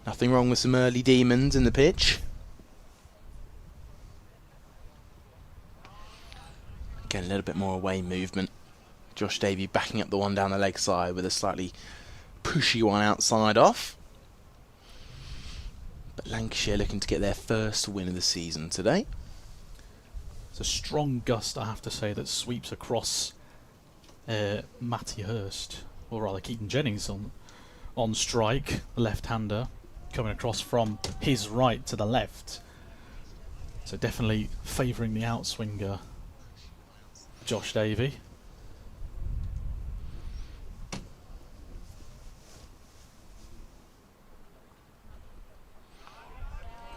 Nothing wrong with some early demons in the pitch. Again, a little bit more away movement. Josh Davey backing up the one down the leg side with a slightly pushy one outside off. But Lancashire looking to get their first win of the season today. It's a strong gust, I have to say, that sweeps across Matty Hurst, or rather Keaton Jennings on strike, the left-hander, coming across from his right to the left. So definitely favouring the outswinger, Josh Davey.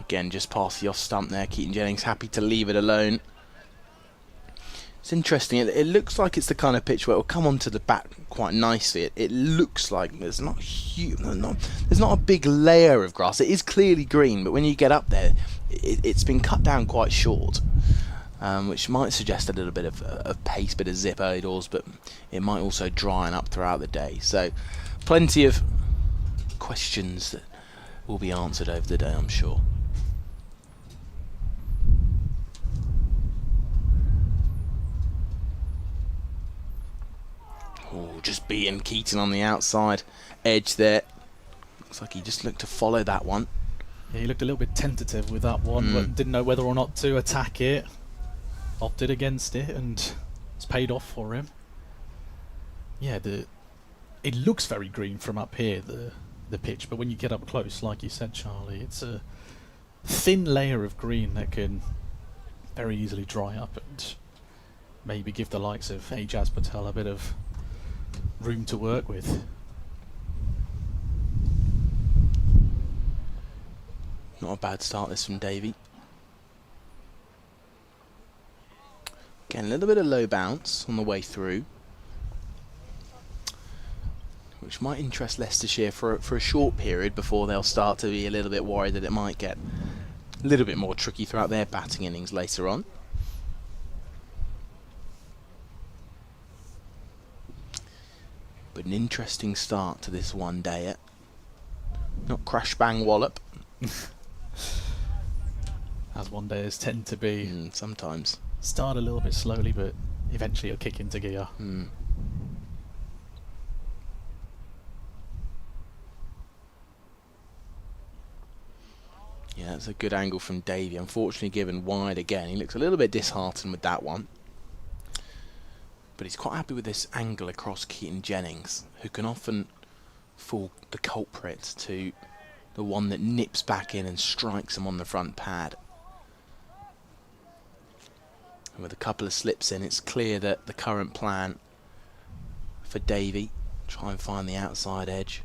Again, just past the off stump there. Keaton Jennings happy to leave it alone. It's interesting. It looks like it's the kind of pitch where it will come onto the bat quite nicely. It looks like there's not huge, there's not a big layer of grass. It is clearly green, but when you get up there, it's been cut down quite short, which might suggest a little bit of pace, bit of zip early doors, but it might also drying up throughout the day. So, plenty of questions that will be answered over the day, I'm sure. Oh, just beating Keaton on the outside edge there. Looks like he just looked to follow that one. Yeah, he looked a little bit tentative with that one, but didn't know whether or not to attack it. Opted against it, and it's paid off for him. Yeah, it looks very green from up here, the pitch, but when you get up close, like you said, Charlie, it's a thin layer of green that can very easily dry up and maybe give the likes of Ajaz Patel a bit of room to work with. Not a bad start this from Davey. Again, a little bit of low bounce on the way through, which might interest Leicestershire for a short period before they'll start to be a little bit worried that it might get a little bit more tricky throughout their batting innings later on. But an interesting start to this one day. Not crash bang wallop. As one days tend to be. Sometimes. Start a little bit slowly, but eventually you'll kick into gear. Yeah, that's a good angle from Davey. Unfortunately given wide again. He looks a little bit disheartened with that one. But he's quite happy with this angle across Keaton Jennings, who can often fall the culprit to the one that nips back in and strikes him on the front pad. And with a couple of slips in, it's clear that the current plan for Davey, try and find the outside edge,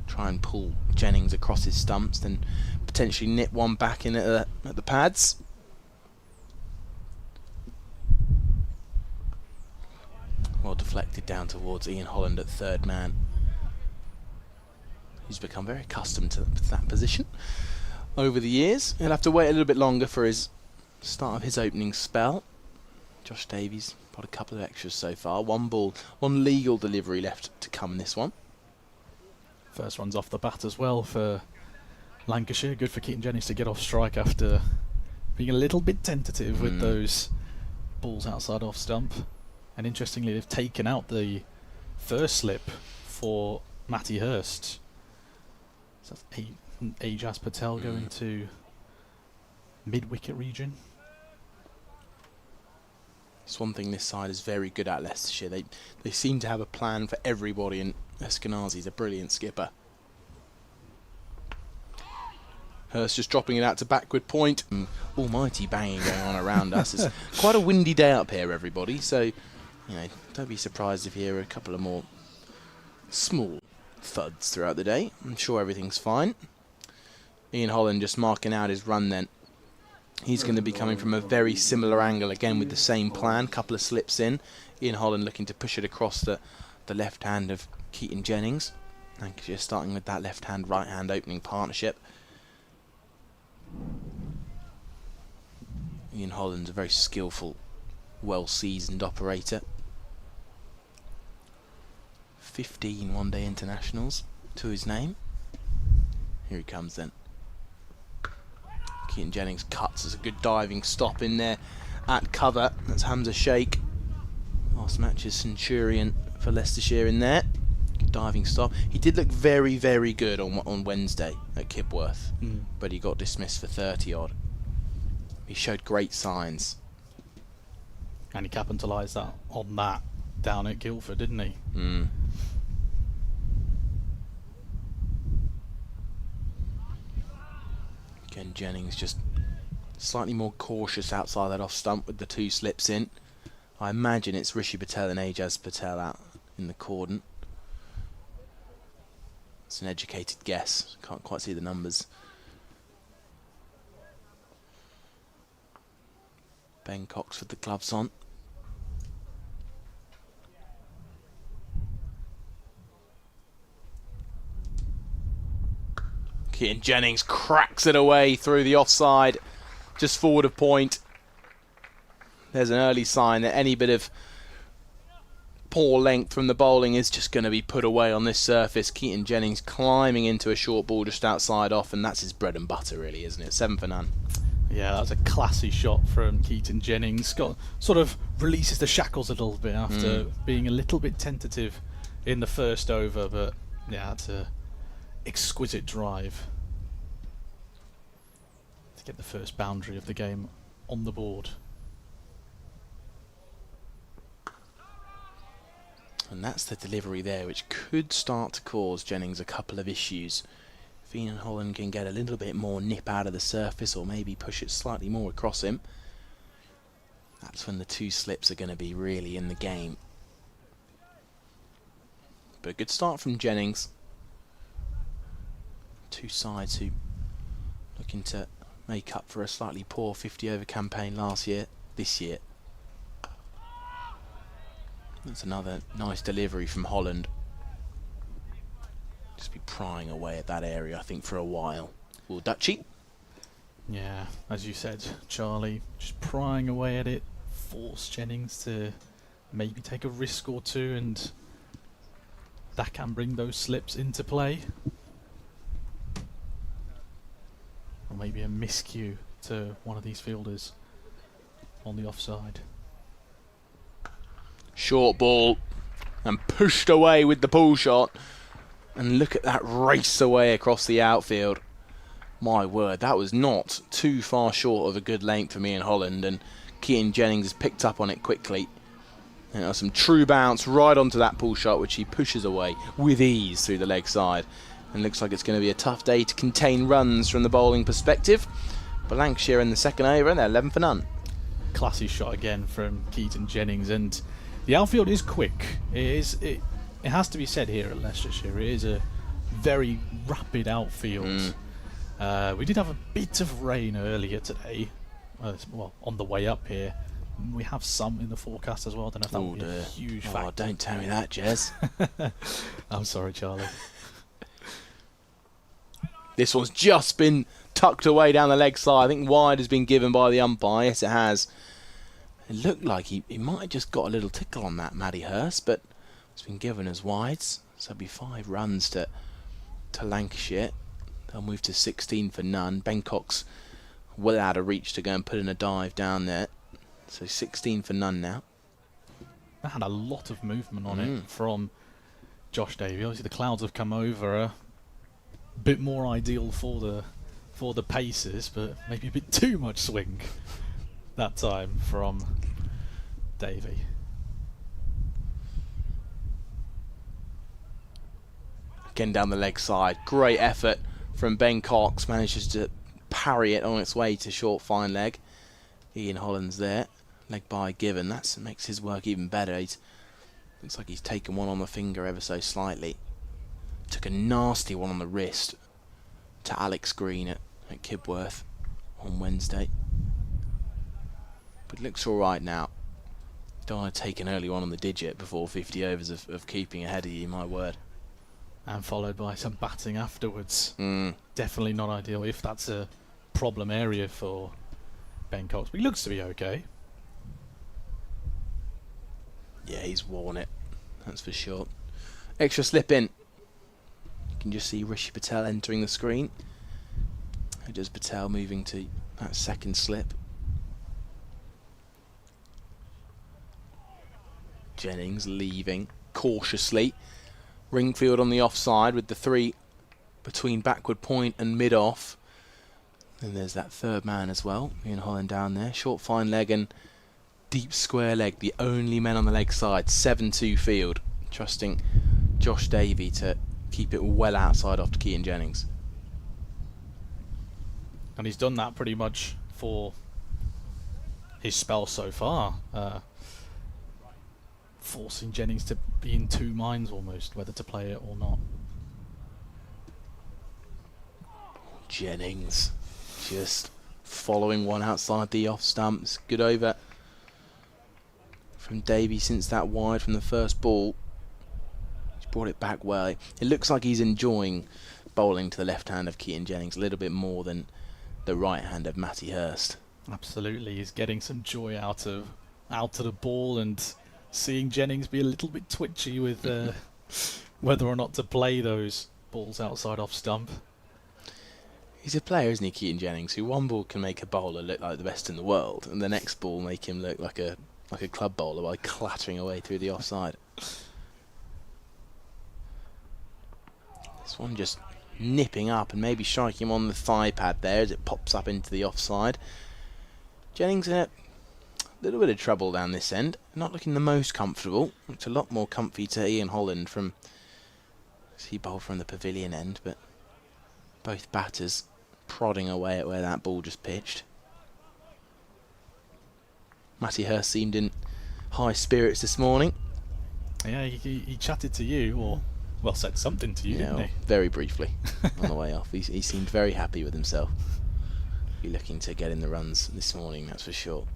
try and pull Jennings across his stumps, then potentially nip one back in at the pads. Well deflected down towards Ian Holland at third man. He's become very accustomed to that position over the years. He'll have to wait a little bit longer for his start of his opening spell. Josh Davies got a couple of extras so far. One ball, one legal delivery left to come in this one. First one's off the bat as well for Lancashire. Good for Keaton Jennings to get off strike after being a little bit tentative with those balls outside off stump. And interestingly, they've taken out the first slip for Matty Hurst. So that's Ajaz Patel going to mid-wicket region. It's one thing this side is very good at, Leicestershire. They seem to have a plan for everybody, and Eskenazi's a brilliant skipper. Hurst just dropping it out to backward point. Almighty banging going on around us. It's quite a windy day up here, everybody, so you know, don't be surprised if you hear a couple of more small thuds throughout the day. I'm sure everything's fine. Ian Holland just marking out his run then. He's going to be coming from a very similar angle again with the same plan. Couple of slips in. Ian Holland looking to push it across the left hand of Keaton Jennings. Lancashire starting with that left hand, right hand opening partnership. Ian Holland's a very skillful, well seasoned operator. 15 one-day internationals to his name. Here he comes then. Keaton Jennings cuts as a good diving stop in there at cover. That's Hamza Sheikh. Last match is Centurion for Leicestershire in there. Good diving stop. He did look very, very good on Wednesday at Kibworth, but he got dismissed for 30 odd. He showed great signs. And he capitalised on that down at Guildford, didn't he? Again, Jennings just slightly more cautious outside that off stump with the 2 slips in. I imagine it's Rishi Patel and Ajaz Patel out in the cordon. It's an educated guess. Can't quite see the numbers. Ben Cox with the gloves on. Keaton Jennings cracks it away through the offside, just forward of point. There's an early sign that any bit of poor length from the bowling is just going to be put away on this surface. Keaton Jennings climbing into a short ball just outside off, and that's his bread and butter really, isn't it? 7 for none. Yeah, that was a classy shot from Keaton Jennings. Sort of releases the shackles a little bit after being a little bit tentative in the first over, but yeah, it's a exquisite drive to get the first boundary of the game on the board. And that's the delivery there, which could start to cause Jennings a couple of issues. If Ian Holland can get a little bit more nip out of the surface, or maybe push it slightly more across him, that's when the 2 slips are going to be really in the game. But a good start from Jennings. 2 sides who looking to make up for a slightly poor 50 over campaign this year. That's another nice delivery from Holland. Just be prying away at that area, I think, for a while. Will Dutchie? Yeah, as you said, Charlie, just prying away at it, force Jennings to maybe take a risk or two, and that can bring those slips into play. Or maybe a miscue to one of these fielders on the offside. Short ball, and pushed away with the pull shot. And look at that race away across the outfield. My word, that was not too far short of a good length for me in Holland, and Keaton Jennings has picked up on it quickly. And there's some true bounce right onto that pull shot, which he pushes away with ease through the leg side. And looks like it's going to be a tough day to contain runs from the bowling perspective. But Lancashire in the second over, and they're 11 for none. Classy shot again from Keaton Jennings, and the outfield is quick. It has to be said here at Leicestershire, it is a very rapid outfield. We did have a bit of rain earlier today, well, on the way up here. We have some in the forecast as well. I don't know if that would be a huge factor. Oh, don't tell me that, Jez. I'm sorry, Charlie. This one's just been tucked away down the leg side. I think wide has been given by the umpire. Yes, it has. It looked like he might have just got a little tickle on that, Matty Hurst, but it's been given as wides. So it'll be 5 runs to Lancashire. They'll move to 16 for none. Ben Cox well out of reach to go and put in a dive down there. So 16 for none now. That had a lot of movement on it from Josh Davey. Obviously the clouds have come over, a bit more ideal for the paces, but maybe a bit too much swing that time from Davey. Again down the leg side. Great effort from Ben Cox. Manages to parry it on its way to short fine leg. Ian Holland's there. Leg by given. That makes his work even better. Looks like he's taken one on the finger ever so slightly. Took a nasty one on the wrist to Alex Green at Kibworth on Wednesday. But looks alright now. Don't want to take an early one on the digit before 50 overs of keeping ahead of you, my word. And followed by some batting afterwards. Definitely not ideal if that's a problem area for Ben Cox. But he looks to be okay. Yeah, he's worn it. That's for sure. Extra slip in. You can just see Rishi Patel entering the screen. It does Patel moving to that second slip. Jennings leaving cautiously. Ringfield on the offside with the 3 between backward point and mid-off. And there's that third man as well, Ian Holland down there. Short fine leg and deep square leg, the only men on the leg side. 7-2 field, trusting Josh Davey to keep it well outside off to Keaton Jennings. And he's done that pretty much for his spell so far. Forcing Jennings to be in two minds almost, whether to play it or not. Jennings just following one outside the off stumps. Good over from Davey since that wide from the first ball. He's brought it back well. It looks like he's enjoying bowling to the left hand of Keaton Jennings a little bit more than the right hand of Matty Hurst. Absolutely, he's getting some joy out of the ball, and seeing Jennings be a little bit twitchy with whether or not to play those balls outside off stump. He's a player, isn't he, Keaton Jennings, who one ball can make a bowler look like the best in the world, and the next ball make him look like a club bowler by clattering away through the offside. This one just nipping up and maybe striking him on the thigh pad there as it pops up into the offside. Jennings in a little bit of trouble down this end, not looking the most comfortable. Looks a lot more comfy to Ian Holland from he bowled from the pavilion end, but both batters prodding away at where that ball just pitched. Matty Hurst seemed in high spirits this morning. Yeah, he chatted to you, or well, said something to you, didn't he? Very briefly on the way off. He seemed very happy with himself. Be looking to get in the runs this morning, that's for sure.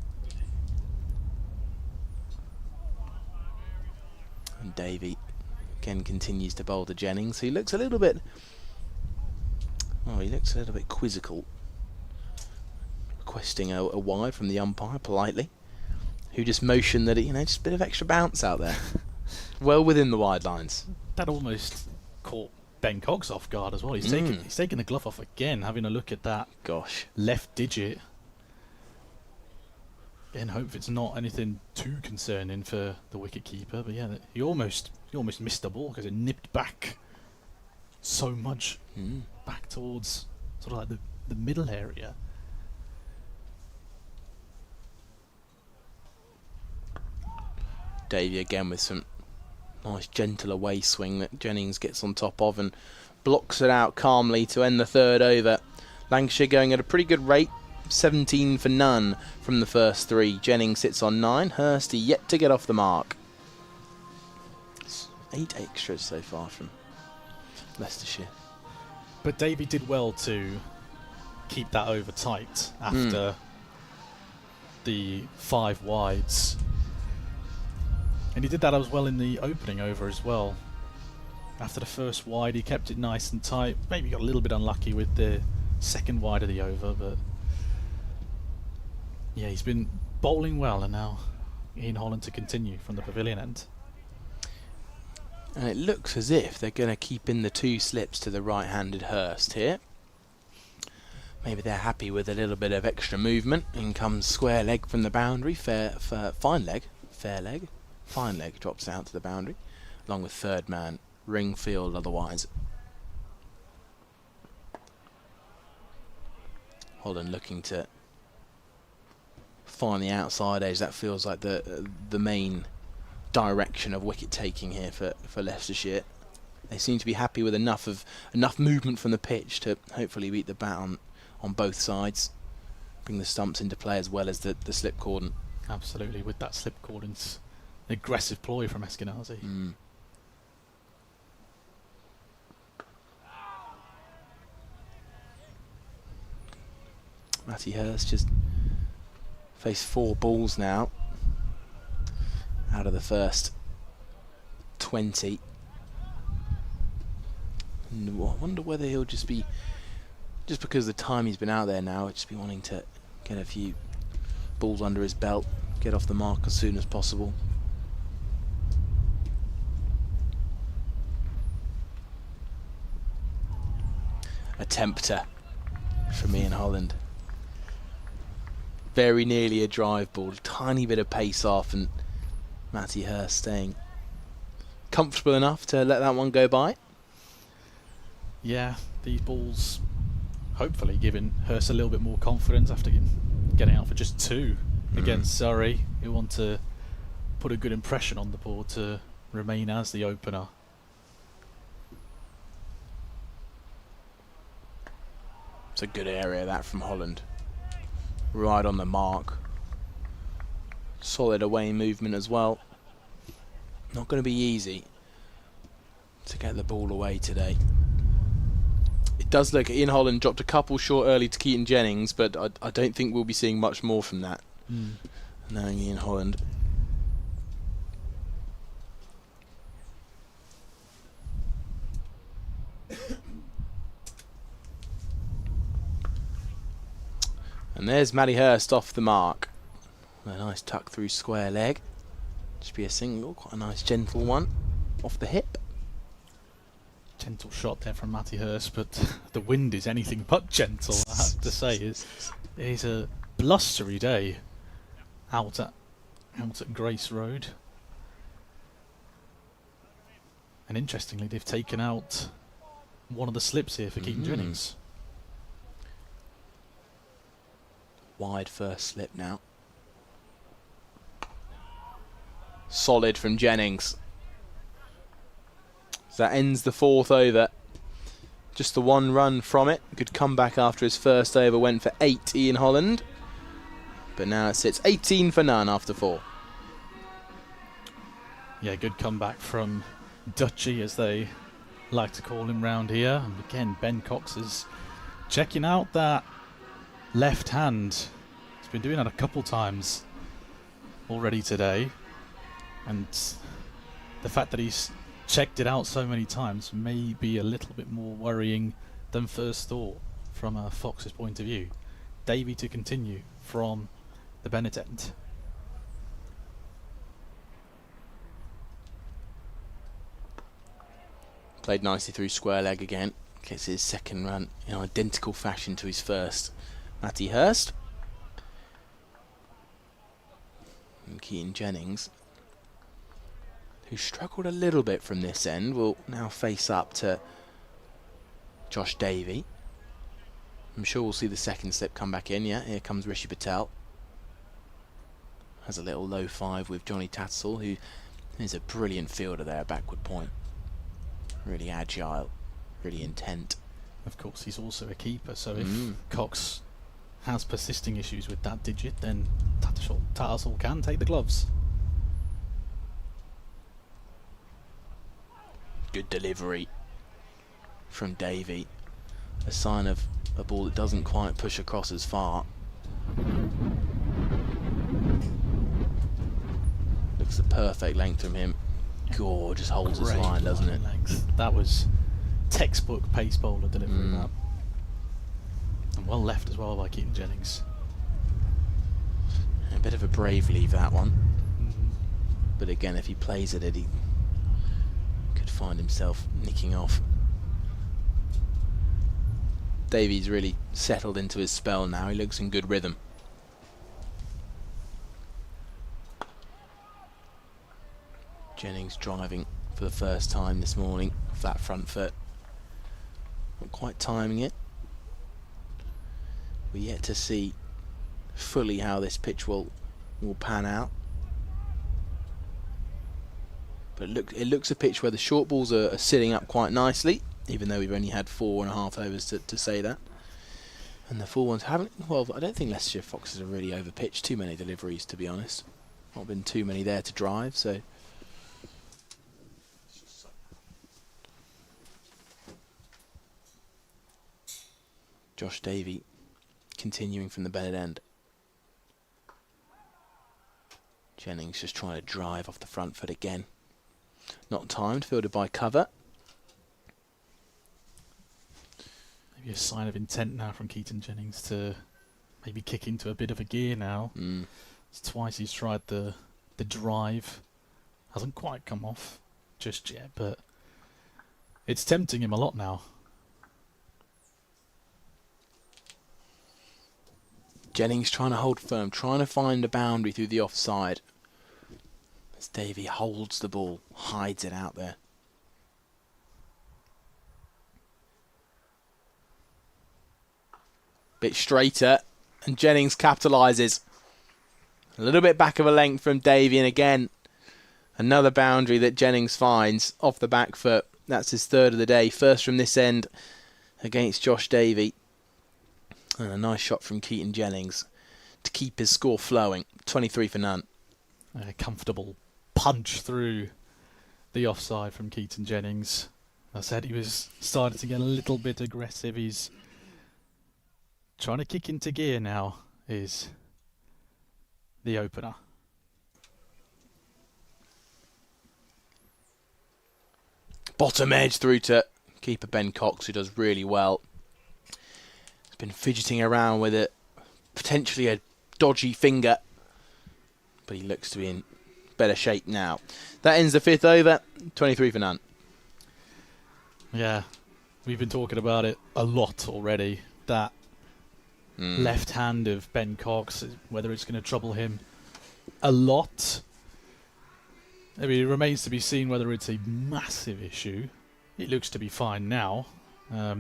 And Davey again continues to bowl to Jennings. He looks a little bit quizzical, requesting a wide from the umpire politely, who just motioned that just a bit of extra bounce out there. Well within the wide lines. That almost caught Ben Cox off guard as well. He's taken the glove off again, having a look at that left digit. And hope it's not anything too concerning for the wicket keeper. But yeah, he almost missed the ball because it nipped back so much back towards sort of like the middle area. Davey again with some nice gentle away swing that Jennings gets on top of and blocks it out calmly to end the third over. Lancashire going at a pretty good rate, 17 for none from the first 3. Jennings sits on 9. Hursty yet to get off the mark. It's 8 extras so far from Leicestershire. But Davey did well to keep that over tight after the 5 wides. And he did that as well in the opening over as well. After the first wide, he kept it nice and tight. Maybe got a little bit unlucky with the second wide of the over, but yeah, he's been bowling well, and now Ian Holland to continue from the pavilion end. And it looks as if they're going to keep in the 2 slips to the right-handed Hurst here. Maybe they're happy with a little bit of extra movement. In comes square leg from the boundary, fine leg drops out to the boundary, along with third man, Ringfield otherwise. Holland looking to find the outside edge. That feels like the main direction of wicket taking here for Leicestershire. They seem to be happy with enough movement from the pitch to hopefully beat the bat on both sides, bring the stumps into play as well as the slip cordon. Absolutely, with that slip cordon's aggressive ploy from Eskenazi. Matty Hurst just faced 4 balls now out of the first 20. And I wonder whether he'll just because of the time he's been out there now, just be wanting to get a few balls under his belt, get off the mark as soon as possible. A tempter from Ian Holland. Very nearly a drive ball, tiny bit of pace off, and Matty Hurst staying comfortable enough to let that one go by. Yeah, these balls hopefully giving Hurst a little bit more confidence after getting out for just 2 against Surrey, who want to put a good impression on the board to remain as the opener. It's a good area, that, from Holland. Right on the mark. Solid away movement as well. Not going to be easy to get the ball away today. It does look, Ian Holland dropped a couple short early to Keaton Jennings, but I don't think we'll be seeing much more from that. Knowing Ian Holland. And there's Matty Hurst off the mark. A nice tuck through square leg. Should be a single, quite a nice gentle one off the hip. Gentle shot there from Matty Hurst, but the wind is anything but gentle, I have to say. It's a blustery day out at Grace Road. And interestingly, they've taken out one of the slips here for Keaton Jennings. Wide first slip now. Solid from Jennings. So that ends the 4th over. Just the 1 run from it. Good comeback after his first over. Went for 8, Ian Holland. But now it sits 18 for none after 4. Yeah, good comeback from Dutchy, as they like to call him round here. And again, Ben Cox is checking out that left hand. He's been doing that a couple times already today. And the fact that he's checked it out so many times may be a little bit more worrying than first thought from Fox's point of view. Davey to continue from the Bennett end. Played nicely through square leg again. Gets his second run in identical fashion to his first. Matty Hurst. And Keaton Jennings, who struggled a little bit from this end, will now face up to Josh Davey. I'm sure we'll see the second slip come back in. Yeah, here comes Rishi Patel. Has a little low 5 with Johnny Tattersall, who is a brilliant fielder there at backward point. Really agile, really intent. Of course, he's also a keeper, so if Cox has persisting issues with that digit, then Tattersall can take the gloves. Good delivery from Davey. A sign of a ball that doesn't quite push across as far. Looks the perfect length from him. Gorgeous holds his line, doesn't it? Length. That was textbook pace bowler delivery, that. And well left as well by Keaton Jennings. A bit of a brave leave, that one. But again, if he plays at it, he could find himself nicking off. Davies really settled into his spell now. He looks in good rhythm. Jennings driving for the first time this morning, flat front foot. Not quite timing it. We're yet to see fully how this pitch will pan out. But it looks a pitch where the short balls are sitting up quite nicely, even though we've only had 4.5 overs to say that. And the full ones haven't. Well, I don't think Leicestershire Foxes have really overpitched too many deliveries, to be honest. Not been too many there to drive, so. Josh Davey continuing from the Bennett end. Jennings just trying to drive off the front foot again. Not timed, fielded by cover. Maybe a sign of intent now from Keaton Jennings to maybe kick into a bit of a gear now. It's twice he's tried the drive. Hasn't quite come off just yet, but it's tempting him a lot now. Jennings trying to hold firm, trying to find a boundary through the offside. As Davey holds the ball, hides it out there. Bit straighter, and Jennings capitalises. A little bit back of a length from Davey, and again, another boundary that Jennings finds off the back foot. That's his third of the day. First from this end against Josh Davey. And a nice shot from Keaton Jennings to keep his score flowing. 23 for none. A comfortable punch through the offside from Keaton Jennings. I said he was starting to get a little bit aggressive. He's trying to kick into gear now, is the opener. Bottom edge through to keeper Ben Cox, who does really well. He's been fidgeting around with it. Potentially a dodgy finger. But he looks to be in better shape now. That ends the fifth over. 23 for none. Yeah, we've been talking about it a lot already. That left hand of Ben Cox, whether it's going to trouble him a lot. I mean, it remains to be seen whether it's a massive issue. It looks to be fine now. But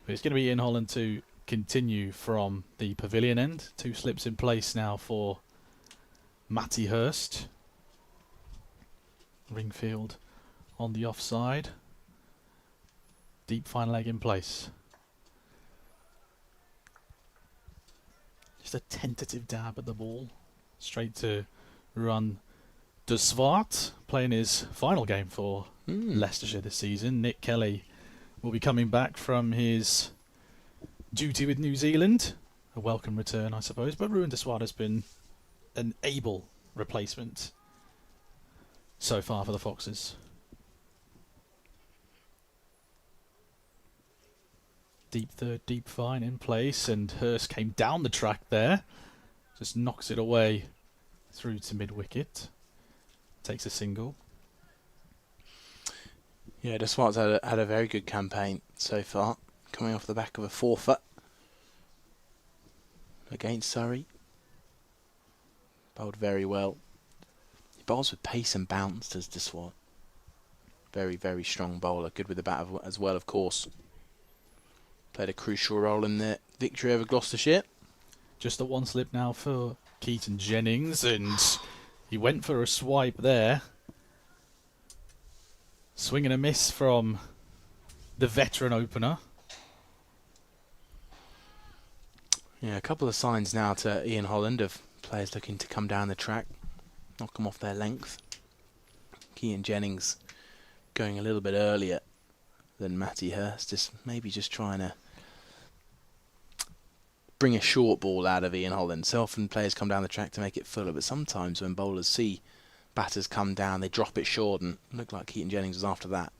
it's going to be Ian Holland to continue from the pavilion end. 2 slips in place now for Matty Hurst. Ringfield on the offside. Deep fine leg in place. Just a tentative dab at the ball. Straight to run De Zwart, playing his final game for Leicestershire this season. Nick Kelly will be coming back from his duty with New Zealand. A welcome return, I suppose. But Ruben De Zwart has been an able replacement so far for the Foxes. Deep third, deep fine in place, and Hurst came down the track there. Just knocks it away through to mid-wicket. Takes a single. Yeah, De Swart's had a very good campaign so far, coming off the back of a forfeit against Surrey. Bowled very well. He bowls with pace and bounce, does De Swart. Very, very strong bowler. Good with the bat as well, of course. Played a crucial role in the victory over Gloucestershire. Just a one slip now for Keaton Jennings, and he went for a swipe there. Swing and a miss from the veteran opener. Yeah, a couple of signs now to Ian Holland of players looking to come down the track, knock them off their length. Keaton Jennings going a little bit earlier than Matty Hurst, maybe just trying to bring a short ball out of Ian Holland. So often players come down the track to make it fuller, but sometimes when bowlers see batters come down, they drop it short, and it looked like Keaton Jennings was after that.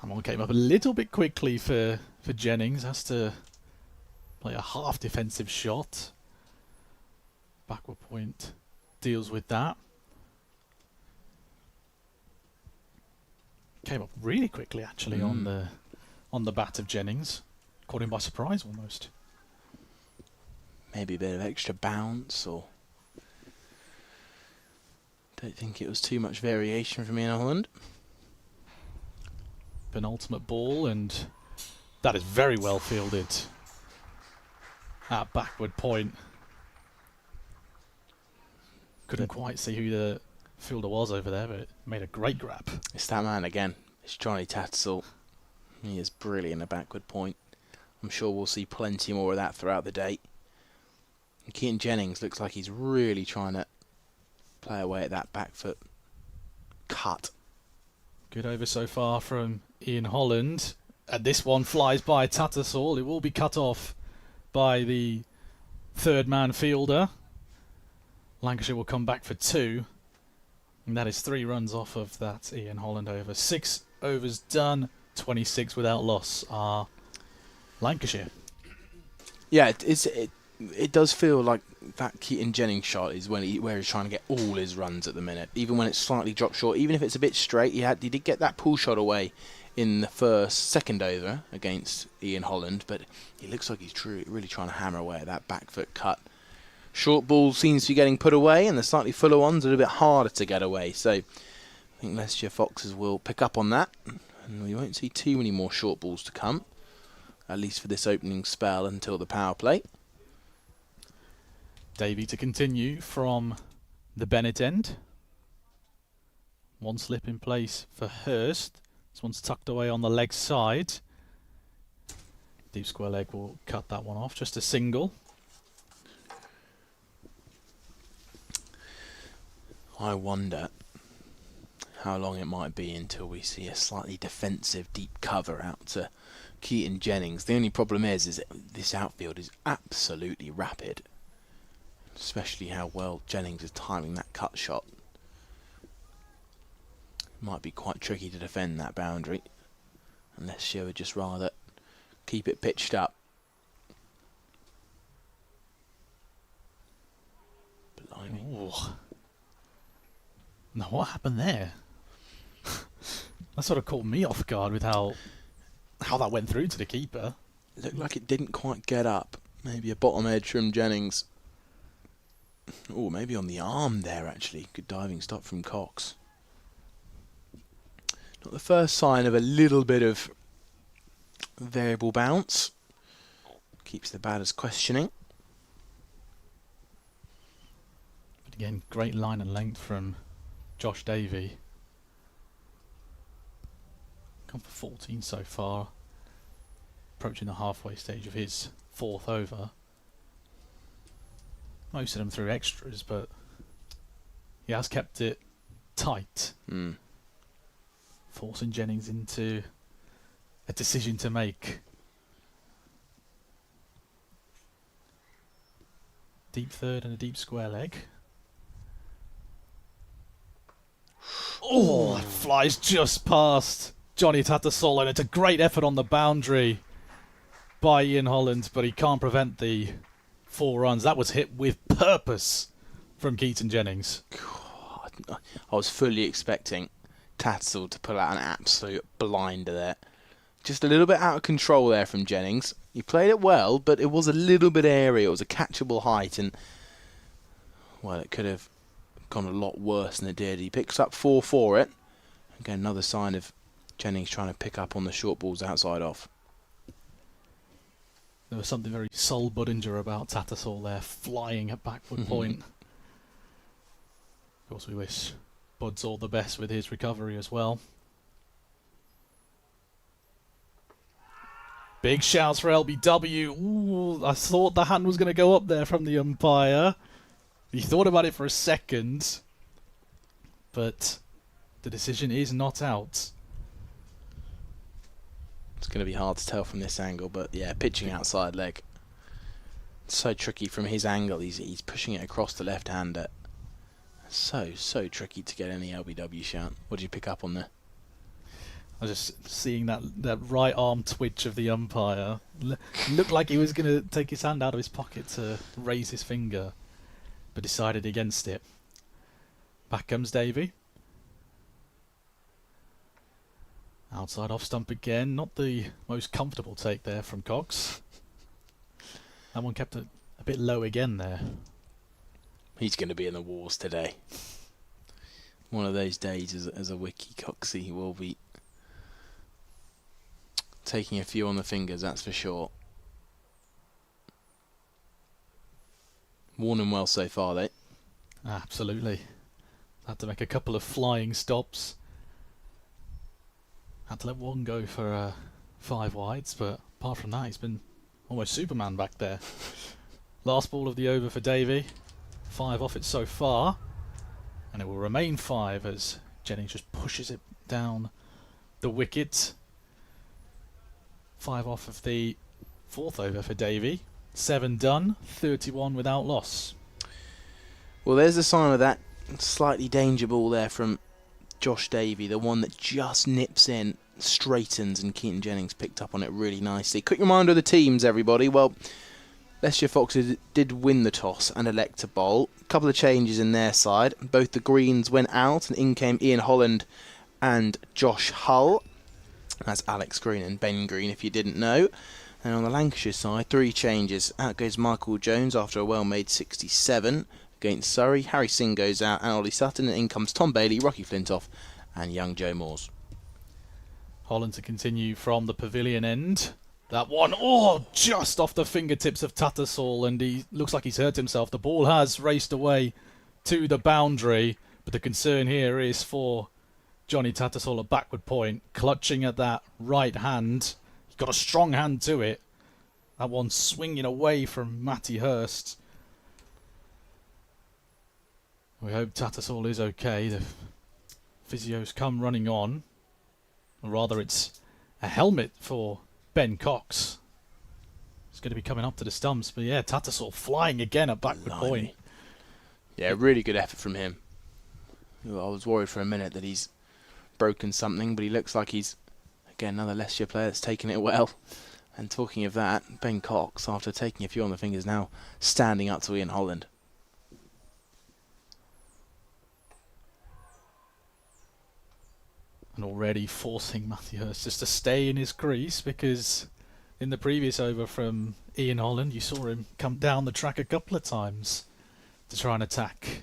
That one came up a little bit quickly for Jennings. Has to play a half defensive shot. Backward point deals with that. Came up really quickly actually on the bat of Jennings. Caught him by surprise almost. Maybe a bit of extra bounce, or don't think it was too much variation from Ian Holland. Penultimate ball, and that is very well fielded at backward point. Couldn't quite see who the fielder was over there, but it made a great grab. It's that man again. It's Johnny Tattersall. He is brilliant at backward point. I'm sure we'll see plenty more of that throughout the day. And Keaton Jennings looks like he's really trying to play away at that back foot cut. Good over so far from Ian Holland. And this one flies by Tattersall. It will be cut off by the third man fielder. Lancashire will come back for 2. And that is 3 runs off of that Ian Holland over. 6 overs done, 26 without loss are Lancashire. Yeah, it does feel like that Keaton Jennings shot is where he's trying to get all his runs at the minute. Even when it's slightly dropped short, even if it's a bit straight, he did get that pull shot away in the second over against Ian Holland, but he looks like he's really trying to hammer away at that back foot cut. Short ball seems to be getting put away, and the slightly fuller ones are a little bit harder to get away. So I think Leicestershire Foxes will pick up on that, and we won't see too many more short balls to come, at least for this opening spell until the power play. Davey to continue from the Bennett end. One slip in place for Hurst. This one's tucked away on the leg side. Deep square leg will cut that one off. Just a single. I wonder how long it might be until we see a slightly defensive deep cover out to Keaton Jennings. The only problem is that this outfield is absolutely rapid, especially how well Jennings is timing that cut shot. Might be quite tricky to defend that boundary, unless she would just rather keep it pitched up. Blimey. Ooh. Now what happened there? That sort of caught me off guard with how that went through to the keeper. It looked like it didn't quite get up. Maybe a bottom edge from Jennings. Oh, maybe on the arm there actually. Good diving stop from Cox. Not the first sign of a little bit of variable bounce. Keeps the batters questioning. But again, great line and length from Josh Davey. Gone for 14 so far. Approaching the halfway stage of his fourth over. Most of them through extras, but he has kept it tight. Forcing Jennings into a decision to make. Deep third and a deep square leg. Oh, that flies just past Johnny Tattersall, and it's a great effort on the boundary by Ian Holland, but he can't prevent the 4 runs. That was hit with purpose from Keaton Jennings. God, I was fully expecting Tattersall to pull out an absolute blinder there. Just a little bit out of control there from Jennings. He played it well, but it was a little bit airy. It was a catchable height, and well, it could have gone a lot worse than it did. He picks up 4 for it. Again, another sign of Jennings trying to pick up on the short balls outside off. There was something very Sol Budinger about Tattersall there, flying at back foot point. Of course, we wish Buds all the best with his recovery as well. Big shouts for LBW. Ooh, I thought the hand was going to go up there from the umpire. He thought about it for a second, but the decision is not out. It's going to be hard to tell from this angle, but yeah, pitching outside leg. It's so tricky from his angle. He's pushing it across the left-hander. So tricky to get any LBW shout. What did you pick up on there? I was just seeing that right arm twitch of the umpire. Looked like he was going to take his hand out of his pocket to raise his finger, but decided against it. Back comes Davey. Outside off stump again. Not the most comfortable take there from Cox. That one kept it a bit low again there. He's going to be in the wars today. One of those days as a Wiki Coxie, he will be taking a few on the fingers, that's for sure. Worn him well so far, though. Absolutely. Had to make a couple of flying stops. Had to let one go for 5 wides, but apart from that, he's been almost Superman back there. Last ball of the over for Davey. 5 off it so far, and it will remain 5 as Jennings just pushes it down the wicket. 5 off of the 4th over for Davey. 7 done, 31 without loss. Well, there's a sign of that slightly danger ball there from Josh Davey, the one that just nips in, straightens, and Keaton Jennings picked up on it really nicely. Quick reminder of the teams, everybody. Well, Leicestershire Foxes did win the toss and elect to bowl. A couple of changes in their side. Both the greens went out, and in came Ian Holland and Josh Hull. That's Alex Green and Ben Green, if you didn't know. And on the Lancashire side, 3 changes. Out goes Michael Jones after a well-made 67 against Surrey. Harry Singh goes out and Ollie Sutton. And in comes Tom Bailey, Rocky Flintoff and young Joe Moores. Holland to continue from the pavilion end. That one, oh, just off the fingertips of Tattersall, and he looks like he's hurt himself. The ball has raced away to the boundary, but the concern here is for Johnny Tattersall, a backward point, clutching at that right hand. He's got a strong hand to it. That one swinging away from Matty Hurst. We hope Tattersall is okay. The physios come running on. Or rather, it's a helmet for Ben Cox. He's going to be coming up to the stumps. But yeah, Tattersall flying again at backward point. Yeah, really good effort from him. I was worried for a minute that he's broken something, but he looks like he's, again, another Leicestershire player that's taken it well. And talking of that, Ben Cox, after taking a few on the fingers, now standing up to Ian Holland. And already forcing Matthew Hurst just to stay in his crease, because in the previous over from Ian Holland, you saw him come down the track a couple of times to try and attack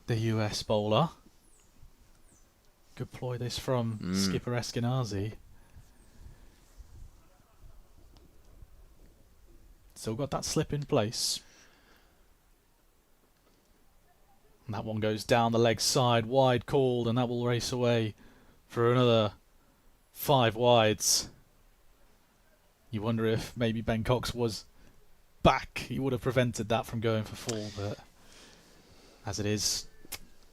the US bowler. Good ploy this from skipper Eskenazi. Still got that slip in place. And that one goes down the leg side, wide called, and that will race away for another 5 wides. You wonder if maybe Ben Cox was back, he would have prevented that from going for 4, but as it is,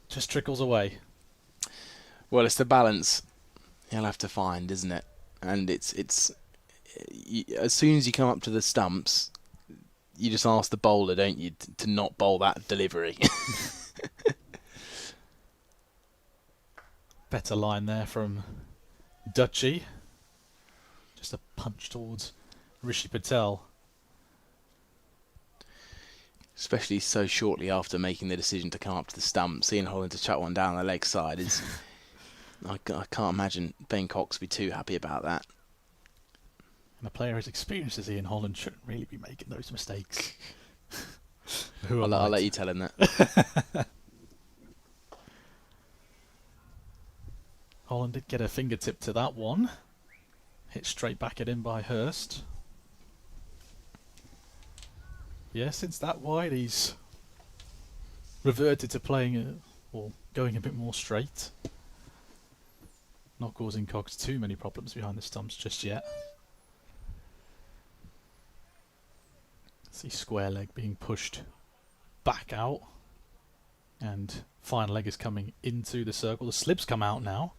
just trickles away. Well, it's the balance he'll have to find, isn't it? And it's as soon as you come up to the stumps, you just ask the bowler, don't you, to not bowl that delivery. Better line there from Dutchy. Just a punch towards Rishi Patel. Especially so shortly after making the decision to come up to the stump, seeing Holland to chuck one down the leg side is... I can't imagine Ben Cox be too happy about that. And a player as experienced as Ian Holland shouldn't really be making those mistakes. I'll let you tell him that. Holland did get a fingertip to that one. Hit straight back at him by Hurst. Yeah, since that wide he's reverted to playing or going a bit more straight. Not causing Cox too many problems behind the stumps just yet. See square leg being pushed back out. And fine leg is coming into the circle. The slips come out now.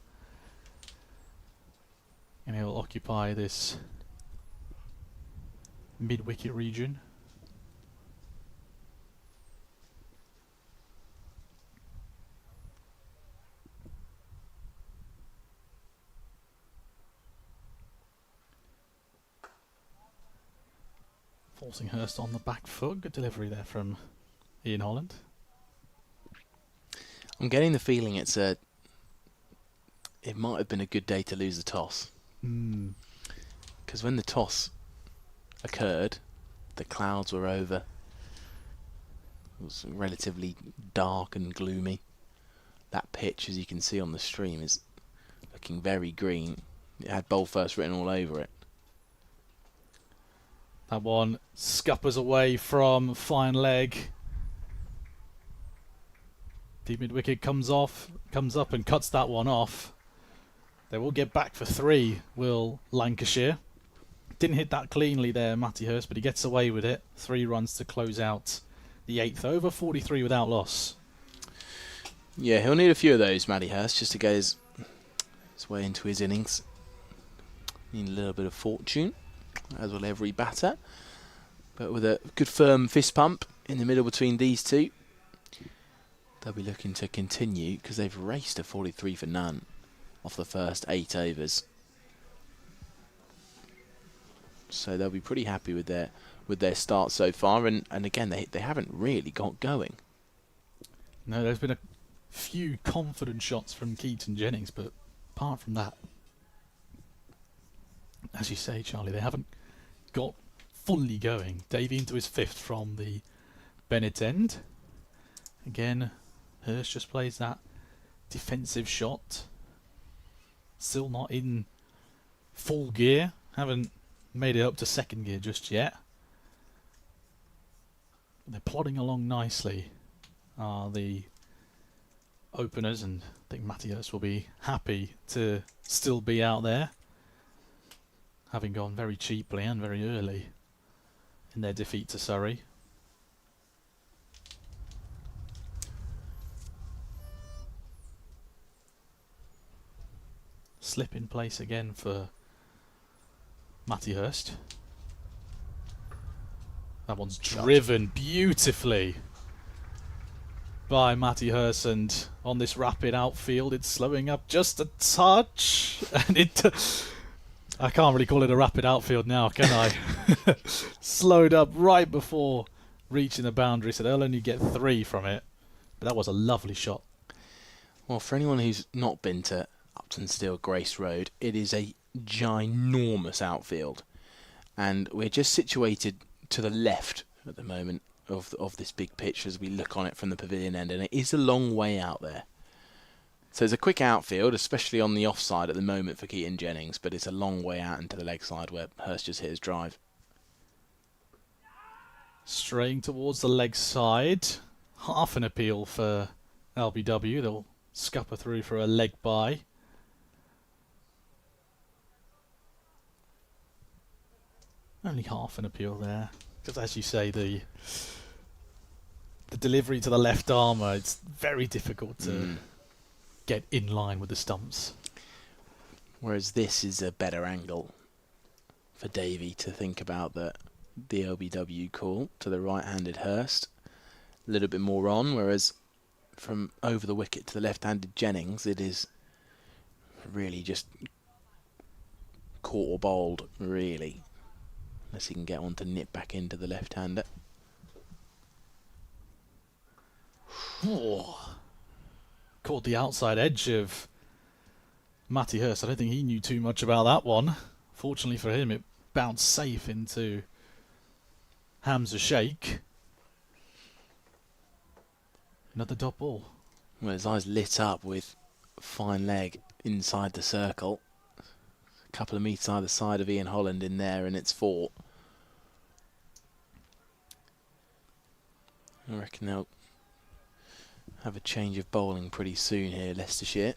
And he'll occupy this mid-wicket region. Forcing Hurst on the back foot. Good delivery there from Ian Holland. I'm getting the feeling it might have been a good day to lose the toss. Because when the toss occurred, the clouds were over. It was relatively dark and gloomy. That pitch, as you can see on the stream, is looking very green. It had bowl first written all over it. That one scuppers away from fine leg. Deep mid wicket comes up and cuts that one off. They will get back for 3, will Lancashire. Didn't hit that cleanly there, Matty Hurst, but he gets away with it. 3 runs to close out the 8th over, 43 without loss. Yeah, he'll need a few of those, Matty Hurst, just to get his way into his innings. Need a little bit of fortune, as will every batter. But with a good firm fist pump in the middle between these two, they'll be looking to continue because they've raced a 43 for none off the first 8 overs. So they'll be pretty happy with their start so far, and again they haven't really got going. No, there's been a few confident shots from Keaton Jennings, but apart from that, as you say, Charlie, they haven't got fully going. Davey into his 5th from the Bennett end. Again, Hurst just plays that defensive shot. Still not in full gear. Haven't made it up to 2nd gear just yet. They're plodding along nicely, are the openers, and I think Matty Hurst will be happy to still be out there, having gone very cheaply and very early in their defeat to Surrey. Slip in place again for Matty Hurst. That one's driven beautifully by Matty Hurst, and on this rapid outfield it's slowing up just a touch, and I can't really call it a rapid outfield now, can I? Slowed up right before reaching the boundary, so they'll only get 3 from it, but that was a lovely shot. Well, for anyone who's not been to Uptonsteel Grace Road, it is a ginormous outfield, and we're just situated to the left at the moment of this big pitch as we look on it from the pavilion end, and it is a long way out there. So it's a quick outfield, especially on the offside at the moment for Keaton Jennings, but it's a long way out into the leg side where Hurst just hit his drive. Straying towards the leg side, half an appeal for LBW. They'll scupper through for a leg bye. Only half an appeal there, because as you say, the delivery to the left armour, it's very difficult to get in line with the stumps. Whereas this is a better angle for Davey to think about the LBW call to the right-handed Hurst. A little bit more on, whereas from over the wicket to the left-handed Jennings, it is really just caught or bowled, really. Unless he can get one to nip back into the left-hander. Caught the outside edge of Matty Hurst. I don't think he knew too much about that one. Fortunately for him, it bounced safe into Hamza Sheikh. Another dot ball. Well, his eyes lit up with fine leg inside the circle. A couple of metres either side of Ian Holland in there, and it's 4. I reckon they'll have a change of bowling pretty soon here, Leicestershire.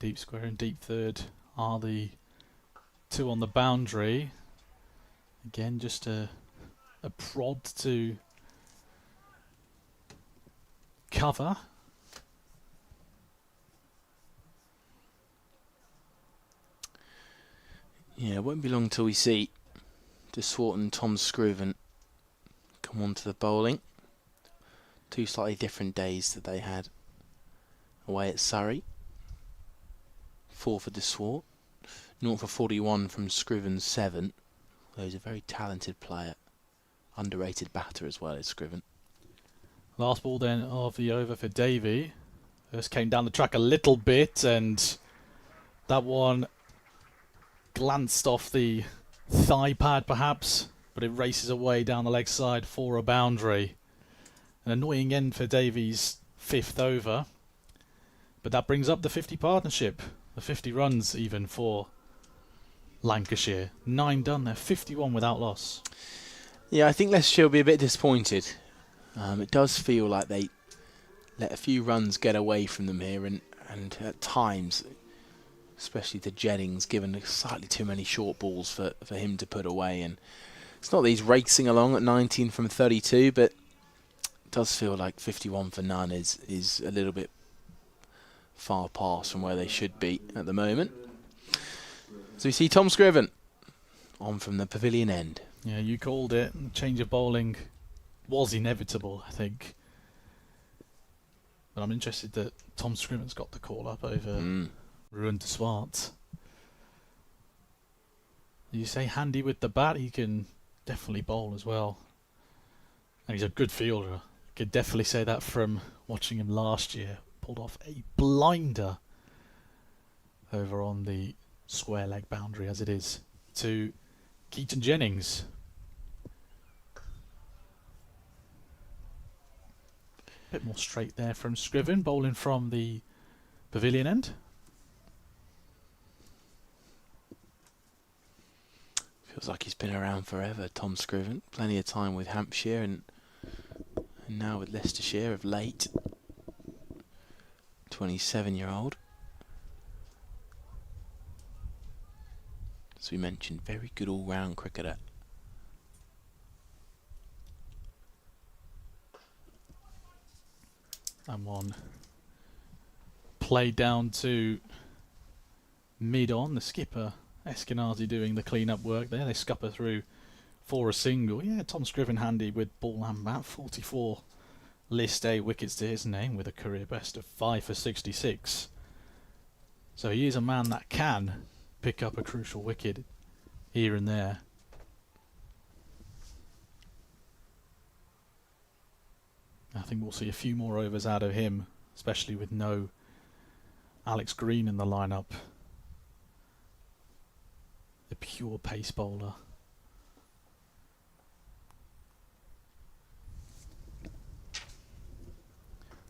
Deep square and deep third are the 2 on the boundary. Again, just a prod to cover. Yeah, it won't be long till we see DeSwart and Tom Scriven come on to the bowling. 2 slightly different days that they had away at Surrey. 4 for DeSwart, 0 for 41 from Scriven's 7. He's a very talented player, underrated batter as well as Scriven. Last ball then of the over for Davey. First came down the track a little bit, and that one glanced off the thigh pad perhaps, but it races away down the leg side for a boundary. An annoying end for Davies' 5th over, but that brings up the 50 partnership, the 50 runs even for Lancashire. 9 done there, 51 without loss. Yeah, I think Leicestershire will be a bit disappointed. It does feel like they let a few runs get away from them here, and at times, especially to Jennings, given slightly too many short balls for him to put away. And it's not that he's racing along at 19 from 32, but it does feel like 51 for none is a little bit far past from where they should be at the moment. So we see Tom Scriven on from the pavilion end. Yeah, you called it. The change of bowling was inevitable, I think. But I'm interested that Tom Scriven's got the call up over Ruan DeSwart. You say handy with the bat, he can definitely bowl as well. And he's a good fielder. Could definitely say that from watching him last year. pulled off a blinder over on the square leg boundary as it is to Keaton Jennings. A bit more straight there from Scriven, bowling from the pavilion end. Feels like he's been around forever, Tom Scriven. Plenty of time with Hampshire and now with Leicestershire of late. 27-year-old. As we mentioned, very good all-round cricketer. And one play down to mid-on. The skipper, Eskenazi, doing the clean-up work there. They scupper through for a single. Yeah, Tom Scriven handy with ball and bat. 44 List A wickets to his name with a career best of 5 for 66. So he is a man that can pick up a crucial wicket here and there. I think we'll see a few more overs out of him, especially with no Alex Green in the lineup. The pure pace bowler.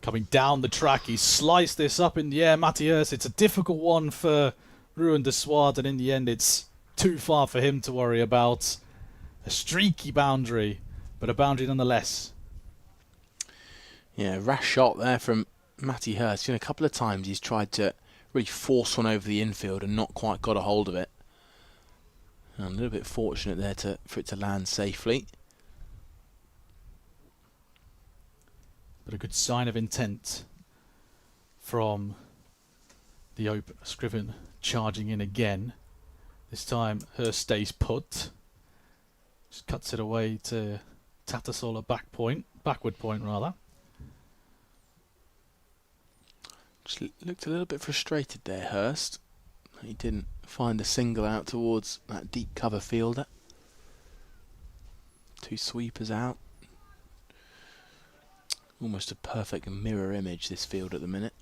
Coming down the track, he sliced this up in the air. Matty Hurst, it's a difficult one for Ruan de Swart, and in the end it's too far for him to worry about. A streaky boundary, but a boundary nonetheless. Yeah, rash shot there from Matty Hurst. A couple of times he's tried to really force one over the infield and not quite got a hold of it. And a little bit fortunate there for it to land safely. But a good sign of intent from the open. Scriven charging in again. This time Hurst stays put. Just cuts it away to Tattersall at backward point rather. Just looked a little bit frustrated there, Hurst. He didn't find a single out towards that deep cover fielder. 2 sweepers out. Almost a perfect mirror image, this field at the minute.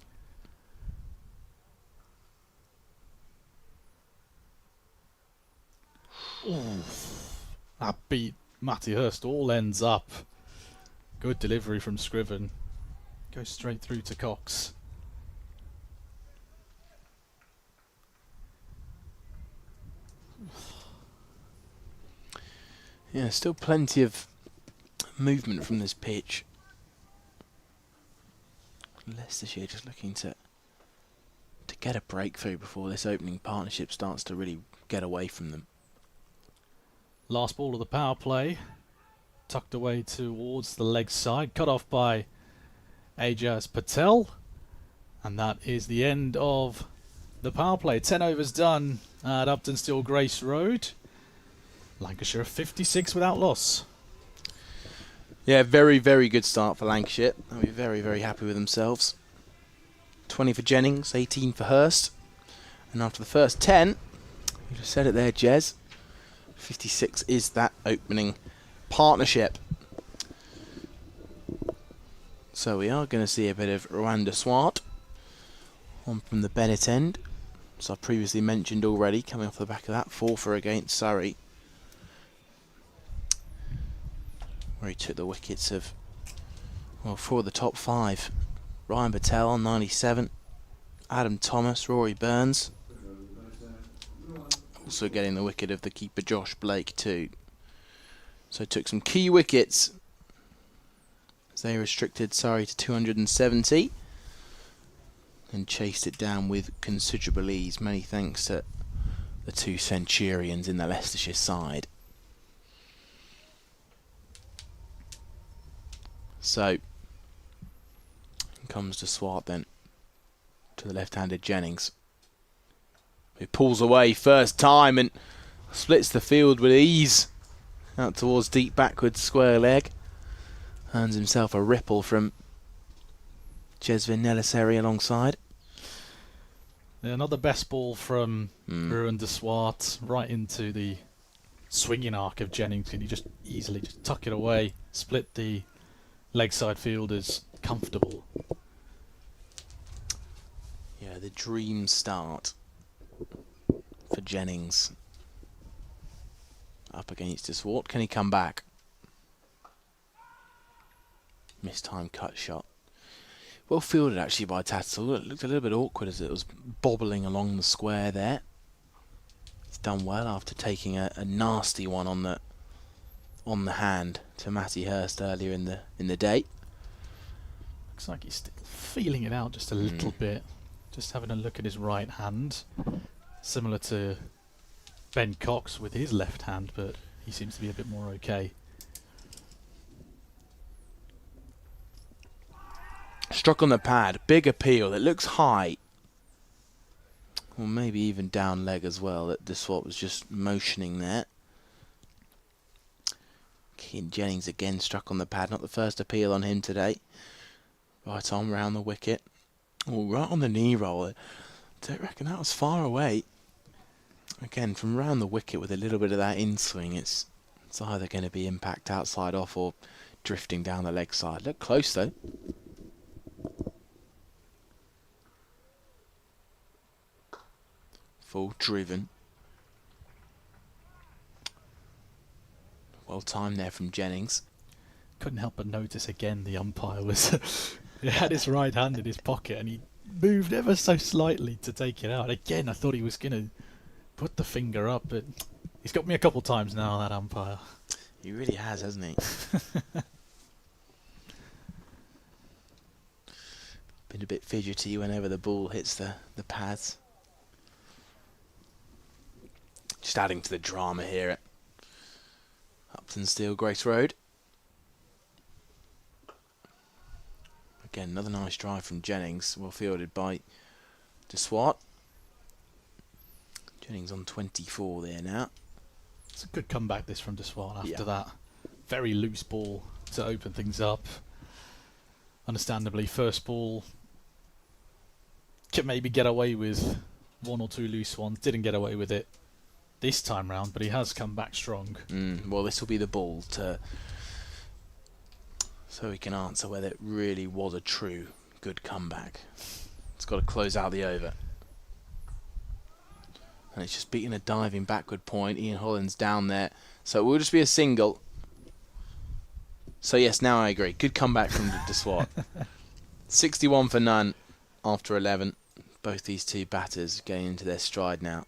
Oof. That beat Matty Hurst all ends up. Good delivery from Scriven. Goes straight through to Cox. Yeah, still plenty of movement from this pitch. Leicestershire just looking to get a breakthrough before this opening partnership starts to really get away from them. Last ball of the power play. Tucked away towards the leg side. Cut off by Ajaz Patel. And that is the end of the power play. 10 overs done at Uptonsteel Grace Road. Lancashire 56 without loss. Yeah, very, very good start for Lancashire. They'll be very, very happy with themselves. 20 for Jennings, 18 for Hurst. And after the first 10, you just said it there, Jez, 56 is that opening partnership. So we are going to see a bit of Ruan de Swart on from the Bennett end. As I previously mentioned already, coming off the back of that 4 for against Surrey, where he took the wickets of, well, 4 of the top 5. Ryan Patel on 97, Adam Thomas, Rory Burns, also getting the wicket of the keeper Josh Blake too. So took some key wickets as they restricted Surrey to 270 and chased it down with considerable ease, many thanks to the 2 Centurions in the Leicestershire side. So, comes to Swart then, to the left-handed Jennings, who pulls away first time and splits the field with ease out towards deep backwards square leg. Earns himself a ripple from Jezvin Neliseri alongside. Yeah, not the best ball from Ruan de Swart, right into the swinging arc of Jennings. Can he just easily just tuck it away, split the leg side fielders comfortable. the dream start for Jennings. Up against his Swart. Can he come back? Mistimed cut shot. Well fielded actually by Tatzel. It looked a little bit awkward as it was bobbling along the square there. He's done well after taking a nasty one on the hand to Matty Hurst earlier in the day. Looks like he's still feeling it out just a little bit. Just having a look at his right hand. Similar to Ben Cox with his left hand, but he seems to be a bit more okay. Struck on the pad. Big appeal. It looks high. Or maybe even down leg as well. That the swap was just motioning there. Keane Jennings again struck on the pad. Not the first appeal on him today. Right on round the wicket. Oh, right on the knee roll. I don't reckon that was far away. Again, from round the wicket with a little bit of that in-swing, it's either going to be impact outside off or drifting down the leg side. Look close though. Full driven. Well timed there from Jennings. Couldn't help but notice again the umpire was he had his right hand in his pocket and he moved ever so slightly to take it out. Again, I thought he was going to put the finger up, but he's got me a couple times now, that umpire. He really has, hasn't he? Been a bit fidgety whenever the ball hits the pads. Just adding to the drama here at Uptonsteel, Grace Road. Again, another nice drive from Jennings, well fielded by De Swart. Jennings on 24 there now. It's a good comeback this from De Swart after that. Very loose ball to open things up. Understandably, first ball can maybe get away with one or two loose ones. Didn't get away with it this time round, but he has come back strong. Well, this will be the ball so he can answer whether it really was a true good comeback. It's got to close out the over. And it's just beating a diving backward point. Ian Holland's down there. So it will just be a single. So yes, now I agree. Good comeback from De Swart. 61 for none after 11. Both these two batters getting into their stride now.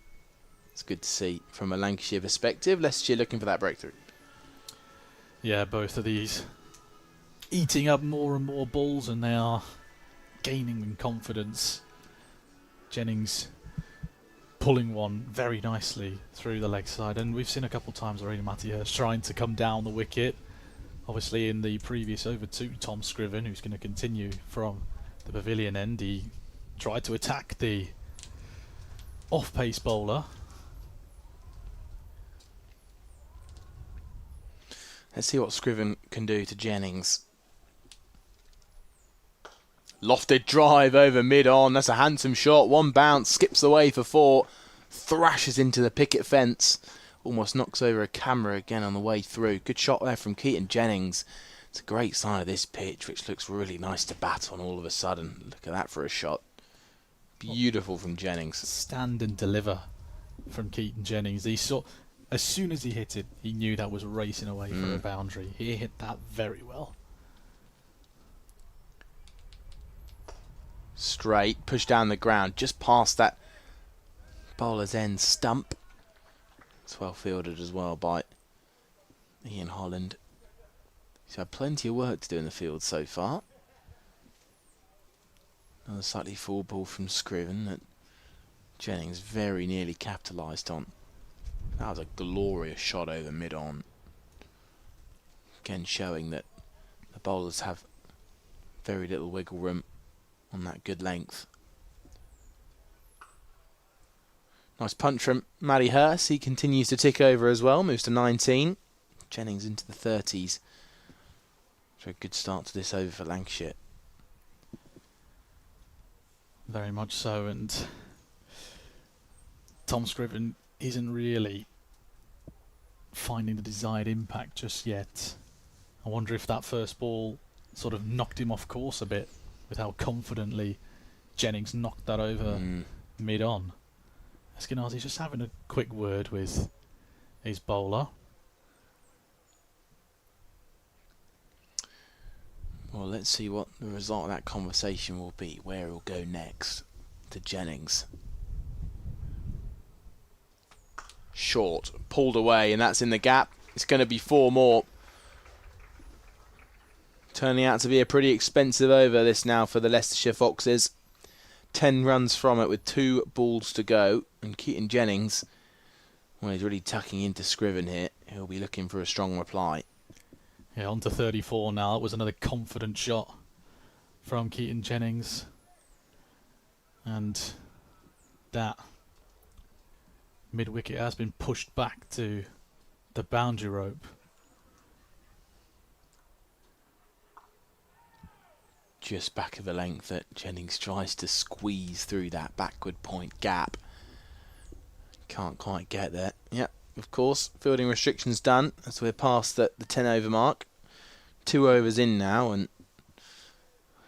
It's good to see from a Lancashire perspective. Leicestershire looking for that breakthrough. Yeah, both of these eating up more and more balls, and they are gaining in confidence. Jennings pulling one very nicely through the leg side, and we've seen a couple of times already Matty Hurst trying to come down the wicket. Obviously in the previous over to Tom Scriven, who's going to continue from the pavilion end, he tried to attack the off-pace bowler. Let's see what Scriven can do to Jennings. Lofted drive over mid-on. That's a handsome shot. One bounce, skips away for 4. Thrashes into the picket fence. Almost knocks over a camera again on the way through. Good shot there from Keaton Jennings. It's a great sign of this pitch, which looks really nice to bat on all of a sudden. Look at that for a shot. Beautiful from Jennings. Stand and deliver from Keaton Jennings. He saw, as soon as he hit it, he knew that was racing away for a boundary. He hit that very well. Straight, push down the ground, just past that bowler's end stump. It's well fielded as well by Ian Holland. He's had plenty of work to do in the field so far. Another slightly full ball from Scriven that Jennings very nearly capitalised on. That was a glorious shot over mid-on. Again showing that the bowlers have very little wiggle room on that good length. Nice punch from Matty Hurst. He continues to tick over as well. Moves to 19. Jennings into the 30s. So a good start to this over for Lancashire. Very much so, and Tom Scriven isn't really finding the desired impact just yet. I wonder if that first ball sort of knocked him off course a bit with how confidently Jennings knocked that over mid-on. Eskenazi's just having a quick word with his bowler. Well, let's see what the result of that conversation will be, where he'll go next to Jennings. Short, pulled away, and that's in the gap. It's going to be 4 more. Turning out to be a pretty expensive over this now for the Leicestershire Foxes. 10 runs from it with 2 balls to go. And Keaton Jennings, well, he's really tucking into Scriven here. He'll be looking for a strong reply. Yeah, on to 34 now. It was another confident shot from Keaton Jennings. And that mid-wicket has been pushed back to the boundary rope. Just back of the length that Jennings tries to squeeze through that backward point gap. Can't quite get there. Yep, of course, fielding restrictions done as we're past the 10 over mark. 2 overs in now, and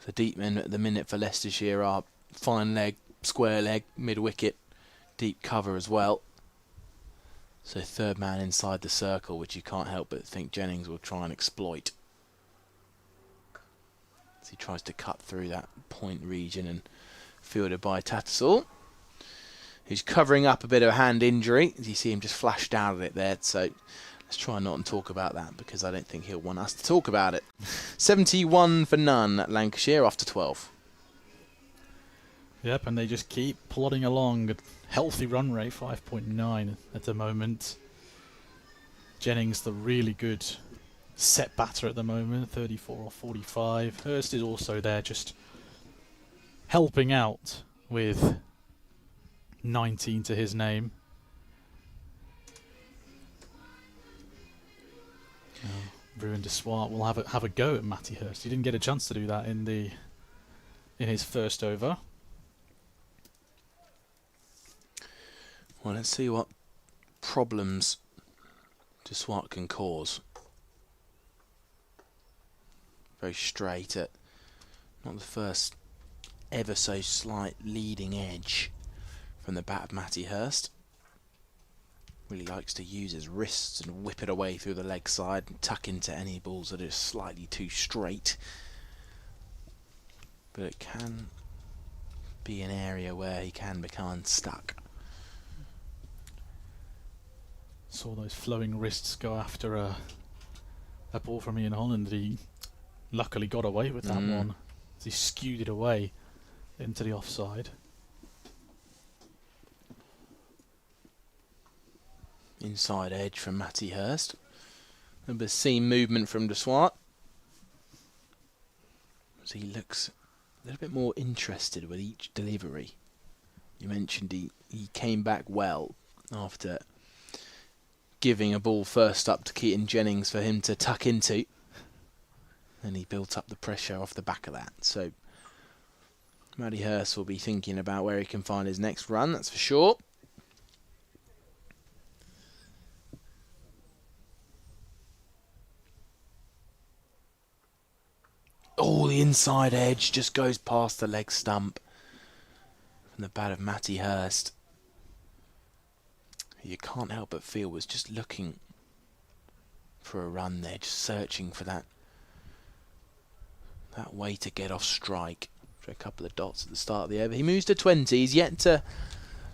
the deep men at the minute for Leicestershire are fine leg, square leg, mid wicket, deep cover as well. So 3rd man inside the circle, which you can't help but think Jennings will try and exploit. He tries to cut through that point region and fielded by Tattersall, who's covering up a bit of a hand injury. As you see him just flashed out of it there, so let's try not and talk about that because I don't think he'll want us to talk about it. 71 for none at Lancashire after 12. Yep, and they just keep plodding along. A healthy run rate, 5.9 at the moment. Jennings, the really good set batter at the moment, 34 or 45. Hurst is also there just helping out with 19 to his name. Ruin de Swart will have a go at Matty Hurst. He didn't get a chance to do that in his first over. Well, let's see what problems de Swart can cause. Very straight at not the first ever so slight leading edge from the bat of Matty Hurst. Really likes to use his wrists and whip it away through the leg side and tuck into any balls that are slightly too straight. But it can be an area where he can become unstuck. Saw those flowing wrists go after a ball from Ian Holland. He luckily got away with that one as he skewed it away into the offside. Inside edge from Matty Hurst. A bit of seam movement from de Swart. As he looks a little bit more interested with each delivery. You mentioned he came back well after giving a ball first up to Keaton Jennings for him to tuck into. Then he built up the pressure off the back of that. So Matty Hurst will be thinking about where he can find his next run, that's for sure. Oh, the inside edge just goes past the leg stump from the bat of Matty Hurst. You can't help but feel was just looking for a run there, just searching for that way to get off strike. For a couple of dots at the start of the over. He moves to 20. He's yet to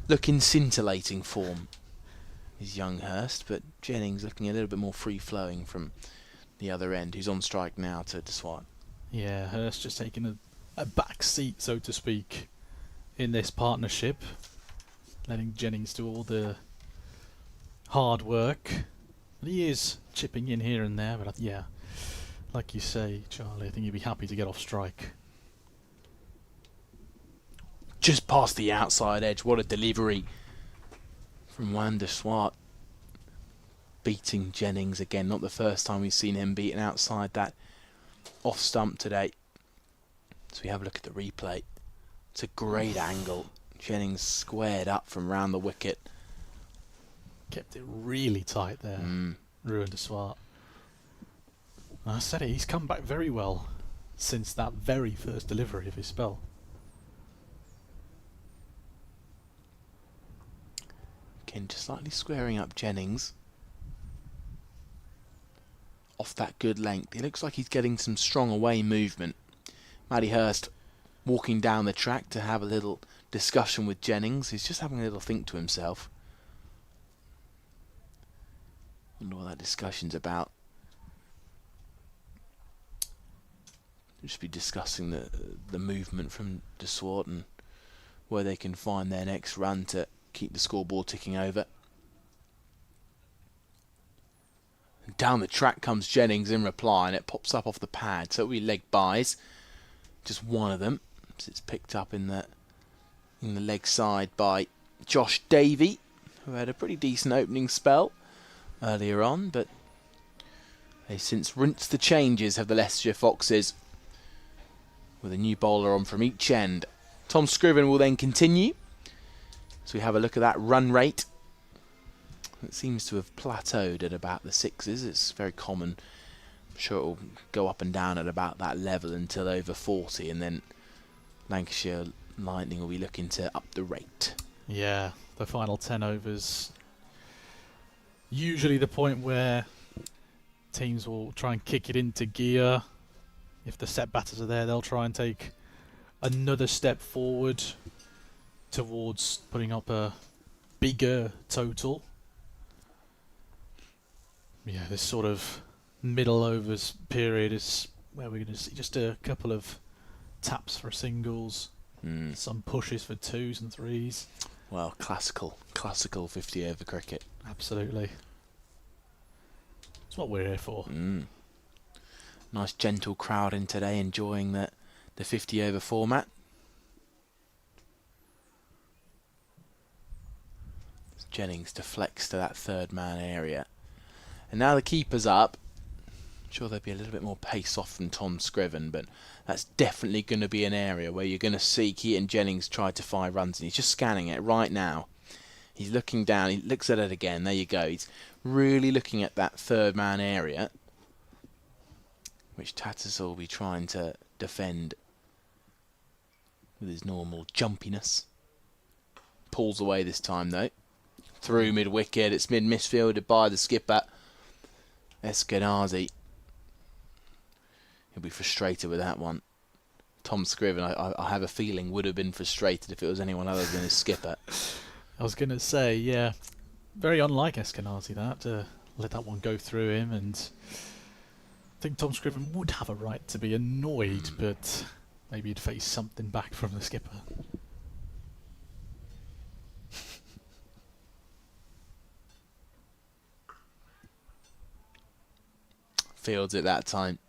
look in scintillating form, is young Hurst, but Jennings looking a little bit more free-flowing from the other end, who's on strike now to de Swart. Yeah, Hurst just taking a back seat, so to speak, in this partnership, letting Jennings do all the hard work. And he is chipping in here and there, but yeah, like you say, Charlie, I think he'd be happy to get off strike. Just past the outside edge, what a delivery from Juan de Swart. Beating Jennings again, not the first time we've seen him beaten outside that off stump today. So we have a look at the replay. It's a great angle. Jennings squared up from round the wicket. Kept it really tight there, Ruin de Swart. I said it, he's come back very well since that very first delivery of his spell. Again, just slightly squaring up Jennings. Off that good length. He looks like he's getting some strong away movement. Matty Hurst walking down the track to have a little discussion with Jennings. He's just having a little think to himself. Wonder what that discussion's about. Just be discussing the movement from De Swart and where they can find their next run to keep the scoreboard ticking over. And down the track comes Jennings in reply, and it pops up off the pad. So it'll be leg buys. Just one of them. So it's picked up in the leg side by Josh Davey, who had a pretty decent opening spell earlier on, but they've since rinsed the changes, have the Leicestershire Foxes, with a new bowler on from each end. Tom Scriven will then continue. So we have a look at that run rate. It seems to have plateaued at about the sixes. It's very common. I'm sure it will go up and down at about that level until over 40, and then Lancashire Lightning will be looking to up the rate. Yeah, the final 10 overs. Usually the point where teams will try and kick it into gear. If the set batters are there, they'll try and take another step forward towards putting up a bigger total. Yeah, this sort of middle overs period is where we're going to see just a couple of taps for singles, some pushes for twos and threes. Well, classical 50 over cricket. Absolutely. That's what we're here for. Nice gentle crowd in today, enjoying the 50 over format. Jennings deflects to that third man area. And now the keeper's up. I'm sure there'll be a little bit more pace off from Tom Scriven, but that's definitely going to be an area where you're going to see Keaton Jennings try to fire runs, and he's just scanning it right now. He's looking down, he looks at it again, there you go. He's really looking at that third man area, which Tattersall will be trying to defend with his normal jumpiness. Pulls away this time though. Through mid-wicket, it's mid-misfielded by the skipper, Eskenazi. He'll be frustrated with that one. Tom Scriven, I have a feeling, would have been frustrated if it was anyone other than his skipper. I was going to say, yeah, very unlike Eskenazi that, to let that one go through him, and I think Tom Scriven would have a right to be annoyed, but maybe he'd face something back from the skipper. Fields it that time.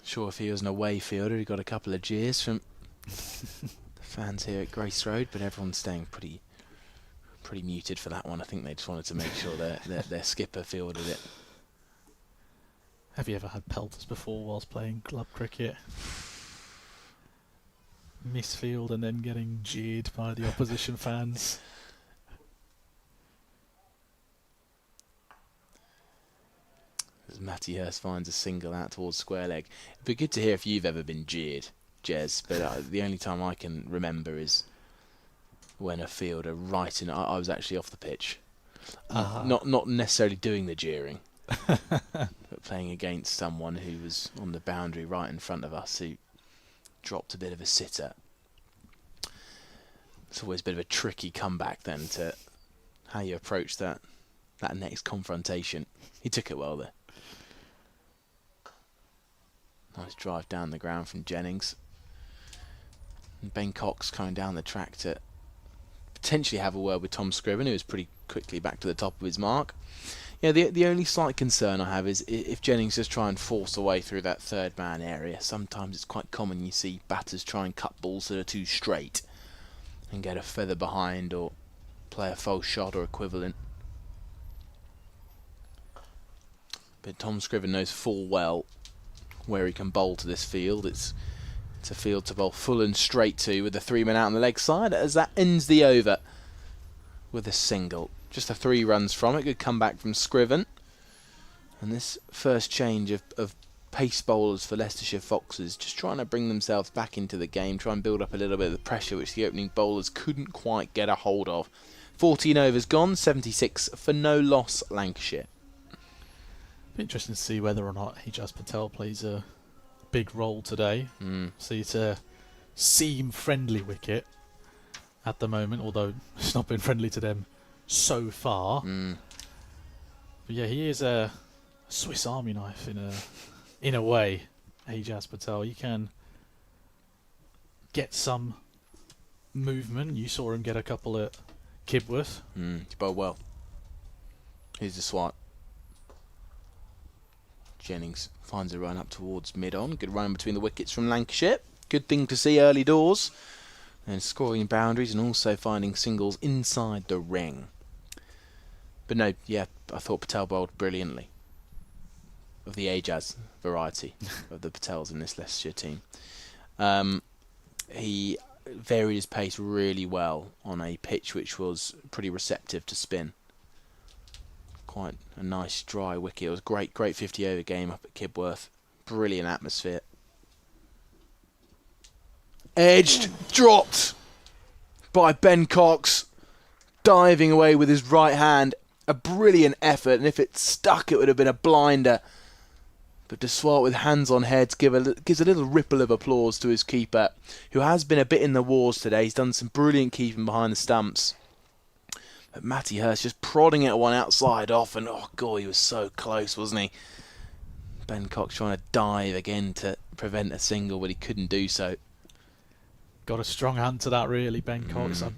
Sure, if he was an away fielder, he got a couple of jeers from the fans here at Grace Road, but everyone's staying pretty muted for that one. I think they just wanted to make sure their skipper fielded it. Have you ever had pelters before whilst playing club cricket? Misfield and then getting jeered by the opposition fans. As Matty Hurst finds a single out towards square leg. It'd be good to hear if you've ever been jeered, Jez, but the only time I can remember is when a fielder I was actually off the pitch. Not necessarily doing the jeering, but playing against someone who was on the boundary right in front of us who dropped a bit of a sitter. It's always a bit of a tricky comeback then to how you approach that next confrontation. He took it well there. Nice drive down the ground from Jennings. And Ben Cox coming down the track to potentially have a word with Tom Scriven, who is pretty quickly back to the top of his mark. Yeah, the only slight concern I have is if Jennings just try and force a way through that third man area. Sometimes it's quite common you see batters try and cut balls that are too straight and get a feather behind or play a false shot or equivalent. But Tom Scriven knows full well where he can bowl to this field. It's a field to bowl full and straight to with the 3 men out on the leg side, as that ends the over with a single. Just the 3 runs from it. Good comeback from Scriven. And this first change of pace bowlers for Leicestershire Foxes, just trying to bring themselves back into the game, try and build up a little bit of the pressure which the opening bowlers couldn't quite get a hold of 14 overs gone, 76 for no loss, Lancashire. Be interesting to see whether or not Hijaz Patel plays a big role today. See, it's a seam friendly wicket at the moment, although it's not been friendly to them so far. But yeah, he is a Swiss Army knife in a way. Hijaz Patel, you can get some movement. You saw him get a couple at Kibworth. He bowled well. Here's the swat. Jennings finds a run up towards mid-on. Good run between the wickets from Lancashire. Good thing to see early doors. And scoring boundaries and also finding singles inside the ring. But no, yeah, I thought Patel bowled brilliantly. Of the Ajaz variety of the Patels in this Leicestershire team. He varied his pace really well on a pitch which was pretty receptive to spin. Quite a nice dry wicket. It was a great 50 over game up at Kibworth. Brilliant atmosphere. Edged, dropped by Ben Cox, diving away with his right hand. A brilliant effort, and if it stuck, it would have been a blinder. But Deswart, with hands on heads, gives a little ripple of applause to his keeper, who has been a bit in the wars today. He's done some brilliant keeping behind the stumps. But Matty Hurst just prodding it one outside off, and oh god, he was so close, wasn't he? Ben Cox trying to dive again to prevent a single, but he couldn't do so. Got a strong hand to that, really, Ben Cox. I'd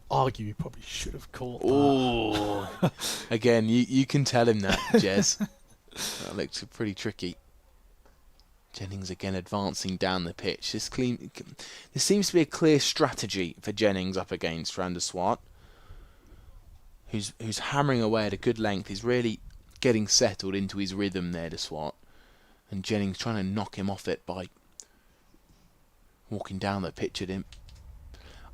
argue he probably should have caught that. Oh, again, you can tell him that, Jez. That looked pretty tricky. Jennings again advancing down the pitch. This seems to be a clear strategy for Jennings up against Randaswat, who's hammering away at a good length. He's really getting settled into his rhythm there, Deswat, and Jennings trying to knock him off it by walking down the pitch at him.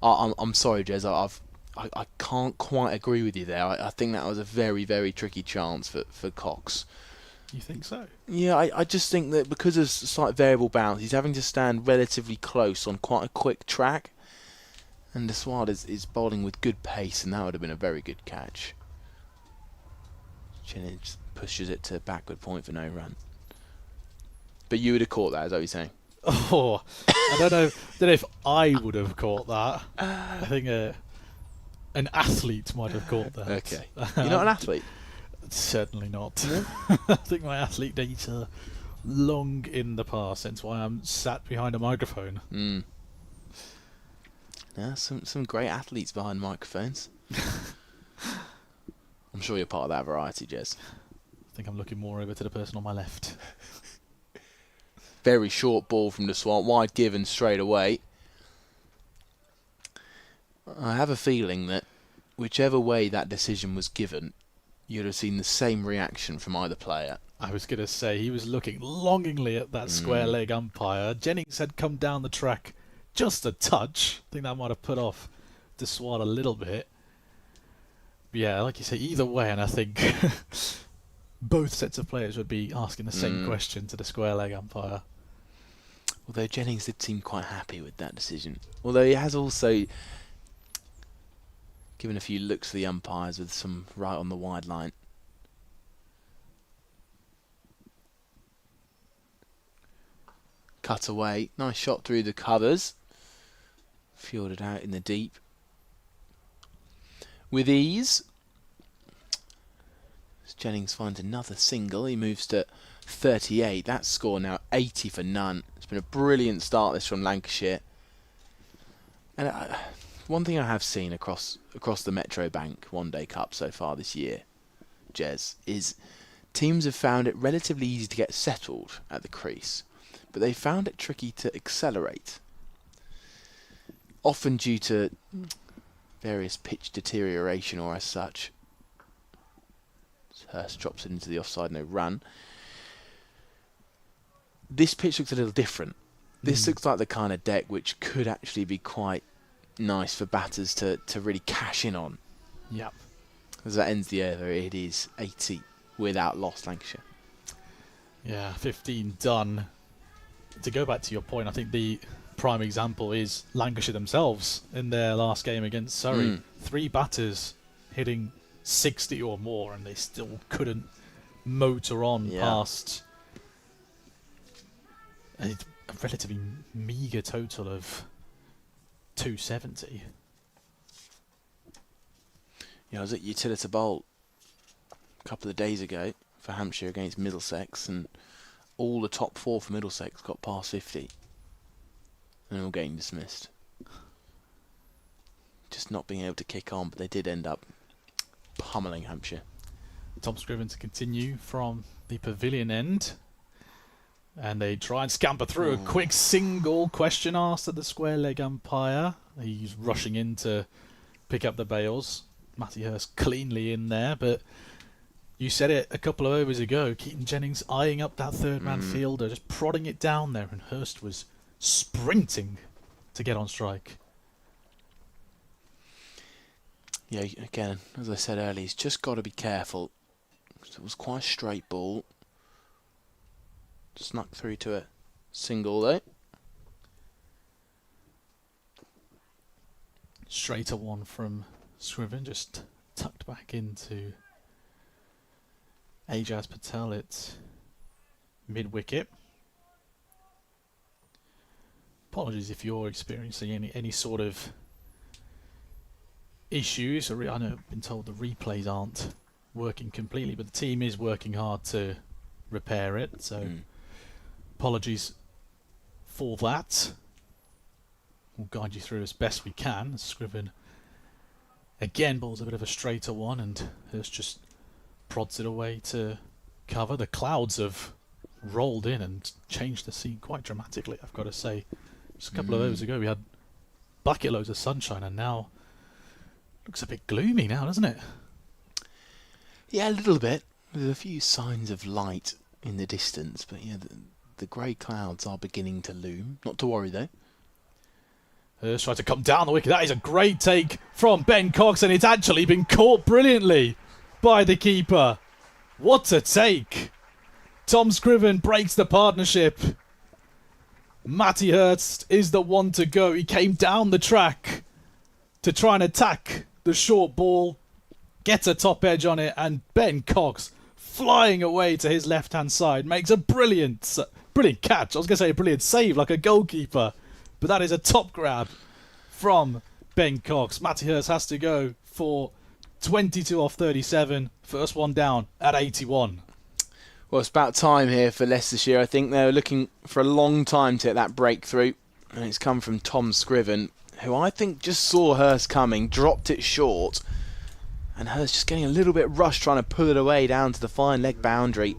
I'm sorry, Jez. I can't quite agree with you there. I think that was a very, very tricky chance for Cox. You think so? Yeah, I just think that because of slight variable bounce, he's having to stand relatively close on quite a quick track. And Deswad is bowling with good pace, and that would have been a very good catch. Jennings pushes it to backward point for no run. But you would have caught that, is that what you're saying? Oh, I don't know if I would have caught that. I think an athlete might have caught that. Okay. You're not an athlete? Certainly not. I think my athlete days are long in the past, hence why I'm sat behind a microphone. Yeah, some great athletes behind microphones. I'm sure you're part of that variety, Jez. I think I'm looking more over to the person on my left. Very short ball from the Swat, wide given straight away. I have a feeling that whichever way that decision was given, you'd have seen the same reaction from either player. I was going to say, he was looking longingly at that square leg umpire. Jennings had come down the track just a touch. I think that might have put off the Swat a little bit. But yeah, like you say, either way, and I think both sets of players would be asking the same question to the square leg umpire. Although Jennings did seem quite happy with that decision. Although he has also given a few looks to the umpires with some right on the wide line. Cut away. Nice shot through the covers. Fielded out in the deep. With ease. As Jennings finds another single. He moves to 38. That score now 80 for none. It's been a brilliant start this from Lancashire. And one thing I have seen across the Metro Bank One Day Cup so far this year, Jez, is teams have found it relatively easy to get settled at the crease, but they found it tricky to accelerate. Often due to various pitch deterioration or as such. Hurst drops it into the offside, no run. This pitch looks a little different. This looks like the kind of deck which could actually be quite nice for batters to really cash in on. Yep. As that ends the over, it is 80 without loss, Lancashire. Yeah, 15 done. To go back to your point, I think the prime example is Lancashire themselves in their last game against Surrey. 3 batters hitting 60 or more, and they still couldn't motor on past a relatively meagre total of 270. Yeah, I was at Utilita Bowl a couple of days ago for Hampshire against Middlesex, and all the top 4 for Middlesex got past 50. And all getting dismissed. Just not being able to kick on, but they did end up pummeling Hampshire. Tom Scriven to continue from the pavilion end. And they try and scamper through. A quick single, question asked at the square leg umpire. He's rushing in to pick up the bails. Matty Hurst cleanly in there, but you said it a couple of overs ago. Keaton Jennings eyeing up that third-man fielder, just prodding it down there, and Hurst was sprinting to get on strike. Yeah, again, as I said earlier, he's just got to be careful. It was quite a straight ball. Snuck through to a single, though. Straighter one from Scriven, just tucked back into Ajaz Patel at mid-wicket. Apologies if you're experiencing any sort of issues. I know I've been told the replays aren't working completely, but the team is working hard to repair it, so apologies for that. We'll guide you through as best we can. Scriven again bowls a bit of a straighter one, and Hurst just prods it away to cover. The clouds have rolled in and changed the scene quite dramatically, I've got to say. Just a couple of overs ago we had bucket loads of sunshine, and now looks a bit gloomy now, doesn't it? Yeah, a little bit. There's a few signs of light in the distance, but yeah, the grey clouds are beginning to loom. Not to worry though. Hurst tried to come down the wicket. That is a great take from Ben Cox, and it's actually been caught brilliantly by the keeper. What a take! Tom Scriven breaks the partnership. Matty Hurst is the one to go. He came down the track to try and attack the short ball, gets a top edge on it, and Ben Cox, flying away to his left-hand side, makes a brilliant catch. I was going to say a brilliant save like a goalkeeper, but that is a top grab from Ben Cox. Matty Hurst has to go for 22 off 37. First one down at 81. Well, it's about time here for Leicestershire. I think they were looking for a long time to get that breakthrough, and it's come from Tom Scriven, who I think just saw Hurst coming, dropped it short, and Hurst just getting a little bit rushed trying to pull it away down to the fine leg boundary,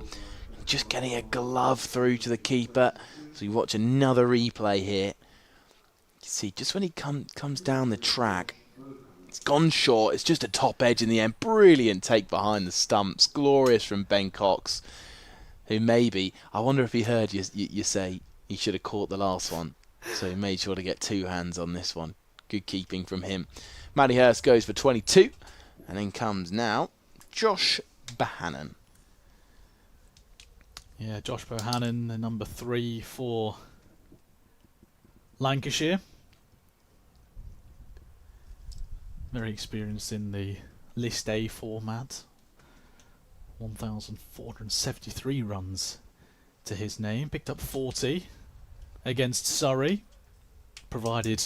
just getting a glove through to the keeper. So you watch another replay here. You see, just when he comes down the track, it's gone short. It's just a top edge in the end. Brilliant take behind the stumps. Glorious from Ben Cox, who maybe, I wonder if he heard you say he should have caught the last one. So he made sure to get 2 hands on this one. Good keeping from him. Matty Hurst goes for 22. And then comes now Josh Bohannon. Yeah, Josh Bohannon, the number 3 for Lancashire. Very experienced in the List A format. 1,473 runs to his name. Picked up 40 against Surrey. Provided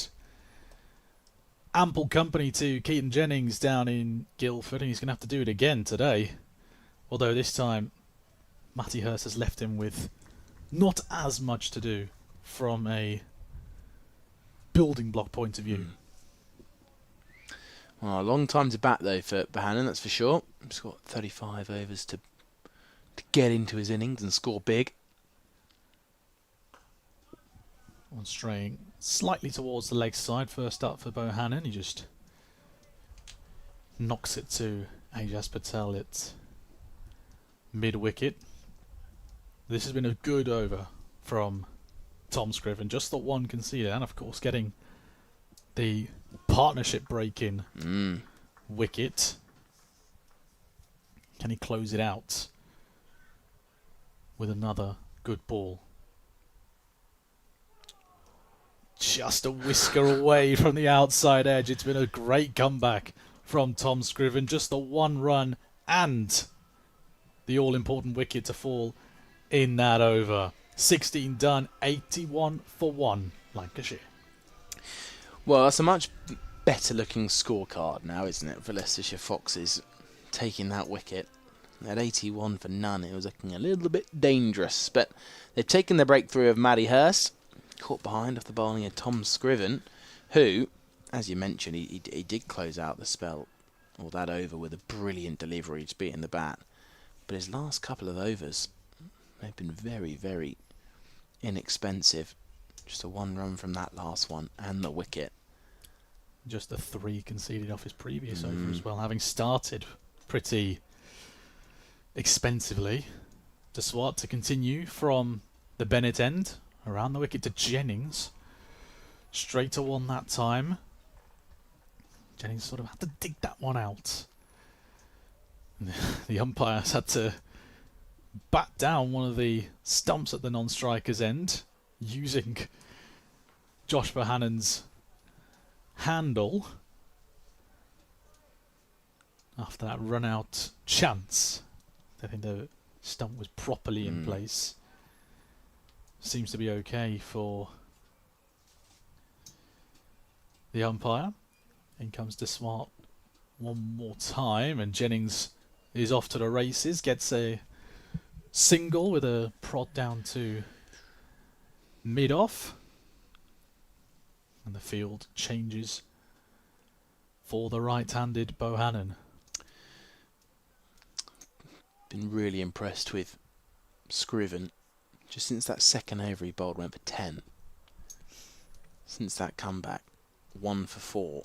ample company to Keaton Jennings down in Guildford, and he's going to have to do it again today. Although this time, Matty Hurst has left him with not as much to do from a building block point of view. Well, a long time to bat though for Bohannon, that's for sure. He's got 35 overs to get into his innings and score big. One straying slightly towards the leg side. First up for Bohannon. He just knocks it to Ajaz Patel at mid-wicket. This has been a good over from Tom Scriven. Just the one conceded, and of course getting the partnership break-in wicket. Can he close it out with another good ball? just a whisker away from the outside edge. It's been a great comeback from Tom Scriven. Just the one run and the all-important wicket to fall in that over. 16 done, 81 for 1, Lancashire. Well, that's a much better looking scorecard now, isn't it, for Leicestershire Foxes taking that wicket. At 81 for none, it was looking a little bit dangerous, but they've taken the breakthrough of Matty Hurst, caught behind off the bowling of Tom Scriven, who, as you mentioned, he did close out the spell, or that over, with a brilliant delivery to beat in the bat. But his last couple of overs, they've been very, very inexpensive. Just a one run from that last one and the wicket. Just the 3 conceded off his previous over as well, having started pretty expensively. Deswat to continue from the Bennett end, around the wicket to Jennings. Straight to 1 that time. Jennings sort of had to dig that one out. The umpires had to bat down one of the stumps at the non-striker's end, using Josh Bohannon's handle after that run-out chance. I think the stump was properly in place. Seems to be okay for the umpire. In comes Deswat one more time, and Jennings is off to the races. Gets a single with a prod down to mid-off. And the field changes for the right-handed Bohannon. Been really impressed with Scriven. Just since that second over he bowled went for 10. Since that comeback, 1 for 4.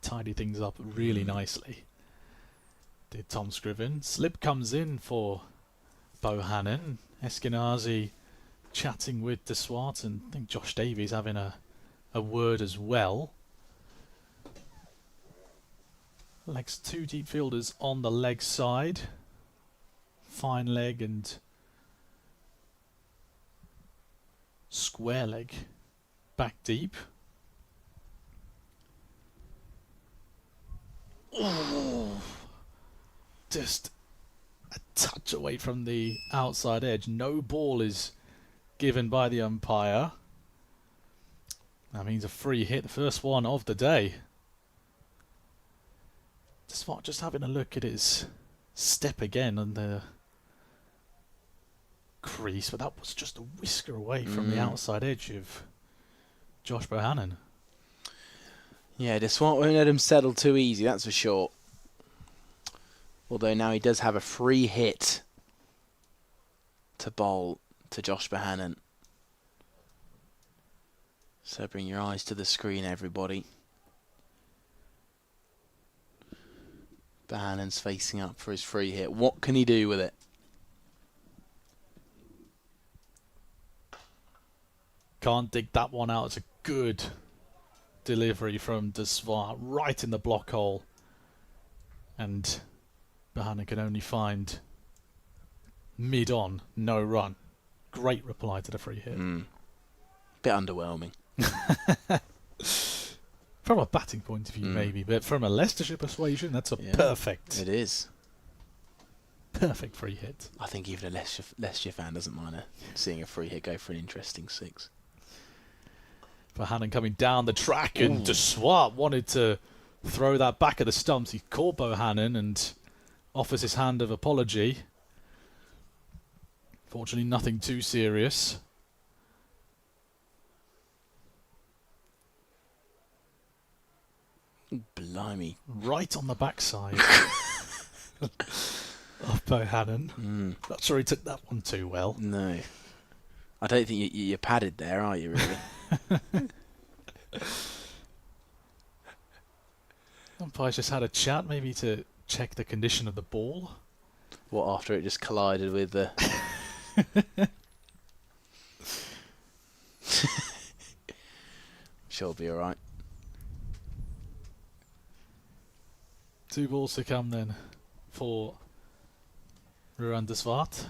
Tidy things up really nicely. Did Tom Scriven. Slip comes in for Bohannon. Eskenazi chatting with Deswat, and I think Josh Davies having a word as well. Legs 2 deep fielders on the leg side. Fine leg and square leg back deep. Ooh. Just a touch away from the outside edge. No ball is given by the umpire. That means a free hit, the first one of the day. Deswat just having a look at his step again on the crease, but that was just a whisker away from the outside edge of Josh Bohannon. Yeah, Deswat won't let him settle too easy, that's for sure. Although now he does have a free hit to bowl to Josh Bohannon. So bring your eyes to the screen, everybody. Bohannon's facing up for his free hit. What can he do with it? Can't dig that one out. It's a good delivery from Deswat, right in the block hole. And Bohannon can only find mid-on, no run. Great reply to the free hit. Bit underwhelming. From a batting point of view, maybe, but from a Leicestershire persuasion, that's a perfect. It is. Perfect free hit. I think even a Leicestershire fan doesn't mind seeing a free hit go for an interesting 6. Bohannon coming down the track, and Deswat wanted to throw that back at the stumps. He caught Bohannon and offers his hand of apology. Fortunately, nothing too serious. Blimey. Right on the backside of Bohannon. Not sure he took that one too well. No. I don't think you're padded there, are you, really? Umpire's just had a chat, maybe to check the condition of the ball. What, after it just collided with the... Sure, it'll be alright. 2 balls to come then for Ruan Deswat.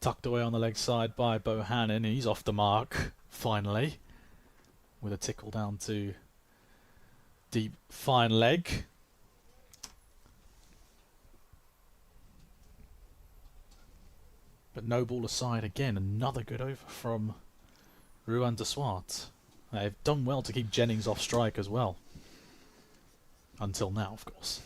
Tucked away on the leg side by Bohannon. He's off the mark, finally. With a tickle down to deep fine leg. But no ball aside again. Another good over from Ruan de Swart. They've done well to keep Jennings off strike as well. Until now, of course.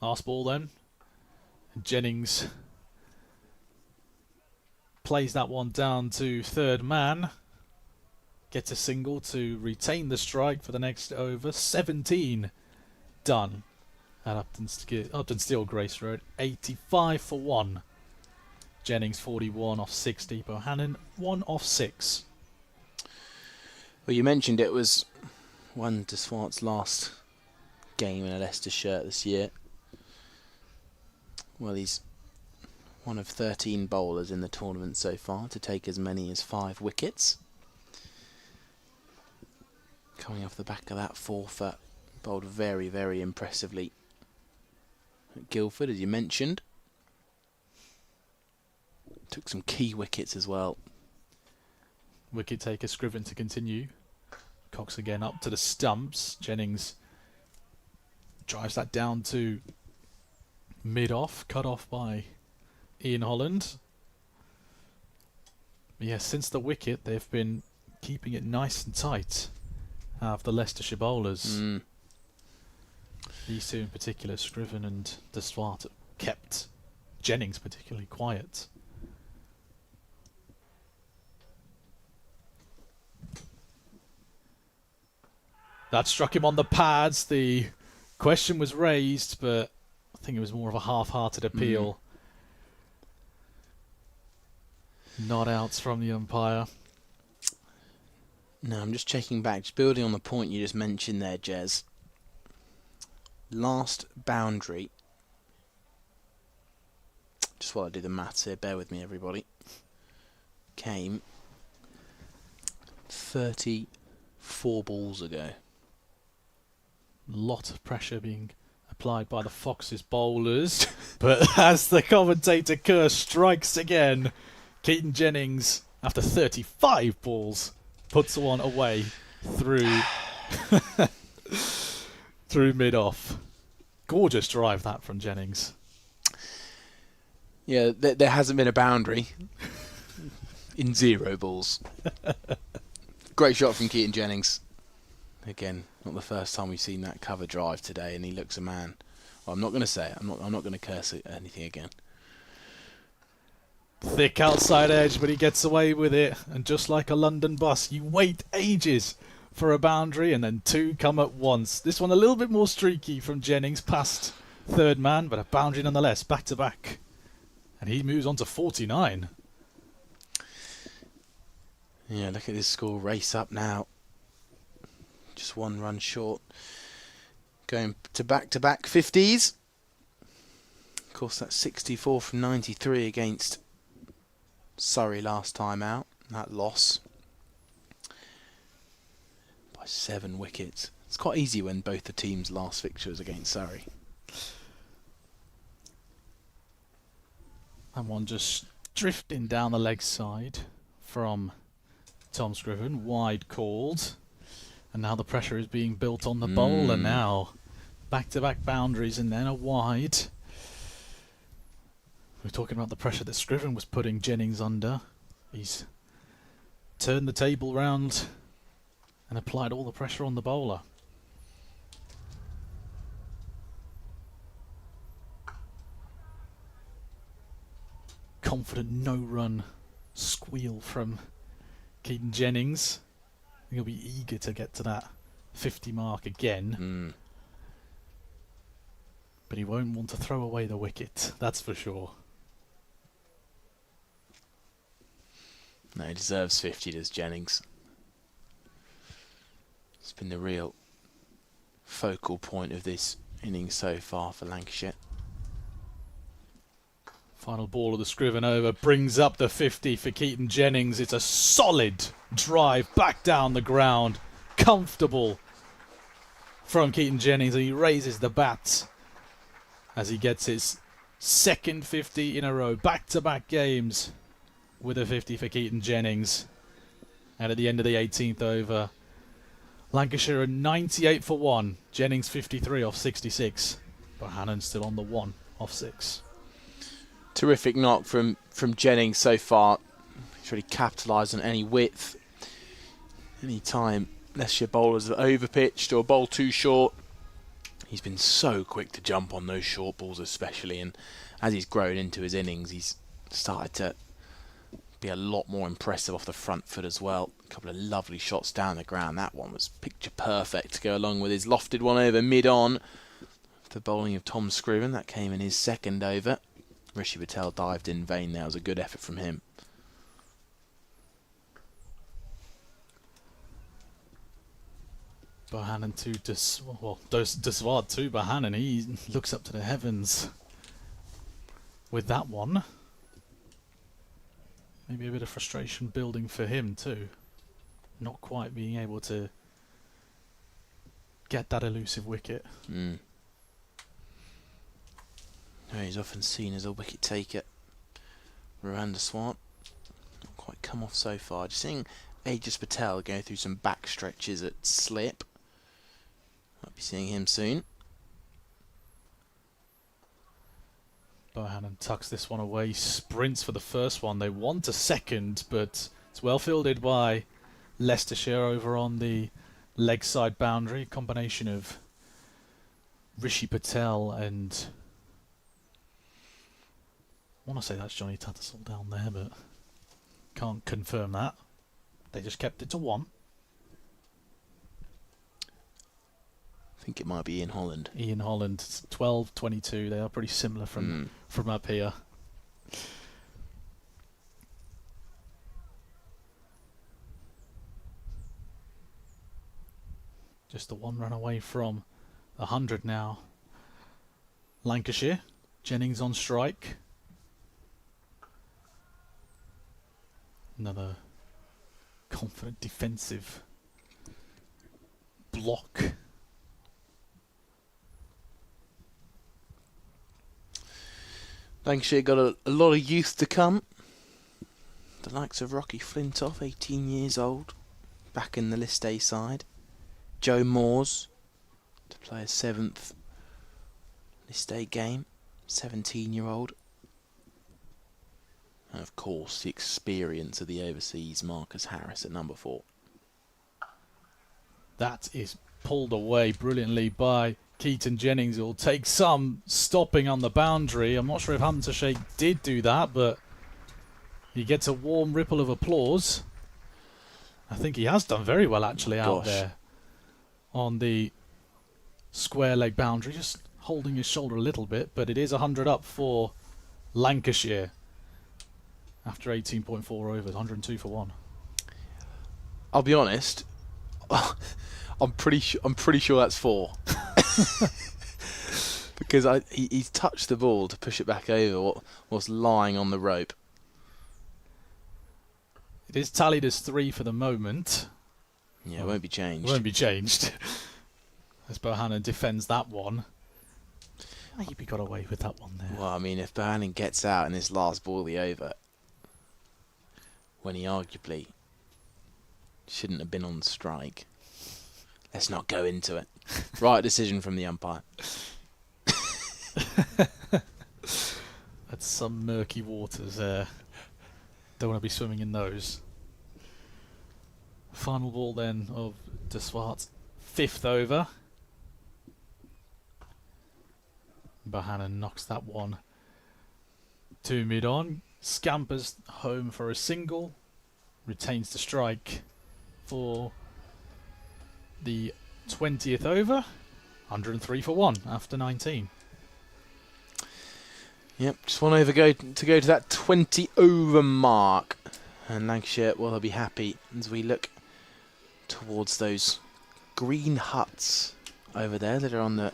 Last ball then. Jennings plays that one down to third man. Gets a single to retain the strike for the next over. 17 done at Uptonsteel Grace Road. 85 for 1. Jennings 41 off 60. Bohannon 1 off 6. Well, you mentioned it was one de Swart's last game in a Leicester shirt this year. Well, he's one of 13 bowlers in the tournament so far to take as many as 5 wickets. Coming off the back of that 4-for, bowled very, very impressively at Guildford, as you mentioned. Took some key wickets as well. Wicket taker Scriven to continue. Cox again up to the stumps. Jennings drives that down to mid-off, cut off by Ian Holland. But yeah, since the wicket, they've been keeping it nice and tight. Have the Leicestershire bowlers. These two in particular, Scriven and de Swart, kept Jennings particularly quiet. That struck him on the pads. The question was raised, but I think it was more of a half-hearted appeal. Not outs from the umpire. No, I'm just checking back, just building on the point you just mentioned there, Jez. Last boundary. Just while I do the maths here, bear with me, everybody. Came 34 balls ago. Lot of pressure being applied by the Foxes bowlers. But as the commentator curse strikes again, Keaton Jennings, after 35 balls, puts one away through through mid-off. Gorgeous drive that from Jennings. Yeah, there hasn't been a boundary in 0 balls. Great shot from Keaton Jennings. Again, not the first time we've seen that cover drive today, and he looks a man. Well, I'm not going to say it. I'm not going to curse it, anything again. Thick outside edge, but he gets away with it. And just like a London bus, you wait ages for a boundary, and then 2 come at once. This one a little bit more streaky from Jennings past third man, but a boundary nonetheless, back to back. And he moves on to 49. Yeah, look at this score race up now. Just 1 run short. Going to back 50s. Of course, that's 64 from 93 against Surrey last time out. That loss by 7 wickets. It's quite easy when both the teams' last fixture is against Surrey. And one just drifting down the leg side from Tom Scriven, wide called. And now the pressure is being built on the bowler now. Back-to-back boundaries and then a wide. We're talking about the pressure that Scriven was putting Jennings under. He's turned the table round and applied all the pressure on the bowler. Confident no-run squeal from Keaton Jennings. I think he'll be eager to get to that 50 mark again. But he won't want to throw away the wicket, that's for sure. No, he deserves 50, does Jennings. It's been the real focal point of this innings so far for Lancashire. Final ball of the Scriven over brings up the 50 for Keaton Jennings. It's a solid drive back down the ground. Comfortable from Keaton Jennings, and he raises the bat as he gets his second 50 in a row. Back-to-back games with a 50 for Keaton Jennings. And at the end of the 18th over, Lancashire are 98 for 1. Jennings 53 off 66. Bohannon still on the 1 off 6. Terrific knock from Jennings so far. He's really capitalised on any width. Any time Leicestershire bowlers have overpitched or bowl too short, he's been so quick to jump on those short balls especially, and as he's grown into his innings, he's started to be a lot more impressive off the front foot as well. A couple of lovely shots down the ground. That one was picture perfect to go along with his lofted one over mid-on. The bowling of Tom Scriven, that came in his second over. Rishi Patel dived in vain there. It was a good effort from him. Bohannon to Deswad to Bohannon. He looks up to the heavens with that one. Maybe a bit of frustration building for him too. Not quite being able to get that elusive wicket. He's often seen as a wicket taker. Miranda Swart. Not quite come off so far. Just seeing Aegis Patel go through some back stretches at slip. Might be seeing him soon. Bohannon tucks this one away, sprints for the first one. They want a second, but it's well fielded by Leicestershire over on the leg side boundary. Combination of Rishi Patel and I want to say that's Johnny Tattersall down there, but can't confirm that. They just kept it to 1. I think it might be Ian Holland. Ian Holland, 12-22. They are pretty similar from up here. Just the 1 run away from 100 now. Lancashire. Jennings on strike. Another confident defensive block. Lancashire got a lot of youth to come. The likes of Rocky Flintoff, 18 years old, back in the List A side. Joe Moores to play a 7th List A game, 17-year-old. And of course, the experience of the overseas Marcus Harris at number 4. That is pulled away brilliantly by Keaton Jennings. It will take some stopping on the boundary. I'm not sure if Hamza Sheikh did do that, but he gets a warm ripple of applause. I think he has done very well actually out there on the square leg boundary, just holding his shoulder a little bit, but it is 100 up for Lancashire after 18.4 overs, 102 for 1. I'll be honest, I'm pretty sure that's 4. Because he's touched the ball to push it back over what was lying on the rope. It is tallied as 3 for the moment. Yeah, it won't be changed. Won't be changed. As Bohannon defends that one. I think he got away with that one there. Well, I mean, if Bohannon gets out in this last ball of the over, when he arguably shouldn't have been on strike, let's not go into it. Right decision from the umpire. That's some murky waters there. Don't want to be swimming in those. Final ball then of Deswart's 5th over. Bohannon knocks that one to mid-on. Scampers home for a single. Retains the strike for the 20th over. 103 for 1 after 19. Yep, just one over to go to that 20 over mark. And Lancashire, well, they'll be happy as we look towards those green huts over there that are on the...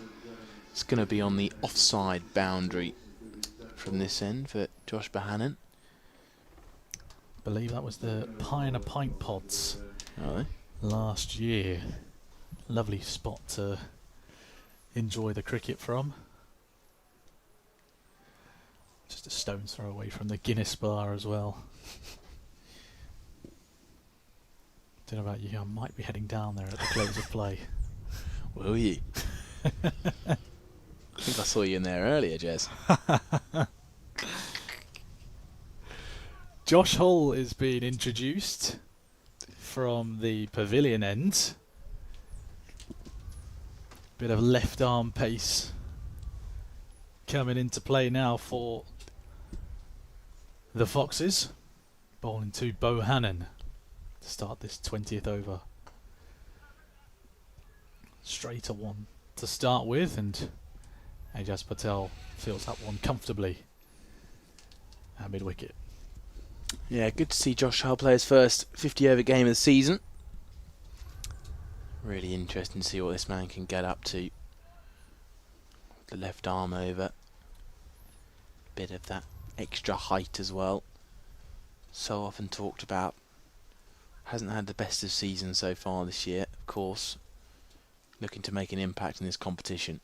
It's going to be on the offside boundary from this end for Josh Bohannon. I believe that was the Pioneer Pint Pods Are they? last year. Lovely spot to enjoy the cricket from. Just a stone's throw away from the Guinness bar as well. Don't know about you, I might be heading down there at the close of play. Will you? I think I saw you in there earlier, Jez. Josh Hull is being introduced from the pavilion end. Bit of left arm pace coming into play now for the Foxes. Bowling to Bohannon to start this 20th over. Straight a one to start with, and Ajaz Patel fields that one comfortably at mid-wicket. Yeah, good to see Josh Hull play his first 50 over game of the season. Really interesting to see what this man can get up to. The left arm over. Bit of that extra height as well. So often talked about. Hasn't had the best of seasons so far this year, of course. Looking to make an impact in this competition.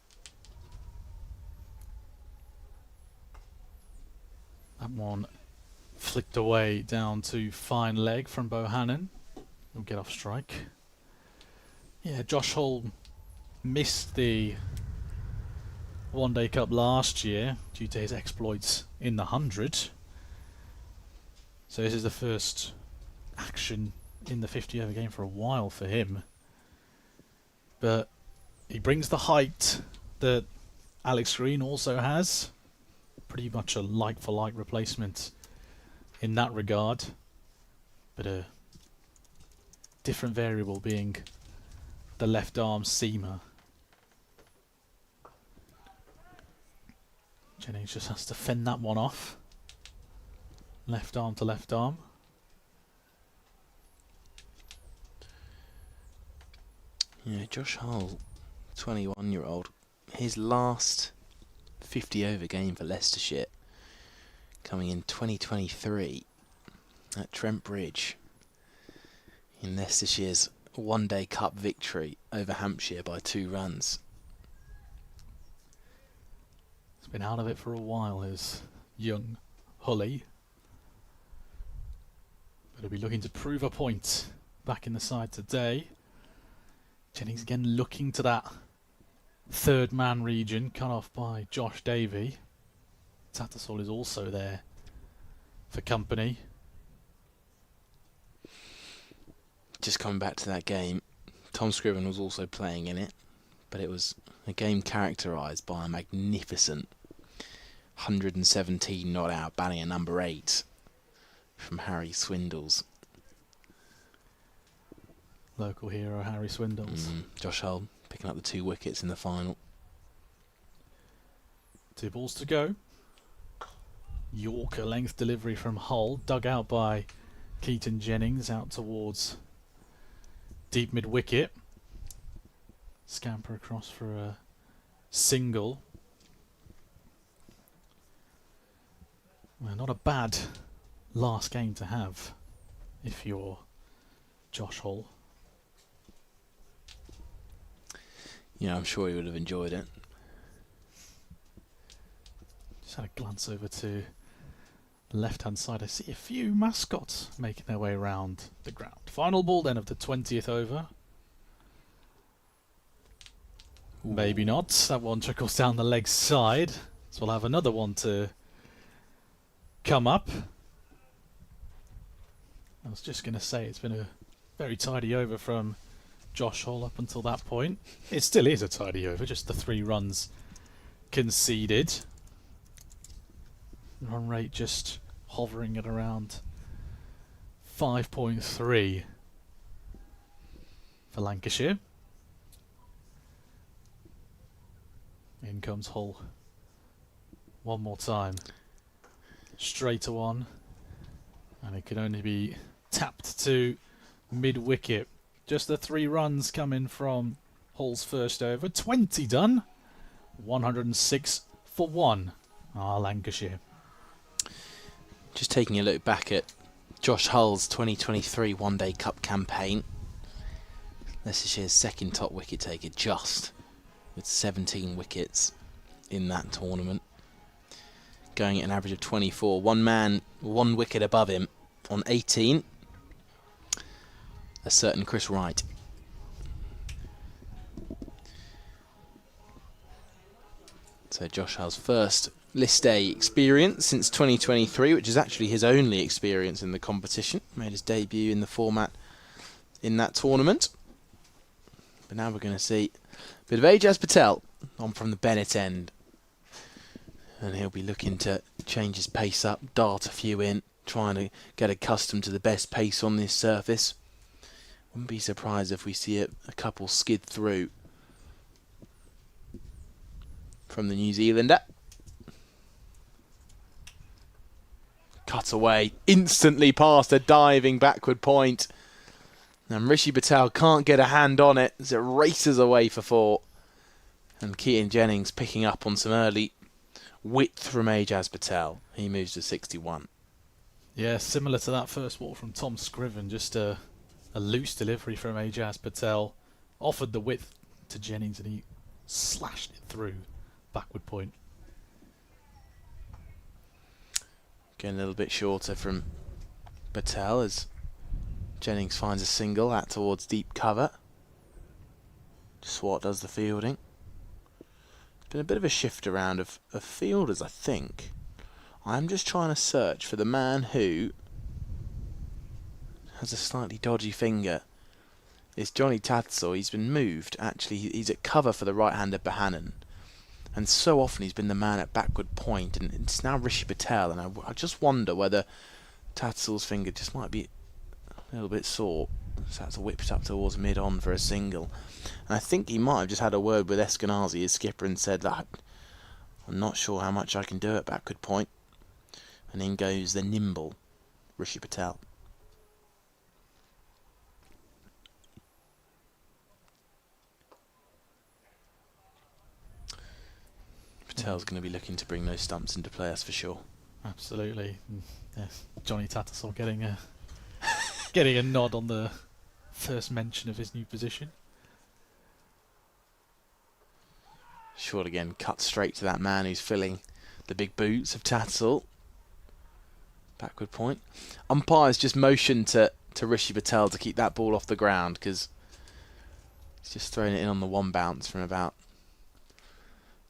That one flicked away down to fine leg from Bohannon. He'll get off strike. Yeah, Josh Hull missed the One Day Cup last year due to his exploits in the 100. So this is the first action in the 50 over game for a while for him. But he brings the height that Alex Green also has. Pretty much a like-for-like replacement in that regard. But a different variable being the left arm seamer. Jennings just has to fend that one off. Left arm to left arm. Yeah, Josh Hull, 21-year-old. His last 50 over game for Leicestershire coming in 2023 at Trent Bridge in Leicestershire's One Day Cup victory over Hampshire by 2 runs. He's been out of it for a while, his young Hully. But he'll be looking to prove a point back in the side today. Jennings again looking to that third man region, cut off by Josh Davey. Tattersall is also there for company. Just coming back to that game, Tom Scriven was also playing in it, but it was a game characterised by a magnificent 117 not out banning at number 8 from Harry Swindles. Local hero Harry Swindles. Josh Hull picking up the 2 wickets in the final. 2 balls to go. Yorker length delivery from Hull, dug out by Keaton Jennings out towards deep mid wicket. Scamper across for a single. Well, not a bad last game to have if you're Josh Hull. Yeah, I'm sure he would have enjoyed it. Just had a glance over to the left-hand side. I see a few mascots making their way around the ground. Final ball then of the 20th over. Ooh. Maybe not. That one trickles down the leg side. So we'll have another one to come up. I was just going to say it's been a very tidy over from Josh Hull up until that point. It still is a tidy over, just the 3 runs conceded. Run rate just hovering at around 5.3 for Lancashire. In comes Hull one more time. Straight to one. And it can only be tapped to mid-wicket. Just the 3 runs coming from Hull's first over. 20 done. 106 for 1. Lancashire. Just taking a look back at Josh Hull's 2023 One Day Cup campaign. Leicestershire's second top wicket taker just. with 17 wickets in that tournament, going at an average of 24. One man, 1 wicket above him on 18, a certain Chris Wright. So Josh Hull's first List A experience since 2023, which is actually his only experience in the competition. Made his debut in the format in that tournament. But now we're going to see a bit of Ajaz Patel on from the Bennett end. And he'll be looking to change his pace up, dart a few in, trying to get accustomed to the best pace on this surface. Wouldn't be surprised if we see a couple skid through from the New Zealander. Cut away, instantly past a diving backward point. And Rishi Patel can't get a hand on it as it races away for 4. And Keaton Jennings picking up on some early width from Ajaz Patel. He moves to 61. Yeah, similar to that first ball from Tom Scriven, just a loose delivery from Ajaz Patel. Offered the width to Jennings and he slashed it through backward point. Getting a little bit shorter from Patel as Jennings finds a single out towards deep cover. Swart does the fielding. It's been a bit of a shift around of fielders, I think. I'm just trying to search for the man who has a slightly dodgy finger. It's Johnny Tatzel. He's been moved. Actually, he's at cover for the right-hander Bohannon. And so often he's been the man at backward point, and it's now Rishi Patel, and I just wonder whether Tatzel's finger just might be a little bit sore. So that's whipped up towards mid-on for a single. And I think he might have just had a word with Eskenazi, his skipper, and said that I'm not sure how much I can do at backward point. And in goes the nimble Rishi Patel. Patel's going to be looking to bring those stumps into play, that's for sure. Absolutely. Yeah, Johnny Tattersall getting a nod on the first mention of his new position. Short again, cut straight to that man who's filling the big boots of Tattersall. Backward point. Umpires just motioned to Rishi Patel to keep that ball off the ground because he's just throwing it in on the one bounce from about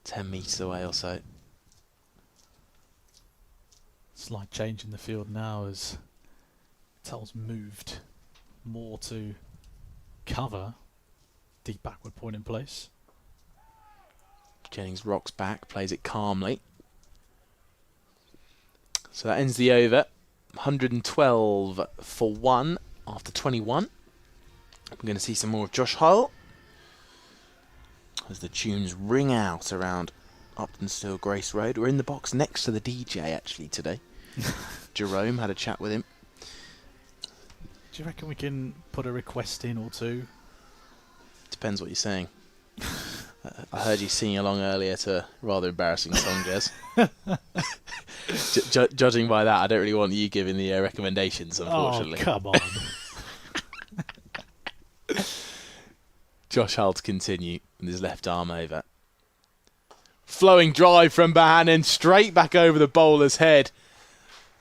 10 metres away or so. Slight change in the field now as Patel's moved more to cover. Deep backward point in place. Jennings rocks back, plays it calmly. So that ends the over. 112 for 1 after 21. We're going to see some more of Josh Hull as the tunes ring out around Uptonsteel Grace Road. We're in the box next to the DJ actually today. Jerome had a chat with him. Do you reckon we can put a request in or two? Depends what you're saying. I heard you singing along earlier to a rather embarrassing song, Jez. Judging by that, I don't really want you giving the recommendations, unfortunately. Oh, come on. Josh Hull to continue with his left arm over. Flowing drive from Bohannon, straight back over the bowler's head.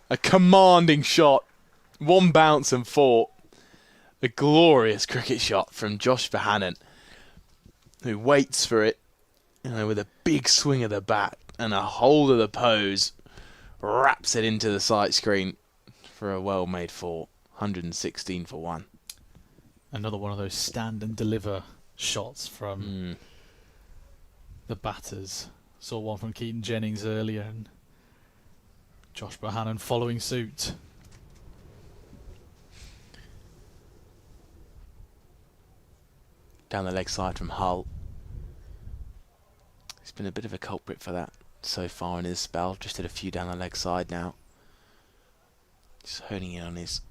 A commanding shot. 1 bounce and 4. A glorious cricket shot from Josh Bohannon, who waits for it, with a big swing of the bat and a hold of the pose, wraps it into the sight screen for a well-made 4. 116 for 1. Another one of those stand and deliver shots from the batters. Saw one from Keaton Jennings earlier and Josh Bohannon following suit. Down the leg side from Hull. He's been a bit of a culprit for that so far in his spell. Just did a few down the leg side now. Just honing in on his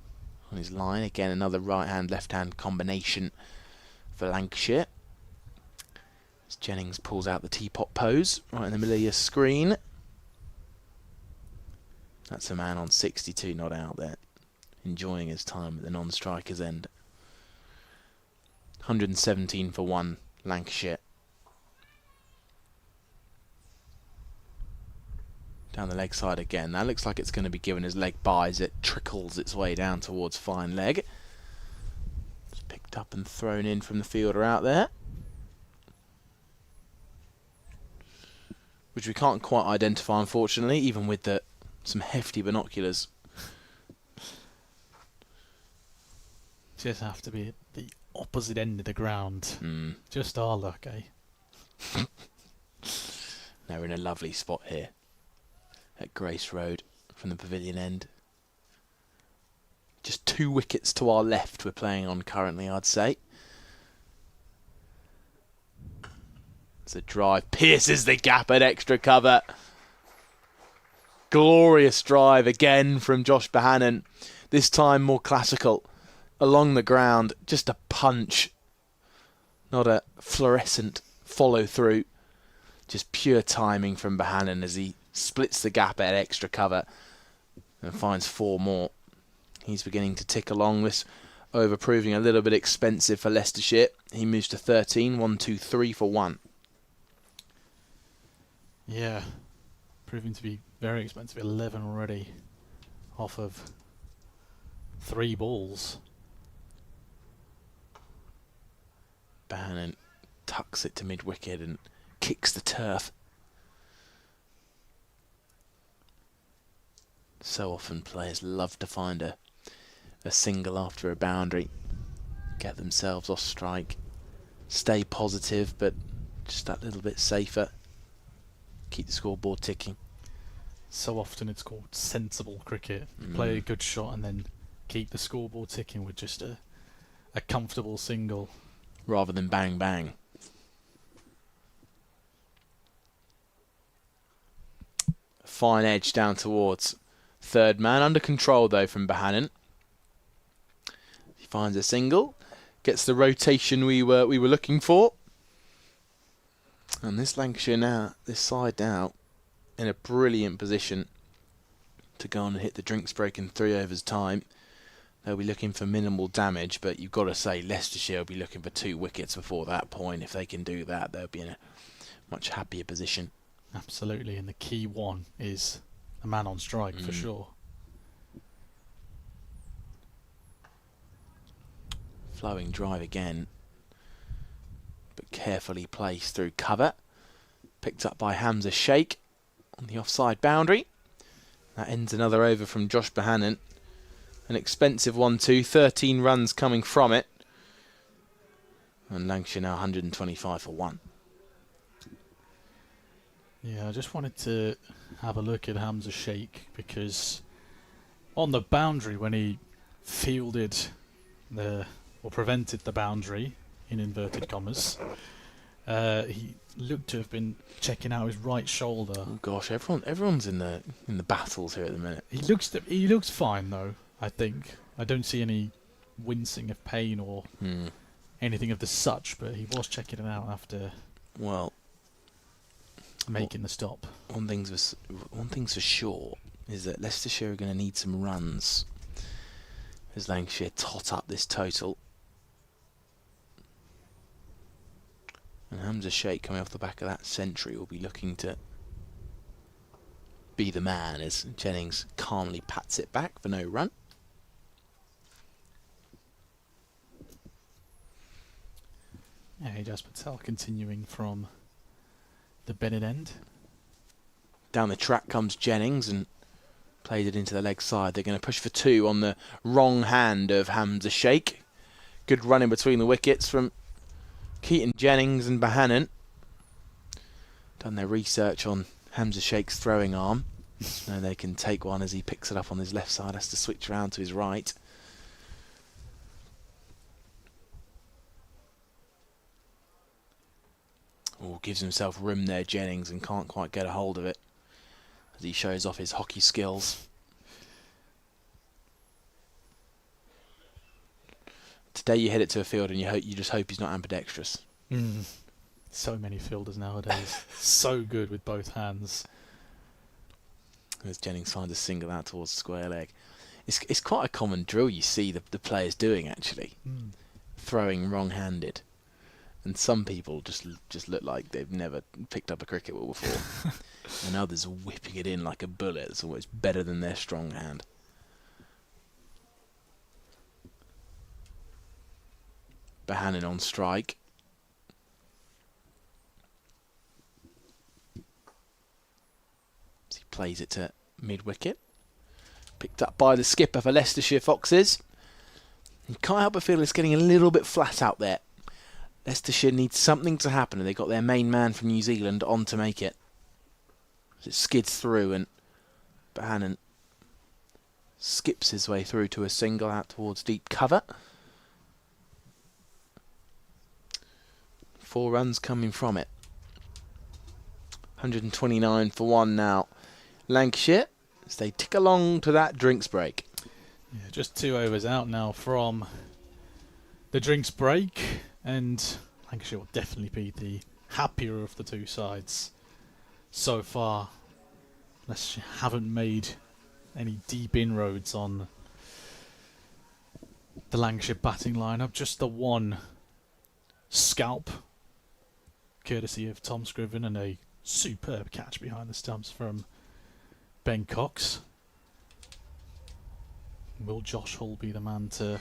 line. Again, another right-hand, left-hand combination for Lancashire. As Jennings pulls out the teapot pose right in the middle of your screen. That's a man on 62 not out there, enjoying his time at the non-striker's end. 117 for 1, Lancashire. Down the leg side again. That looks like it's going to be given as leg by as it trickles its way down towards fine leg. It's picked up and thrown in from the fielder out there, which we can't quite identify, unfortunately, even with some hefty binoculars. Just have to be at the opposite end of the ground. Just our luck, eh? Now we're in a lovely spot here at Grace Road from the pavilion end. Just 2 wickets to our left we're playing on currently, I'd say. It's a drive, pierces the gap at extra cover. Glorious drive again from Josh Bohannon. This time more classical. Along the ground, just a punch. Not a fluorescent follow through. Just pure timing from Bohannon as he splits the gap at extra cover and finds 4 more. He's beginning to tick along, this over proving a little bit expensive for Leicestershire. He moves to 13, 1, 2, 3 for 1. Yeah, proving to be very expensive. 11 already off of 3 balls. Bohannon tucks it to mid-wicket and kicks the turf. So often players love to find a single after a boundary, get themselves off strike, stay positive but just that little bit safer, keep the scoreboard ticking. So often it's called sensible cricket. Play a good shot and then keep the scoreboard ticking with just a comfortable single. Rather than bang bang. Fine edge down towards third man. Under control though from Bohannon. He finds a single. Gets the rotation we were looking for. And this Lancashire now, this side now, in a brilliant position to go on and hit the drinks break in 3 overs time. They'll be looking for minimal damage, but you've got to say Leicestershire will be looking for 2 wickets before that point. If they can do that, they'll be in a much happier position. Absolutely, and the key one is a man on strike for sure. Flowing drive again, but carefully placed through cover. Picked up by Hamza Sheikh on the offside boundary. That ends another over from Josh Bohannon. An expensive 1-2, 13 runs coming from it. And Lancashire now 125 for 1. Yeah, I just wanted to have a look at Hamza Sheikh because on the boundary when he fielded or prevented the boundary, in inverted commas, he looked to have been checking out his right shoulder. Oh gosh, everyone's in the battles here at the minute. He looks fine though. I think I don't see any wincing of pain or anything of the such, but he was checking it out after making the stop. One thing's for sure is that Leicestershire are going to need some runs as Lancashire tot up this total. And Hamza Sheikh, coming off the back of that century, will be looking to be the man as Jennings calmly pats it back for no run. Yeah, Jas Patel continuing from the Bennett end. Down the track comes Jennings and played it into the leg side. They're going to push for 2 on the wrong hand of Hamza Sheikh. Good run in between the wickets from Keaton Jennings and Bohannon. Done their research on Hamza Sheikh's throwing arm. So they can take one as he picks it up on his left side, has to switch around to his right. Oh, gives himself room there, Jennings, and can't quite get a hold of it as he shows off his hockey skills. Today you hit it to a field and you just hope he's not ambidextrous. So many fielders nowadays. So good with both hands. As Jennings finds a single out towards the square leg. It's quite a common drill you see the players doing, actually. Throwing wrong-handed. And some people just look like they've never picked up a cricket ball before. And others are whipping it in like a bullet. It's always better than their strong hand. Bohannon on strike. As he plays it to mid-wicket. Picked up by the skipper for Leicestershire Foxes. You can't help but feel it's getting a little bit flat out there. Leicestershire needs something to happen, and they got their main man from New Zealand on to make it. It skids through, and Bohannon skips his way through to a single out towards deep cover. 4 runs coming from it. 129 for 1 now. Lancashire, as they tick along to that drinks break. Yeah, just 2 overs out now from the drinks break, and Lancashire will definitely be the happier of the 2 sides so far. Leicestershire haven't made any deep inroads on the Lancashire batting lineup, just the one scalp, courtesy of Tom Scriven, and a superb catch behind the stumps from Ben Cox. Will Josh Hull be the man to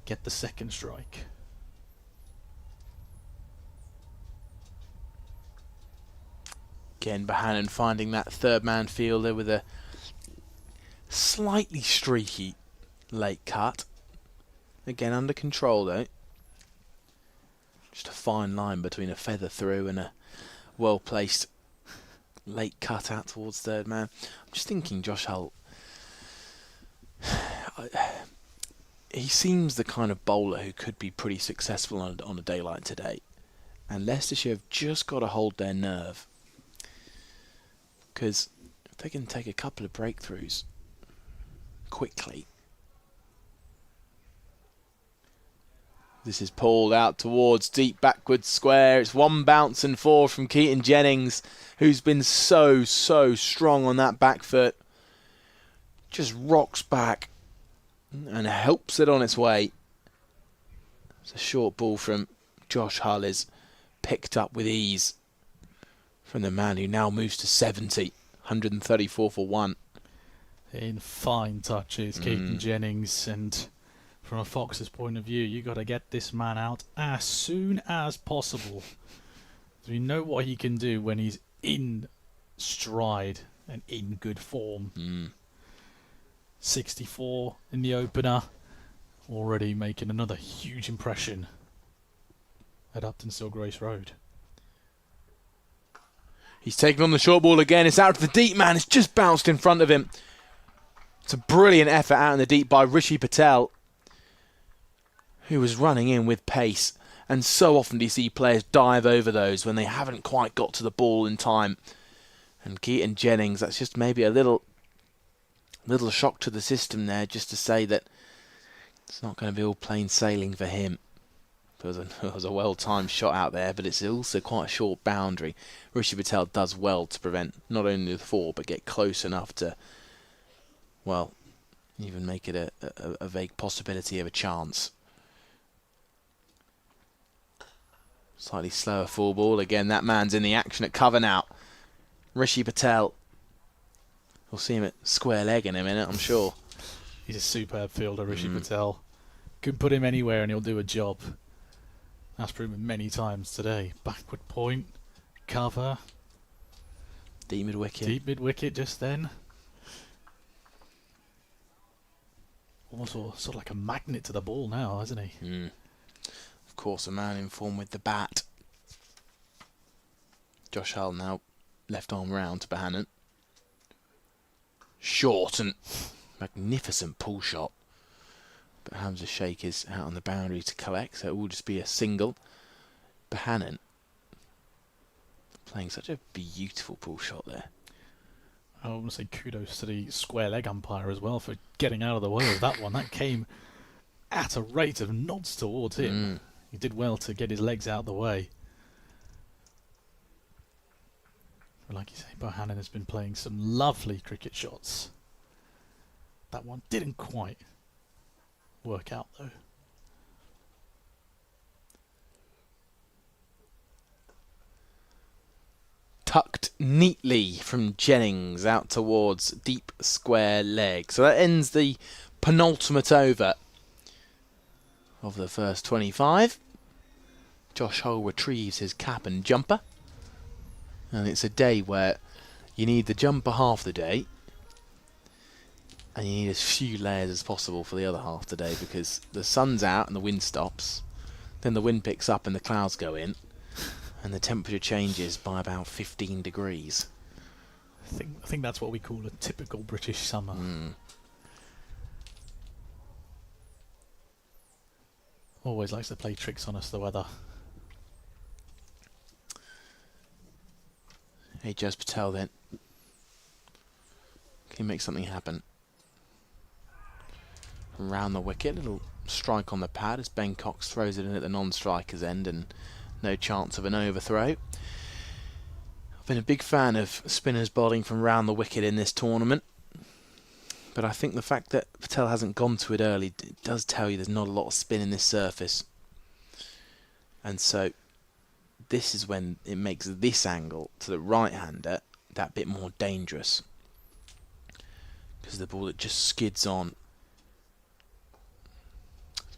get the second strike? Again, Bohannon finding that third man fielder with a slightly streaky late cut. Again, under control though. Just a fine line between a feather through and a well-placed late cut out towards third man. I'm just thinking Josh Hull, he seems the kind of bowler who could be pretty successful on a day like today. And Leicestershire have just got to hold their nerve. Because if they can take a couple of breakthroughs quickly. This is pulled out towards deep backward square. It's 1 bounce and 4 from Keaton Jennings, who's been so strong on that back foot. Just rocks back and helps it on its way. It's a short ball from Josh Hull is picked up with ease from the man who now moves to 70. 134 for 1. In fine touches, Keaton Jennings, and from a Fox's point of view, you got to get this man out as soon as possible. We know what he can do when he's in stride and in good form. 64 in the opener, already making another huge impression at Uptonsteel Grace Road. He's taken on the short ball again. It's out to the deep man. It's just bounced in front of him. It's a brilliant effort out in the deep by Rishi Patel, who was running in with pace. And so often do you see players dive over those when they haven't quite got to the ball in time. And Keaton Jennings, that's just maybe a little shock to the system there, just to say that it's not going to be all plain sailing for him. It was a well-timed shot out there, but it's also quite a short boundary. Rishi Patel does well to prevent not only the 4, but get close enough to, well, even make it a vague possibility of a chance. Slightly slower full ball. Again, that man's in the action at cover now. Rishi Patel. We'll see him at square leg in a minute, I'm sure. He's a superb fielder, Rishi Patel. Can put him anywhere and he'll do a job. That's proven many times today. Backward point, cover. Deep mid-wicket. Deep mid-wicket just then. Almost sort of like a magnet to the ball now, isn't he? Of course, a man in form with the bat. Josh Hull now left arm round to Bohannon. Short and magnificent pull shot. But Hamza Sheikh is out on the boundary to collect, so it will just be a single. Bohannon playing such a beautiful pull shot there. I want to say kudos to the square leg umpire as well for getting out of the way of that one. That came at a rate of nods towards him. He did well to get his legs out of the way. But like you say, Bohannon has been playing some lovely cricket shots. That one didn't quite work out though. tucked neatly from Jennings out towards deep square leg. So that ends the penultimate over of the first 25. Josh Hull retrieves his cap and jumper. And it's a day where you need the jumper half the day, and you need as few layers as possible for the other half the day, because the sun's out and the wind stops, then the wind picks up and the clouds go in, and the temperature changes by about 15 degrees. I think that's what we call a typical British summer. Always likes to play tricks on us, the weather. Hey, Jez Patel then. Can you make something happen? Round the wicket, little strike on the pad as Ben Cox throws it in at the non-striker's end, and no chance of an overthrow. I've been a big fan of spinners bowling from round the wicket in this tournament, but I think the fact that Patel hasn't gone to it early does tell you there's not a lot of spin in this surface. And so this is when it makes this angle to the right-hander that bit more dangerous, because the ball that just skids on,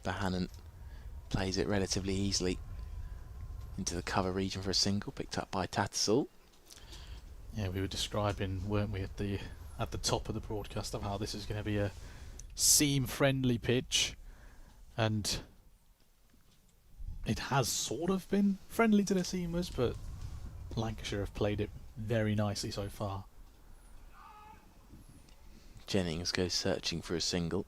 Bohannon plays it relatively easily into the cover region for a single, picked up by Tattersall. Yeah, we were describing, weren't we, at the top of the broadcast, of how this is going to be a seam-friendly pitch, and it has sort of been friendly to the seamers, but Lancashire have played it very nicely so far. Jennings goes searching for a single,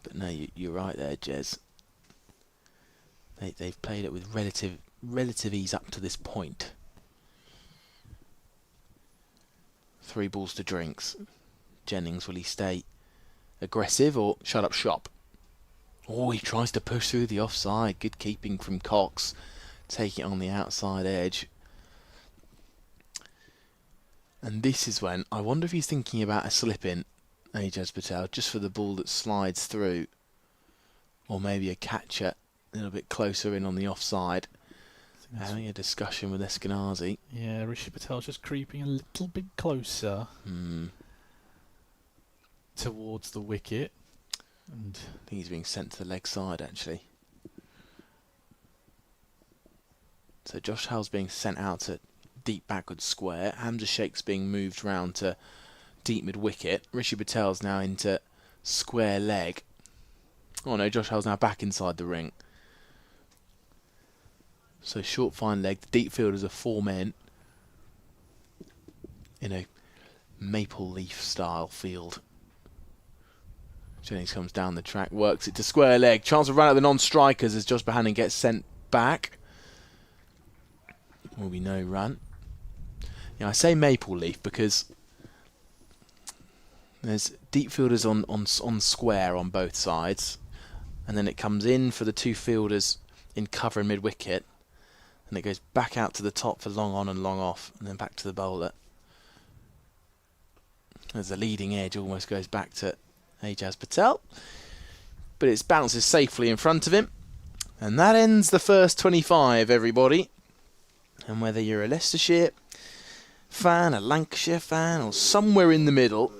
but no, you're right there, Jez. They've played it with relative ease up to this point. 3 balls to drinks. Jennings, will he stay aggressive or shut up shop? Oh, he tries to push through the offside. Good keeping from Cox. Take it on the outside edge. And this is when I wonder if he's thinking about a slip in, Ajaz Patel, just for the ball that slides through, or maybe a catcher a little bit closer in on the offside. Having a discussion with Eskenazi. Yeah, Rishi Patel's just creeping a little bit closer towards the wicket. And I think he's being sent to the leg side, actually. So Josh Hull's being sent out to deep backward square. Hamza Sheikh's being moved round to deep mid-wicket. Rishi Patel's now into square leg. Oh no, Josh Hull's now back inside the ring. So short fine leg. The deep fielders are 4 men in a maple leaf style field. Jennings comes down the track, works it to square leg. Chance of run at the non-strikers as Josh Bohannon gets sent back. Will be no run. Yeah, I say maple leaf because there's deep fielders on square on both sides, and then it comes in for the 2 fielders in cover and mid-wicket, and it goes back out to the top for long on and long off, and then back to the bowler. As the leading edge almost goes back to Ajaz Patel, but it bounces safely in front of him, and that ends the first 25, everybody. And whether you're a Leicestershire fan, a Lancashire fan, or somewhere in the middle,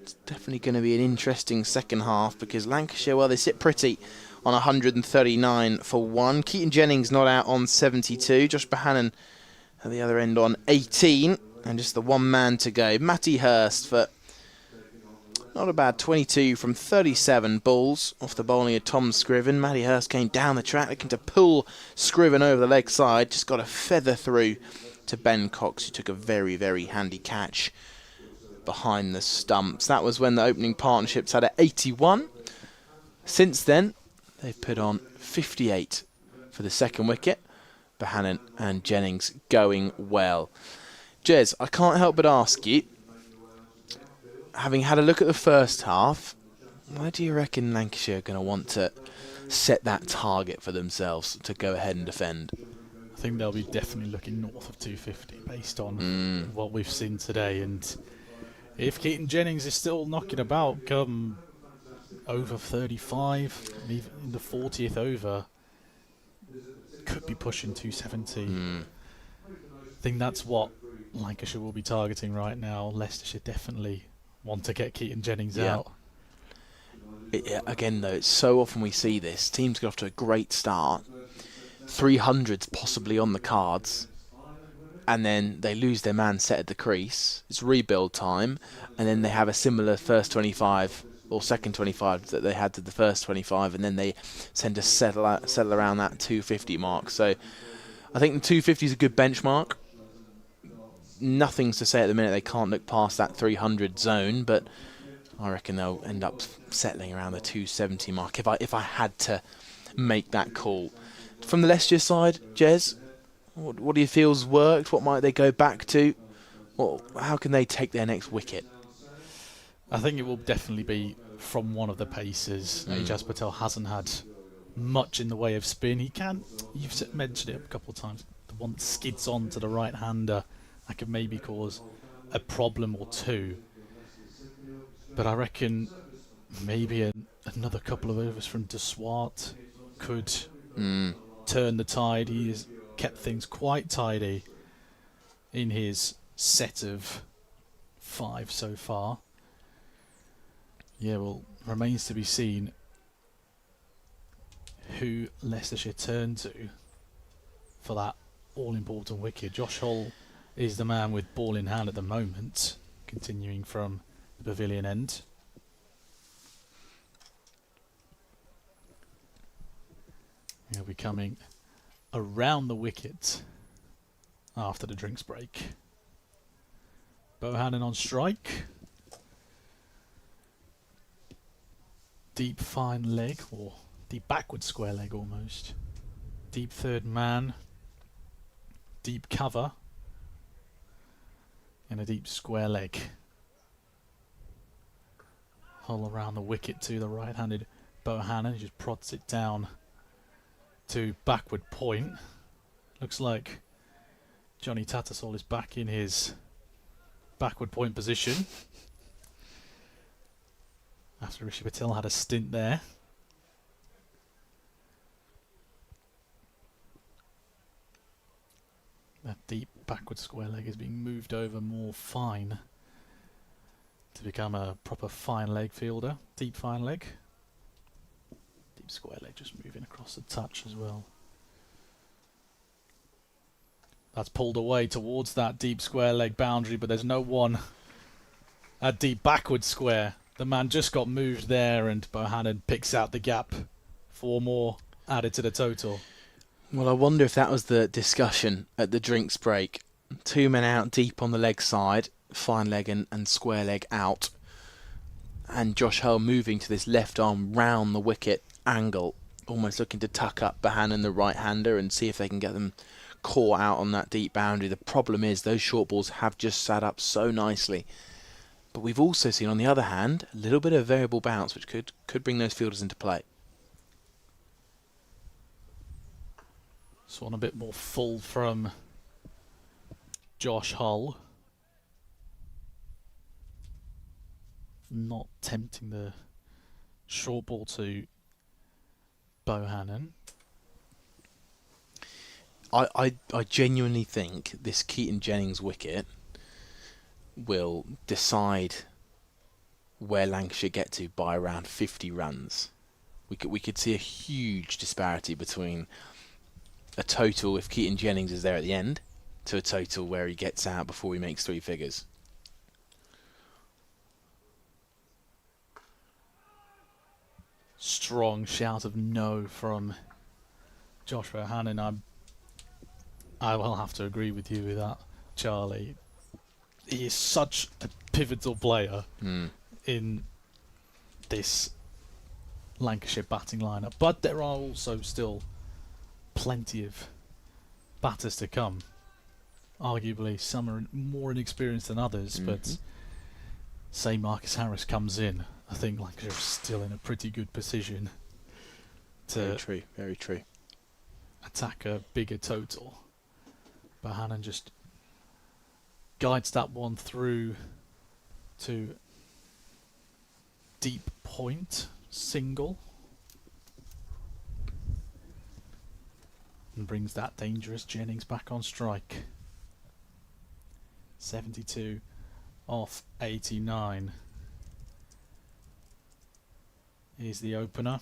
it's definitely going to be an interesting second half, because Lancashire, well, they sit pretty on 139 for 1. Keaton Jennings not out on 72. Josh Bohannon at the other end on 18, and just the 1 man to go. Matty Hurst for not a bad 22 from 37 balls off the bowling of Tom Scriven. Matty Hurst came down the track looking to pull Scriven over the leg side. Just got a feather through to Ben Cox, who took a very, very handy catch behind the stumps. That was when the opening partnerships had at 81. Since then, they've put on 58 for the second wicket. Bohannon and Jennings going well. Jez, I can't help but ask you, having had a look at the first half, where do you reckon Lancashire are going to want to set that target for themselves to go ahead and defend? I think they'll be definitely looking north of 250 based on what we've seen today. And if Keaton Jennings is still knocking about come over 35, even in the 40th over, could be pushing 270. I think that's what Lancashire will be targeting right now. Leicestershire definitely want to get Keaton Jennings Yeah. out. Again, though, it's so often we see this. Teams get off to a great start. 300's possibly on the cards. And then they lose their man set at the crease. It's rebuild time. And then they have a similar first 25 or second 25 that they had to the first 25. And then they tend to settle around that 250 mark. So I think the 250 is a good benchmark. Nothing's to say at the minute they can't look past that 300 zone. But I reckon they'll end up settling around the 270 mark if I had to make that call. From the Leicestershire side, Jez, what do you feel's worked? What might they go back to? How can they take their next wicket? I think it will definitely be from one of the pacers. Ajaz Patel hasn't had much in the way of spin. He can, you've mentioned it a couple of times, the one that skids on to the right-hander, that could maybe cause a problem or two. But I reckon maybe another couple of overs from De Swart could turn the tide. He has kept things quite tidy in his set of 5 so far. Yeah, well, remains to be seen who Leicestershire turn to for that all-important wicket. Josh Hull is the man with ball in hand at the moment, continuing from the pavilion end. He'll be coming around the wicket after the drinks break. Bohannon on strike. Deep fine leg, or deep backward square leg almost. Deep third man. Deep cover. And a deep square leg. Hull around the wicket to the right-handed Bohannon. He just prods it down to backward point. Looks like Johnny Tattersall is back in his backward point position after Rishi Patel had a stint there. That deep backward square leg is being moved over more fine to become a proper fine leg fielder. Deep fine leg. Deep square leg just moving across the touch as well. That's pulled away towards that deep square leg boundary, but there's no one at deep backward square. The man just got moved there, and Bohannon picks out the gap. 4 more added to the total. Well, I wonder if that was the discussion at the drinks break. 2 men out deep on the leg side, fine leg and square leg out. And Josh Hull moving to this left arm round the wicket angle, almost looking to tuck up Bohannon, the right-hander, and see if they can get them caught out on that deep boundary. The problem is those short balls have just sat up so nicely. But we've also seen, on the other hand, a little bit of variable bounce, which could bring those fielders into play. This one a bit more full from Josh Hull. Not tempting the short ball to Bohannon. I genuinely think this Keaton Jennings wicket will decide where Lancashire get to by around 50 runs. We could see a huge disparity between a total if Keaton Jennings is there at the end to a total where he gets out before he makes 3 figures. Strong shout of no from Josh Bohannon. I will have to agree with you with that, Charlie. He is such a pivotal player in this Lancashire batting lineup, but there are also still plenty of batters to come. Arguably, some are more inexperienced than others, but say Marcus Harris comes in, I think Lancashire is still in a pretty good position to very true. attack a bigger total. Bohannon just guides that one through to deep point, single, and brings that dangerous Jennings back on strike. 72 off 89 is the opener.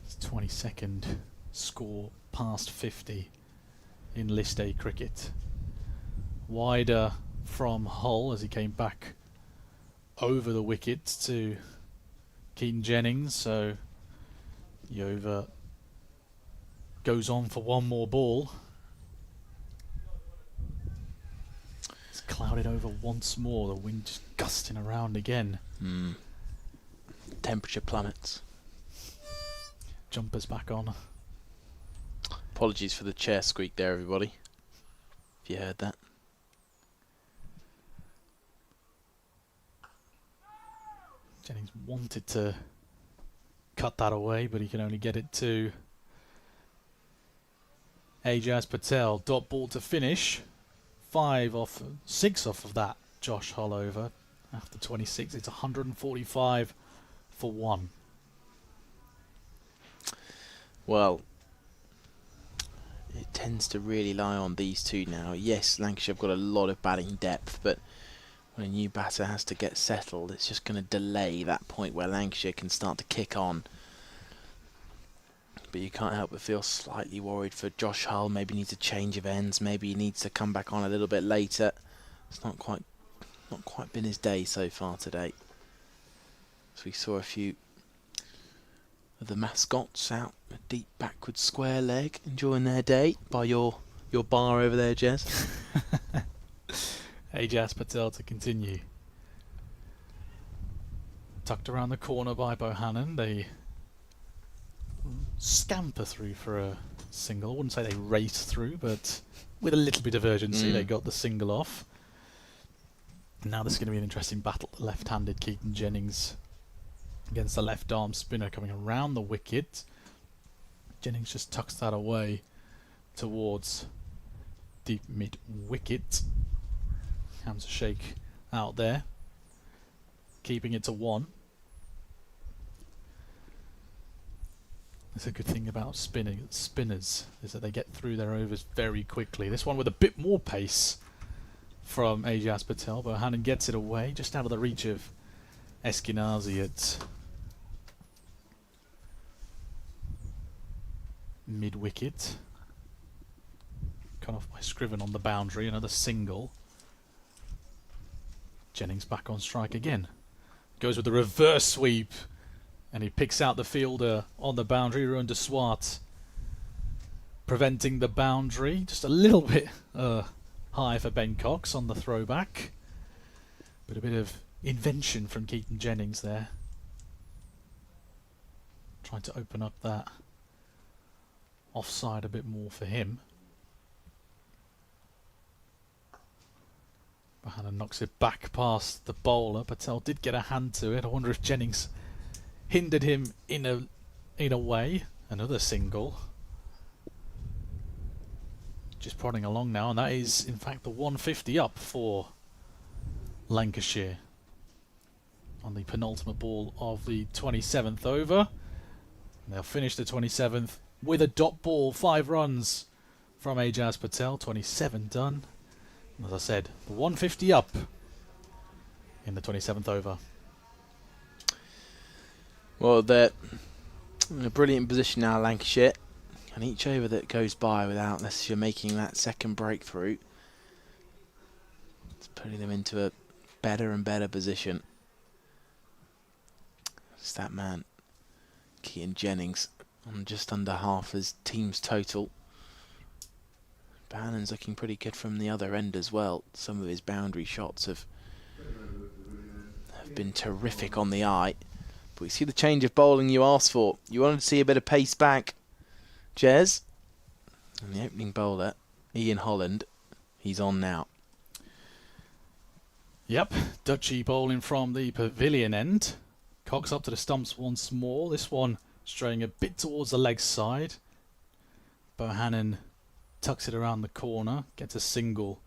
It's 22nd score past 50 in List A cricket. Wider from Hull as he came back over the wicket to Keaton Jennings, so the over goes on for one more ball. It's clouded over once more, the wind just gusting around again. Temperature plummets. Jumpers back on. Apologies for the chair squeak there, everybody, if you heard that. Jennings wanted to cut that away, but he can only get it to Ajaz Patel. Dot ball to finish. 6 off of that Josh Hull over. After 26, it's 145 for 1. Well, it tends to really lie on these two now. Yes, Lancashire have got a lot of batting depth, but when a new batter has to get settled, it's just going to delay that point where Lancashire can start to kick on. But you can't help but feel slightly worried for Josh Hull. Maybe he needs a change of ends. Maybe he needs to come back on a little bit later. It's not quite been his day so far today. So we saw a few of the mascots out a deep backward square leg, enjoying their day by your bar over there, Jez. Ajaz Patel to continue. Tucked around the corner by Bohannon. They scamper through for a single. I wouldn't say they race through, but with a little bit of urgency they got the single off. Now this is going to be an interesting battle. The left-handed Keaton Jennings against the left-arm spinner coming around the wicket. Jennings just tucks that away towards deep mid-wicket. Hands a shake out there, keeping it to 1. That's a good thing about spinners, is that they get through their overs very quickly. This one with a bit more pace from Ajaz Patel, but Bohannon gets it away, just out of the reach of Eskinazi at mid-wicket. Cut off by Scriven on the boundary, another single. Jennings back on strike again. Goes with the reverse sweep, and he picks out the fielder on the boundary, Ruan de Swart, preventing the boundary. Just a little bit high for Ben Cox on the throwback. But a bit of invention from Keaton Jennings there. Trying to open up that offside a bit more for him. Bohannon knocks it back past the bowler. Patel did get a hand to it. I wonder if Jennings hindered him in a way. Another single. Just prodding along now, and that is in fact the 150 up for Lancashire on the penultimate ball of the 27th over. And they'll finish the 27th with a dot ball. 5 runs from Ajaz Patel. 27 done. As I said, the 150 up in the 27th over. Well, they're in a brilliant position now, Lancashire. And each over that goes by without Leicestershire making that second breakthrough, it's putting them into a better and better position. It's that man, Keaton Jennings, on just under half his team's total. Bohannon's looking pretty good from the other end as well. Some of his boundary shots have been terrific on the eye. But we see the change of bowling you asked for. You wanted to see a bit of pace back, Jez. And the opening bowler, Ian Holland, he's on now. Yep, Dutchy bowling from the pavilion end. Cox up to the stumps once more. This one straying a bit towards the leg side. Bohannon tucks it around the corner, gets a single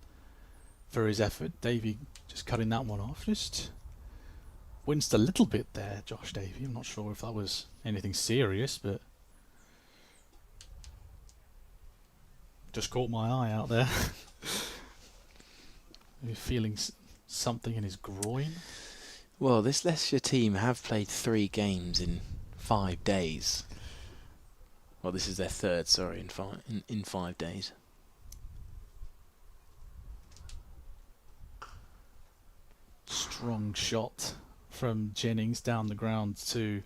for his effort. Davey just cutting that one off. Just winced a little bit there, Josh Davey. I'm not sure if that was anything serious, but Just caught my eye out there. He's feeling something in his groin. Well, this Leicestershire team have played 3 games in 5 days. Well, this is their third, sorry, in 5 days. Strong shot from Jennings down the ground to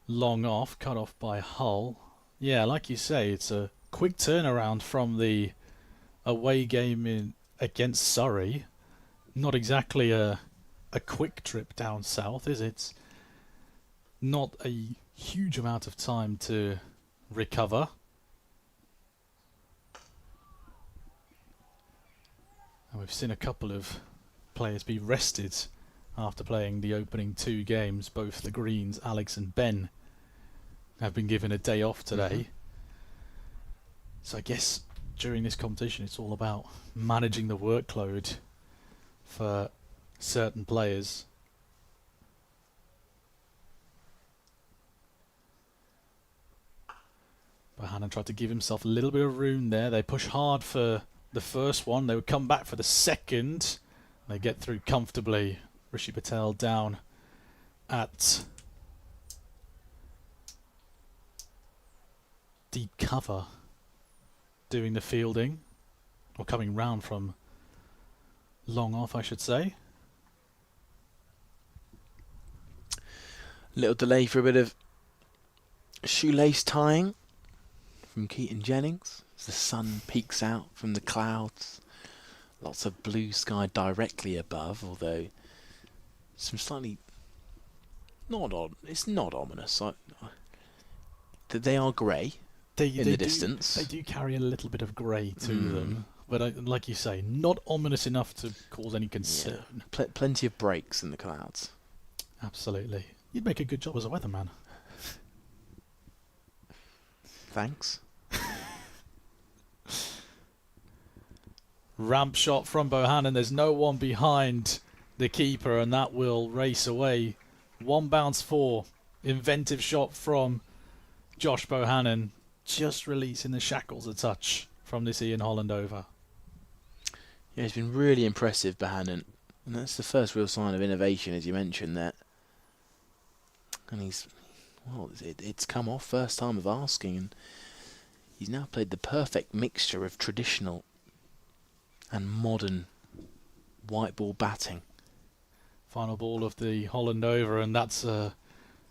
long off, cut off by Hull. Yeah, like you say, it's a quick turnaround from the away game against Surrey. Not exactly a quick trip down south, is it? Not a huge amount of time to recover. And we've seen a couple of players be rested after playing the opening 2 games. Both the Greens, Alex and Ben, have been given a day off today. So I guess during this competition it's all about managing the workload for certain players. Bohannon tried to give himself a little bit of room there. They push hard for the first one. They would come back for the second. They get through comfortably. Rishi Patel down at deep cover, doing the fielding, or coming round from long off, I should say. Little delay for a bit of shoelace tying from Keaton Jennings as the sun peeks out from the clouds. Lots of blue sky directly above, although some slightly it's not ominous. They are grey in the distance. They do carry a little bit of grey to them, but like you say, not ominous enough to cause any concern. Yeah. Plenty of breaks in the clouds. Absolutely. You'd make a good job as a weatherman. Thanks. Ramp shot from Bohannon. There's no one behind the keeper, and that will race away. 1 bounce 4. Inventive shot from Josh Bohannon. Just releasing the shackles a touch from this Ian Holland over. Yeah, he's been really impressive, Bohannon. And that's the first real sign of innovation, as you mentioned there. And it's come off first time of asking, and he's now played the perfect mixture of traditional and modern white ball batting. Final ball of the Holland over, and that's a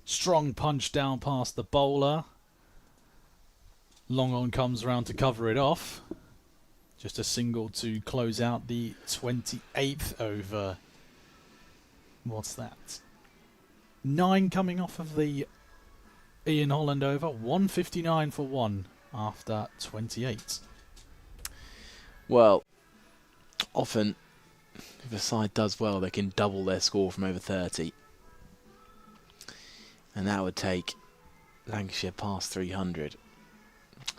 strong punch down past the bowler. Long on comes round to cover it off. Just a single to close out the 28th over. What's that? 9 coming off of the Ian Holland over. 159 for 1 after 28. Well, often if a side does well, they can double their score from over 30. And that would take Lancashire past 300.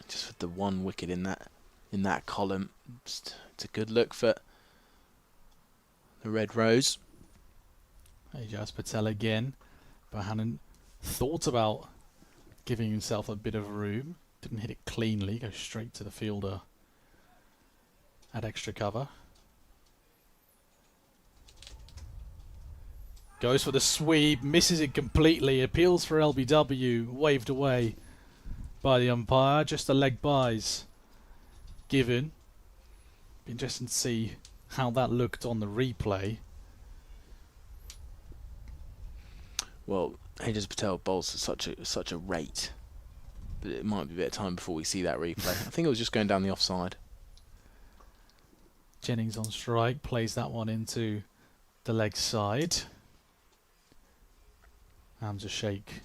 Just with the 1 wicket in that column. It's a good look for the Red Rose. Ajaz Patel again. Bohannon thought about giving himself a bit of room. Didn't hit it cleanly. Goes straight to the fielder at extra cover. Goes for the sweep. Misses it completely. Appeals for LBW. Waved away by the umpire. Just a leg byes given. Be interesting to see how that looked on the replay. Well, Ajaz Patel bowls at such a rate that it might be a bit of time before we see that replay. I think it was just going down the offside. Jennings on strike, plays that one into the leg side. Hamza Sheikh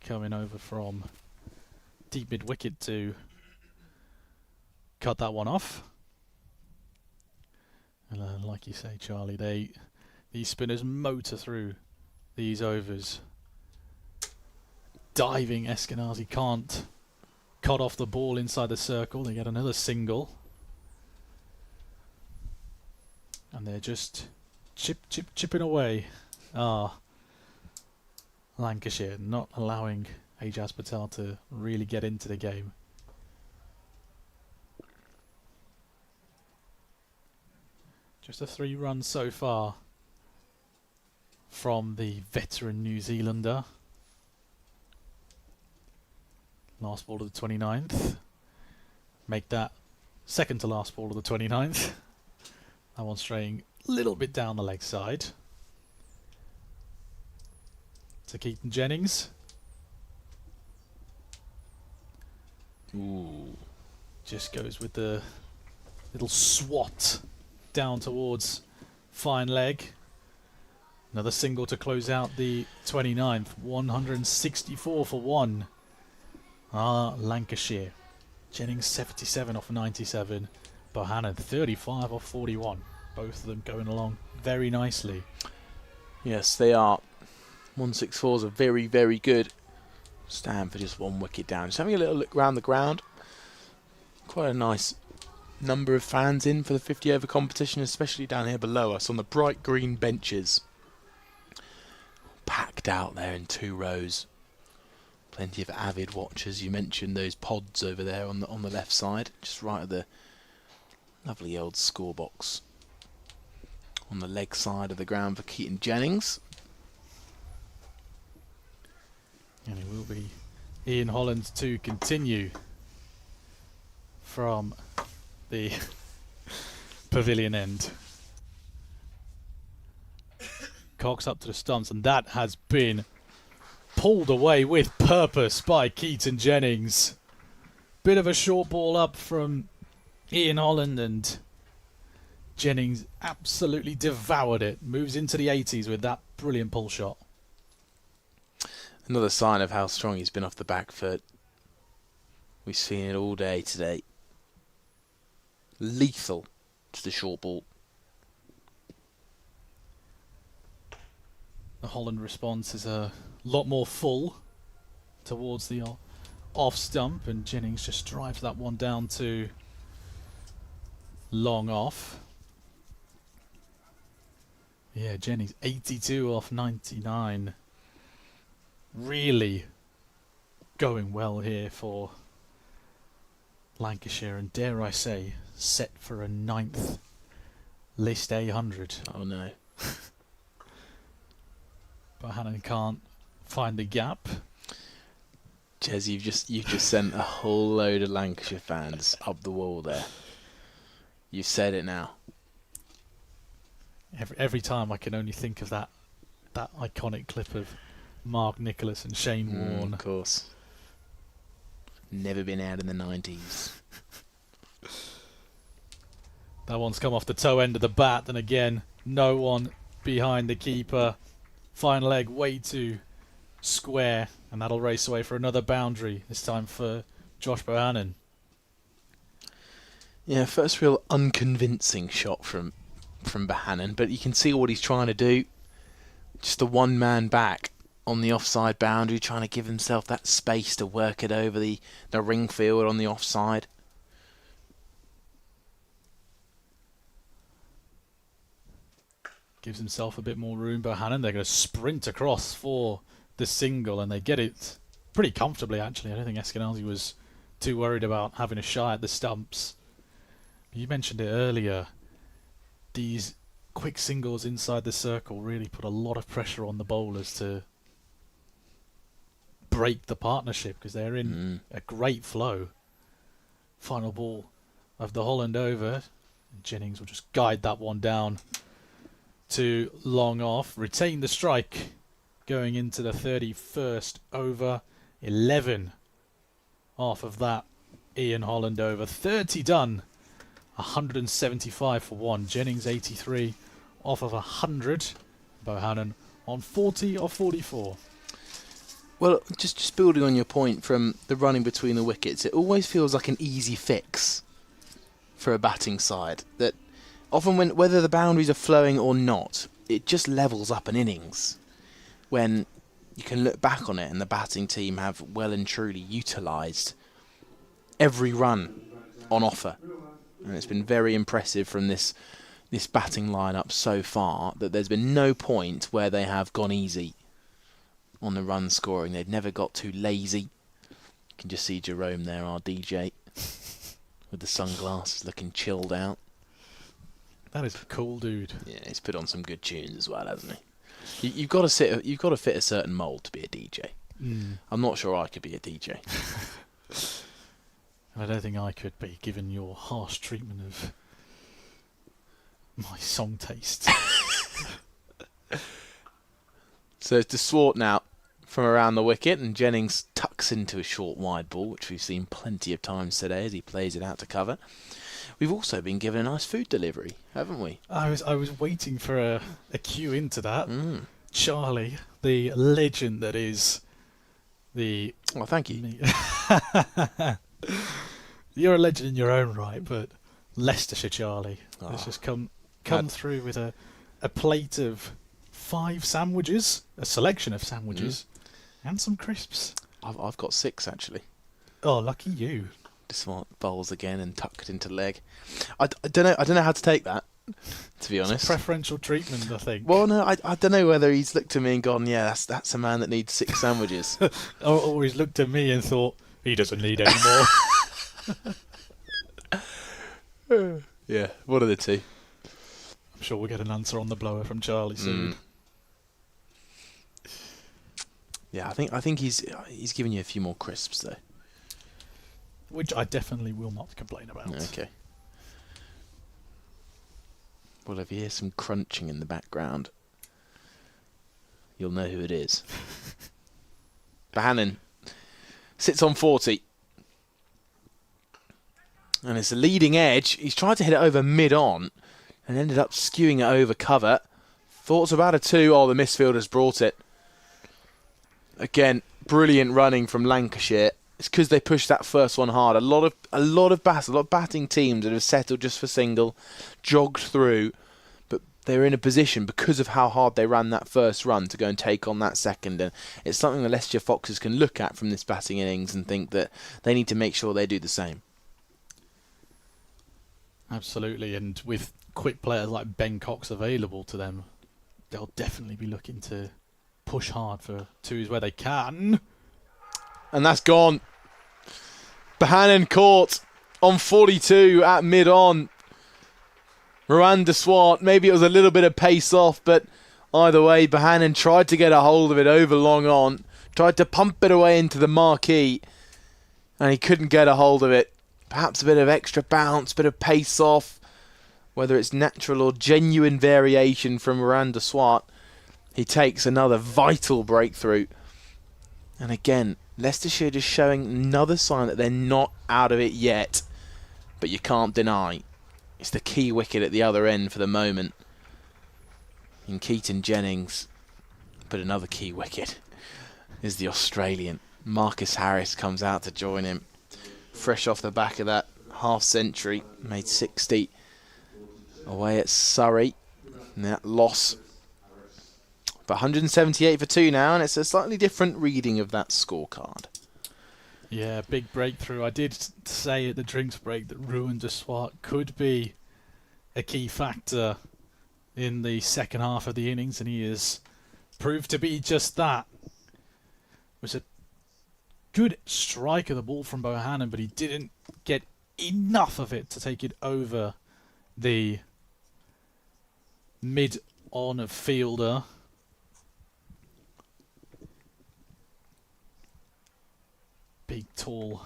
coming over from deep mid wicket to cut that one off. And like you say, Charlie, these spinners motor through these overs. Diving Eskenazi can't cut off the ball inside the circle. They get another single. And they're just chipping away. Lancashire not allowing Ajaz Patel to really get into the game. Just a 3 runs so far from the veteran New Zealander. Last ball of the 29th. Make that second to last ball of the 29th. That one straying a little bit down the leg side. To Keaton Jennings. Ooh. Just goes with the little swat down towards fine leg. Another single to close out the 29th. 164 for 1. Lancashire. Jennings 77 off 97. Bohannon 35 off 41. Both of them going along very nicely. Yes, they are. 164s are very, very good. Stand for just 1 wicket down. Just having a little look around the ground. Quite a nice number of fans in for the 50 over competition, especially down here below us on the bright green benches. Packed out there in 2 rows. Plenty of avid watchers. You mentioned those pods over there on the left side, just right at the lovely old score box. On the leg side of the ground for Keaton Jennings. And it will be Ian Holland to continue from the pavilion end. Cox up to the stumps, and that has been pulled away with purpose by Keaton Jennings. Bit of a short ball up from Ian Holland, and Jennings absolutely devoured it. Moves into the 80s with that brilliant pull shot. Another sign of how strong he's been off the back foot. We've seen it all day today. Lethal to the short ball. The Holland response is a lot more full towards the off stump, and Jennings just drives that one down to long off. Yeah, Jennings 82 off 99. Really going well here for Lancashire, and dare I say, set for a 9th list 800. Oh no. But Hannon can't find the gap. Jez, you've just sent a whole load of Lancashire fans up the wall there. You've said it now. Every time I can only think of that iconic clip of Mark Nicholas and Shane Warne. Of course. Never been out in the 90s. That one's come off the toe end of the bat, and again, no one behind the keeper. Fine leg way too square, and that'll race away for another boundary, this time for Josh Bohannon. Yeah, first real unconvincing shot from Bohannon, but you can see what he's trying to do. Just a one-man back on the offside boundary, trying to give himself that space to work it over the ring field on the offside. Gives himself a bit more room. Bohannon, they're going to sprint across for the single, and they get it pretty comfortably, actually. I don't think Eskenazi was too worried about having a shy at the stumps. You mentioned it earlier. These quick singles inside the circle really put a lot of pressure on the bowlers to break the partnership, because they're in a great flow. Final ball of the Holland over. Jennings will just guide that one down to long off. Retain the strike going into the 31st over. 11 off of that Ian Holland over. 30 done. 175 for 1. Jennings 83 off of 100. Bohannon on 40 or 44. Well, just building on your point from the running between the wickets, it always feels like an easy fix for a batting side. That often, whether the boundaries are flowing or not, it just levels up an innings. When you can look back on it and the batting team have well and truly utilised every run on offer. And it's been very impressive from this batting lineup so far that there's been no point where they have gone easy on the run scoring. They've never got too lazy. You can just see Jerome there, our DJ, with the sunglasses, looking chilled out. That is a cool dude. Yeah, he's put on some good tunes as well, hasn't he? You've got to fit a certain mould to be a DJ. I'm not sure I could be a DJ. I don't think I could be, given your harsh treatment of my song taste. So it's to Swart now from around the wicket, and Jennings tucks into a short wide ball, which we've seen plenty of times today as he plays it out to cover. We've also been given a nice food delivery, haven't we? I was waiting for a cue into that. Charlie, the legend that is the... Well, thank you. You're a legend in your own right, but Leicestershire Charlie has just come through with a plate of 5 sandwiches, a selection of sandwiches, and some crisps. I've got 6 actually. Oh, lucky you! Smart bowls again and tucked into leg. I don't know how to take that, to be honest. It's preferential treatment, I think. Well, no, I don't know whether he's looked at me and gone, yeah, that's a man that needs 6 sandwiches, or he's looked at me and thought he doesn't need any more. Yeah, one of the two. I'm sure we'll get an answer on the blower from Charlie soon. Yeah, I think he's giving you a few more crisps though, which I definitely will not complain about. Okay. Well, if you hear some crunching in the background, you'll know who it is. Bohannon sits on 40. And it's a leading edge. He's tried to hit it over mid-on and ended up skewing it over cover. Thoughts about a 2. Oh, the misfielder's brought it. Again, brilliant running from Lancashire. It's because they pushed that first one hard. A lot of batting teams that have settled just for single, jogged through, but they're in a position because of how hard they ran that first run to go and take on that second. And it's something the Leicestershire Foxes can look at from this batting innings and think that they need to make sure they do the same. Absolutely, and with quick players like Ben Cox available to them, they'll definitely be looking to push hard for 2s where they can. And that's gone. Bohannon caught on 42 at mid-on. Miranda Swart, maybe it was a little bit of pace off, but either way, Bohannon tried to get a hold of it over long on, tried to pump it away into the marquee, and he couldn't get a hold of it. Perhaps a bit of extra bounce, bit of pace off, whether it's natural or genuine variation from Miranda Swart. He takes another vital breakthrough. And again, Leicestershire just showing another sign that they're not out of it yet. But you can't deny, it's the key wicket at the other end for the moment. And Keaton Jennings, but another key wicket is the Australian. Marcus Harris comes out to join him. Fresh off the back of that half century, made 60 away at Surrey in that loss. But 178 for 2 now, and it's a slightly different reading of that scorecard. Yeah, big breakthrough. I did say at the drinks break that Ruan de Swart could be a key factor in the second half of the innings, and he has proved to be just that. It was a good strike of the ball from Bohannon, but he didn't get enough of it to take it over the mid-on of fielder. Big, tall,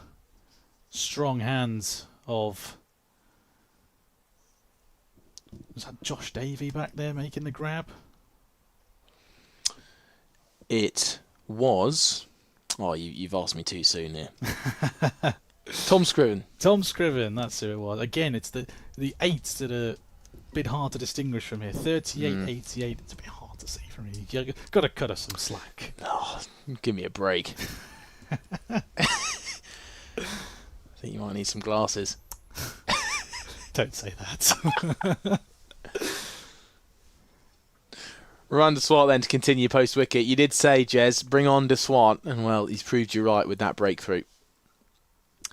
strong hands of... Was that Josh Davey back there making the grab? It was... Oh, you've asked me too soon here. Tom Scriven. Tom Scriven, that's who it was. Again, it's the 8s that are a bit hard to distinguish from here. 38, 88, it's a bit hard to see from here. You've got to cut us some slack. Oh, give me a break. I think you might need some glasses. Don't say that. Miranda Swart then to continue post-wicket. You did say, Jez, bring on de Swart, and well, he's proved you right with that breakthrough.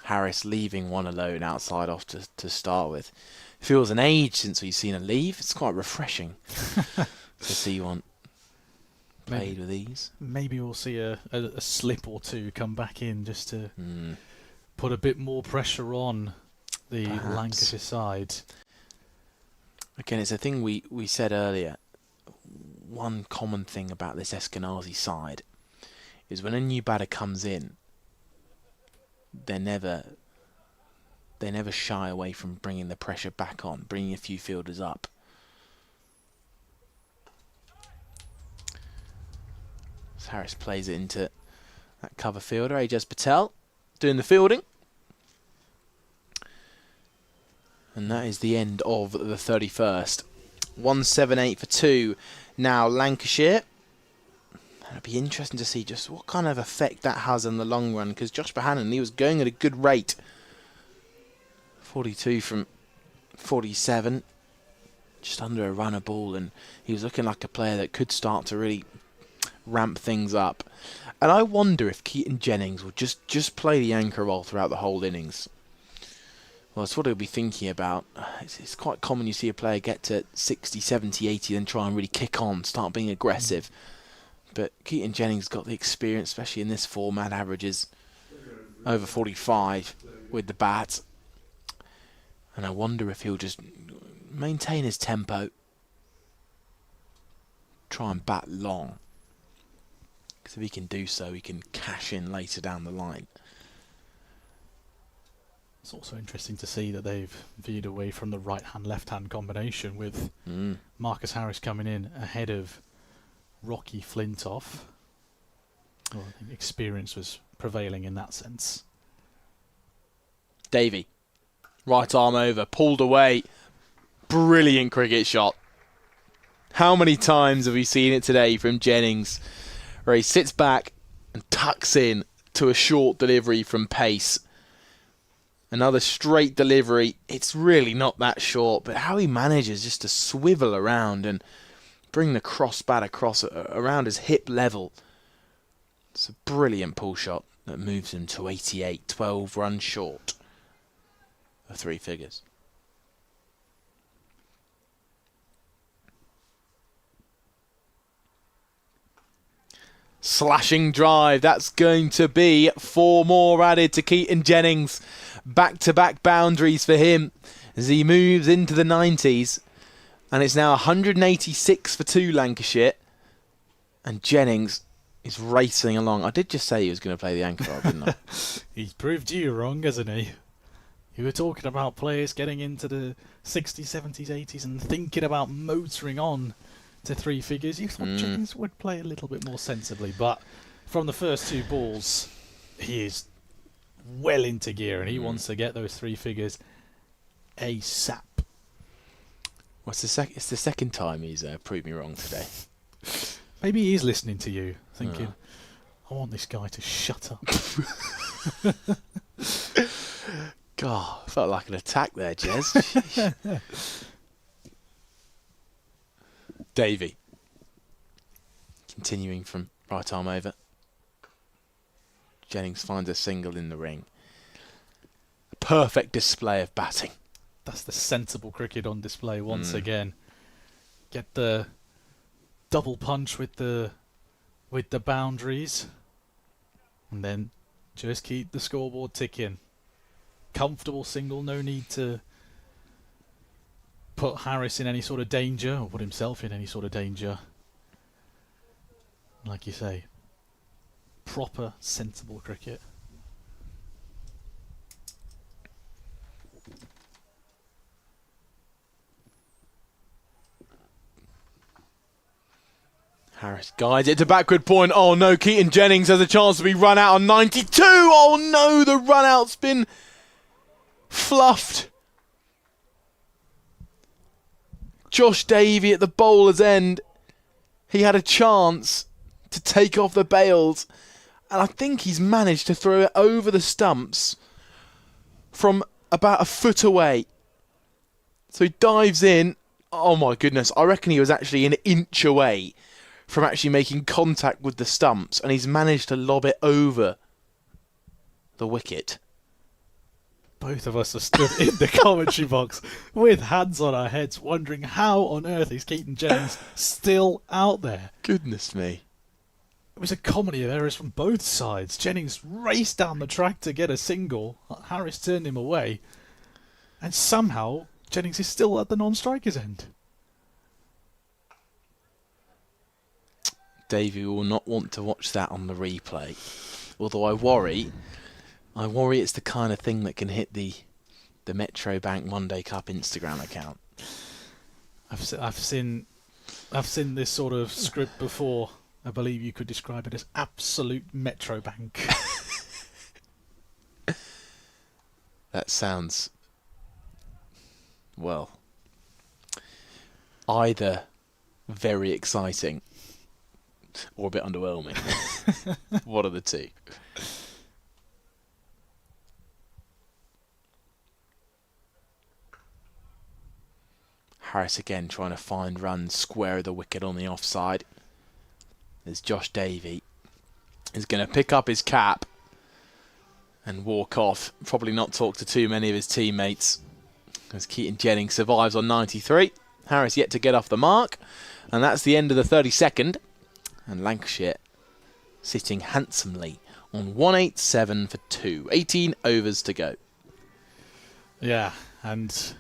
Harris leaving one alone outside off to start with. Feels an age since we've seen her leave. It's quite refreshing to see one played with ease. Maybe we'll see a slip or two come back in just to put a bit more pressure on the Lancashire side. Again, it's a thing we said earlier. One common thing about this Eskenazi side is when a new batter comes in, they never shy away from bringing the pressure back on, bringing a few fielders up. As Harris plays it into that cover fielder, Ajaz Patel doing the fielding. And that is the end of the 31st. 178 for 2. Now Lancashire. It'll be interesting to see just what kind of effect that has in the long run, because Josh Bohannon, he was going at a good rate. 42 from 47. Just under a run a ball, and he was looking like a player that could start to really ramp things up. And I wonder if Keaton Jennings will just play the anchor role throughout the whole innings. Well, that's what he'll be thinking about. It's quite common you see a player get to 60, 70, 80, then try and really kick on, start being aggressive. But Keaton Jennings got the experience, especially in this format, averages over 45 with the bat. And I wonder if he'll just maintain his tempo, try and bat long. Because if he can do so, he can cash in later down the line. It's also interesting to see that they've veered away from the right-hand, left-hand combination with Marcus Harris coming in ahead of Rocky Flintoff. Well, I think experience was prevailing in that sense. Davey, right arm over, pulled away. Brilliant cricket shot. How many times have we seen it today from Jennings, where he sits back and tucks in to a short delivery from pace. Another straight delivery. It's really not that short, but how he manages just to swivel around and bring the cross bat across around his hip level. It's a brilliant pull shot that moves him to 88, 12 runs short of 3 figures. Slashing drive. That's going to be 4 more added to Keaton Jennings. Back-to-back boundaries for him as he moves into the 90s. And it's now 186 for 2 Lancashire. And Jennings is racing along. I did just say he was going to play the anchor role, didn't I? He's proved you wrong, hasn't he? You were talking about players getting into the 60s, 70s, 80s and thinking about motoring on to 3 figures. You thought Jennings would play a little bit more sensibly, but from the first 2 balls, he is well into gear and he wants to get those 3 figures ASAP. Well, it's the second time he's proved me wrong today. Maybe he's listening to you, thinking, I want this guy to shut up. God, felt like an attack there, Jez. Davey. Continuing from right arm over. Jennings finds a single in the ring. A perfect display of batting. That's the sensible cricket on display once again. Get the double punch with the boundaries. And then just keep the scoreboard ticking. Comfortable single, no need to put Harris in any sort of danger or put himself in any sort of danger. Like you say, proper, sensible cricket. Harris guides it to backward point. Oh no, Keaton Jennings has a chance to be run out on 92. Oh no, the run out's been fluffed. Josh Davey at the bowler's end. He had a chance to take off the bails. And I think he's managed to throw it over the stumps from about a foot away. So he dives in. Oh my goodness. I reckon he was actually an inch away from actually making contact with the stumps. And he's managed to lob it over the wicket. Both of us are stood in the commentary box with hands on our heads, wondering how on earth is Keaton Jennings still out there. Goodness me. It was a comedy of errors from both sides. Jennings raced down the track to get a single. Harris turned him away. And somehow Jennings is still at the non-striker's end. Davey will not want to watch that on the replay. Although I worry it's the kind of thing that can hit the Metro Bank Monday Cup Instagram account. I've seen this sort of script before. I believe you could describe it as absolute Metro Bank. That sounds, well, either very exciting or a bit underwhelming. One of the two. Harris again trying to find runs square of the wicket on the offside. There's Josh Davey. He's going to pick up his cap and walk off. Probably not talk to too many of his teammates, as Keaton Jennings survives on 93. Harris yet to get off the mark. And that's the end of the 32nd. And Lancashire sitting handsomely on 187 for 2. 18 overs to go. Yeah, and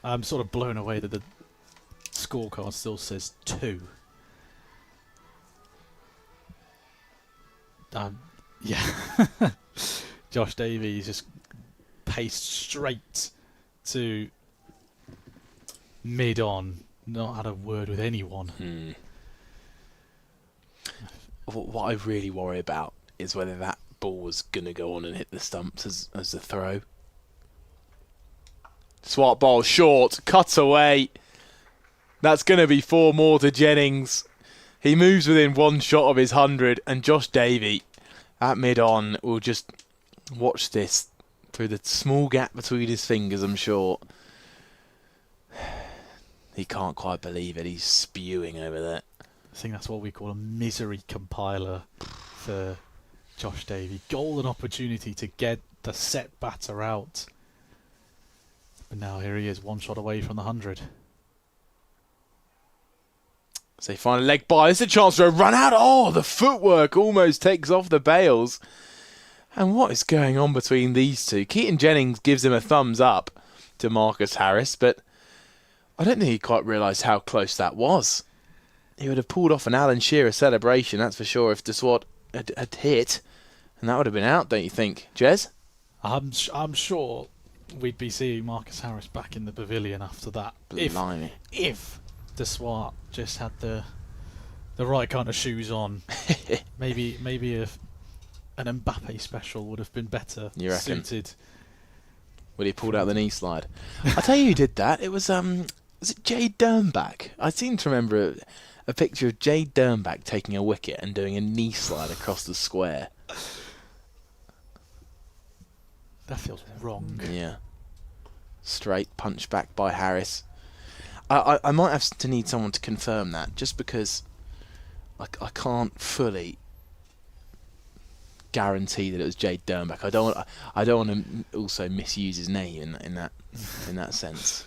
I'm sort of blown away that the scorecard still says 2. Yeah. Josh Davies just paced straight to mid-on. Not had a word with anyone. What I really worry about is whether that ball was going to go on and hit the stumps as a throw. Swat ball short, cut away. That's going to be 4 more to Jennings. He moves within 1 shot of his 100, and Josh Davey at mid-on will just watch this through the small gap between his fingers, I'm sure. He can't quite believe it. He's spewing over there. I think that's what we call a misery compiler for Josh Davey. Golden opportunity to get the set batter out. But now here he is, 1 shot away from the 100. So they find a leg by. There's a chance for a run out. Oh, the footwork almost takes off the bails. And what is going on between these two? Keaton Jennings gives him a thumbs up to Marcus Harris, but I don't think he quite realised how close that was. He would have pulled off an Alan Shearer celebration, that's for sure, if the swat had hit. And that would have been out, don't you think, Jez? I'm sure we'd be seeing Marcus Harris back in the pavilion after that. Blimey. If the swat just had the right kind of shoes on, maybe an Mbappe special would have been better suited. Well, he pulled out the knee slide. I'll tell you who did that. It was it Jade Dernbach? I seem to remember a picture of Jade Dernbach taking a wicket and doing a knee slide across the square. That feels wrong. Yeah. Straight punch back by Harris. I might have to need someone to confirm that, just because I can't fully guarantee that it was Jade Dernbach. I don't want to also misuse his name in that sense.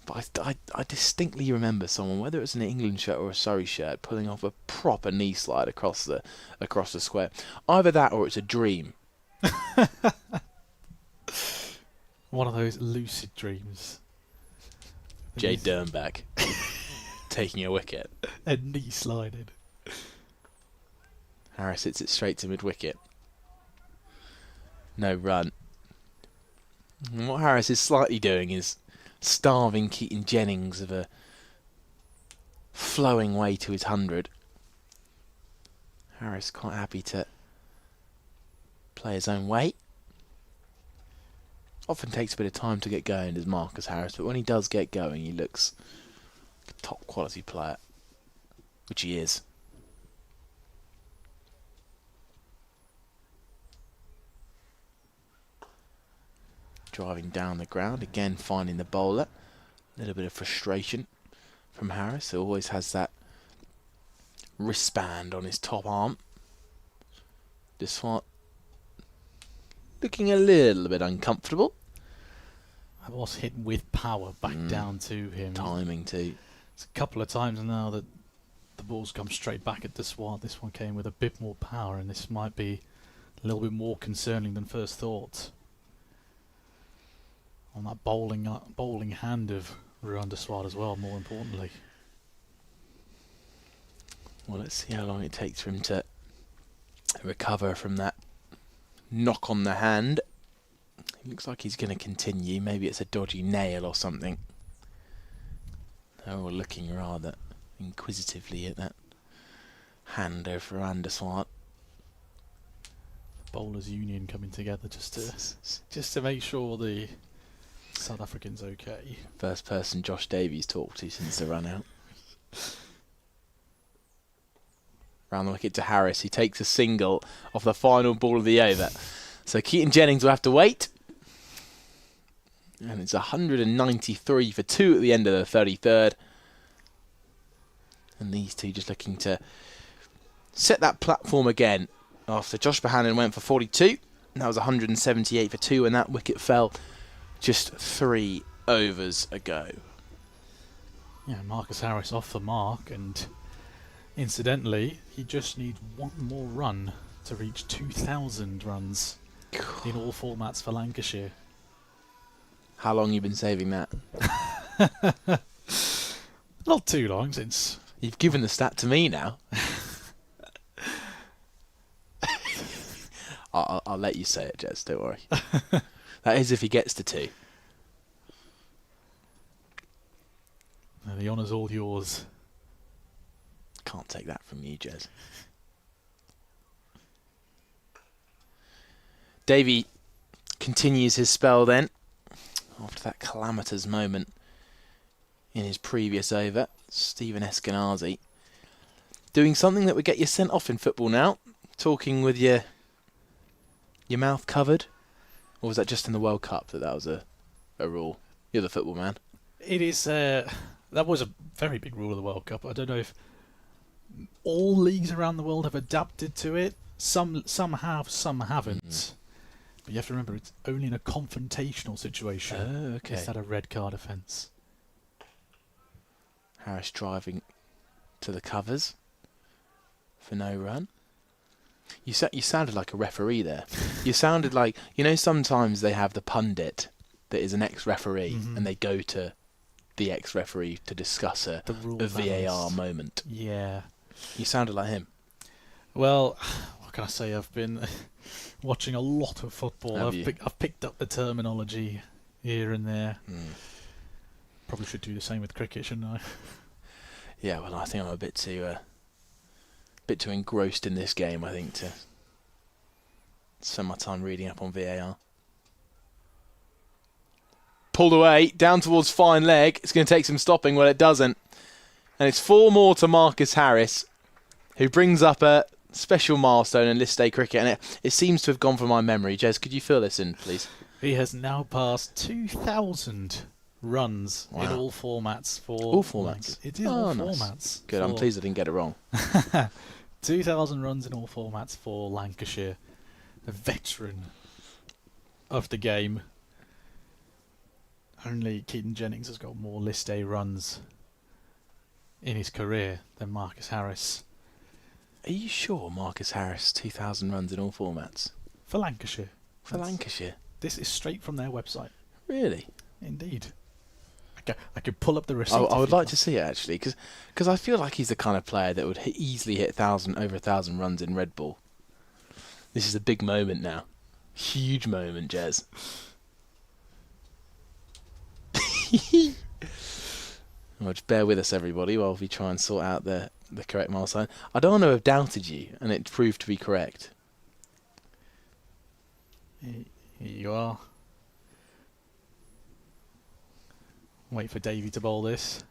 But I distinctly remember someone, whether it was an England shirt or a Surrey shirt, pulling off a proper knee slide across the square. Either that or it's a dream. One of those lucid dreams. Jade Dernbach taking a wicket. And knee slided. Harris hits it straight to mid-wicket. No run. And what Harris is slightly doing is starving Keaton Jennings of a flowing way to his 100. Harris quite happy to play his own way. Often takes a bit of time to get going, does Marcus Harris, but when he does get going, he looks like a top quality player, which he is. Driving down the ground, again finding the bowler. A little bit of frustration from Harris, who always has that wristband on his top arm. This one looking a little bit uncomfortable. I was hit with power back down to him. Timing too. It's a couple of times now that the ball's come straight back at the swat. This one came with a bit more power, and this might be a little bit more concerning than first thought. on that bowling hand of Ruan de Swart as well, more importantly. Well, let's see how long it takes for him to recover from that knock on the hand. It looks like he's going to continue. Maybe it's a dodgy nail or something. They're all looking rather inquisitively at that hand over Ruan de Swart. Bowlers Union coming together just to make sure the South African's okay. First person Josh Davies talked to since the run out. Round the wicket to Harris. He takes a single off the final ball of the over. So Keaton Jennings will have to wait. And it's 193 for 2 at the end of the 33rd. And these two just looking to set that platform again. After Josh Bohannon went for 42. And that was 178 for 2 and that wicket fell just 3 overs ago. Yeah, Marcus Harris off the mark, and incidentally, he just needs one more run to reach 2,000 runs in all formats for Lancashire. How long you been saving that? Not too long, since... You've given the stat to me now. I'll let you say it, Jez, don't worry. That is if he gets to 2. And the honour's all yours. Can't take that from you, Jez. Davey continues his spell then, after that calamitous moment in his previous over. Stephen Eskenazi doing something that would get you sent off in football now, talking with your mouth covered. Or was that just in the World Cup that was a rule? You're the football man. It is. That was a very big rule of the World Cup. I don't know if all leagues around the world have adapted to it. Some have, some haven't. But you have to remember, it's only in a confrontational situation. Oh, okay. Is that a red card offence? Harris driving to the covers for no run. You sounded like a referee there. You sounded like, sometimes they have the pundit that is an ex-referee and they go to the ex-referee to discuss a VAR moment. Yeah. You sounded like him. Well, what can I say? I've been watching a lot of football. I've picked up the terminology here and there. Probably should do the same with cricket, shouldn't I? Yeah, well, I think I'm a bit too engrossed in this game, I think, to spend my time reading up on VAR. Pulled away, down towards fine leg. It's going to take some stopping. Well, it doesn't. And it's 4 more to Marcus Harris, who brings up a special milestone in List A cricket. And it seems to have gone from my memory. Jez, could you fill this in, please? He has now passed 2,000 runs in all formats for... All formats? It is all formats. Good, I'm pleased I didn't get it wrong. 2,000 runs in all formats for Lancashire. The veteran of the game. Only Keaton Jennings has got more List A runs in his career than Marcus Harris. Are you sure Marcus Harris 2,000 runs in all formats? For Lancashire. Lancashire? This is straight from their website. Really? Indeed. I could pull up the receipt. I would like to see it, actually, because I feel like he's the kind of player that would easily hit over 1,000 runs in Red Bull. This is a big moment now. Huge moment, Jez. Well, just bear with us, everybody, while we try and sort out the correct milestone. I don't want to have doubted you, and it proved to be correct. Here you are. Wait for Davey to bowl this.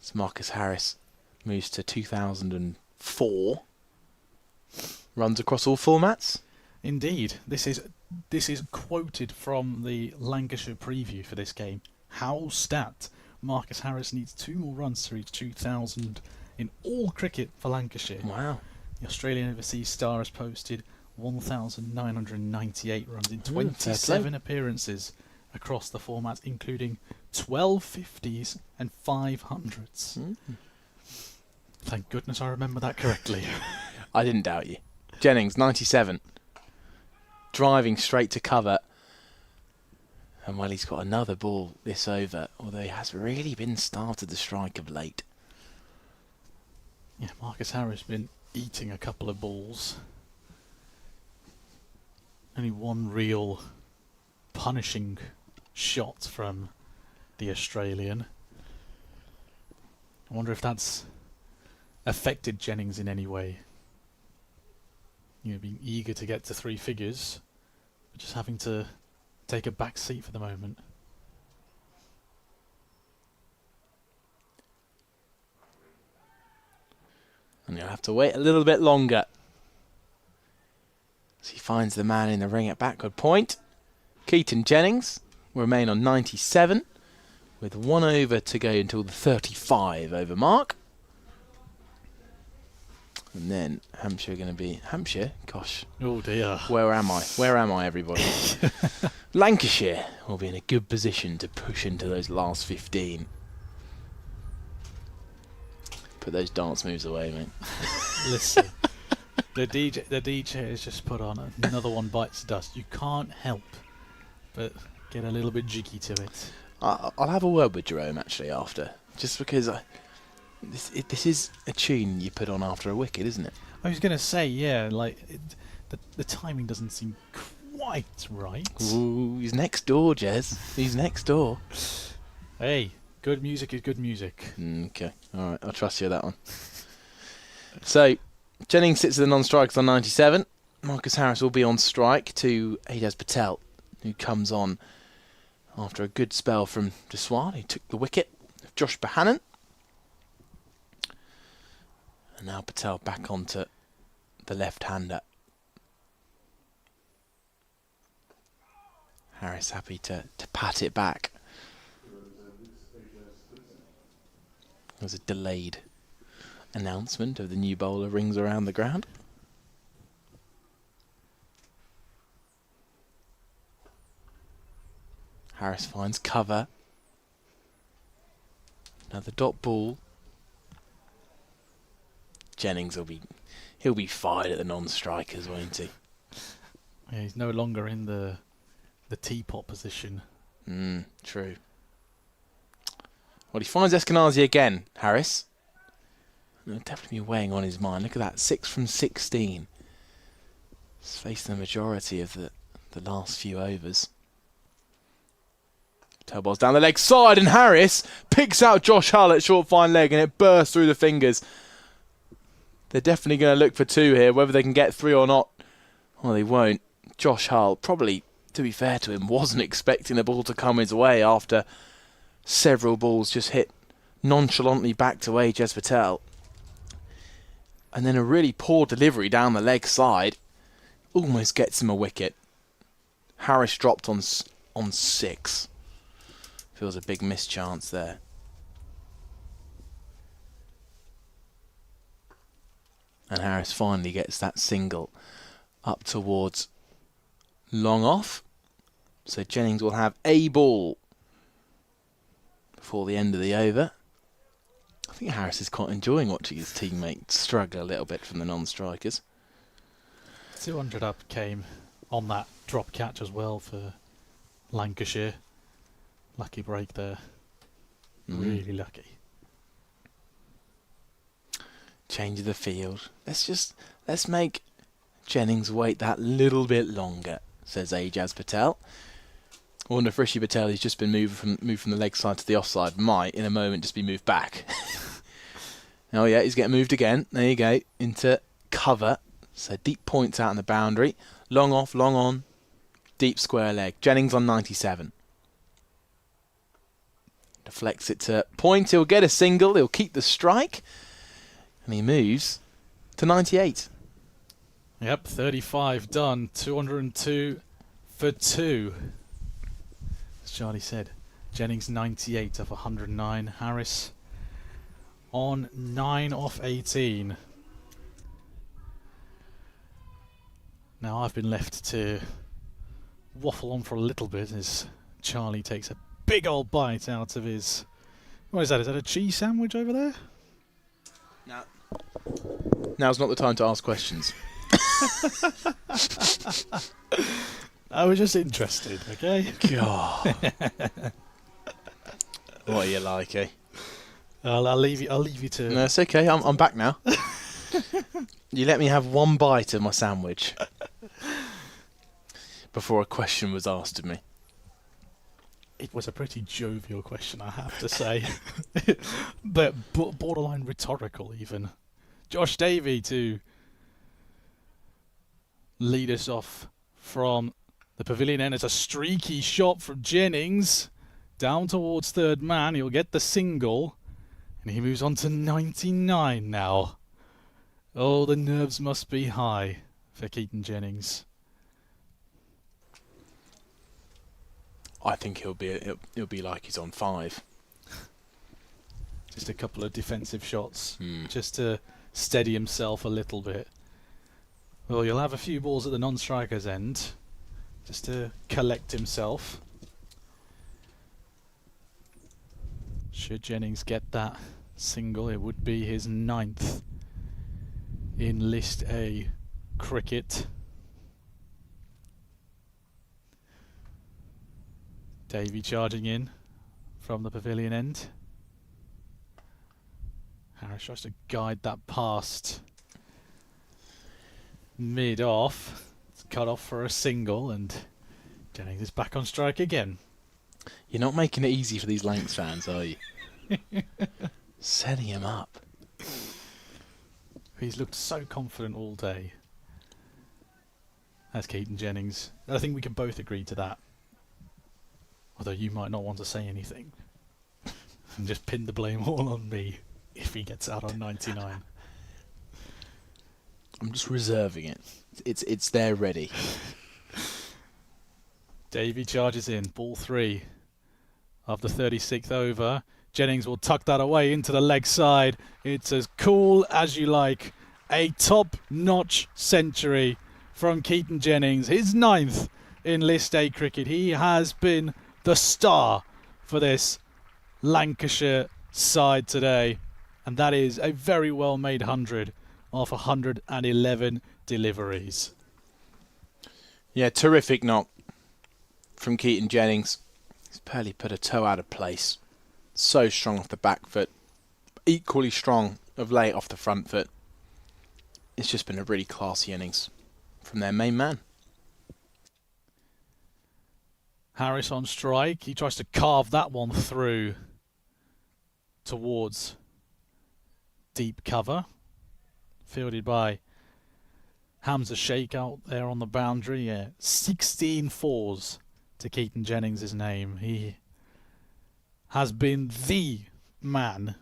So Marcus Harris moves to 2004. Runs across all formats. Indeed. This is quoted from the Lancashire preview for this game. How stat. Marcus Harris needs 2 more runs to reach 2,000 in all cricket for Lancashire. Wow. The Australian Overseas Star has posted 1,998 runs in 27 appearances across the formats, including 12 50s and 5 hundreds. Thank goodness I remember that correctly. I didn't doubt you. Jennings, 97. Driving straight to cover And well, he's got another ball this over, although he has really been started the strike of late. Yeah, Marcus Harris been eating a couple of balls. Only one real punishing shot from the Australian. I wonder if that's affected Jennings in any way. You know, being eager to get to 3 figures, but just having to take a back seat for the moment. And you'll have to wait a little bit longer. So he finds the man in the ring at backward point. Keaton Jennings will remain on 97, with 1 over to go until the 35 over mark. And then Hampshire are going to be... Hampshire? Gosh. Oh dear. Where am I? Where am I, everybody? Lancashire will be in a good position to push into those last 15. Put those dance moves away, mate. Listen, the DJ has just put on another one bites dust. You can't help but get a little bit jiggy to it. I'll have a word with Jerome, actually, after. Just because this is a tune you put on after a wicket, isn't it? I was going to say, yeah, like, the timing doesn't seem quite right. Ooh, he's next door, Jez. He's next door. Hey, good music is good music. Okay, all right, I'll trust you with that one. So, Jennings sits at the non-strikers on 97. Marcus Harris will be on strike to Ajaz Patel, who comes on after a good spell from Deswan, who took the wicket. Josh Bohannon. And now Patel back onto the left-hander. Harris happy to pat it back. There's a delayed announcement of the new bowler rings around the ground. Harris finds cover. Another dot ball. Jennings he'll be fired at the non-strikers, won't he? Yeah, he's no longer in the teapot position. True. Well, he finds Eskenazi again, Harris. It'll definitely be weighing on his mind. Look at that, 6 from 16. He's faced the majority of the last few overs. Tailball's down the leg side, and Harris picks out Josh Hull at short fine leg, and it bursts through the fingers. They're definitely going to look for 2 here. Whether they can get 3 or not, well, they won't. Josh Hull, probably, to be fair to him, wasn't expecting the ball to come his way after several balls just hit nonchalantly back to Ajaz Patel. And then a really poor delivery down the leg side almost gets him a wicket. Harris dropped on 6. Feels a big mischance there. And Harris finally gets that single up towards long off. So Jennings will have a ball before the end of the over. I think Harris is quite enjoying watching his teammate struggle a little bit from the non-strikers. 200 up came on that drop catch as well for Lancashire. Lucky break there. Really lucky. Change of the field. Let's make Jennings wait that little bit longer, says Ajaz Patel. I wonder if Rishi Patel has just been moved from the leg side to the offside. Might in a moment just be moved back. Oh yeah, he's getting moved again. There you go, into cover. So deep points out on the boundary. Long off, long on. Deep square leg. Jennings on 97. Deflects it to point. He'll get a single. He'll keep the strike. And he moves to 98. Yep, 35 done. 202 for 2. As Charlie said, Jennings 98 off 109. Harris on 9 off 18. Now I've been left to waffle on for a little bit as Charlie takes a big old bite out of his... What is that? Is that a cheese sandwich over there? Now's not the time to ask questions. I was just interested, okay? God. What are you like, eh? I'll leave you to. No, it's okay. I'm back now. You let me have one bite of my sandwich before a question was asked of me. It was a pretty jovial question, I have to say. But borderline rhetorical, even. Josh Davey to lead us off from the pavilion end. It's a streaky shot from Jennings. Down towards third man. He'll get the single. And he moves on to 99 now. Oh, the nerves must be high for Keaton Jennings. I think he'll be like he's on 5. Just a couple of defensive shots, just to steady himself a little bit. Well, you'll have a few balls at the non-striker's end, just to collect himself. Should Jennings get that single, it would be his 9th in List A cricket. Davey charging in from the pavilion end. Harris tries to guide that past mid-off. It's cut off for a single, and Jennings is back on strike again. You're not making it easy for these Lancs fans, are you? Setting him up. He's looked so confident all day. That's Keaton Jennings. I think we can both agree to that. Although you might not want to say anything. And just pin the blame all on me if he gets out on 99. I'm just reserving it. It's there ready. Davey charges in. Ball 3 of the 36th over. Jennings will tuck that away into the leg side. It's as cool as you like. A top-notch century from Keaton Jennings. His 9th in List A cricket. He has been the star for this Lancashire side today. And that is a very well-made 100 off 111 deliveries. Yeah, terrific knock from Keaton Jennings. He's barely put a toe out of place. So strong off the back foot. Equally strong of late off the front foot. It's just been a really classy innings from their main man. Harris on strike. He tries to carve that one through towards deep cover. Fielded by Hamza Sheikh out there on the boundary. Yeah, 16 fours to Keaton Jennings' name. He has been the man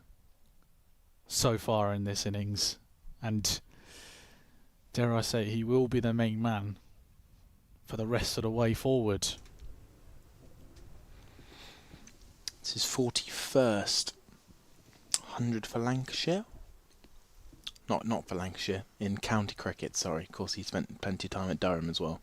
so far in this innings. And dare I say, he will be the main man for the rest of the way forward. It's his 41st 100 for Lancashire. Not for Lancashire, in county cricket, sorry. Of course, he spent plenty of time at Durham as well.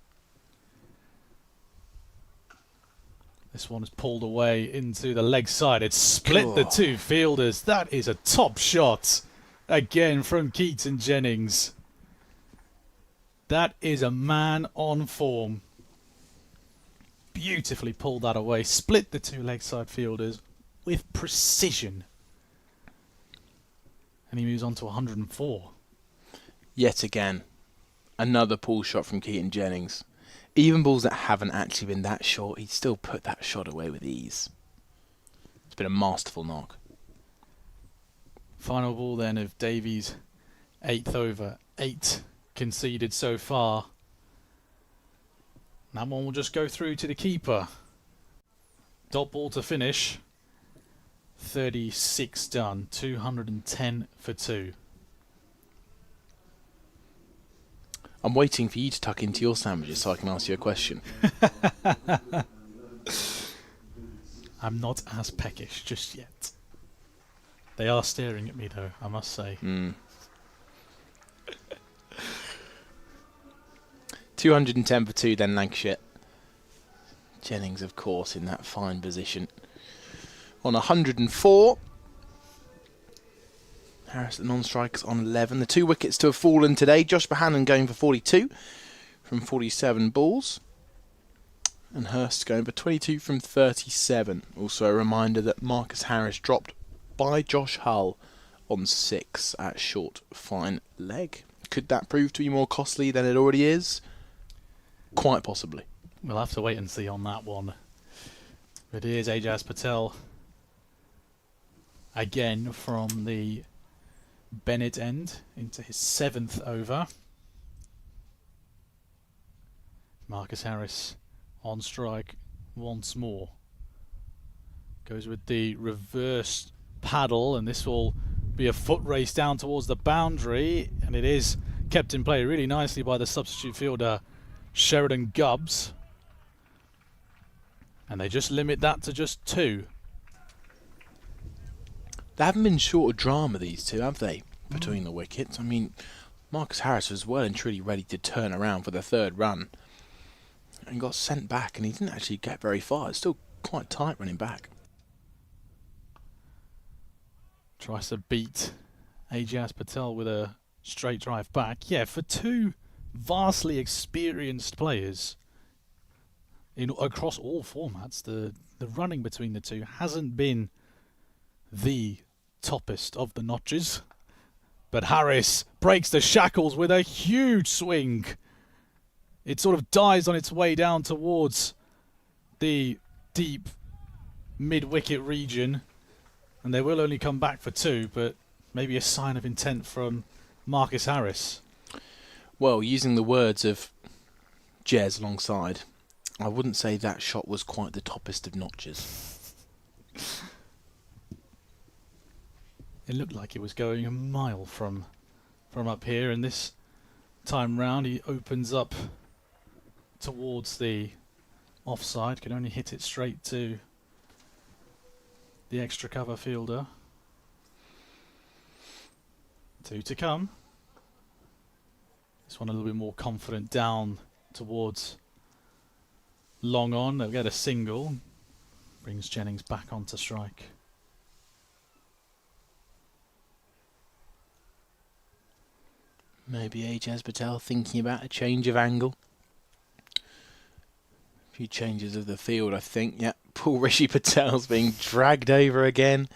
This one is pulled away into the leg side. It's split the two fielders. That is a top shot. Again from Keaton Jennings. That is a man on form. Beautifully pulled that away. Split the two leg side fielders with precision. And he moves on to 104. Yet again, another pull shot from Keaton Jennings. Even balls that haven't actually been that short, he'd still put that shot away with ease. It's been a masterful knock. Final ball then of Davies' 8th over. 8 conceded so far. That one will just go through to the keeper. Dot ball to finish. 36 done. 210 for 2. I'm waiting for you to tuck into your sandwiches so I can ask you a question. I'm not as peckish just yet. They are staring at me though, I must say. 210 for 2 then Lancashire. Jennings, of course, in that fine position. On 104. Harris, the non-strikers, on 11. The 2 wickets to have fallen today. Josh Bohannon going for 42 from 47 balls. and Hurst going for 22 from 37. Also a reminder that Marcus Harris dropped by Josh Hull on 6 at short fine leg. Could that prove to be more costly than it already is? Quite possibly. We'll have to wait and see on that one. It is Ajaz Patel again from the Bennett end into his 7th over. Marcus Harris on strike once more. Goes with the reverse paddle, and this will be a foot race down towards the boundary, and it is kept in play really nicely by the substitute fielder Sheridan Gubbs. And they just limit that to just 2. They haven't been short of drama, these two, have they? Between the wickets. I mean, Marcus Harris was well and truly ready to turn around for the 3rd run and got sent back, and he didn't actually get very far. It's still quite tight running back. Tries to beat Ajaz Patel with a straight drive back. Yeah, for 2 vastly experienced players across all formats, the running between the two hasn't been the toppest of the notches. But Harris breaks the shackles with a huge swing. It sort of dies on its way down towards the deep mid-wicket region. And they will only come back for 2, but maybe a sign of intent from Marcus Harris. Well, using the words of Jez alongside, I wouldn't say that shot was quite the toppest of notches. It looked like it was going a mile from up here, and this time round he opens up towards the offside, can only hit it straight to the extra cover fielder. 2 to come. This one a little bit more confident down towards long on. They'll get a single. Brings Jennings back onto strike. Maybe Ajaz Patel thinking about a change of angle. A few changes of the field, I think. Yeah, poor Rishi Patel's being dragged over again.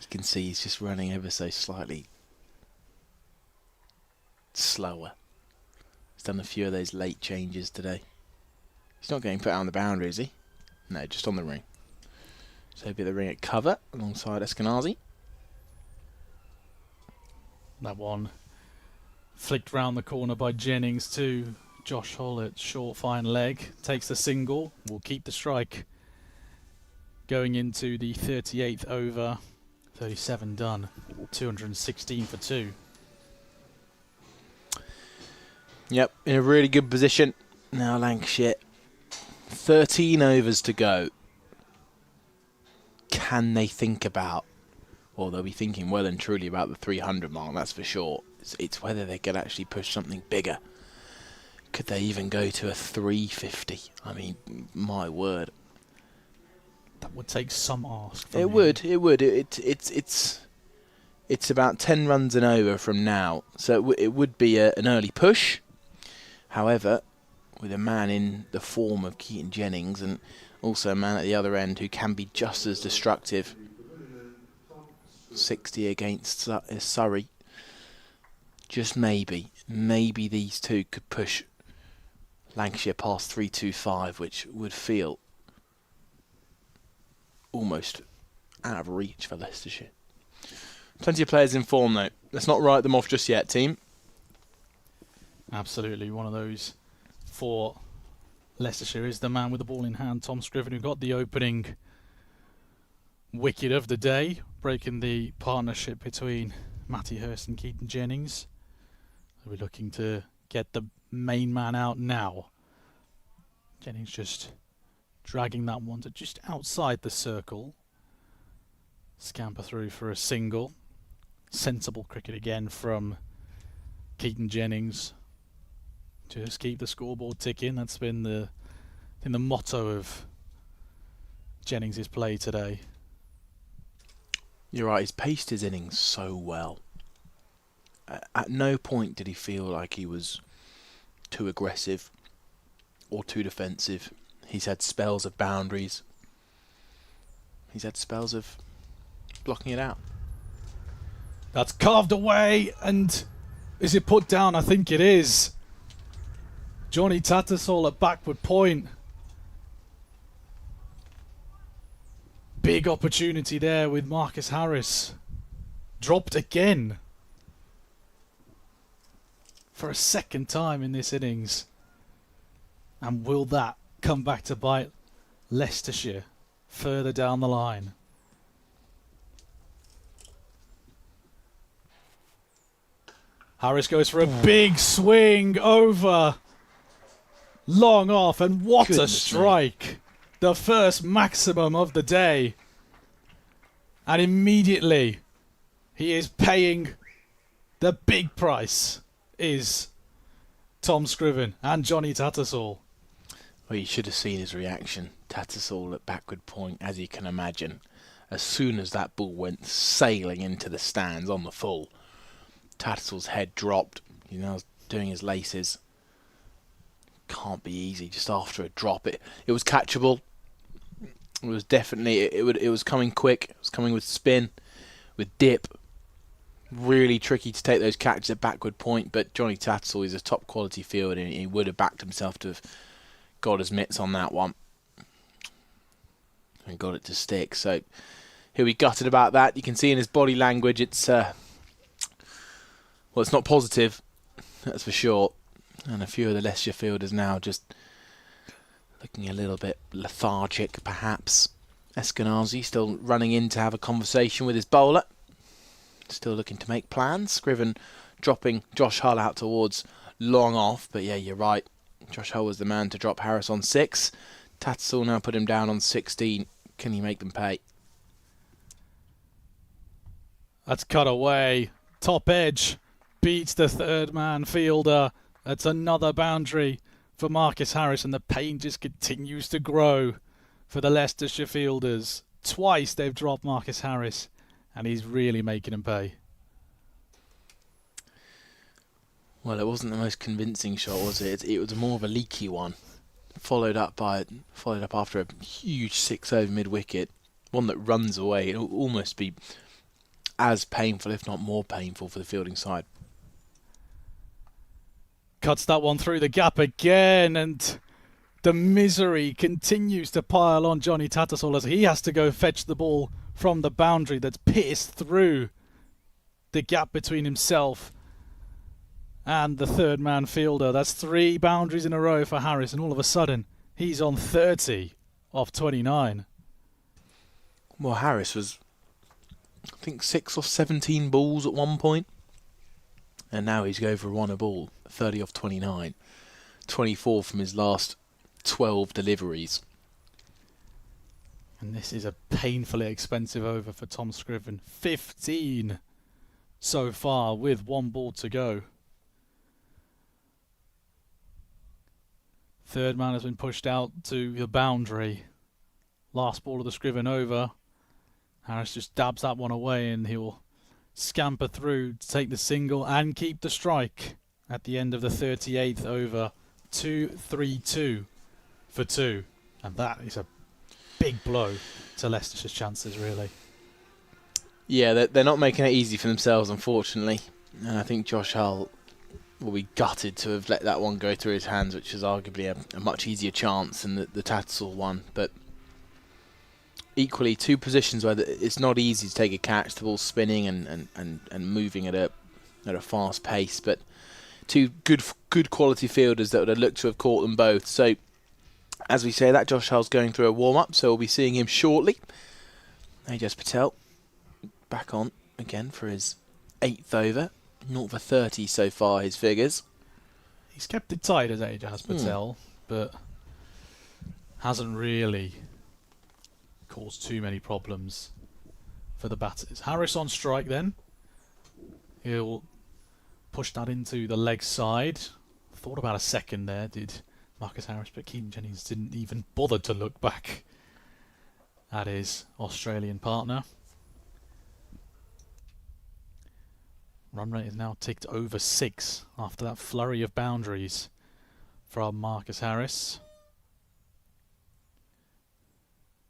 You can see he's just running ever so slightly slower. He's done a few of those late changes today. He's not getting put out on the boundary, is he? No, just on the ring. So he'll be the ring at cover alongside Eskenazi. That one flicked round the corner by Jennings to Josh Hull at short fine leg. Takes the single. Will keep the strike going into the 38th over. 37 done. 216 for 2. Yep, in a really good position. Now Lancashire, 13 overs to go. Can they think about, well, they'll be thinking well and truly about the 300 mark, that's for sure. It's whether they could actually push something bigger. Could they even go to a 350? I mean, my word. That would take some ask from It him. would. It's about 10 runs and over from now, so it would be an early push. However, with a man in the form of Keaton Jennings and also a man at the other end who can be just as destructive, 60 against Surrey, just maybe these two could push Lancashire past 325, which would feel almost out of reach for Leicestershire. Plenty of players in form though. Let's not write them off just yet, team. Absolutely, one of those for Leicestershire is the man with the ball in hand, Tom Scriven, who got the opening wicket of the day, breaking the partnership between Matty Hurst and Keaton Jennings. We're looking to get the main man out now. Jennings just dragging that one to just outside the circle. Scamper through for a single. Sensible cricket again from Keaton Jennings. Just keep the scoreboard ticking. That's been the motto of Jennings' play today. You're right, he's paced his innings so well. At no point did he feel like he was too aggressive or too defensive. He's had spells of boundaries. He's had spells of blocking it out. That's carved away, and is it put down? I think it is. Johnny Tattersall at backward point. Big opportunity there with Marcus Harris. Dropped again. For a second time in this innings. And will that come back to bite Leicestershire further down the line? Harris goes for a big swing over. Long off, and what a strike. The first maximum of the day. And immediately he is paying the big price, is Tom Scriven and Johnny Tattersall. Well, you should have seen his reaction. Tattersall at backward point, as you can imagine. As soon as that ball went sailing into the stands on the full, Tattersall's head dropped. He's now doing his laces. Can't be easy just after a drop. It was catchable. It was definitely, it was coming quick. It was coming with spin, with dip. Really tricky to take those catches at backward point, but Johnny Tattersall is a top quality fielder, and he would have backed himself to have got his mitts on that one and got it to stick. So he'll be gutted about that. You can see in his body language it's well, it's not positive, that's for sure. And a few of the Leicestershire fielders now just looking a little bit lethargic, perhaps. Eskenazi still running in to have a conversation with his bowler. Still looking to make plans. Scriven dropping Josh Hull out towards long off. But yeah, you're right. Josh Hull was the man to drop Harris on 6. Tattersall now put him down on 16. Can he make them pay? That's cut away. Top edge beats the third man fielder. That's another boundary for Marcus Harris, and the pain just continues to grow for the Leicestershire fielders. Twice they've dropped Marcus Harris, and he's really making them pay. Well, it wasn't the most convincing shot, was it? It was more of a leaky one, followed up after a huge 6 over mid wicket, one that runs away. It'll almost be as painful, if not more painful, for the fielding side. Cuts that one through the gap again, and the misery continues to pile on Johnny Tattersall as he has to go fetch the ball from the boundary that's pierced through the gap between himself and the third man fielder. That's 3 boundaries in a row for Harris, and all of a sudden he's on 30 off 29. Well, Harris was, I think, 6 or 17 balls at one point. And now he's going for 1 a ball, 30 off 29. 24 from his last 12 deliveries. And this is a painfully expensive over for Tom Scriven. 15 so far with 1 ball to go. Third man has been pushed out to the boundary. Last ball of the Scriven over. Harris just dabs that one away, and he'll scamper through to take the single and keep the strike at the end of the 38th over. 2-3-2 for 2, and that is a big blow to Leicestershire's chances, really. Yeah, they're not making it easy for themselves, unfortunately, and I think Josh Hull will be gutted to have let that one go through his hands, which is arguably a much easier chance than the Tattersall one. But equally, 2 positions where it's not easy to take a catch, the ball's spinning and moving at a fast pace, but 2 good quality fielders that would have looked to have caught them both. So, as we say that, Josh Hull's going through a warm-up, so we'll be seeing him shortly. Ajaz Patel back on again for his 8th over. 0 for 30 so far, his figures. He's kept it tight as Ajaz Patel, but hasn't really caused too many problems for the batters. Harris on strike then. He'll push that into the leg side. Thought about a second there, did Marcus Harris, but Keaton Jennings didn't even bother to look back at his Australian partner. Run rate is now ticked over 6 after that flurry of boundaries from Marcus Harris.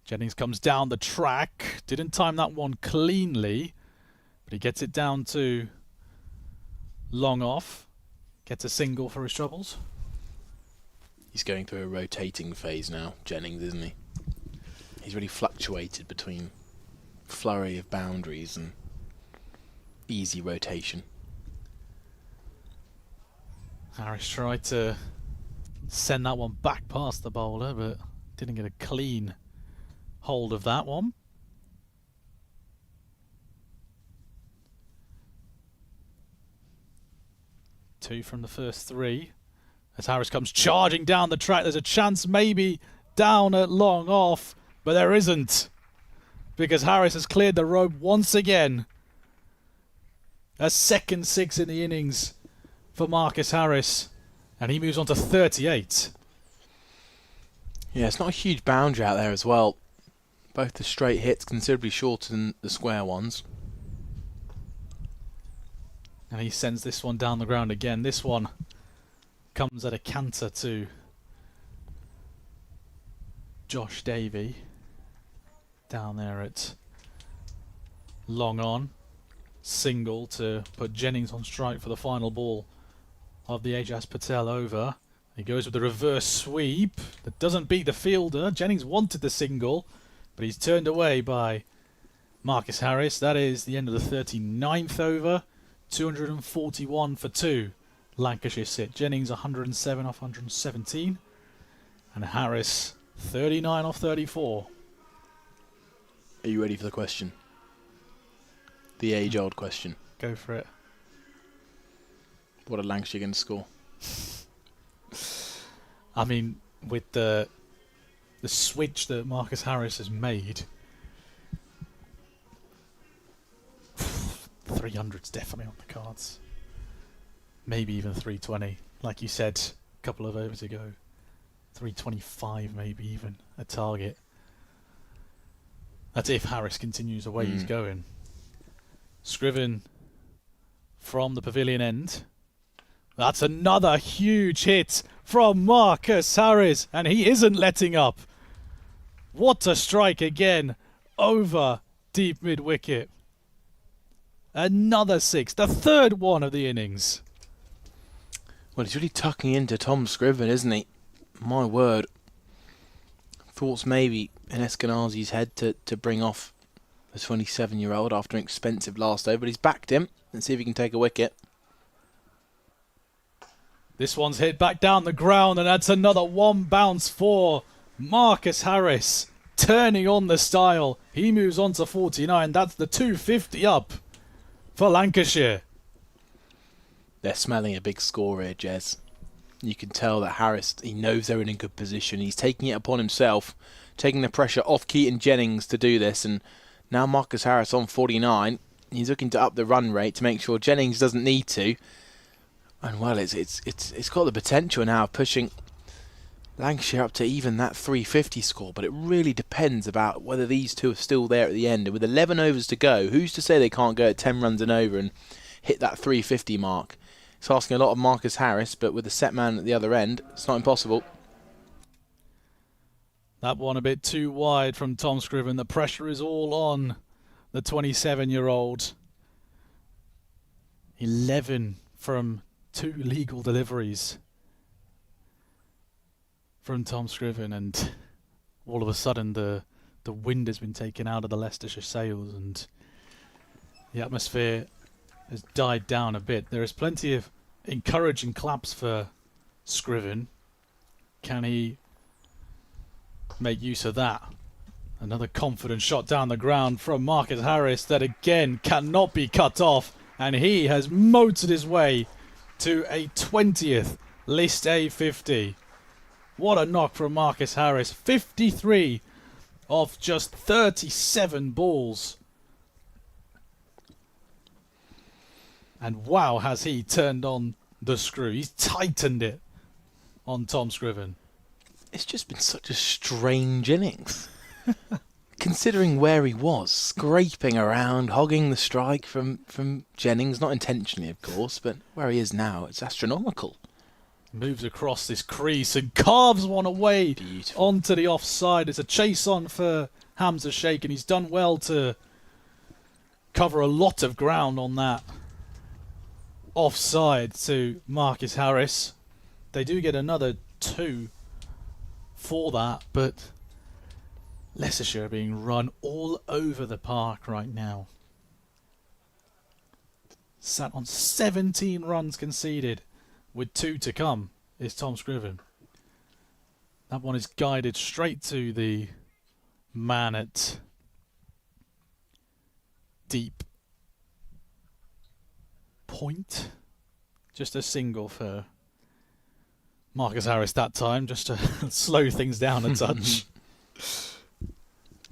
Jennings comes down the track. Didn't time that one cleanly, but he gets it down to long off. Gets a single for his troubles. He's going through a rotating phase now, Jennings, isn't he? He's really fluctuated between flurry of boundaries and easy rotation. Harris tried to send that one back past the bowler, but didn't get a clean hold of that one. Two from the first three. As Harris comes charging down the track, there's a chance maybe down at long off, but there isn't, because Harris has cleared the rope once again. A second six in the innings for Marcus Harris, and he moves on to 38. Yeah, it's not a huge boundary out there as well. Both the straight hits considerably shorter than the square ones. And he sends this one down the ground again. This one comes at a canter to Josh Davey down there at long on. Single to put Jennings on strike for the final ball of the Ajaz Patel over. He goes with the reverse sweep that doesn't beat the fielder. Jennings wanted the single, but he's turned away by Marcus Harris. That is the end of the 39th over. 241 for 2. Lancashire sit. Jennings 107 off 117. And Harris 39 off 34. Are you ready for the question? The age-old question. Go for it. What are Lancashire going to score? I mean, with the switch that Marcus Harris has made, 300's definitely on the cards. Maybe even 320. Like you said a couple of overs ago. 325 maybe even a target. That's if Harris continues the way he's going. Scriven from the pavilion end. That's another huge hit from Marcus Harris, and he isn't letting up. What a strike again over deep mid-wicket. Another six, the third one of the innings. Well, he's really tucking into Tom Scriven, isn't he? My word. Thoughts maybe in Eskenazi's head to bring off the 27-year-old after an expensive last over, but he's backed him. Let's see if he can take a wicket. This one's hit back down the ground, and that's another one bounce for Marcus Harris. Turning on the style. He moves on to 49. That's the 250 up for Lancashire. They're smelling a big score here, Jez. You can tell that Harris, he knows they're in a good position. He's taking it upon himself, taking the pressure off Keaton Jennings to do this. And now Marcus Harris on 49. He's looking to up the run rate to make sure Jennings doesn't need to. And well, it's got the potential now of pushing Lancashire up to even that 350 score, but it really depends about whether these two are still there at the end. And with 11 overs to go, who's to say they can't go at 10 runs and over and hit that 350 mark? It's asking a lot of Marcus Harris, but with the set man at the other end, it's not impossible. That one a bit too wide from Tom Scriven. The pressure is all on the 27-year-old. 11 from 2 legal deliveries from Tom Scriven, and all of a sudden the wind has been taken out of the Leicestershire sails and the atmosphere has died down a bit. There is plenty of encouraging claps for Scriven. Can he make use of that? Another confident shot down the ground from Marcus Harris that again cannot be cut off, and he has motored his way to a 20th List A 50. What a knock from Marcus Harris. 53 of just 37 balls. And wow, has he turned on the screw. He's tightened it on Tom Scriven. It's just been such a strange innings. Considering where he was, scraping around, hogging the strike from Jennings, not intentionally of course, but where he is now, it's astronomical. Moves across this crease and carves one away Beautiful. onto the offside. It's a chase on for Hamza Sheikh, and he's done well to cover a lot of ground on that offside to Marcus Harris. They do get another 2 for that, but Leicestershire are being run all over the park right now. Sat on 17 runs conceded with 2 to come is Tom Scriven. That one is guided straight to the man at deep point. Just a single for Marcus Harris that time, just to slow things down a touch.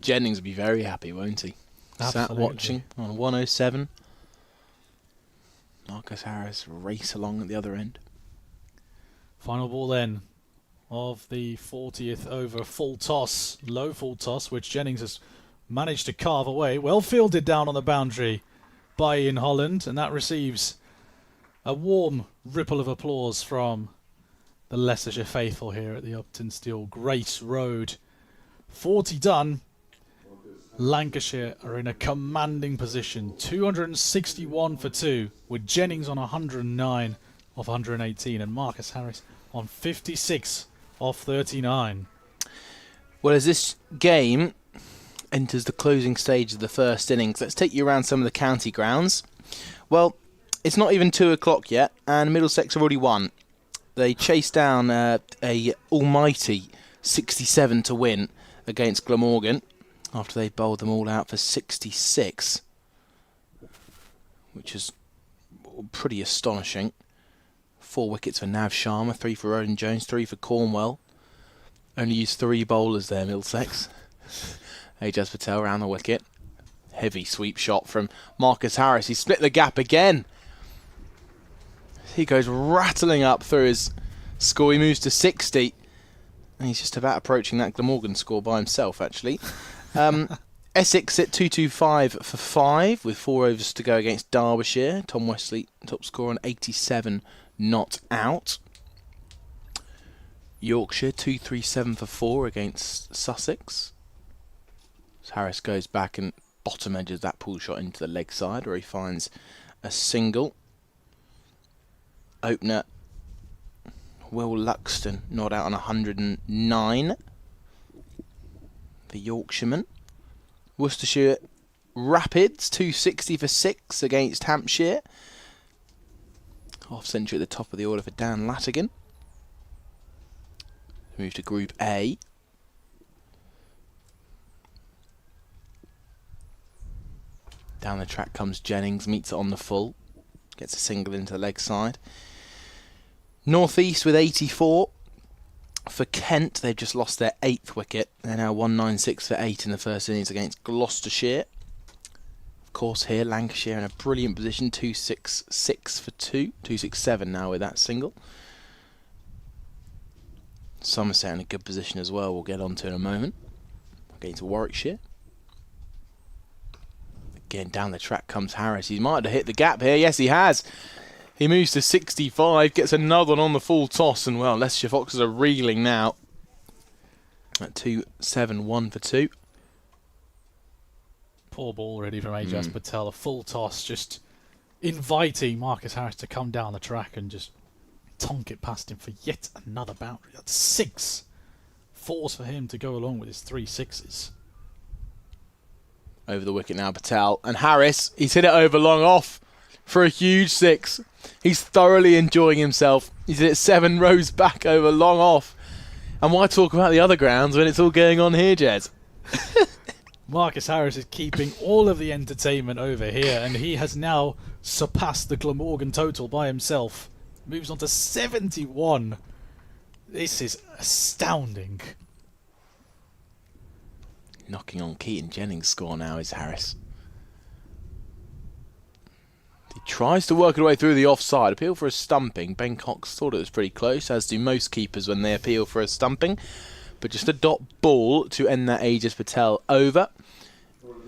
Jennings will be very happy, won't he? Absolutely. Sat watching on 107. Marcus Harris race along at the other end. Final ball then of the 40th over. Full toss, low full toss, which Jennings has managed to carve away. Well fielded down on the boundary by Ian Holland, and that receives a warm ripple of applause from the Leicestershire faithful here at the Uptonsteel Grace Road. 40 done. Lancashire are in a commanding position. 261 for 2, with Jennings on 109 off 118 and Marcus Harris on 56 off 39. Well, as this game enters the closing stage of the first innings, let's take you around some of the county grounds. Well, it's not even 2 o'clock yet, and Middlesex have already won. They chased down a almighty 67 to win against Glamorgan after they bowled them all out for 66, which is pretty astonishing. 4 wickets for Nav Sharma, 3 for Roland Jones, 3 for Cornwell. Only used 3 bowlers there, Middlesex. Ajaz Patel round the wicket. Heavy sweep shot from Marcus Harris. He split the gap again. He goes rattling up through his score. He moves to 60. And he's just about approaching that Glamorgan score by himself, actually. Essex at 225 for 5 with 4 overs to go against Derbyshire. Tom Wesley top score on 87 not out. Yorkshire 237 for 4 against Sussex. So Harris goes back and bottom edges that pull shot into the leg side where he finds a single. Opener Will Luxton not out on 109. The Yorkshireman. Worcestershire Rapids 260 for 6 against Hampshire. Half century at the top of the order for Dan Latigan. Move to Group A. Down the track comes Jennings, meets it on the full. Gets a single into the leg side. North East with 84. For Kent, they've just lost their 8th wicket. They're now 196 for 8 in the first innings against Gloucestershire. Of course here, Lancashire in a brilliant position, 266 for 2. 267 now with that single. Somerset in a good position as well, we'll get on to in a moment. Against Warwickshire. Again, down the track comes Harris. He might have hit the gap here. Yes, he has. He moves to 65, gets another one on the full toss, and well, Leicestershire Foxes are reeling now at 271 for 2. Poor ball ready from Ajaz Patel. A full toss, just inviting Marcus Harris to come down the track and just tonk it past him for yet another boundary. That's 6 fours for him to go along with his 3 sixes. Over the wicket now, Patel. And Harris, he's hit it over long off for a huge 6. He's thoroughly enjoying himself. He's hit it 7 rows back over long off. And why talk about the other grounds when it's all going on here, Jez? Marcus Harris is keeping all of the entertainment over here, and he has now surpassed the Glamorgan total by himself. Moves on to 71. This is astounding. Knocking on Keaton Jennings' score now is Harris. He tries to work his way through the offside. Appeal for a stumping. Ben Cox thought it was pretty close, as do most keepers when they appeal for a stumping. But just a dot ball to end that Ajaz Patel over.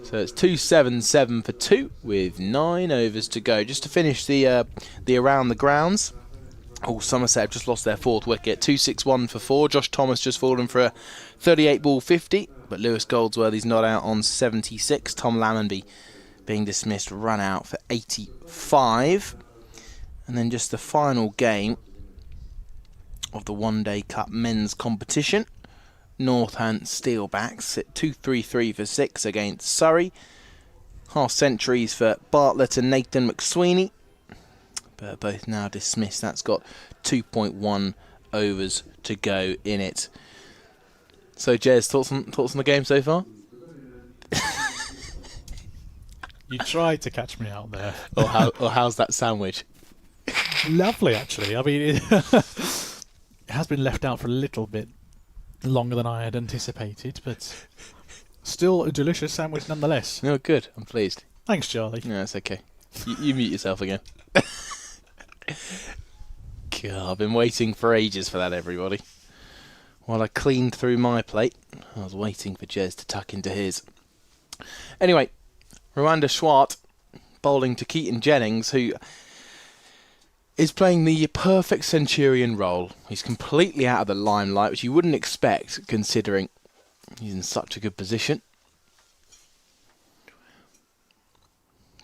So it's 277 for 2 with 9 overs to go. Just to finish the around the grounds. Oh, Somerset have just lost their 4th wicket. 261 for 4. Josh Thomas just fallen for a 38 ball 50. But Lewis Goldsworthy's not out on 76. Tom Lammonby being dismissed, run out for 85. And then just the final game of the One Day Cup men's competition. Northant Steelbacks at 233 for 6 against Surrey. Half centuries for Bartlett and Nathan McSweeney. But both now dismissed. That's got 2.1 overs to go in it. So, Jez, thoughts on the game so far? You tried to catch me out there. Or how's that sandwich? Lovely, actually. I mean, it has been left out for a little bit longer than I had anticipated, but still a delicious sandwich nonetheless. Oh, good. I'm pleased. Thanks, Charlie. No, that's okay. You mute yourself again. God, I've been waiting for ages for that, everybody. While I cleaned through my plate, I was waiting for Jez to tuck into his. Anyway, Rwanda Schwart bowling to Keaton Jennings, who is playing the perfect Centurion role. He's completely out of the limelight, which you wouldn't expect, considering he's in such a good position.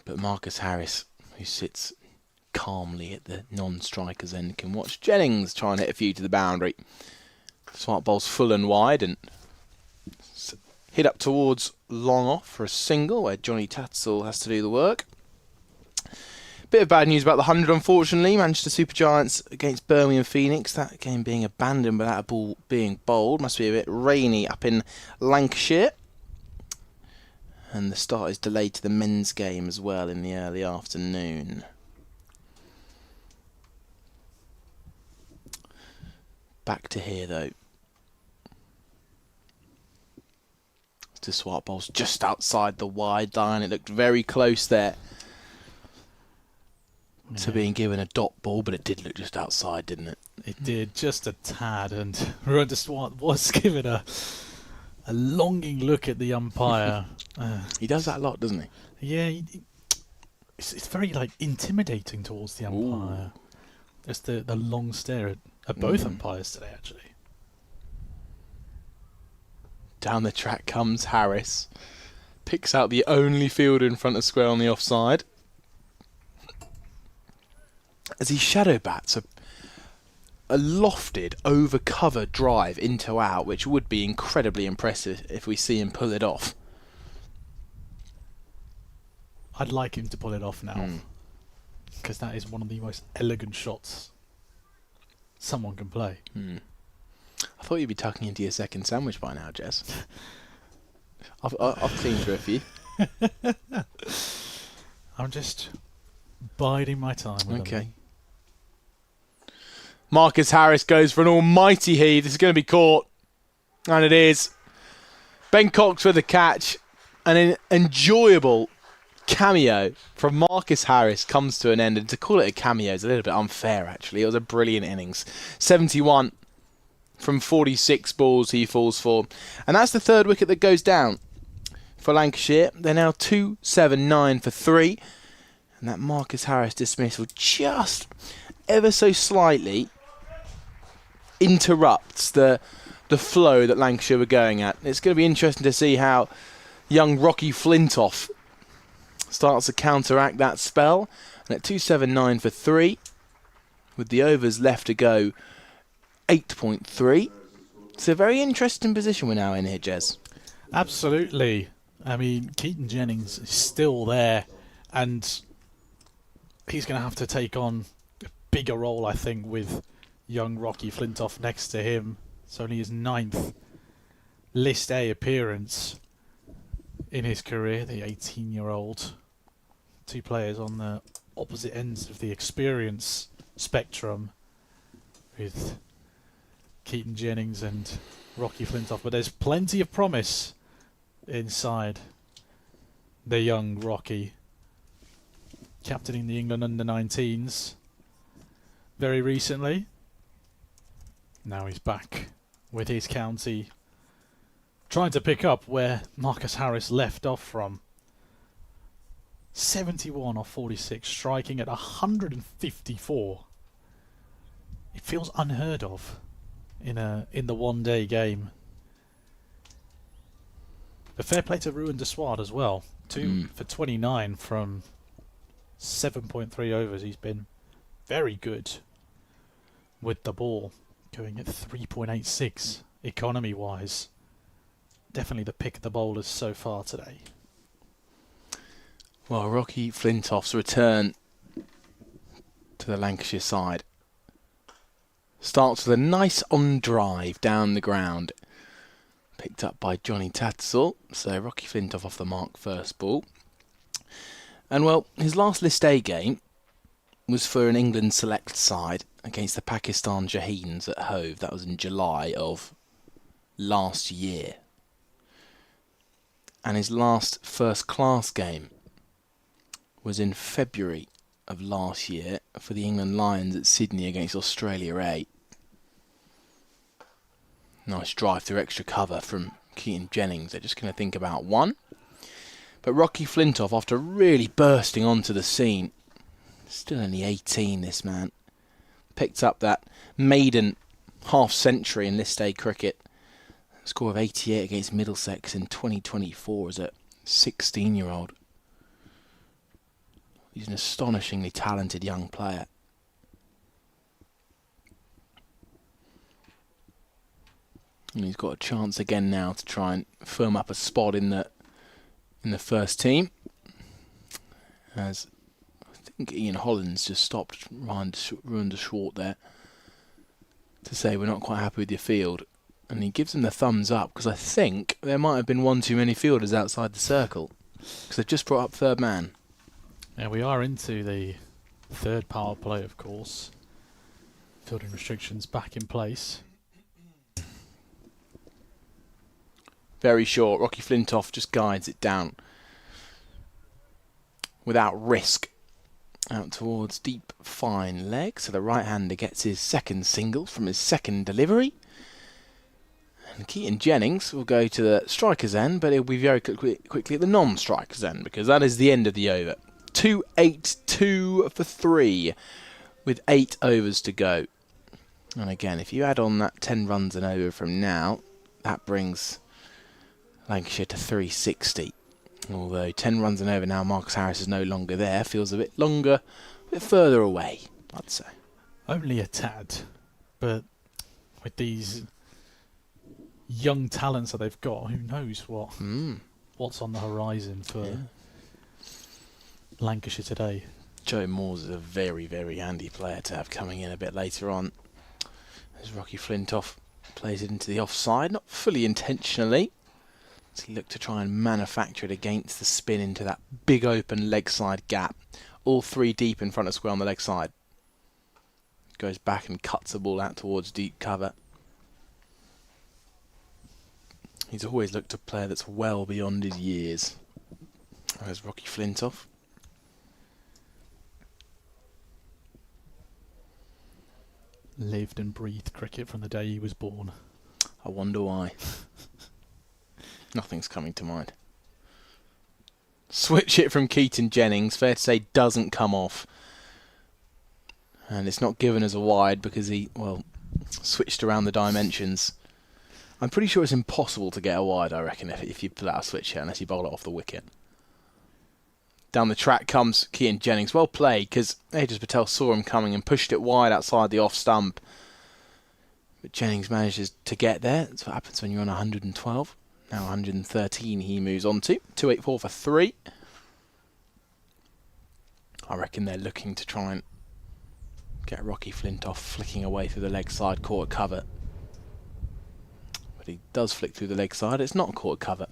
But Marcus Harris, who sits calmly at the non-striker's end, can watch Jennings try and hit a few to the boundary. Swart bowls full and wide and hit up towards long off for a single, where Johnny Tatzel has to do the work. Bit of bad news about the 100, unfortunately. Manchester Supergiants against Birmingham Phoenix. That game being abandoned without a ball being bowled. Must be a bit rainy up in Lancashire. And the start is delayed to the men's game as well in the early afternoon. Back to here, though. To Swart bowls just outside the wide line. It looked very close there to being given a dot ball, but it did look just outside, didn't it? It did, just a tad, and Rwanda Swart was given a longing look at the umpire. He does that a lot, doesn't he? Yeah, it's very intimidating towards the umpire. Ooh. Just the long stare at both umpires today, actually. Down the track comes Harris. Picks out the only fielder in front of square on the offside. As he shadow bats a lofted, over-cover drive into out, which would be incredibly impressive if we see him pull it off. I'd like him to pull it off now, because that is one of the most elegant shots someone can play. I thought you'd be tucking into your second sandwich by now, Jess. I've cleaned through a few. I'm just biding my time. Okay. Marcus Harris goes for an almighty heave. This is going to be caught. And it is. Ben Cox with the catch. An enjoyable cameo from Marcus Harris comes to an end. And to call it a cameo is a little bit unfair, actually. It was a brilliant innings. 71 from 46 balls he falls for. And that's the third wicket that goes down for Lancashire. They're now 279 for 3. And that Marcus Harris dismissal just ever so slightly interrupts the flow that Lancashire were going at. It's going to be interesting to see how young Rocky Flintoff starts to counteract that spell. And at 279 for 3, with the overs left to go, 8.3. It's a very interesting position we're now in here, Jez. Absolutely. I mean, Keaton Jennings is still there, and he's going to have to take on a bigger role, I think, with young Rocky Flintoff next to him. It's only his 9th List A appearance in his career, the 18-year-old. Two players on the opposite ends of the experience spectrum, with Keaton Jennings and Rocky Flintoff. But there's plenty of promise inside the young Rocky, captaining the England under-19s very recently. Now he's back with his county, trying to pick up where Marcus Harris left off from. 71 off 46, striking at 154. it feels unheard of in the one-day game. But fair play to Ruin de Sward as well. 2 for 29 from 7.3 overs. He's been very good with the ball, going at 3.86 economy-wise. Definitely the pick of the bowlers so far today. Well, Rocky Flintoff's return to the Lancashire side starts with a nice on drive down the ground, picked up by Johnny Tattersall. So Rocky Flintoff off the mark first ball. And well, his last List A game was for an England select side against the Pakistan Shaheens at Hove. That was in July of last year. And his last first class game was in February of last year for the England Lions at Sydney against Australia A. Nice drive through extra cover from Keaton Jennings. They're just going to think about one. But Rocky Flintoff, after really bursting onto the scene, still only 18, this man, picked up that maiden half-century in List A cricket. A score of 88 against Middlesex in 2024 as a 16-year-old. He's an astonishingly talented young player. And he's got a chance again now to try and firm up a spot in the first team. As I think Ian Hollins just stopped Ruin de Swart there to say we're not quite happy with your field. And he gives him the thumbs up because I think there might have been one too many fielders outside the circle because they've just brought up third man. Yeah, we are into the third power play, of course. Fielding restrictions back in place. Very short. Rocky Flintoff just guides it down without risk out towards deep, fine leg. So the right-hander gets his second single from his second delivery. And Keaton Jennings will go to the striker's end, but he'll be very quickly at the non-striker's end because that is the end of the over. 2-8-2 for 3 with 8 overs to go. And again, if you add on that 10 runs and over from now, that brings Lancashire to 360. Although 10 runs and over now, Marcus Harris is no longer there. Feels a bit longer, a bit further away, I'd say. Only a tad. But with these young talents that they've got, who knows what's on the horizon for Lancashire today. Joe Moores is a very, very handy player to have coming in a bit later on. As Rocky Flintoff plays it into the offside, not fully intentionally. As he looked to try and manufacture it against the spin into that big open leg side gap. All three deep in front of square on the leg side. Goes back and cuts the ball out towards deep cover. He's always looked a player that's well beyond his years. There's Rocky Flintoff. Lived and breathed cricket from the day he was born. I wonder why. Nothing's coming to mind. Switch it from Keaton Jennings. Fair to say doesn't come off. And it's not given as a wide because he, switched around the dimensions. I'm pretty sure it's impossible to get a wide, I reckon, if you pull out a switch here, unless you bowl it off the wicket. Down the track comes Keaton Jennings. Well played, because Ajaz Patel saw him coming and pushed it wide outside the off stump. But Jennings manages to get there. That's what happens when you're on 112. Now 113 he moves on to. 284 for 3. I reckon they're looking to try and get Rocky Flintoff flicking away through the leg side, caught at cover. But he does flick through the leg side. It's not caught at cover.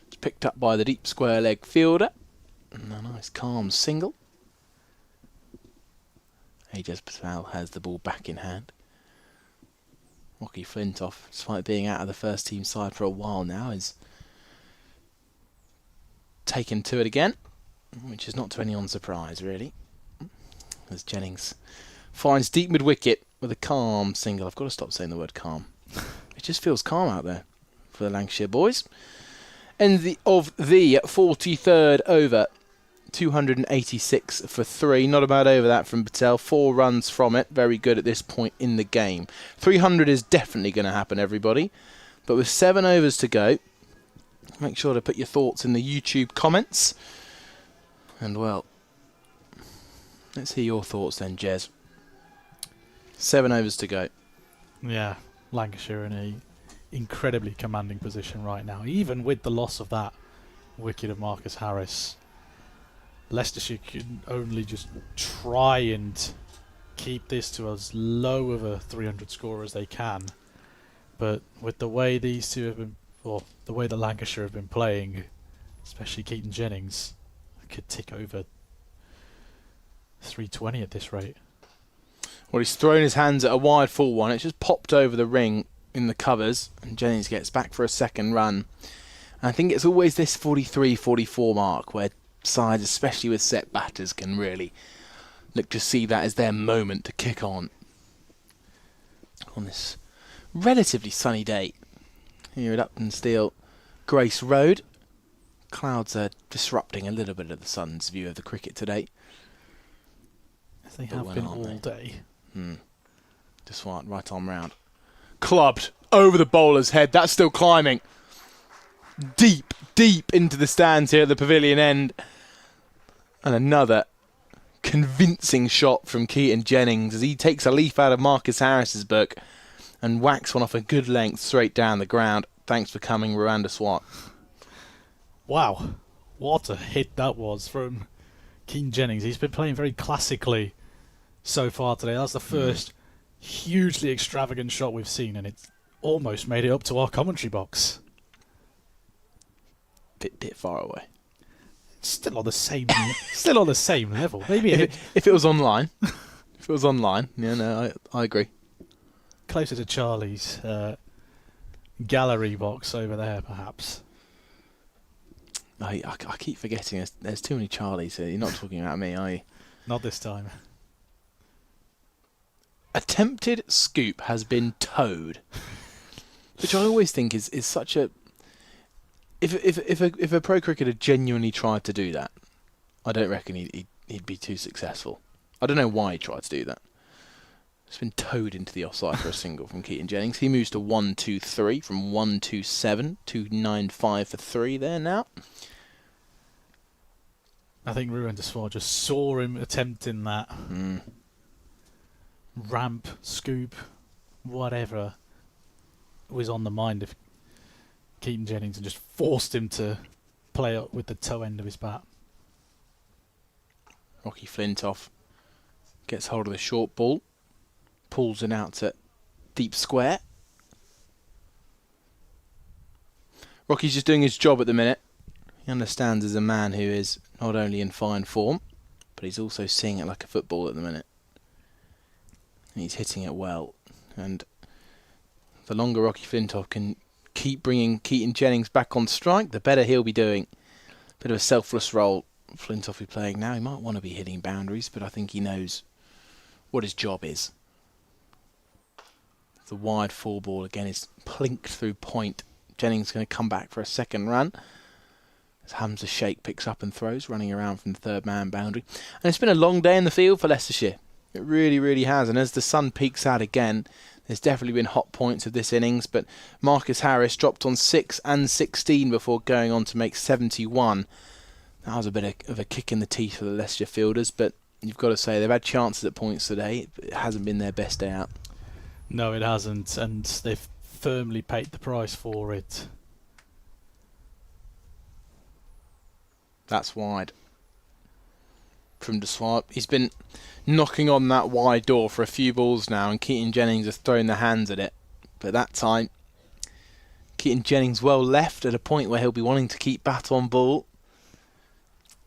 It's picked up by the deep square leg fielder. And a nice calm single. Ajaz Patel has the ball back in hand. Rocky Flintoff, despite being out of the first team side for a while now, is taken to it again, which is not to anyone's surprise, really. As Jennings finds deep mid-wicket with a calm single. I've got to stop saying the word calm. It just feels calm out there for the Lancashire boys. End of the 43rd over. 286 for 3. Not a bad over that from Patel. 4 runs from it. Very good at this point in the game. 300 is definitely going to happen, everybody. But with 7 overs to go, make sure to put your thoughts in the YouTube comments. And, well, let's hear your thoughts then, Jez. 7 overs to go. Yeah, Lancashire in a incredibly commanding position right now. Even with the loss of that wicket of Marcus Harris, Leicestershire can only just try and keep this to as low of a 300 score as they can. But with the way these two have been, or the way that Lancashire have been playing, especially Keaton Jennings, could tick over 320 at this rate. Well, he's thrown his hands at a wide full one. It's just popped over the ring in the covers, and Jennings gets back for a second run. And I think it's always this 43, 44 mark where sides, especially with set batters, can really look to see that as their moment to kick on this relatively sunny day here at Uptonsteel Grace Road. Clouds are disrupting a little bit of the sun's view of the cricket today. As they have been all day. Just right arm round. Clubbed over the bowler's head. That's still climbing. Deep, deep into the stands here at the pavilion end. And another convincing shot from Keaton Jennings as he takes a leaf out of Marcus Harris's book and whacks one off a good length straight down the ground. Thanks for coming, Rwanda Swat. Wow, what a hit that was from Keaton Jennings. He's been playing very classically so far today. That's the first hugely extravagant shot we've seen, and it's almost made it up to our commentary box. Bit far away. Still on the same, still on the same level. Maybe if it was online, yeah, no, I agree. Closer to Charlie's gallery box over there, perhaps. I keep forgetting there's too many Charlies here. You're not talking about me, are you? Not this time. Attempted scoop has been which I always think is such a. If a pro cricketer genuinely tried to do that, I don't reckon he'd be too successful. I don't know why he tried to do that. It's been towed into the offside for a single from Keaton Jennings. He moves to 1-2-3 from 1-2-7, 2-9-5 for 3 there now. I think Ruan Deswar just saw him attempting that ramp, scoop, whatever was on the mind of Keaton Jennings and just forced him to play up with the toe end of his bat. Rocky Flintoff gets hold of the short ball, pulls it out to deep square. Rocky's just doing his job at the minute. He understands as a man who is not only in fine form, but he's also seeing it like a football at the minute. And he's hitting it well. And the longer Rocky Flintoff can keep bringing Keaton Jennings back on strike, the better he'll be doing. Bit of a selfless role Flintoff is playing now. He might want to be hitting boundaries, but I think he knows what his job is. The wide full ball again is plinked through point. Jennings going to come back for a second run as Hamza Sheikh picks up and throws, running around from the third man boundary. And it's been a long day in the field for Leicestershire. It really, really has. And as the sun peeks out again, there's definitely been hot points of this innings, but Marcus Harris dropped on 6 and 16 before going on to make 71. That was a bit of a kick in the teeth for the Leicestershire fielders, but you've got to say they've had chances at points today. It hasn't been their best day out. No, it hasn't, and they've firmly paid the price for it. That's wide. From Deswar, he's been knocking on that wide door for a few balls now, and Keaton Jennings has thrown the hands at it. But that time, Keaton Jennings well left at a point where he'll be wanting to keep bat on ball.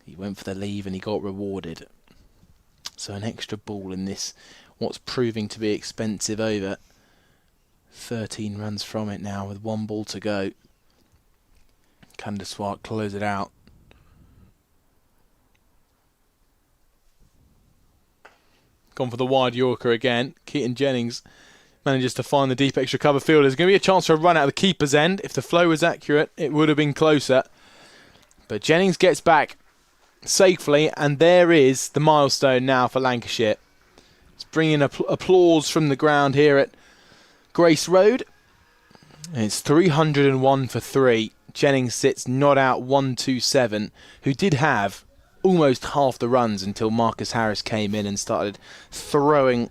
He went for the leave and he got rewarded. So an extra ball in this, what's proving to be expensive over. 13 runs from it now with 1 ball to go. Can Deswar close it out? Gone for the wide Yorker again. Keaton Jennings manages to find the deep extra cover field. There's going to be a chance for a run out of the keeper's end. If the flow was accurate, it would have been closer. But Jennings gets back safely, and there is the milestone now for Lancashire. It's bringing applause from the ground here at Grace Road. And it's 301 for 3. Jennings sits not out 127, who did have almost half the runs until Marcus Harris came in and started throwing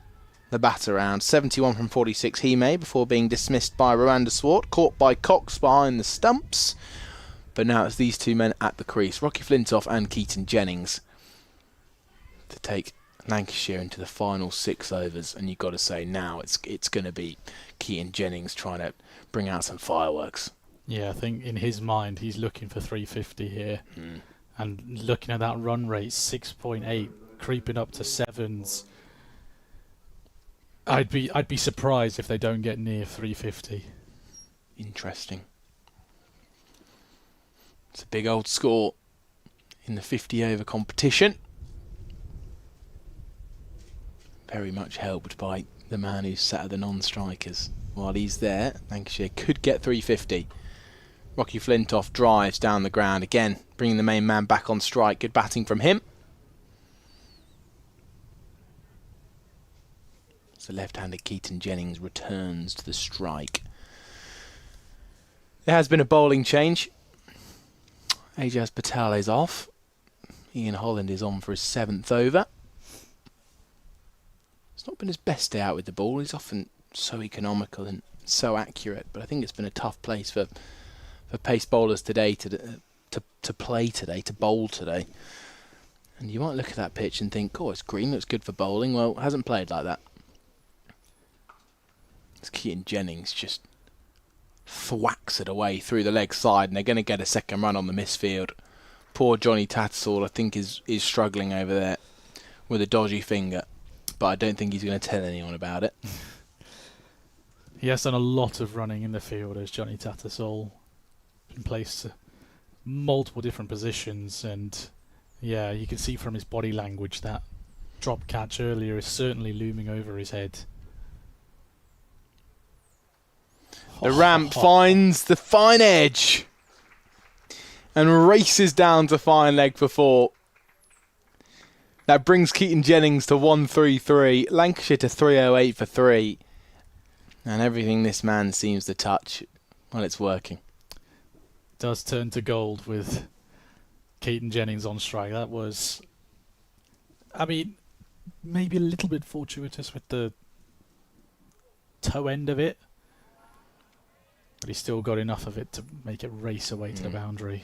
the bat around. 71 from 46 he made before being dismissed by Rwanda Swart, caught by Cox behind the stumps. But now it's these two men at the crease, Rocky Flintoff and Keaton Jennings, to take Lancashire into the final 6 overs. And you've got to say now it's going to be Keaton Jennings trying to bring out some fireworks. Yeah, I think in his mind he's looking for 350 here. And looking at that run rate, 6.8, creeping up to 7s. I'd be surprised if they don't get near 350. Interesting. It's a big old score in the 50 over competition. Very much helped by the man who's sat at the non-strikers. While he's there, Lancashire could get 350. Rocky Flintoff drives down the ground again, bringing the main man back on strike. Good batting from him. So left-handed Keaton Jennings returns to the strike. There has been a bowling change. Ajaz Patel is off. Ian Holland is on for his 7th over. It's not been his best day out with the ball. He's often so economical and so accurate, but I think it's been a tough place for pace bowlers today to play today, to bowl today. And you might look at that pitch and think, oh, it's green, looks good for bowling. Well, it hasn't played like that. It's Keaton Jennings just thwacks it away through the leg side, and they're going to get a second run on the misfield. Poor Johnny Tattersall, I think, is struggling over there with a dodgy finger, but I don't think he's going to tell anyone about it. He has done a lot of running in the field as Johnny Tattersall. Been placed to multiple different positions, and yeah, you can see from his body language that drop catch earlier is certainly looming over his head. The ramp finds the fine edge and races down to fine leg for 4. That brings Keaton Jennings to 133, Lancashire to 308 for 3. And everything this man seems to touch, well, it's working. Does turn to gold with Keaton Jennings on strike. That was, I mean, maybe a little bit fortuitous with the toe end of it, but he still got enough of it to make it race away to the boundary.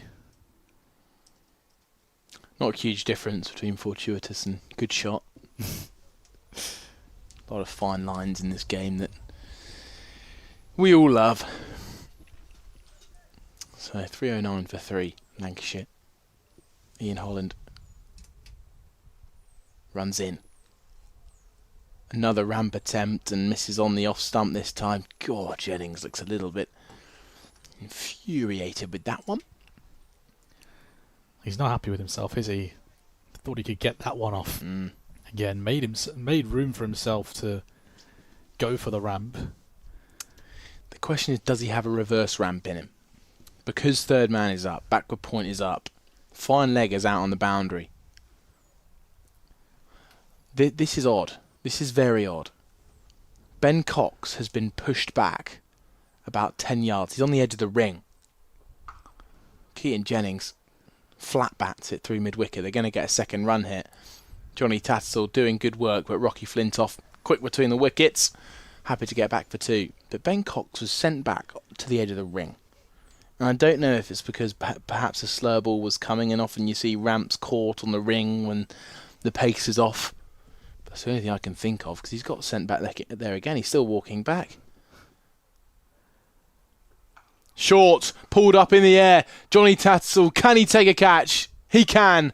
Not a huge difference between fortuitous and good shot. A lot of fine lines in this game that we all love. So 309 for 3, Lancashire. Ian Holland runs in. Another ramp attempt and misses on the off stump this time. God, Jennings looks a little bit infuriated with that one. He's not happy with himself, is he? Thought he could get that one off. Again, made room for himself to go for the ramp. The question is, does he have a reverse ramp in him? Because third man is up, backward point is up, fine leg is out on the boundary. This is odd. This is very odd. Ben Cox has been pushed back about 10 yards. He's on the edge of the ring. Keaton Jennings flat bats it through mid-wicket. They're going to get a second run here. Johnny Tattersall doing good work, but Rocky Flintoff quick between the wickets. Happy to get back for 2. But Ben Cox was sent back to the edge of the ring. And I don't know if it's because perhaps a slur ball was coming, and often you see ramps caught on the ring when the pace is off. But that's the only thing I can think of, because he's got sent back there again. He's still walking back. Short, pulled up in the air. Johnny Tattersall, can he take a catch? He can.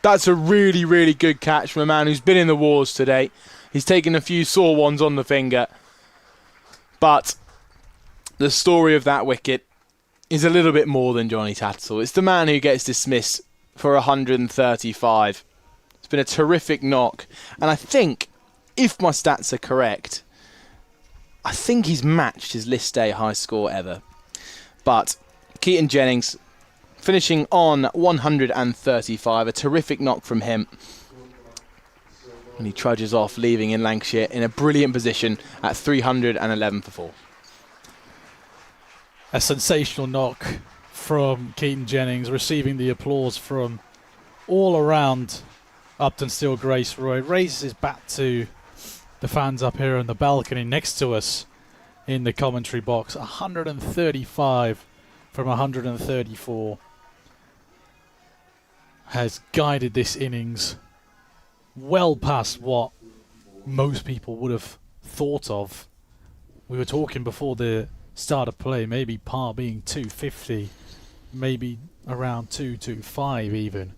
That's a really, really good catch from a man who's been in the wars today. He's taken a few sore ones on the finger. But the story of that wicket is a little bit more than Johnny Tattersall. It's the man who gets dismissed for 135. It's been a terrific knock. And I think, if my stats are correct, I think he's matched his list day high score ever. But Keaton Jennings finishing on 135. A terrific knock from him. And he trudges off, leaving in Lancashire in a brilliant position at 311 for 4. A sensational knock from Keaton Jennings, receiving the applause from all around Uptonsteel Grace Roy. Raises his bat to the fans up here on the balcony next to us in the commentary box. 135 from 134 has guided this innings well past what most people would have thought of. We were talking before the start of play, maybe par being 250, maybe around 225 even.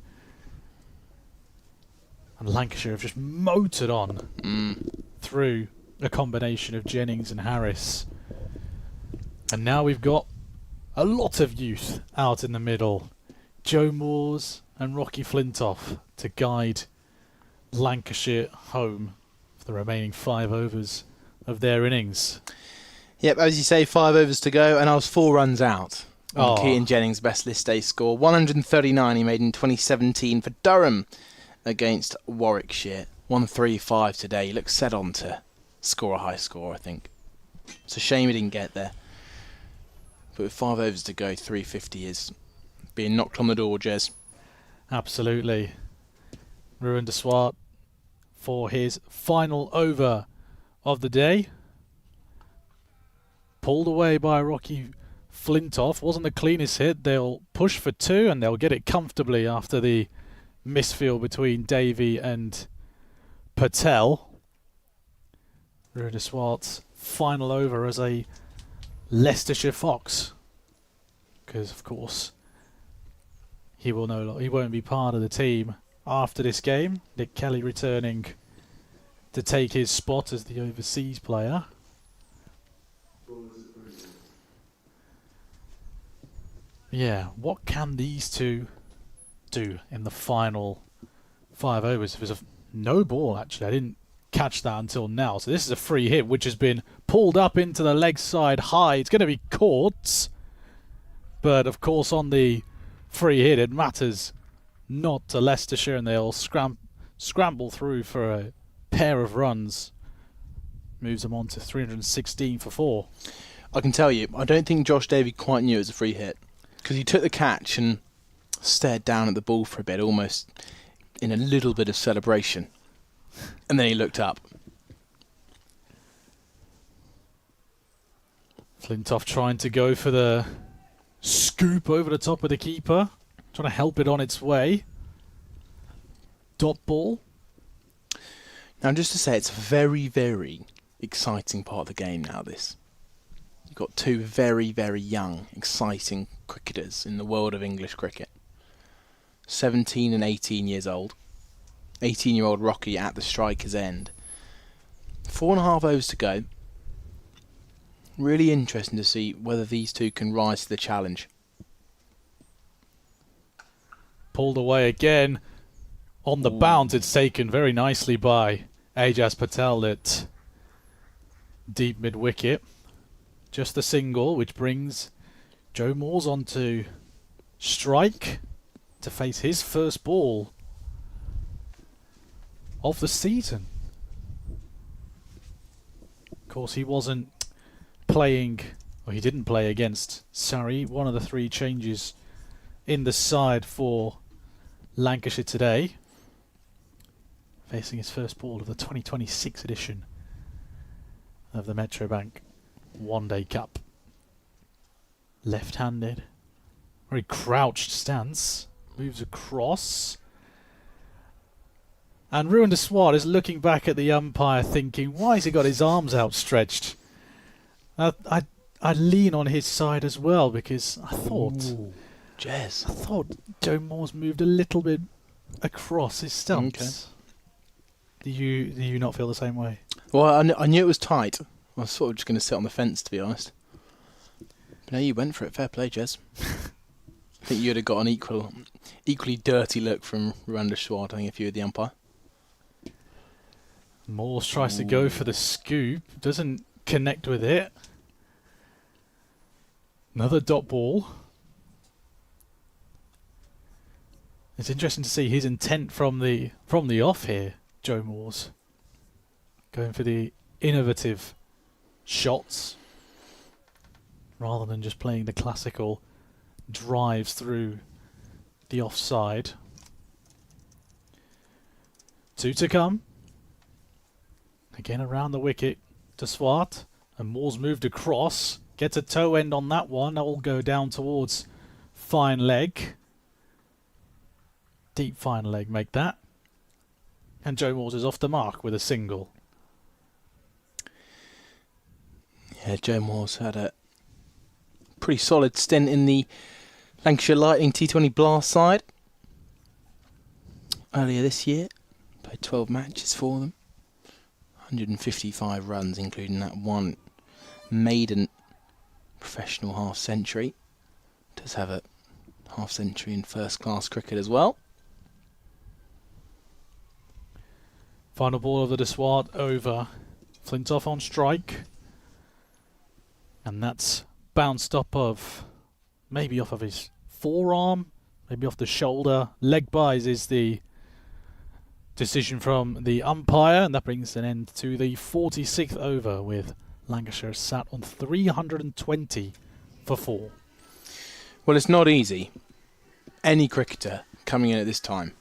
And Lancashire have just motored on through a combination of Jennings and Harris. And now we've got a lot of youth out in the middle. Joe Moores and Rocky Flintoff to guide Lancashire home for the remaining 5 overs of their innings. Yep, as you say, 5 overs to go, and I was 4 runs out on Keaton Jennings' best list day score. 139 he made in 2017 for Durham against Warwickshire. 135 today. He looks set on to score a high score, I think. It's a shame he didn't get there. But with 5 overs to go, 350 is being knocked on the door, Jez. Absolutely. Ruin de Swart for his final over of the day. Pulled away by Rocky Flintoff. Wasn't the cleanest hit. They'll push for 2 and they'll get it comfortably after the misfield between Davey and Patel. Ruin de Swart's final over as a Leicestershire Fox. Because, of course, he won't be part of the team after this game. Nick Kelly returning to take his spot as the overseas player. Yeah, what can these two do in the final 5 overs? It was a no ball, actually. I didn't catch that until now. So this is a free hit, which has been pulled up into the leg side high. It's going to be caught. But, of course, on the free hit, it matters not to Leicestershire, and they'll scramble through for a pair of runs. Moves them on to 316 for 4. I can tell you, I don't think Josh Davey quite knew it was a free hit. Because he took the catch and stared down at the ball for a bit, almost in a little bit of celebration. And then he looked up. Flintoff trying to go for the scoop over the top of the keeper. Trying to help it on its way. Dot ball. Now, just to say, it's a very, very exciting part of the game now, this. You've got 2 very, very young, exciting cricketers in the world of English cricket. 17 and 18 years old. 18-year-old Rocky at the striker's end. 4.5 overs to go. Really interesting to see whether these 2 can rise to the challenge. Pulled away again. On the bounce, it's taken very nicely by Ajaz Patel at deep mid-wicket. Just the single, which brings Joe Moores onto strike to face his first ball of the season. Of course, he wasn't playing, or he didn't play against Surrey, one of the 3 changes in the side for Lancashire today. Facing his first ball of the 2026 edition of the Metrobank One Day Cup. Left-handed. Very crouched stance. Moves across. And Ruin de Swart is looking back at the umpire thinking, why has he got his arms outstretched? I lean on his side as well, because I thought Joe Moores moved a little bit across his stumps. Okay. Do you not feel the same way? Well, I knew it was tight. I was sort of just going to sit on the fence, to be honest. But no, you went for it. Fair play, Jez. I think you'd have got an equally dirty look from Ruin de Swart, I think, if you were the umpire. Moores tries to go for the scoop. Doesn't connect with it. Another dot ball. It's interesting to see his intent from the off here, Joe Moores. Going for the innovative shots rather than just playing the classical drives through the offside. 2 to come. Again around the wicket to Swart. And Moores moved across. Gets a toe end on that one. That will go down towards fine leg. Deep fine leg make that. And Joe Moores is off the mark with a single. Yeah, Joe Moores had a pretty solid stint in the Lancashire Lightning T20 Blast side earlier this year. Played 12 matches for them. 155 runs, including that one maiden professional half-century. Does have a half-century in first-class cricket as well. Final ball of the Deswart over. Flintoff on strike. And that's bounced up maybe off of his forearm, maybe off the shoulder. Leg buys is the decision from the umpire, and that brings an end to the 46th over with Lancashire sat on 320 for 4. Well, it's not easy. Any cricketer coming in at this time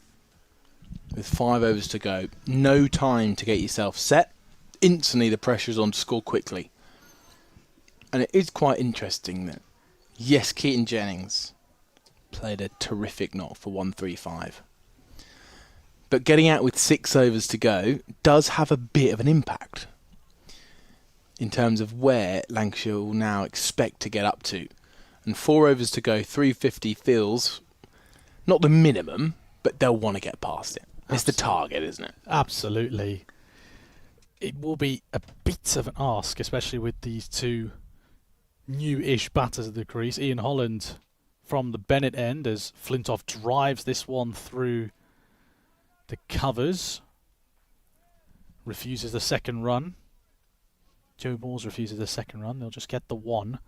with 5 overs to go, no time to get yourself set. Instantly the pressure's on to score quickly. And it is quite interesting that, yes, Keaton Jennings played a terrific knock for 135. But getting out with 6 overs to go does have a bit of an impact in terms of where Lancashire will now expect to get up to. And 4 overs to go, 350 feels not the minimum, but they'll want to get past it. It's the target, isn't it? Absolutely. It will be a bit of an ask, especially with these two new-ish batters at the crease. Ian Holland from the Bennett end as Flintoff drives this one through the covers. Refuses the second run. Joe Moores refuses the second run. They'll just get the one.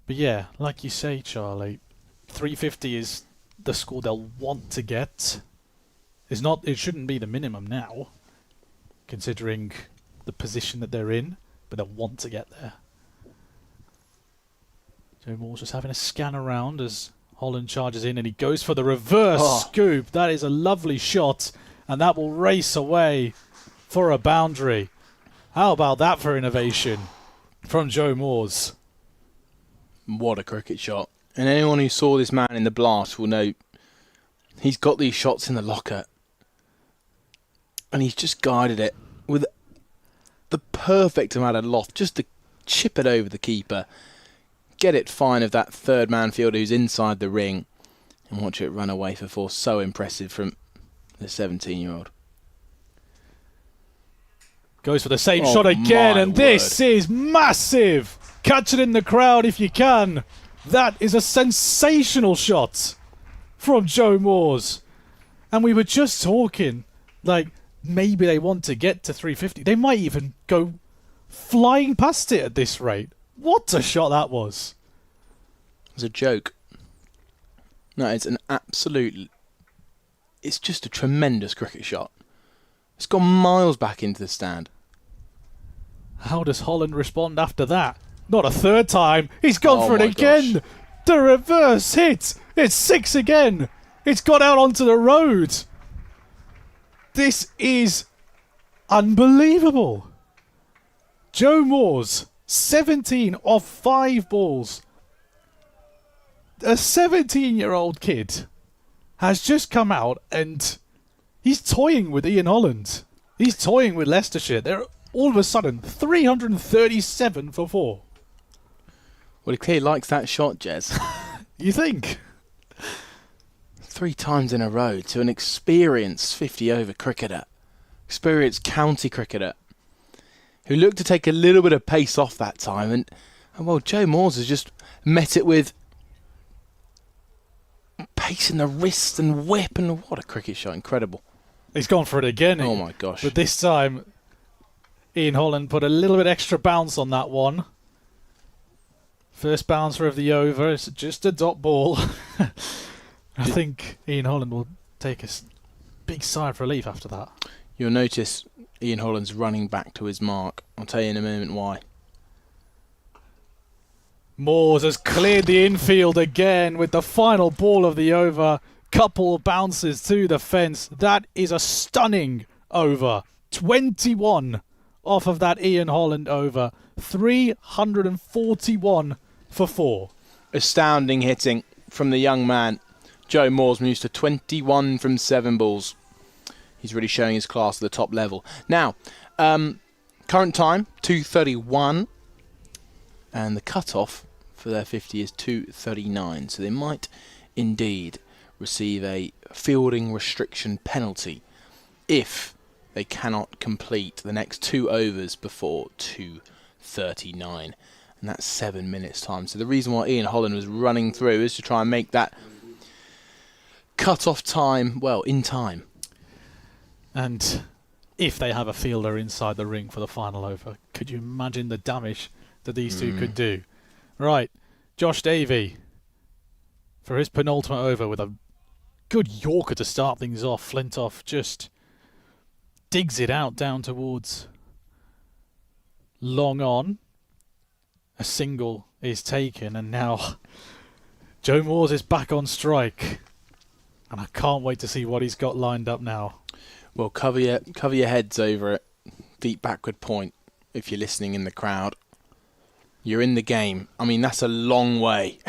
But yeah, like you say, Charlie, 350 is the score they'll want to get. It shouldn't be the minimum now, considering the position that they're in, but they'll want to get there. Joe Moores just having a scan around as Holland charges in, and he goes for the reverse scoop. That is a lovely shot, and that will race away for a boundary. How about that for innovation from Joe Moores? What a cricket shot. And anyone who saw this man in the Blast will know he's got these shots in the locker. And he's just guided it with the perfect amount of loft, just to chip it over the keeper. Get it fine of that third man fielder who's inside the ring, and watch it run away for 4. So impressive from the 17-year-old. Goes for the same shot again, and this is massive. Catch it in the crowd if you can. That is a sensational shot from Joe Moores. And we were just talking, like, maybe they want to get to 350. They might even go flying past it at this rate. What a shot that was. It was a joke. No, it's an absolute... It's just a tremendous cricket shot. It's gone miles back into the stand. How does Holland respond after that? Not a third time. He's gone for it again. Gosh. The reverse hit. It's 6 again. It's got out onto the road. This is unbelievable. Joe Moores, 17 off 5 balls. A 17-year-old kid has just come out and he's toying with Ian Holland. He's toying with Leicestershire. They're all of a sudden 337 for 4. Well, he clearly likes that shot, Jez. You think? 3 times in a row to an experienced 50-over cricketer. Experienced county cricketer. Who looked to take a little bit of pace off that time. And well, Joe Moores has just met it with pace in the wrist and whip. And what a cricket shot. Incredible. He's gone for it again. Oh, my gosh. But this time, Ian Holland put a little bit extra bounce on that one. First bouncer of the over. It's just a dot ball. I think Ian Holland will take a big sigh of relief after that. You'll notice Ian Holland's running back to his mark. I'll tell you in a moment why. Moores has cleared the infield again with the final ball of the over. Couple of bounces to the fence. That is a stunning over. 21 off of that Ian Holland over. 341 for 4. Astounding hitting from the young man. Joe Moores moves to 21 from 7 balls. He's really showing his class at the top level. Now, current time, 2:31. And the cut-off for their 50 is 2:39. So they might indeed receive a fielding restriction penalty if they cannot complete the next 2 overs before 2:39. And that's 7 minutes time. So the reason why Ian Holland was running through is to try and make that cut-off time, well, in time. And if they have a fielder inside the ring for the final over, could you imagine the damage that these two could do? Right, Josh Davey for his penultimate over with a good Yorker to start things off. Flintoff just digs it out down towards long on. A single is taken, and now Joe Moores is back on strike. And I can't wait to see what he's got lined up now. Well, cover your heads over it. Deep backward point, if you're listening in the crowd. You're in the game. I mean, that's a long way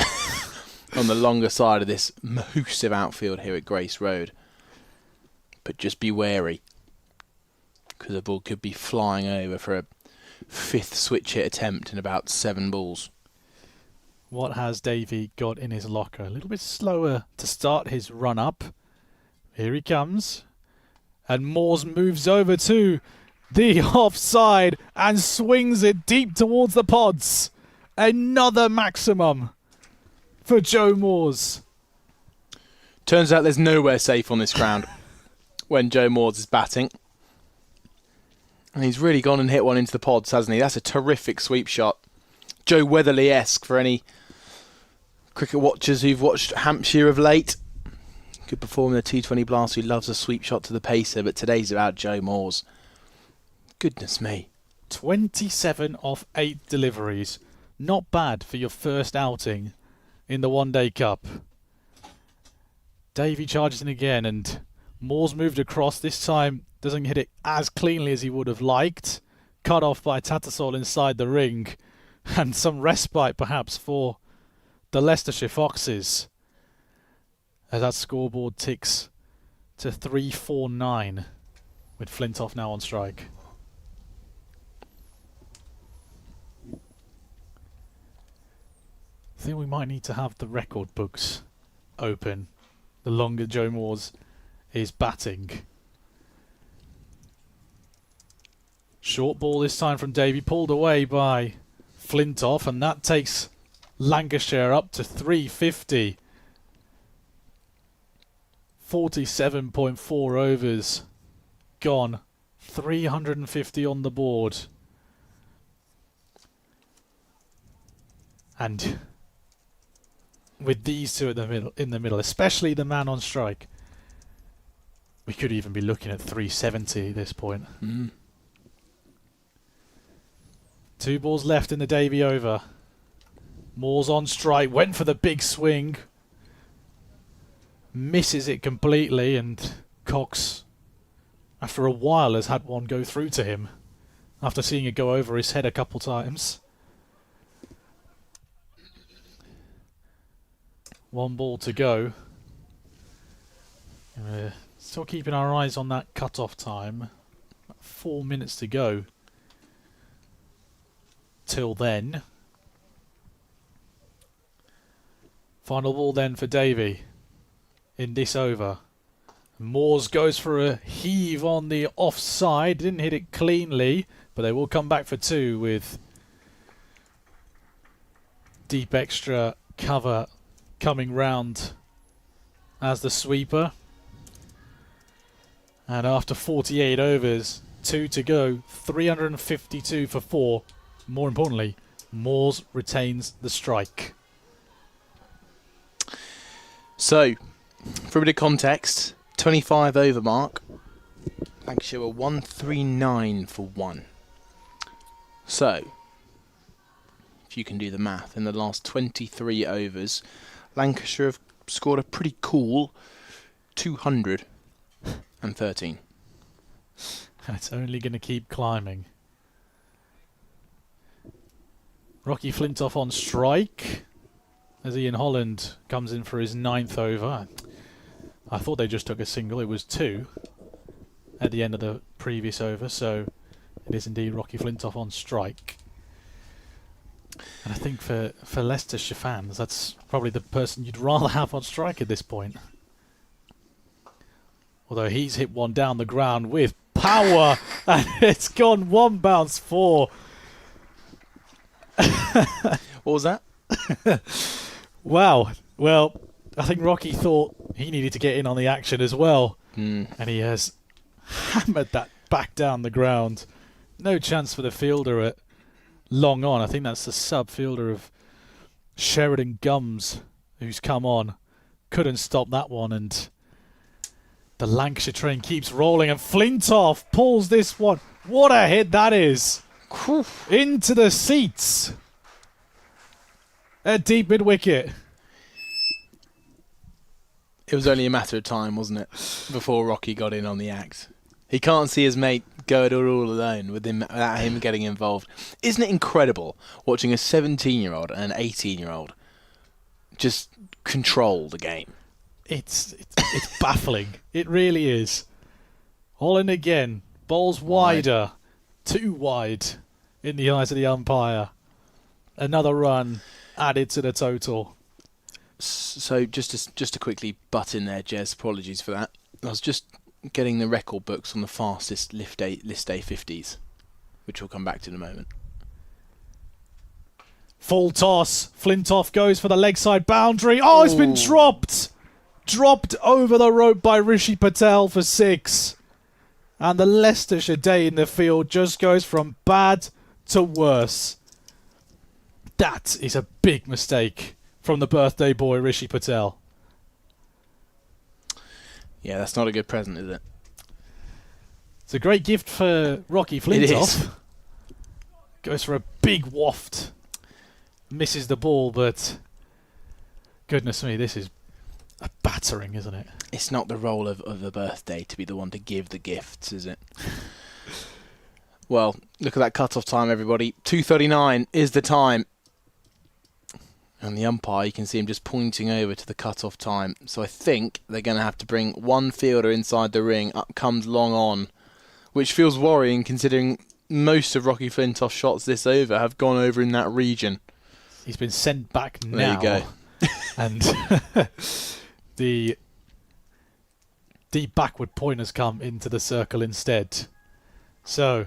on the longer side of this massive outfield here at Grace Road. But just be wary, because the ball could be flying over for a 5th switch hit attempt in about 7 balls. What has Davey got in his locker? A little bit slower to start his run up. Here he comes. And Moores moves over to the offside and swings it deep towards the pods. Another maximum for Joe Moores. Turns out there's nowhere safe on this ground when Joe Moores is batting. And he's really gone and hit one into the pods, hasn't he? That's a terrific sweep shot. Joe Weatherly-esque for any cricket watchers who've watched Hampshire of late. Good performer, the T20 Blast, who loves a sweep shot to the pacer, but today's about Joe Moores. Goodness me. 27 off 8 deliveries. Not bad for your first outing in the One Day Cup. Davey charges in again, and Moores moved across. This time doesn't hit it as cleanly as he would have liked. Cut off by Tattersall inside the ring. And some respite perhaps for the Leicestershire Foxes, as that scoreboard ticks to 349 with Flintoff now on strike. I think we might need to have the record books open the longer Joe Moores is batting. Short ball this time from Davey, pulled away by Flintoff, and that takes Lancashire up to 350. 47.4 overs gone. 350 on the board. And with these two in the middle, especially the man on strike, we could even be looking at 370 at this point. 2 balls left in the Davey over. Moores on strike, went for the big swing. Misses it completely, and Cox, after a while, has had one go through to him after seeing it go over his head a couple times. 1 ball to go. Still keeping our eyes on that cut-off time. 4 minutes to go till then. Final ball then for Davey in this over. Moores goes for a heave on the offside. Didn't hit it cleanly, but they will come back for 2 with deep extra cover coming round as the sweeper. And after 48 overs, 2 to go, 352 for 4. More importantly, Moores retains the strike. So, For a bit of context, 25 over mark. Lancashire were 139 for 1. So, if you can do the math, in the last 23 overs, Lancashire have scored a pretty cool 213. It's only going to keep climbing. Rocky Flintoff on strike as Ian Holland comes in for his 9th over. I thought they just took a single. It was 2 at the end of the previous over, so it is indeed Rocky Flintoff on strike. And I think for Leicestershire fans, that's probably the person you'd rather have on strike at this point. Although he's hit one down the ground with power, and it's gone 1 bounce 4. What was that? Wow. Well, I think Rocky thought he needed to get in on the action as well. Mm. And he has hammered that back down the ground. No chance for the fielder at long on. I think that's the sub fielder of Sheridan Gums who's come on. Couldn't stop that one, and the Lancashire train keeps rolling, and Flintoff pulls this one. What a hit that is! Into the seats. At deep mid-wicket. It was only a matter of time, wasn't it, before Rocky got in on the act. He can't see his mate go it all alone without him getting involved. Isn't it incredible watching a 17-year-old and an 18-year-old just control the game? It's baffling. It really is. Holland again. Bowls wider. Too wide in the eyes of the umpire. Another run added to the total. So just to quickly butt in there, Jez, apologies for that. I was just getting the record books on the fastest list day 50s, which we'll come back to in a moment. Full toss. Flintoff goes for the leg side boundary. Oh, it's been dropped. Dropped over the rope by Rishi Patel for 6. And the Leicestershire day in the field just goes from bad to worse. That is a big mistake from the birthday boy, Rishi Patel. Yeah, that's not a good present, is it? It's a great gift for Rocky Flintoff. It is. Goes for a big waft. Misses the ball, but goodness me, this is a battering, isn't it? It's not the role of a birthday to be the one to give the gifts, is it? Well, look at that cut-off time, everybody. 2:39 is the time. And the umpire, you can see him just pointing over to the cut-off time. So I think they're going to have to bring one fielder inside the ring. Up comes long on, which feels worrying considering most of Rocky Flintoff's shots this over have gone over in that region. He's been sent back now. There you go. And the deep backward point has come into the circle instead. So,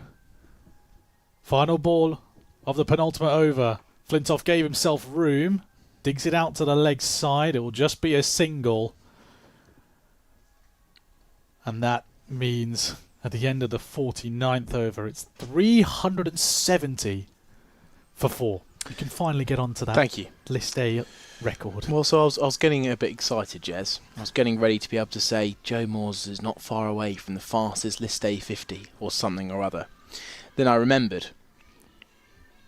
final ball of the penultimate over. Flintoff gave himself room, digs it out to the leg side. It will just be a single. And that means at the end of the 49th over, it's 370 for 4. You can finally get onto that. Thank you. List A record. Well, so I was getting a bit excited, Jez. I was getting ready to be able to say Joe Moores is not far away from the fastest List A 50 or something or other. Then I remembered,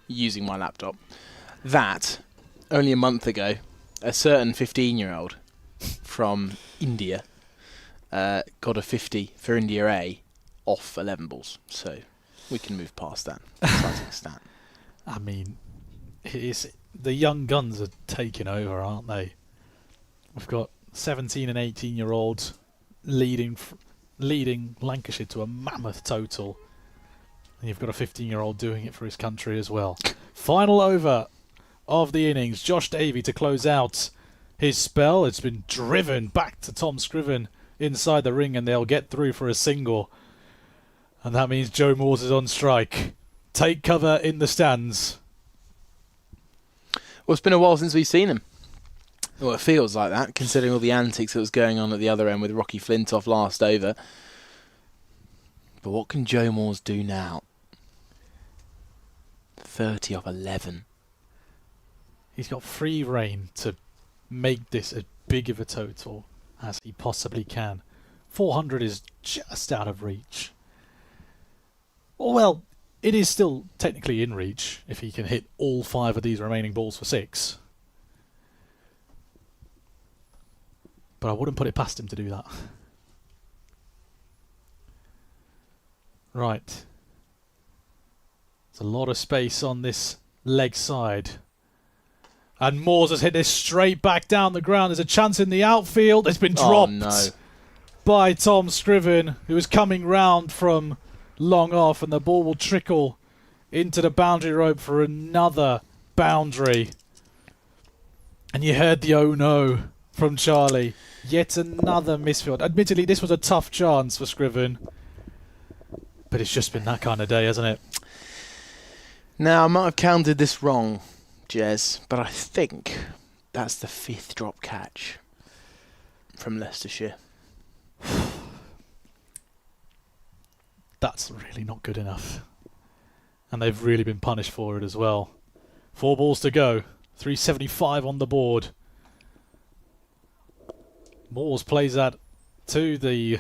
using my laptop, that only a month ago, a certain 15-year-old from India got a 50 for India A off 11 balls. So we can move past that. Exciting stat. I mean, the young guns are taking over, aren't they? We've got 17 and 18-year-olds leading Lancashire to a mammoth total. And you've got a 15-year-old doing it for his country as well. Final over of the innings. Josh Davey to close out his spell. It's been driven back to Tom Scriven inside the ring, and they'll get through for a single. And that means Joe Moores is on strike. Take cover in the stands. Well, it's been a while since we've seen him. Well, it feels like that, considering all the antics that was going on at the other end with Rocky Flintoff last over. But what can Joe Moores do now? 30 off 11. He's got free rein to make this as big of a total as he possibly can. 400 is just out of reach. Well, it is still technically in reach if he can hit all 5 of these remaining balls for 6. But I wouldn't put it past him to do that. Right. There's a lot of space on this leg side. And Moores has hit this straight back down the ground. There's a chance in the outfield. It's been dropped by Tom Scriven, who is coming round from long off, and the ball will trickle into the boundary rope for another boundary. And you heard the oh no from Charlie. Yet another misfield. Admittedly, this was a tough chance for Scriven, but it's just been that kind of day, hasn't it? Now, I might have counted this wrong, Jez, but I think that's the 5th drop catch from Leicestershire. That's really not good enough. And they've really been punished for it as well. 4 balls to go. 375 on the board. Moores plays that to the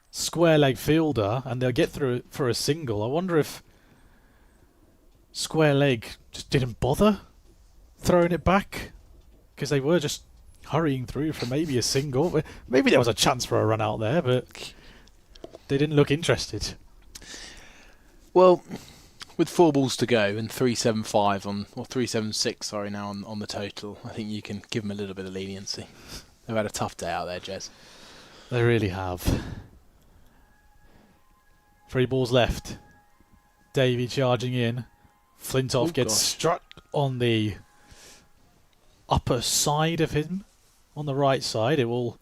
square leg fielder, and they'll get through it for a single. I wonder if square leg just didn't bother throwing it back, because they were just hurrying through for maybe a single. Maybe there was a chance for a run out there, but they didn't look interested. Well, with 4 balls to go and 375 on, or 376, sorry, now on the total, I think you can give them a little bit of leniency. They've had a tough day out there, Jez. They really have. 3 balls left. Davey charging in. Flintoff gets struck on the upper side of him. On the right side, it will...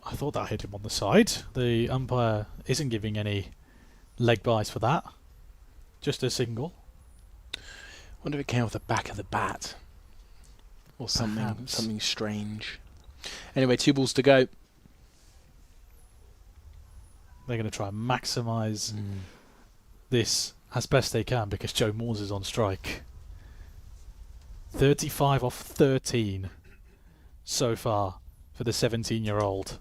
I thought that hit him on the side. The umpire isn't giving any leg byes for that. Just a single. Wonder if it came off the back of the bat. Or something, Perhaps. something strange. Anyway, 2 balls to go. They're going to try and maximise this as best they can, because Joe Moores is on strike. 35 off 13 so far for the 17-year-old.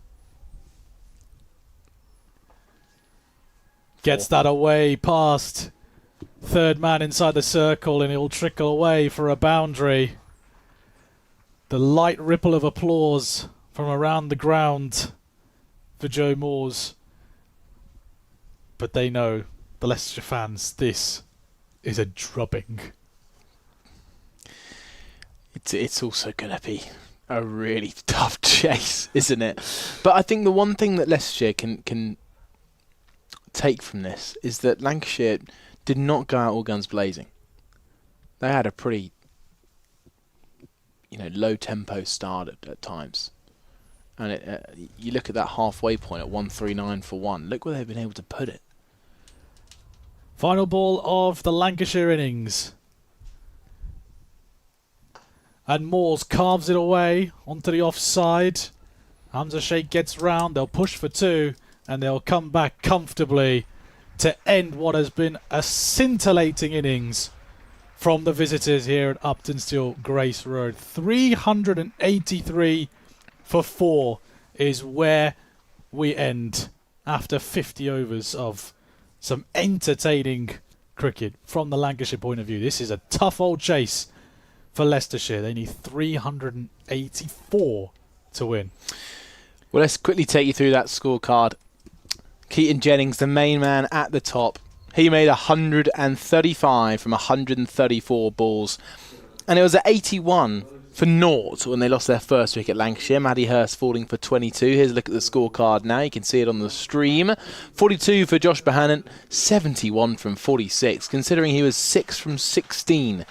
Gets that away past third man inside the circle, and it'll trickle away for a boundary. The light ripple of applause from around the ground for Joe Moores. But they know, the Leicestershire fans, this is a drubbing. It's also going to be a really tough chase, isn't it? But I think the one thing that Leicestershire can take from this is that Lancashire did not go out all guns blazing. They had a pretty, low tempo start at times, and you look at that halfway point at 139 for 1. Look where they've been able to put it. Final ball of the Lancashire innings. And Moores carves it away onto the offside. Hamza Sheikh gets round. They'll push for 2, and they'll come back comfortably to end what has been a scintillating innings from the visitors here at Uptonsteel Grace Road. 383 for 4 is where we end after 50 overs of some entertaining cricket from the Lancashire point of view. This is a tough old chase for Leicestershire. They need 384 to win. Well, let's quickly take you through that scorecard. Keaton Jennings, the main man at the top. He made 135 from 134 balls. And it was at 81 for naught when they lost their first wicket, Lancashire. Maddie Hurst falling for 22. Here's a look at the scorecard now. You can see it on the stream. 42 for Josh Bohannon, 71 from 46, considering he was 6 from 16.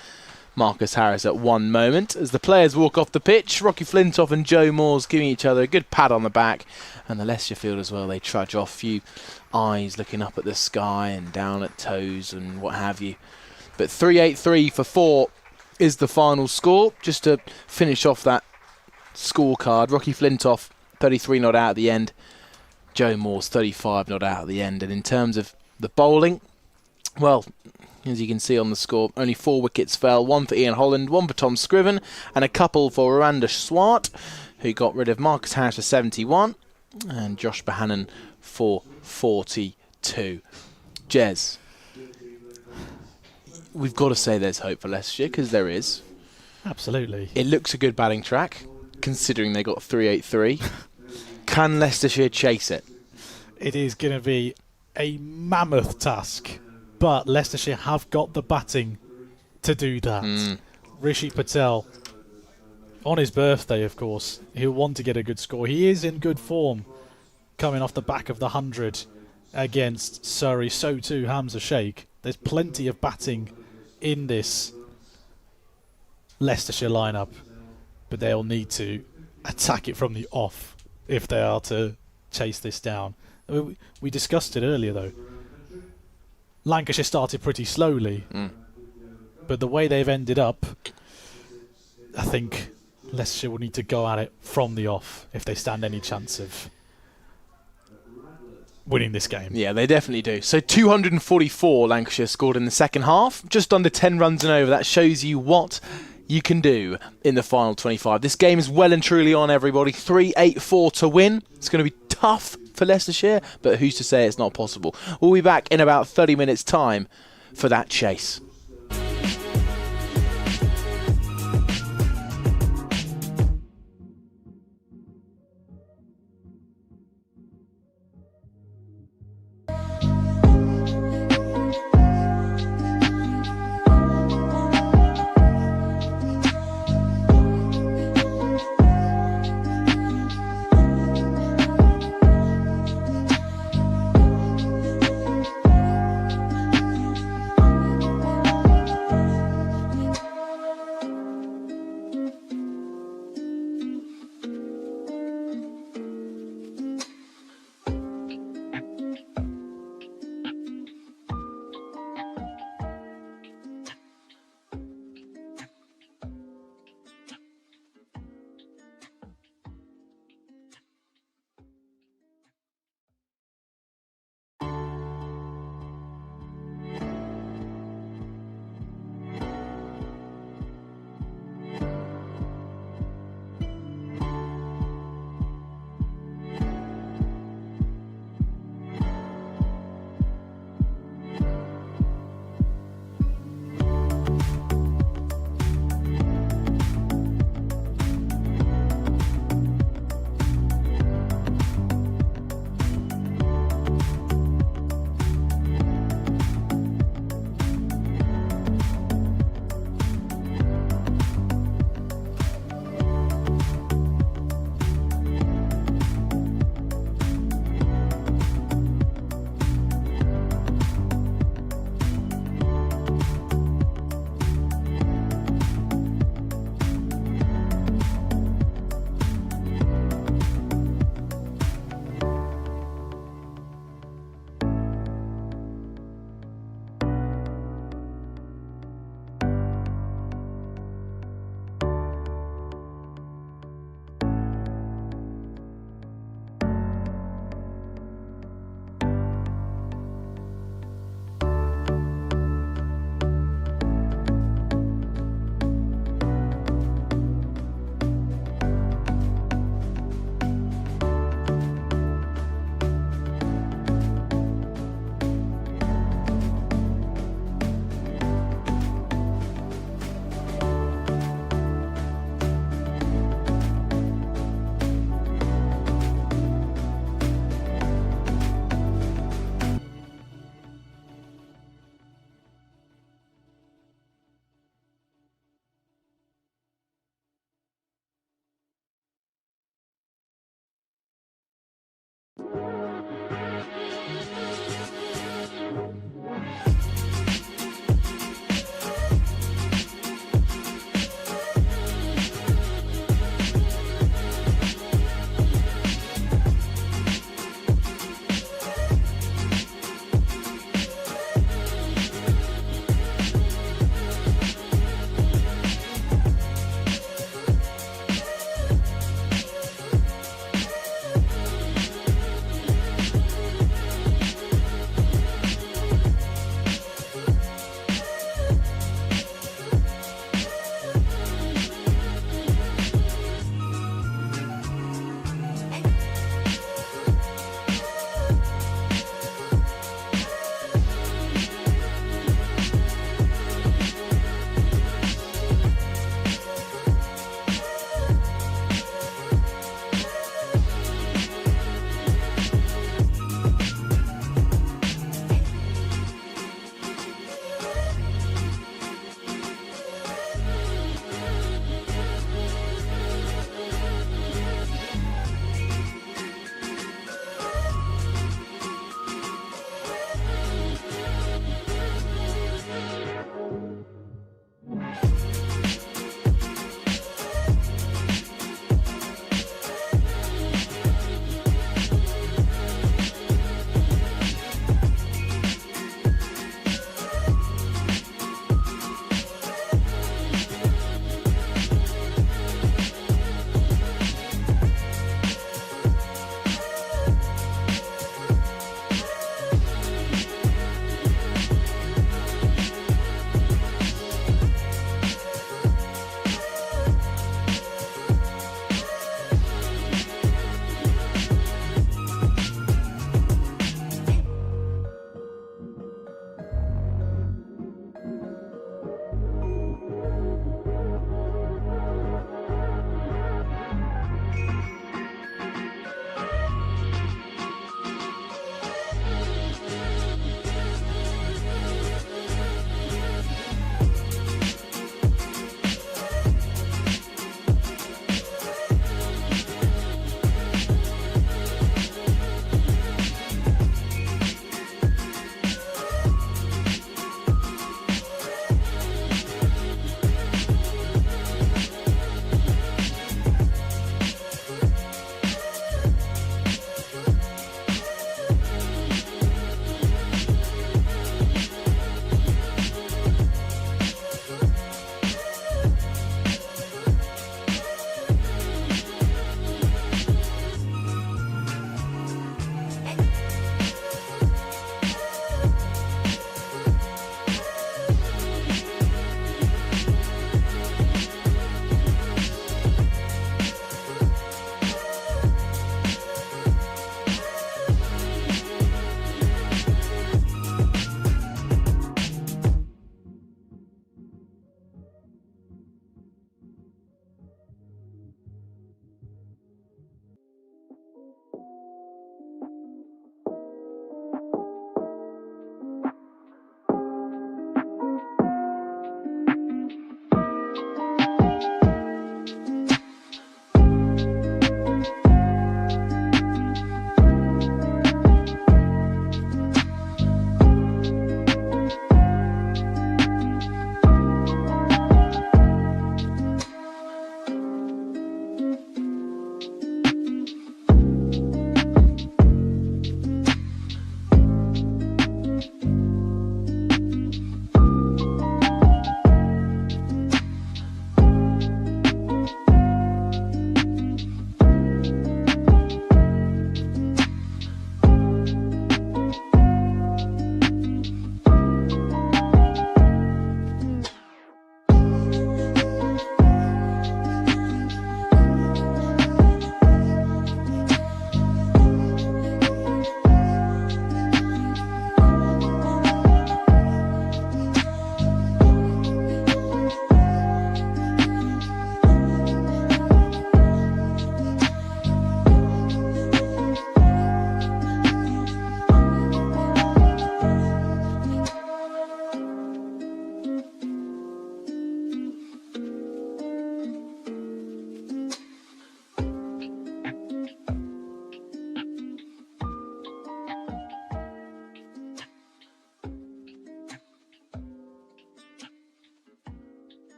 Marcus Harris at one moment. As the players walk off the pitch, Rocky Flintoff and Joe Moores giving each other a good pat on the back. And the Leicestershire field as well, they trudge off, few eyes looking up at the sky and down at toes and what have you. But 383 for 4 is the final score. Just to finish off that scorecard, Rocky Flintoff 33 not out at the end, Joe Moores 35 not out at the end. And in terms of the bowling, Well, as you can see on the score, only 4 wickets fell. 1 for Ian Holland, 1 for Tom Scriven, and a couple for Randa Swart, who got rid of Marcus Harris for 71, and Josh Bohannon for 42. Jez, we've got to say there's hope for Leicestershire, because there is. Absolutely. It looks a good batting track, considering they got 383. Can Leicestershire chase it? It is going to be a mammoth task, but Leicestershire have got the batting to do that. Rishi Patel, on his birthday, of course, he'll want to get a good score. He is in good form, coming off the back of the 100 against Surrey. So too Hamza Sheikh. There's plenty of batting in this Leicestershire lineup, but they'll need to attack it from the off if they are to chase this down. We discussed it earlier, though. Lancashire started pretty slowly, but the way they've ended up, I think Leicestershire will need to go at it from the off if they stand any chance of winning this game. Yeah, they definitely do. So 244 Lancashire scored in the second half, just under 10 runs and over. That shows you what you can do in the final 25. This game is well and truly on, everybody. 3-8-4 to win. It's going to be tough for Leicestershire, but who's to say it's not possible? We'll be back in about 30 minutes' time for that chase.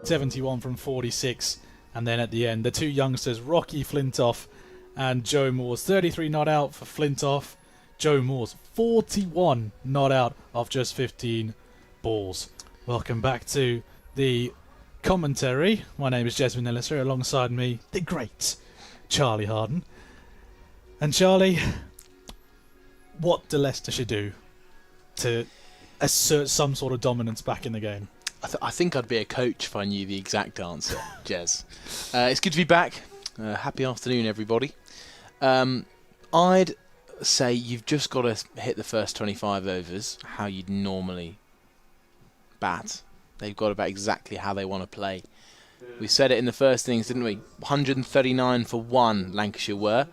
71 from 46. And then at the end, the two youngsters, Rocky Flintoff and Joe Moores. 33 not out for Flintoff. Joe Moores, 41 not out of just 15 balls. Welcome back to the commentary. My name is Jesmyn Elliser. Alongside me, the great Charlie Harden. And Charlie, what do Leicestershire do to assert some sort of dominance back in the game? I think I'd be a coach if I knew the exact answer, Jez. It's good to be back. Happy afternoon, everybody. I'd say you've just got to hit the first 25 overs how you'd normally bat. They've got to bat exactly how they want to play. We said it in the first innings, didn't we? 139 for 1, Lancashire were.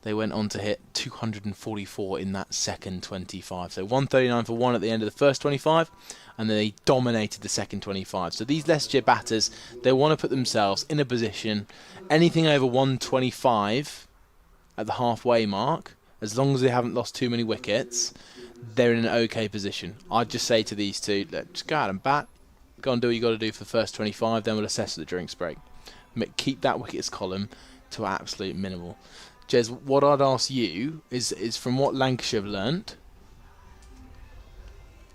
They went on to hit 244 in that second 25. So 139 for 1 at the end of the first 25, and then they dominated the second 25. So these Leicestershire batters, they want to put themselves in a position, anything over 125 at the halfway mark, as long as they haven't lost too many wickets, they're in an okay position. I'd just say to these two, just go out and bat, go and do what you got to do for the first 25, then we'll assess at the drinks break. Keep that wickets column to absolute minimal. Jez, what I'd ask you is from what Lancashire have learnt,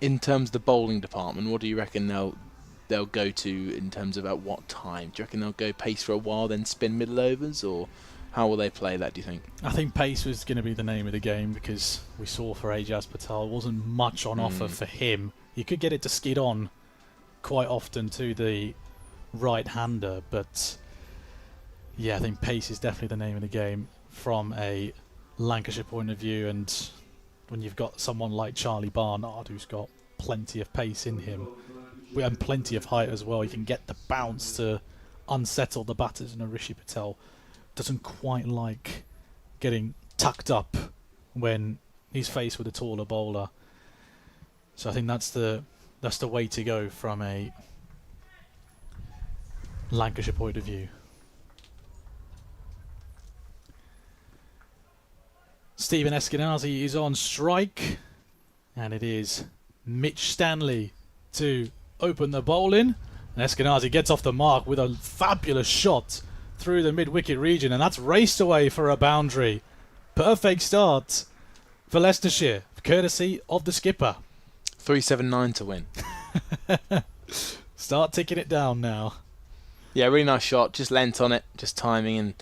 in terms of the bowling department, what do you reckon they'll go to in terms of at what time? Do you reckon they'll go pace for a while, then spin middle overs, or how will they play that, do you think? I think pace was going to be the name of the game, because we saw for Ajaz Patel, wasn't much on offer for him. You could get it to skid on quite often to the right-hander, but yeah, I think pace is definitely the name of the game from a Lancashire point of view, and when you've got someone like Charlie Barnard who's got plenty of pace in him and plenty of height as well, you can get the bounce to unsettle the batters, and Rishi Patel doesn't quite like getting tucked up when he's faced with a taller bowler. So I think that's the way to go from a Lancashire point of view. Stephen Eskenazi is on strike, and it is Mitch Stanley to open the bowling. And Eskenazi gets off the mark with a fabulous shot through the mid-wicket region, and that's raced away for a boundary. Perfect start for Leicestershire, courtesy of the skipper. 379 to win. Start ticking it down now. Yeah, really nice shot. Just lent on it, just timing,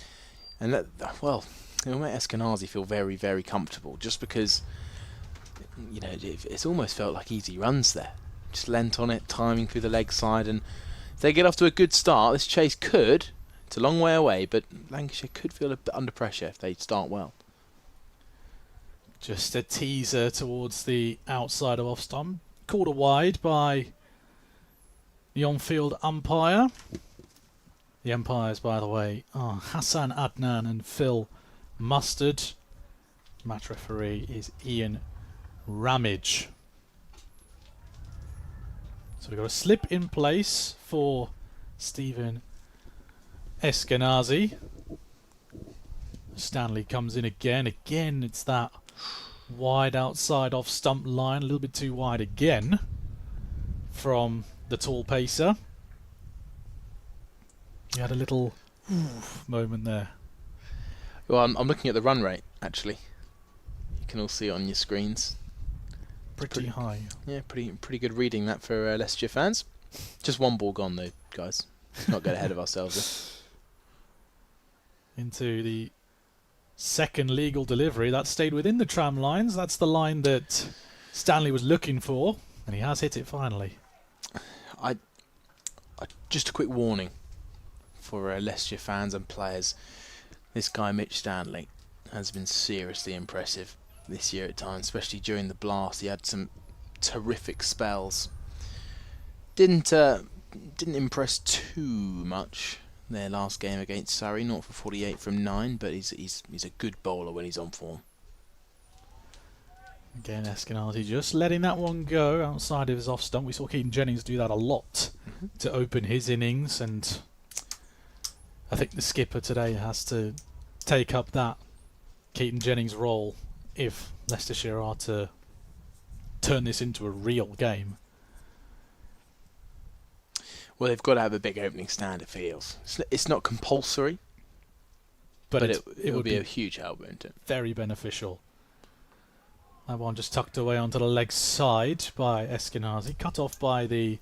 and that, well, it'll make Eskenazi feel very, very comfortable, just because, you know, it's almost felt like easy runs there. Just lent on it, timing through the leg side, and if they get off to a good start, this chase could, it's a long way away, but Lancashire could feel a bit under pressure if they start well. Just a teaser towards the outside of off stump, called a wide by the on-field umpire. The umpires, by the way, are Hassan Adnan and Phil Mustard. Match referee is Ian Ramage. So we've got a slip in place for Stephen Eskenazi. Stanley comes in again. Again, it's that wide outside off stump line. A little bit too wide again from the tall pacer. You had a little moment there. Well, I'm looking at the run rate, actually. You can all see it on your screens. Pretty high. Yeah, pretty good reading that for Leicestershire fans. Just one ball gone, though, guys. Let's not get ahead of ourselves. Into the second legal delivery. That stayed within the tram lines. That's the line that Stanley was looking for, and he has hit it finally. Just a quick warning for Leicestershire fans and players. This guy, Mitch Stanley, has been seriously impressive this year at times, especially during the blast. He had some terrific spells. Didn't impress too much their last game against Surrey, 0 for 48 from 9, but he's a good bowler when he's on form. Again, Eskenazi just letting that one go outside of his off stump. We saw Keaton Jennings do that a lot to open his innings, and I think the skipper today has to take up that Keaton Jennings role if Leicestershire are to turn this into a real game. Well, they've got to have a big opening stand, it feels. It's not compulsory, but it would be a huge help, wouldn't it? Very beneficial. That one just tucked away onto the leg side by Eskenazi, cut off by the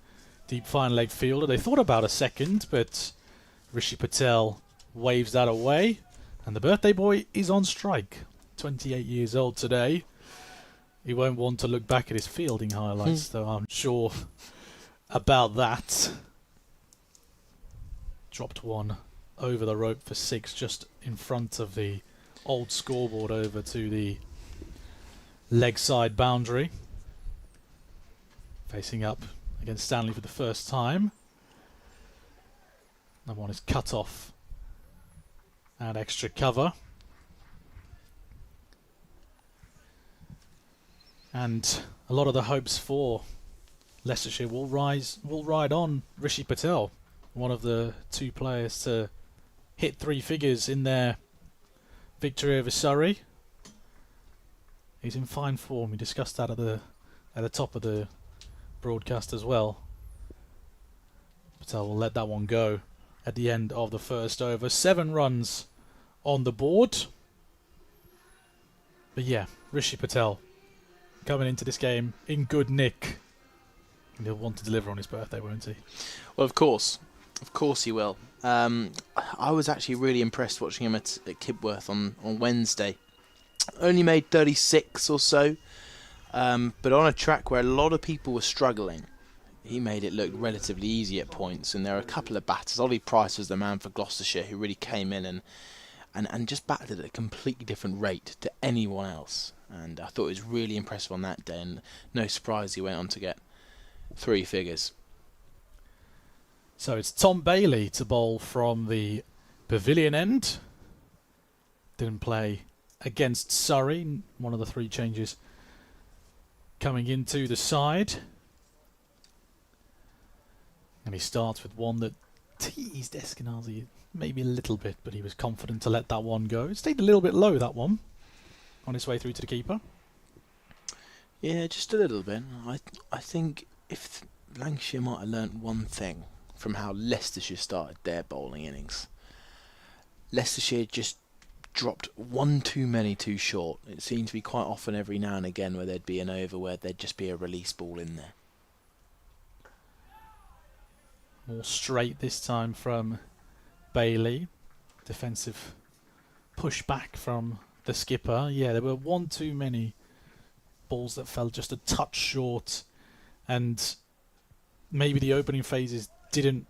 deep fine leg fielder. They thought about a second, but Rishi Patel waves that away, and the birthday boy is on strike. 28 years old today. He won't want to look back at his fielding highlights, though I'm sure about that. Dropped one over the rope for 6, just in front of the old scoreboard over to the leg side boundary. Facing up against Stanley for the first time. That one is cut off and extra cover. And a lot of the hopes for Leicestershire will ride on Rishi Patel, one of the 2 players to hit 3 figures in their victory over Surrey. He's in fine form. We discussed that at the top of the broadcast as well. Patel will let that one go at the end of the first over. 7 runs on the board. But yeah, Rishi Patel coming into this game in good nick. And he'll want to deliver on his birthday, won't he? Well, of course. Of course he will. I was actually really impressed watching him at Kibworth on Wednesday. Only made 36 or so, but on a track where a lot of people were struggling, he made it look relatively easy at points. And there are a couple of batters. Ollie Price was the man for Gloucestershire who really came in and just batted at a completely different rate to anyone else. And I thought it was really impressive on that day, and no surprise he went on to get 3 figures. So it's Tom Bailey to bowl from the pavilion end. Didn't play against Surrey, one of the 3 changes coming into the side. And he starts with one that teased Eskenazi maybe a little bit, but he was confident to let that one go. It stayed a little bit low, that one, on his way through to the keeper. Yeah, just a little bit. I think if Lancashire might have learnt one thing from how Leicestershire started their bowling innings. Leicestershire just dropped one too many too short. It seemed to be quite often every now and again where there'd be an over where there'd just be a release ball in there. More straight this time from Bailey. Defensive push back from the skipper. Yeah, there were one too many balls that fell just a touch short, and maybe the opening phases didn't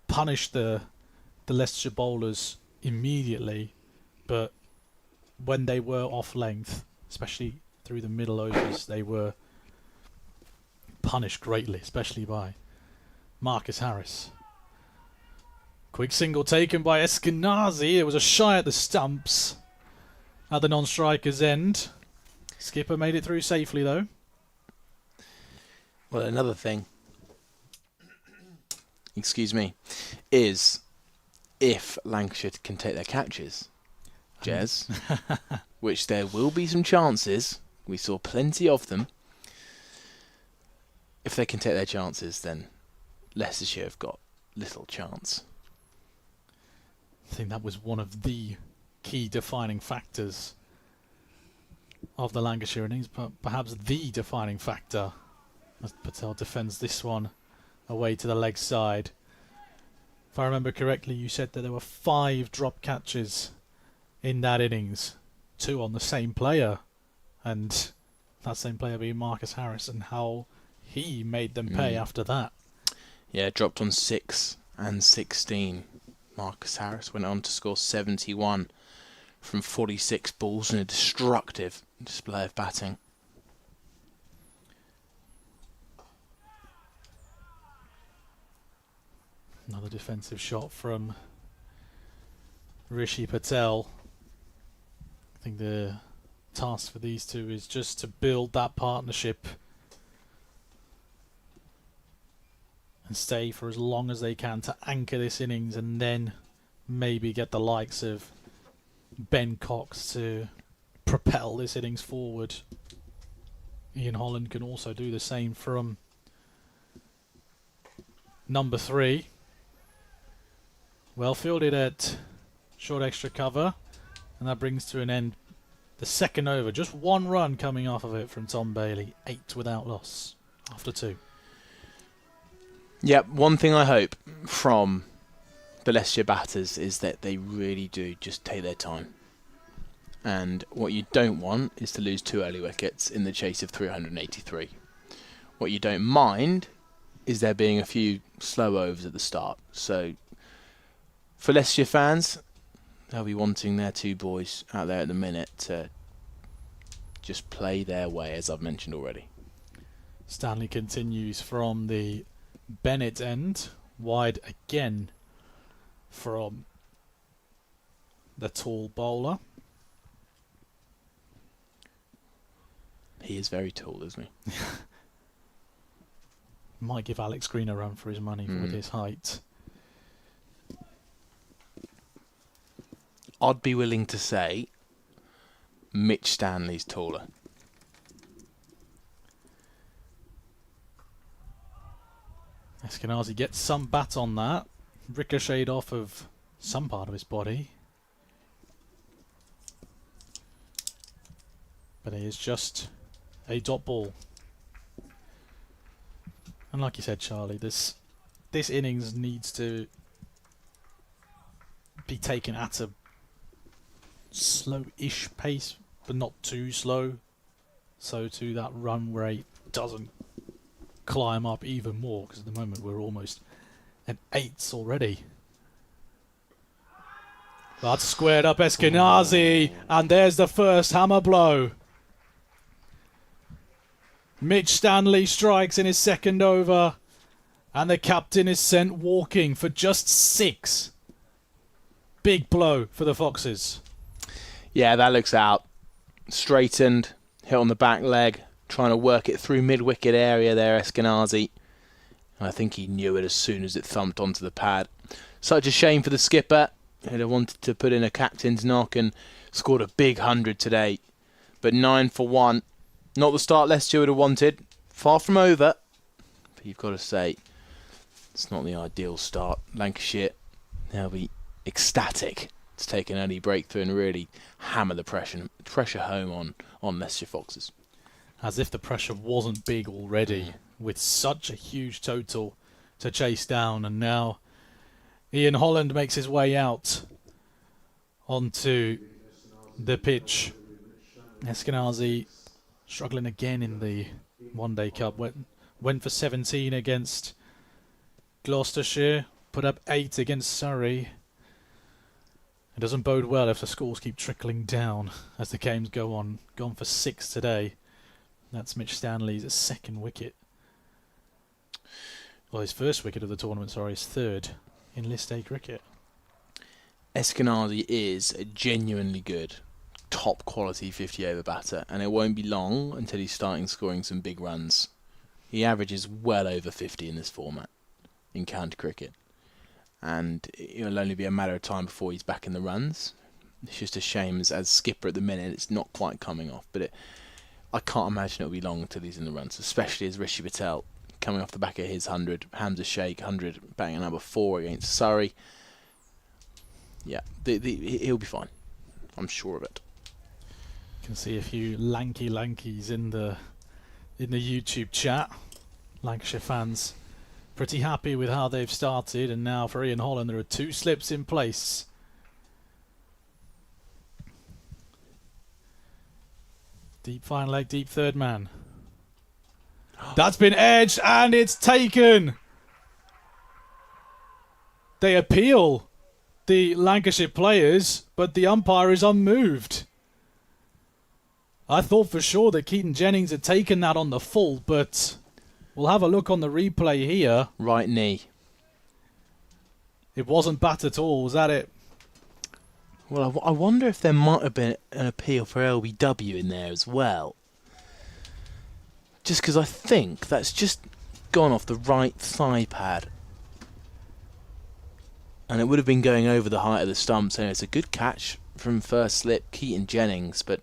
punish the Leicestershire bowlers immediately, but when they were off length, especially through the middle overs, they were punished greatly, especially by Marcus Harris. Quick single taken by Eskenazi. It was a shy at the stumps at the non-striker's end. Skipper made it through safely though. Well, another thing, is if Lancashire can take their catches, Jez, which there will be some chances. We saw plenty of them. If they can take their chances, then Leicestershire have got little chance. I think that was one of the key defining factors of the Lancashire innings, but perhaps the defining factor, as Patel defends this one away to the leg side. If I remember correctly, you said that there were 5 drop catches in that innings, 2 on the same player, and that same player being Marcus Harris, and how he made them pay after that. Yeah, dropped on 6 and 16. Marcus Harris went on to score 71 from 46 balls in a destructive display of batting. Another defensive shot from Rishi Patel. I think the task for these two is just to build that partnership and stay for as long as they can to anchor this innings, and then maybe get the likes of Ben Cox to propel this innings forward. Ian Holland can also do the same from number 3. Well fielded at short extra cover, and that brings to an end the second over. Just 1 run coming off of it from Tom Bailey. 8 without loss after 2. Yep, one thing I hope from the Leicestershire batters is that they really do just take their time. And what you don't want is to lose 2 early wickets in the chase of 383. What you don't mind is there being a few slow overs at the start. So for Leicestershire fans, they'll be wanting their 2 boys out there at the minute to just play their way, as I've mentioned already. Stanley continues from the Bennett end, wide again from the tall bowler. He is very tall, isn't he? Might give Alex Green a run for his money with his height. I'd be willing to say Mitch Stanley's taller. Eskenazi gets some bat on that. Ricocheted off of some part of his body. But it is just a dot ball. And like you said, Charlie, this innings needs to be taken at a slow-ish pace, but not too slow, so to that run rate doesn't climb up even more, because at the moment we're almost at 8s already. That's squared up Eskenazi, and there's the first hammer blow. Mitch Stanley strikes in his second over, and the captain is sent walking for just 6. Big blow for the Foxes. Yeah, that looks out. Straightened, hit on the back leg, trying to work it through mid-wicket area there, Eskenazi. I think he knew it as soon as it thumped onto the pad. Such a shame for the skipper. He'd have wanted to put in a captain's knock and scored a big 100 today. But 9 for 1. Not the start Leicester would have wanted. Far from over. But you've got to say, it's not the ideal start. Lancashire, they'll be ecstatic to take an early breakthrough and really hammer the pressure home on Leicestershire Foxes. As if the pressure wasn't big already, with such a huge total to chase down. And now Ian Holland makes his way out onto the pitch. Eskenazi struggling again in the One Day Cup. Went for 17 against Gloucestershire, put up 8 against Surrey. It doesn't bode well if the scores keep trickling down as the games go on. Gone for 6 today. That's Mitch Stanley's second wicket. Well, his first wicket of the tournament, sorry, his third in List A cricket. Eskenazi is a genuinely good, top quality 50 over batter, and it won't be long until he's starting scoring some big runs. He averages well over 50 in this format in county cricket, and it'll only be a matter of time before he's back in the runs. It's just a shame as skipper at the minute it's not quite coming off, but I can't imagine it'll be long until he's in the runs, especially as Rishi Patel coming off the back of his 100, Hamza Sheikh 100, batting at number 4 against Surrey. Yeah, he'll be fine. I'm sure of it. You can see a few lankies in the YouTube chat. Lancashire fans pretty happy with how they've started, and now for Ian Holland there are 2 slips in place. Deep fine leg, deep third man. That's been edged and it's taken. They appeal, the Lancashire players, but the umpire is unmoved. I thought for sure that Keaton Jennings had taken that on the full, but we'll have a look on the replay here. Right knee. It wasn't bat at all, was that it? Well, I wonder if there might have been an appeal for LBW in there as well. Just because I think that's just gone off the right thigh pad. And it would have been going over the height of the stump, so it's a good catch from first slip, Keaton Jennings, but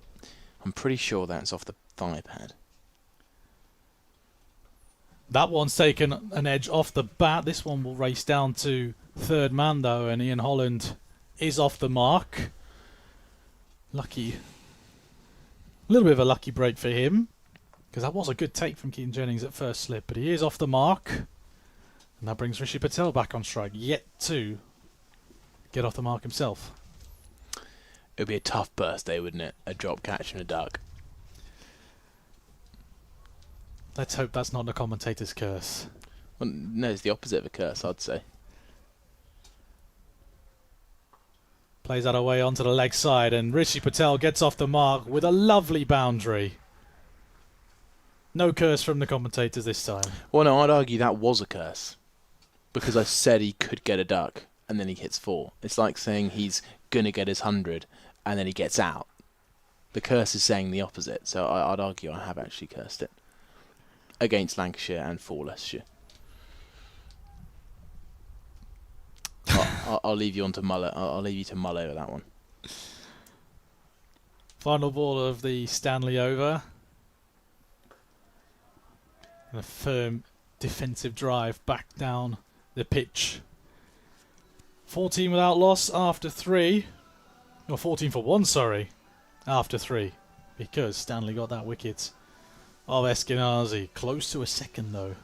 I'm pretty sure that's off the thigh pad. That one's taken an edge off the bat. This one will race down to third man though, and Ian Holland is off the mark. Lucky. A little bit of a lucky break for him, because that was a good take from Keaton Jennings at first slip, but he is off the mark. And that brings Rishi Patel back on strike, yet to get off the mark himself. It would be a tough birthday, wouldn't it? A drop catch and a duck. Let's hope that's not the commentator's curse. Well, no, it's the opposite of a curse, I'd say. Plays that away onto the leg side, and Rishi Patel gets off the mark with a lovely boundary. No curse from the commentators this time. Well, no, I'd argue that was a curse, because I said he could get a duck, and then he hits 4. It's like saying he's going to get his 100, and then he gets out. The curse is saying the opposite, so I'd argue I have actually cursed it. Against Lancashire and for Leicestershire. I'll leave you on to mull. I'll leave you to mull over that one. Final ball of the Stanley over. And a firm defensive drive back down the pitch. 14 without loss after 3. Or 14 for 1, sorry. After 3. Because Stanley got that wicket of Eskenazi. Close to a second though.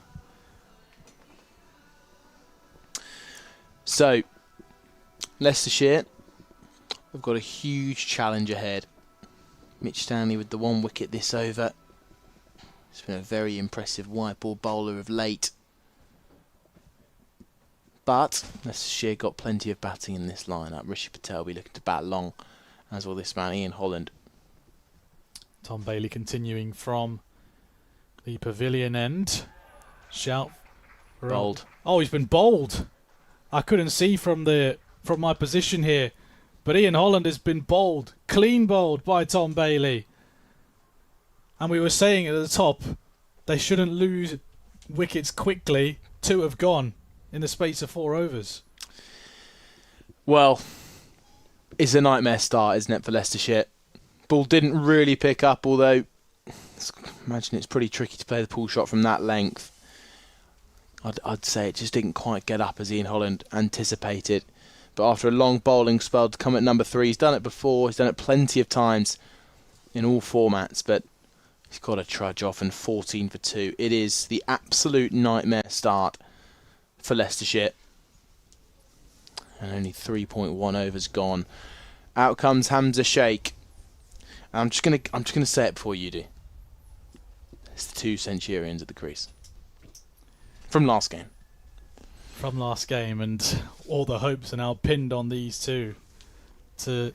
So, Leicestershire have got a huge challenge ahead. Mitch Stanley with the 1 wicket this over. He's been a very impressive white ball bowler of late. But Leicestershire got plenty of batting in this lineup. Rishi Patel will be looking to bat long, as will this man Ian Holland. Tom Bailey continuing from the pavilion end. Shout. Bowled. Oh, he's been bowled. I couldn't see from my position here, but Ian Holland has been bowled, clean bowled by Tom Bailey. And we were saying at the top, they shouldn't lose wickets quickly. 2 have gone in the space of 4 overs. Well, it's a nightmare start, isn't it, for Leicestershire? Ball didn't really pick up, although imagine it's pretty tricky to play the pull shot from that length. I'd say it just didn't quite get up as Ian Holland anticipated. But after a long bowling spell to come at number 3, he's done it before, he's done it plenty of times in all formats, but he's got to trudge off, and 14 for 2. It is the absolute nightmare start for Leicestershire. And only 3.1 overs gone. Out comes Hamza Sheikh. I'm just gonna say it before you do. It's the 2 Centurions at the crease. From last game. From last game, and all the hopes are now pinned on these 2 to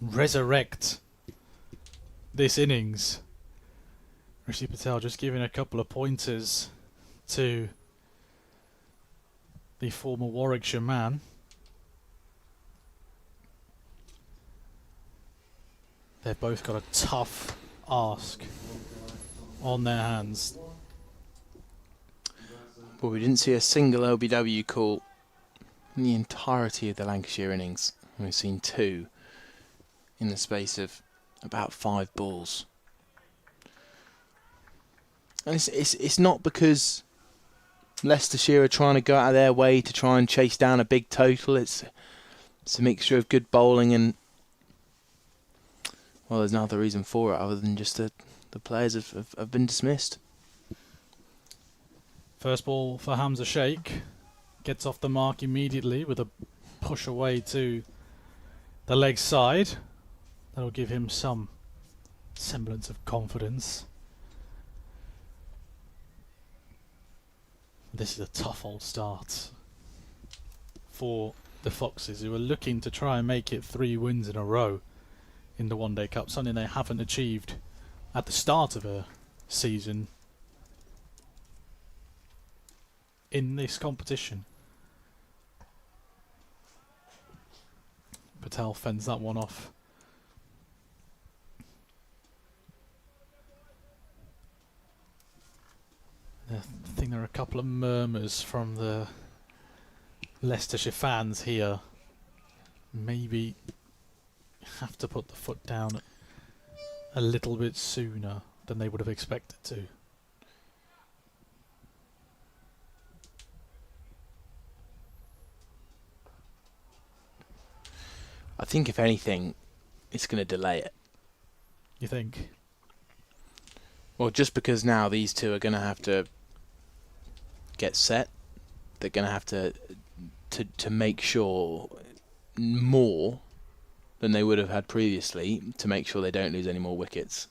resurrect this innings. Rishi Patel just giving a couple of pointers to the former Warwickshire man. They've both got a tough ask on their hands. Well, we didn't see a single LBW call in the entirety of the Lancashire innings. We've seen 2 in the space of about 5 balls. And it's not because Leicestershire are trying to go out of their way to try and chase down a big total. It's a mixture of good bowling and, well, there's no other reason for it other than just the players have been dismissed. First ball for Hamza Sheikh. Gets off the mark immediately with a push away to the leg side. That'll give him some semblance of confidence. This is a tough old start for the Foxes, who are looking to try and make it 3 wins in a row in the One Day Cup, something they haven't achieved at the start of a season in this competition. Patel fends that one off. I think there are a couple of murmurs from the Leicestershire fans here. Maybe have to put the foot down a little bit sooner than they would have expected to. I think if anything, it's going to delay it. You think? Well, just because now these two are going to have to get set, they're going to have to make sure more than they would have had previously to make sure they don't lose any more wickets.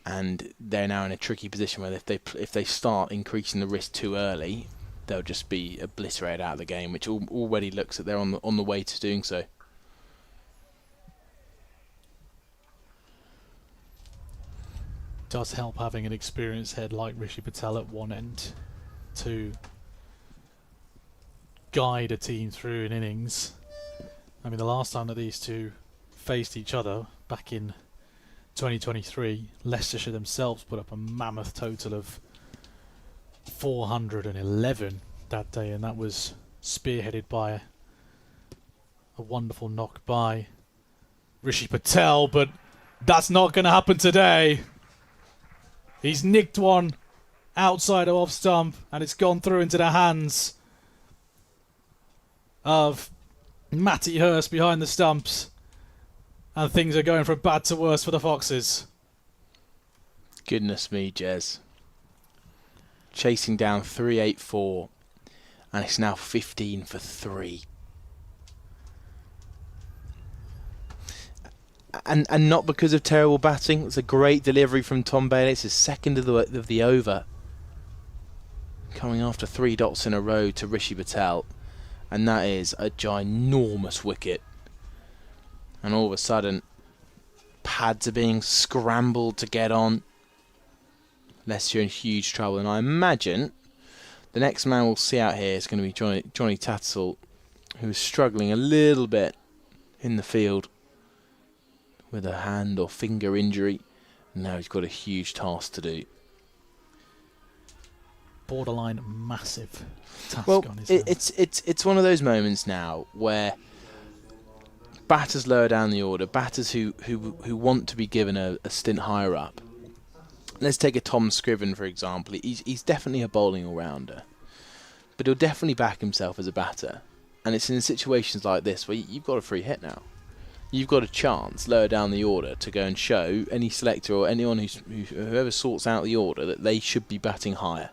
And they're now in a tricky position where if they start increasing the risk too early, they'll just be obliterated out of the game, which already looks that they're on the way to doing so. Does help having an experienced head like Rishi Patel at one end to guide a team through an innings. I mean, the last time that these two faced each other back in 2023, Leicestershire themselves put up a mammoth total of 411 that day, and that was spearheaded by a wonderful knock by Rishi Patel, but that's not going to happen today. He's nicked one outside of off stump, and it's gone through into the hands of Matty Hurst behind the stumps, and things are going from bad to worse for the Foxes. Goodness me, Jez. Chasing down 384, and it's now 15 for 3. And not because of terrible batting. It's a great delivery from Tom Bailey. It's his second of the over, coming after 3 dots in a row to Rishi Patel, and that is a ginormous wicket. And all of a sudden, pads are being scrambled to get on. Leicestershire in huge trouble, and I imagine the next man we'll see out here is going to be Johnny Tattersall, who's struggling a little bit in the field with a hand or finger injury. Now he's got a huge task to do. Borderline massive task on his hands. It's one of those moments now where batters lower down the order, batters who want to be given a stint higher up. Let's take a Tom Scriven, for example. He's definitely a bowling all-rounder, but he'll definitely back himself as a batter. And it's in situations like this where you've got a free hit now. You've got a chance lower down the order to go and show any selector or anyone whoever sorts out the order that they should be batting higher.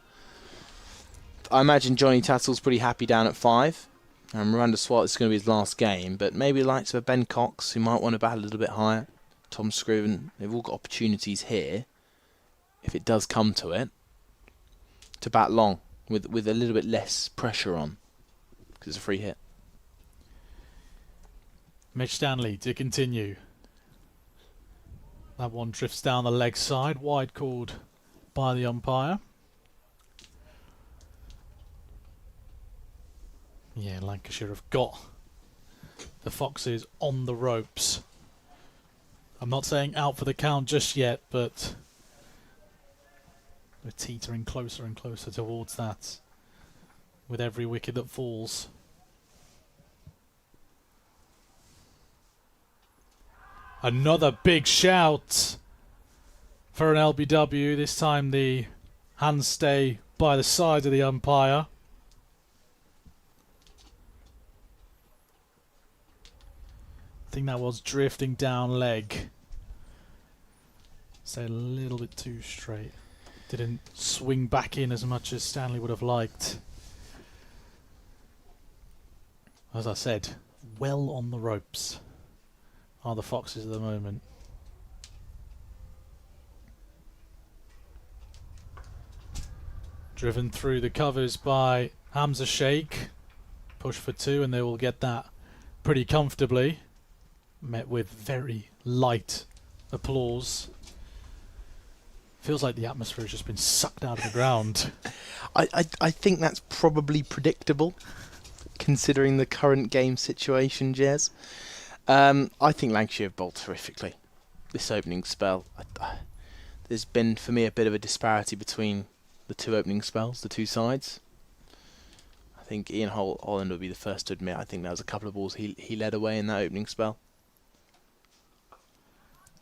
I imagine Johnny Tattersall's pretty happy down at 5. And Miranda Swart is going to be his last game, but maybe the likes of a Ben Cox who might want to bat a little bit higher. Tom Scriven, they've all got opportunities here, if it does come to it, to bat long with a little bit less pressure on, because it's a free hit. Mitch Stanley to continue. That one drifts down the leg side, wide called by the umpire. Yeah, Lancashire have got the Foxes on the ropes. I'm not saying out for the count just yet, but we're teetering closer and closer towards that with every wicket that falls. Another big shout for an LBW. This time the hands stay by the side of the umpire. I think that was drifting down leg. So a little bit too straight. Didn't swing back in as much as Stanley would have liked. As I said, well on the ropes are the Foxes at the moment. Driven through the covers by Hamza Sheikh. Push for 2 and they will get that pretty comfortably. Met with very light applause. Feels like the atmosphere has just been sucked out of the ground. I think that's probably predictable, considering the current game situation, Jez. I think Lancashire have bowled terrifically this opening spell. There's been, for me, a bit of a disparity between the two opening spells, the two sides. I think Ian Holland will be the first to admit, I think there was a couple of balls he led away in that opening spell.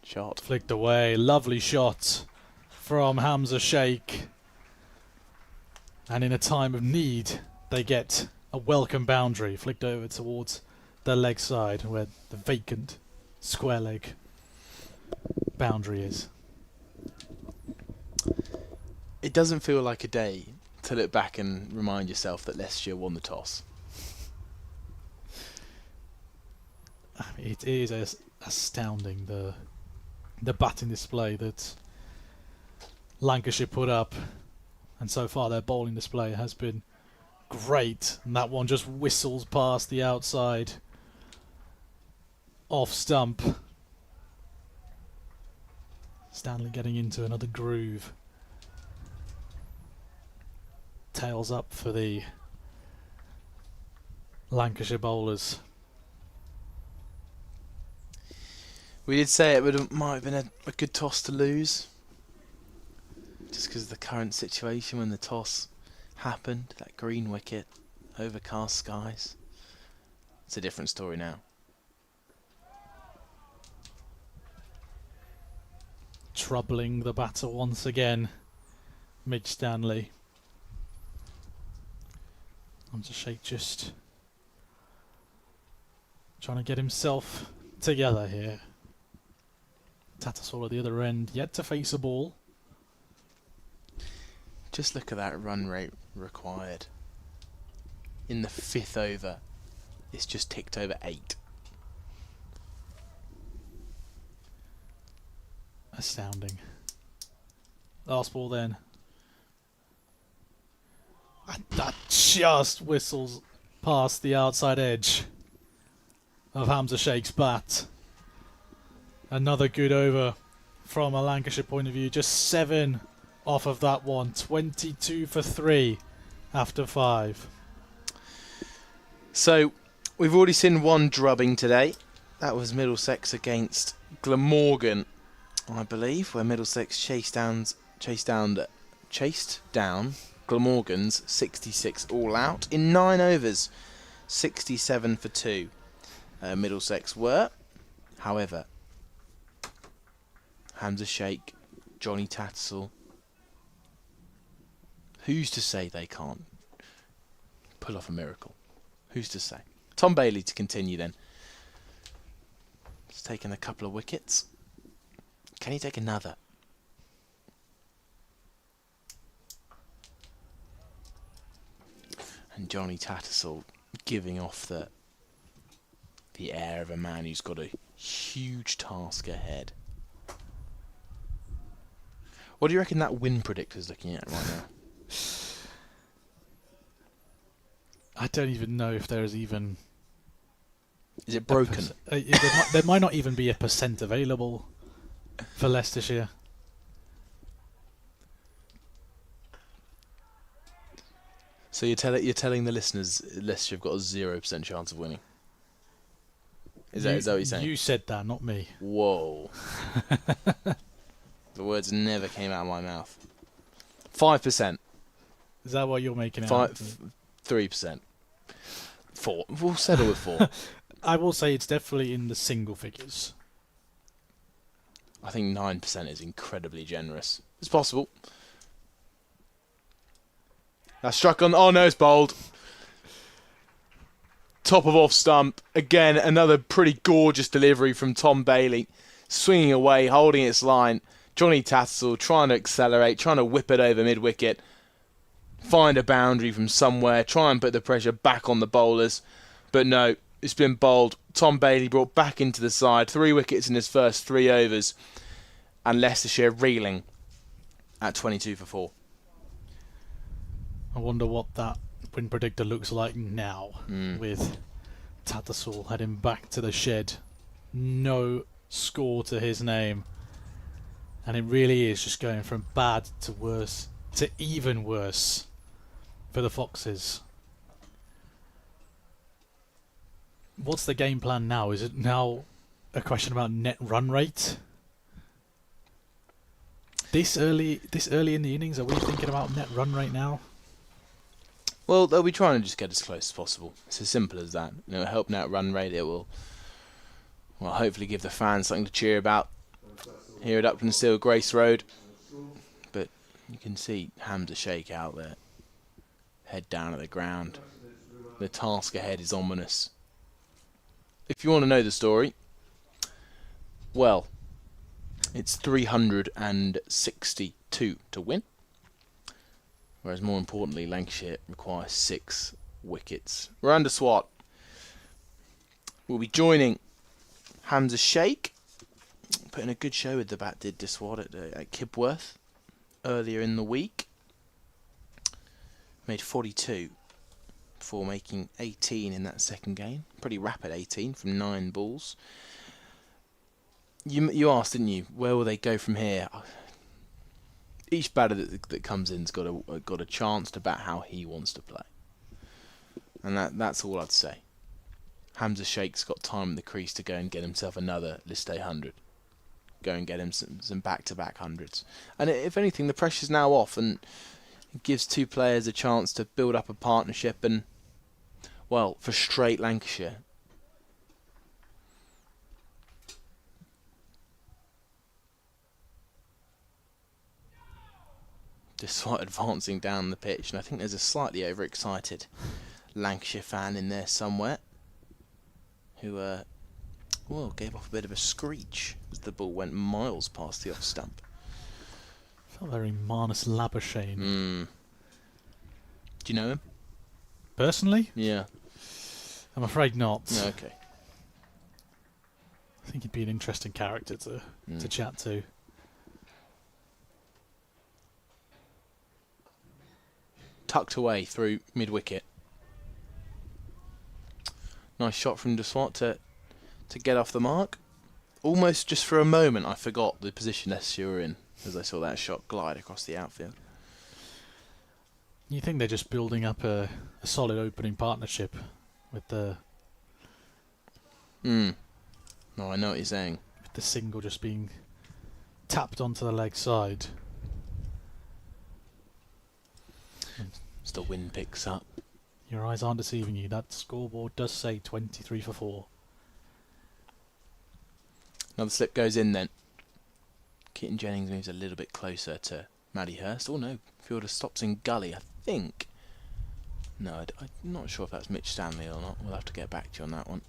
Shot. Flicked away. Lovely shot from Hamza Sheikh. And in a time of need, they get a welcome boundary. Flicked over towards the leg side where the vacant square leg boundary is. It doesn't feel like a day to look back and remind yourself that Leicestershire won the toss. It is astounding, the batting display that Lancashire put up, and so far their bowling display has been great, and that one just whistles past the outside off stump. Stanley getting into another groove. Tails up for the Lancashire bowlers. We did say it might have been a good toss to lose, just because of the current situation when the toss happened, that green wicket, overcast skies. It's a different story now. Troubling the batter once again, Midge Stanley. Hamza Sheikh just trying to get himself together here. Tattersall at the other end, yet to face a ball. Just look at that run rate required. In the 5th over, it's just ticked over 8. Astounding. Last ball then. And that just whistles past the outside edge of Hamza Sheikh's bat. Another good over from a Lancashire point of view. Just 7 off of that one. 22 for 3 after 5. So, we've already seen one drubbing today. That was Middlesex against Glamorgan, I believe, where Middlesex chased down Glamorgan's 66 all out in 9 overs, 67 for 2. Middlesex were, however, Hamza Sheikh, Johnny Tattersall. Who's to say they can't pull off a miracle? Who's to say? Tom Bailey to continue then. He's taken a couple of wickets. Can he take another? And Johnny Tattersall giving off the air of a man who's got a huge task ahead. What do you reckon that win predictor's looking at right now? I don't even know if there is even... Is it broken? There might not even be a percent available for Leicestershire. So you're telling the listeners Leicestershire have got a 0% chance of winning? Is that what you're saying? You said that, not me. Whoa. The words never came out of my mouth. 5%. Is that what you're making out? 3%. 4. We'll settle with 4. I will say it's definitely in the single figures. I think 9% is incredibly generous. It's possible. That's struck on... Oh no, it's bowled. Top of off stump. Again, another pretty gorgeous delivery from Tom Bailey. Swinging away, holding its line. Johnny Tattersall trying to accelerate, trying to whip it over mid-wicket. Find a boundary from somewhere. Try and put the pressure back on the bowlers. But no, it's been bowled. Tom Bailey brought back into the side. 3 wickets in his first 3 overs. And Leicestershire reeling at 22 for 4. I wonder what that win predictor looks like now with Tattersall heading back to the shed. No score to his name. And it really is just going from bad to worse to even worse for the Foxes. What's the game plan now? Is it now a question about net run rate? This early in the innings, are we thinking about net run rate now? Well, they'll be trying to just get as close as possible. It's as simple as that. You know, helping out run rate, it will hopefully give the fans something to cheer about here at Uptonsteel, Grace Road. But you can see Hamza Sheikh out there, head down at the ground. The task ahead is ominous. if you want to know the story, well, it's 362 to win. Whereas more importantly, Lancashire requires 6 wickets. Miranda Swart will be joining Hamza Sheikh. Putting a good show with the bat, did Swart at Kibworth earlier in the week. Made 42 before making 18 in that second game. Pretty rapid 18 from 9 balls. You asked, didn't you, where will they go from here? Each batter that comes in's got a chance to bat how he wants to play, and that's all I'd say. Hamza Sheikh's got time in the crease to go and get himself another List 100. Go and get him some back-to-back hundreds. And if anything, the pressure's now off, and it gives 2 players a chance to build up a partnership and, well, frustrate Lancashire. Despite advancing down the pitch, and I think there's a slightly overexcited Lancashire fan in there somewhere who gave off a bit of a screech as the ball went miles past the off stump. Felt very Marnus Labuschagne. Do you know him? Personally? Yeah. I'm afraid not. No, okay. I think he'd be an interesting character to chat to. Tucked away through mid-wicket. Nice shot from De Swart to get off the mark. Almost just for a moment I forgot the position Leicestershire were in as I saw that shot glide across the outfield. You think they're just building up a solid opening partnership with the... No, I know what you're saying. With the single just being tapped onto the leg side. As the wind picks up. Your eyes aren't deceiving you. That scoreboard does say 23 for 4. Another slip goes in then. Keaton Jennings moves a little bit closer to Maddie Hurst. Oh no, fielder stops in gully, I think. No, I'm not sure if that's Mitch Stanley or not. We'll have to get back to you on that one.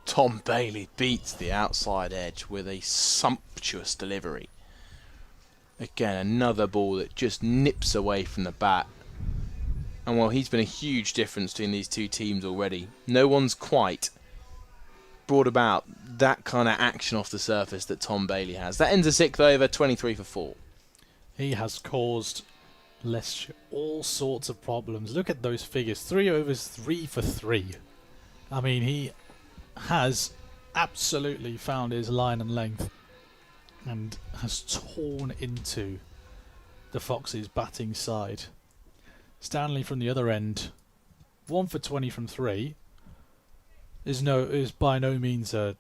Tom Bailey beats the outside edge with a sumptuous delivery. Again, another ball that just nips away from the bat. And well, he's been a huge difference between these two teams already. No one's quite brought about that kind of action off the surface that Tom Bailey has. That ends a 6th over, 23 for 4. He has caused Leicestershire all sorts of problems. Look at those figures. 3 overs, 3 for 3. I mean, he has absolutely found his line and length and has torn into the Foxes' batting side. Stanley from the other end, 1 for 20 from 3, is by no means a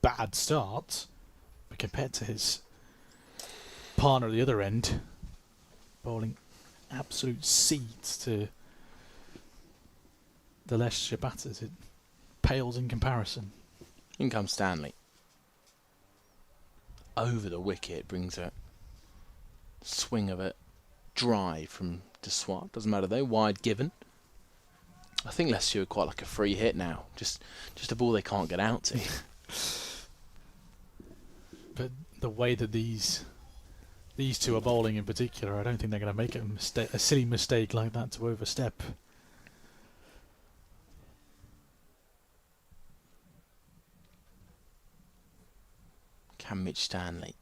bad start, but compared to his partner at the other end, bowling absolute seeds to the Leicestershire batters, it pales in comparison. In comes Stanley. Over the wicket, brings a swing of it. Drive from De Swart. Doesn't matter though, wide given. I think Leicestershire are quite like a free hit now. Just a ball they can't get out to. But the way that these two are bowling in particular, I don't think they're going to make a silly mistake like that to overstep. Can Mitch Stanley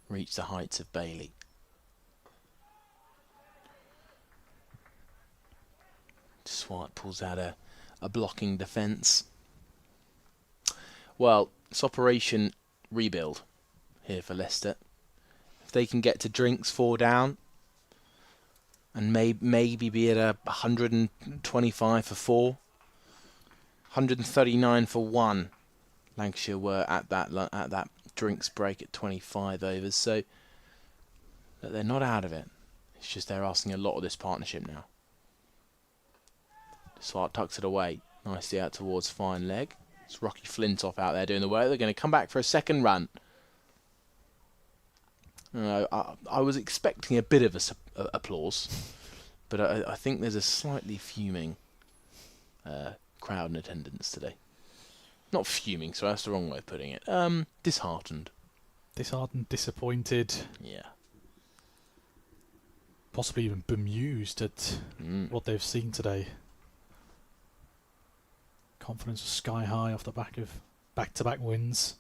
reach the heights of Bailey? Swart pulls out a blocking defence. Well, it's Operation Rebuild here for Leicester. If they can get to drinks 4 down and maybe be at a 125 for 4, 139 for 1, Lancashire were at that drinks break at 25 overs, so they're not out of it. It's just they're asking a lot of this partnership now. Swart tucks it away nicely out towards fine leg. It's Rocky Flintoff out there doing the work. They're going to come back for a second run. I was expecting a bit of applause, but I think there's a slightly fuming crowd in attendance today. Not fuming, so that's the wrong way of putting it. Disheartened. Disheartened, disappointed, Yeah. possibly even bemused at what they've seen today. Confidence sky high off the back of back-to-back wins.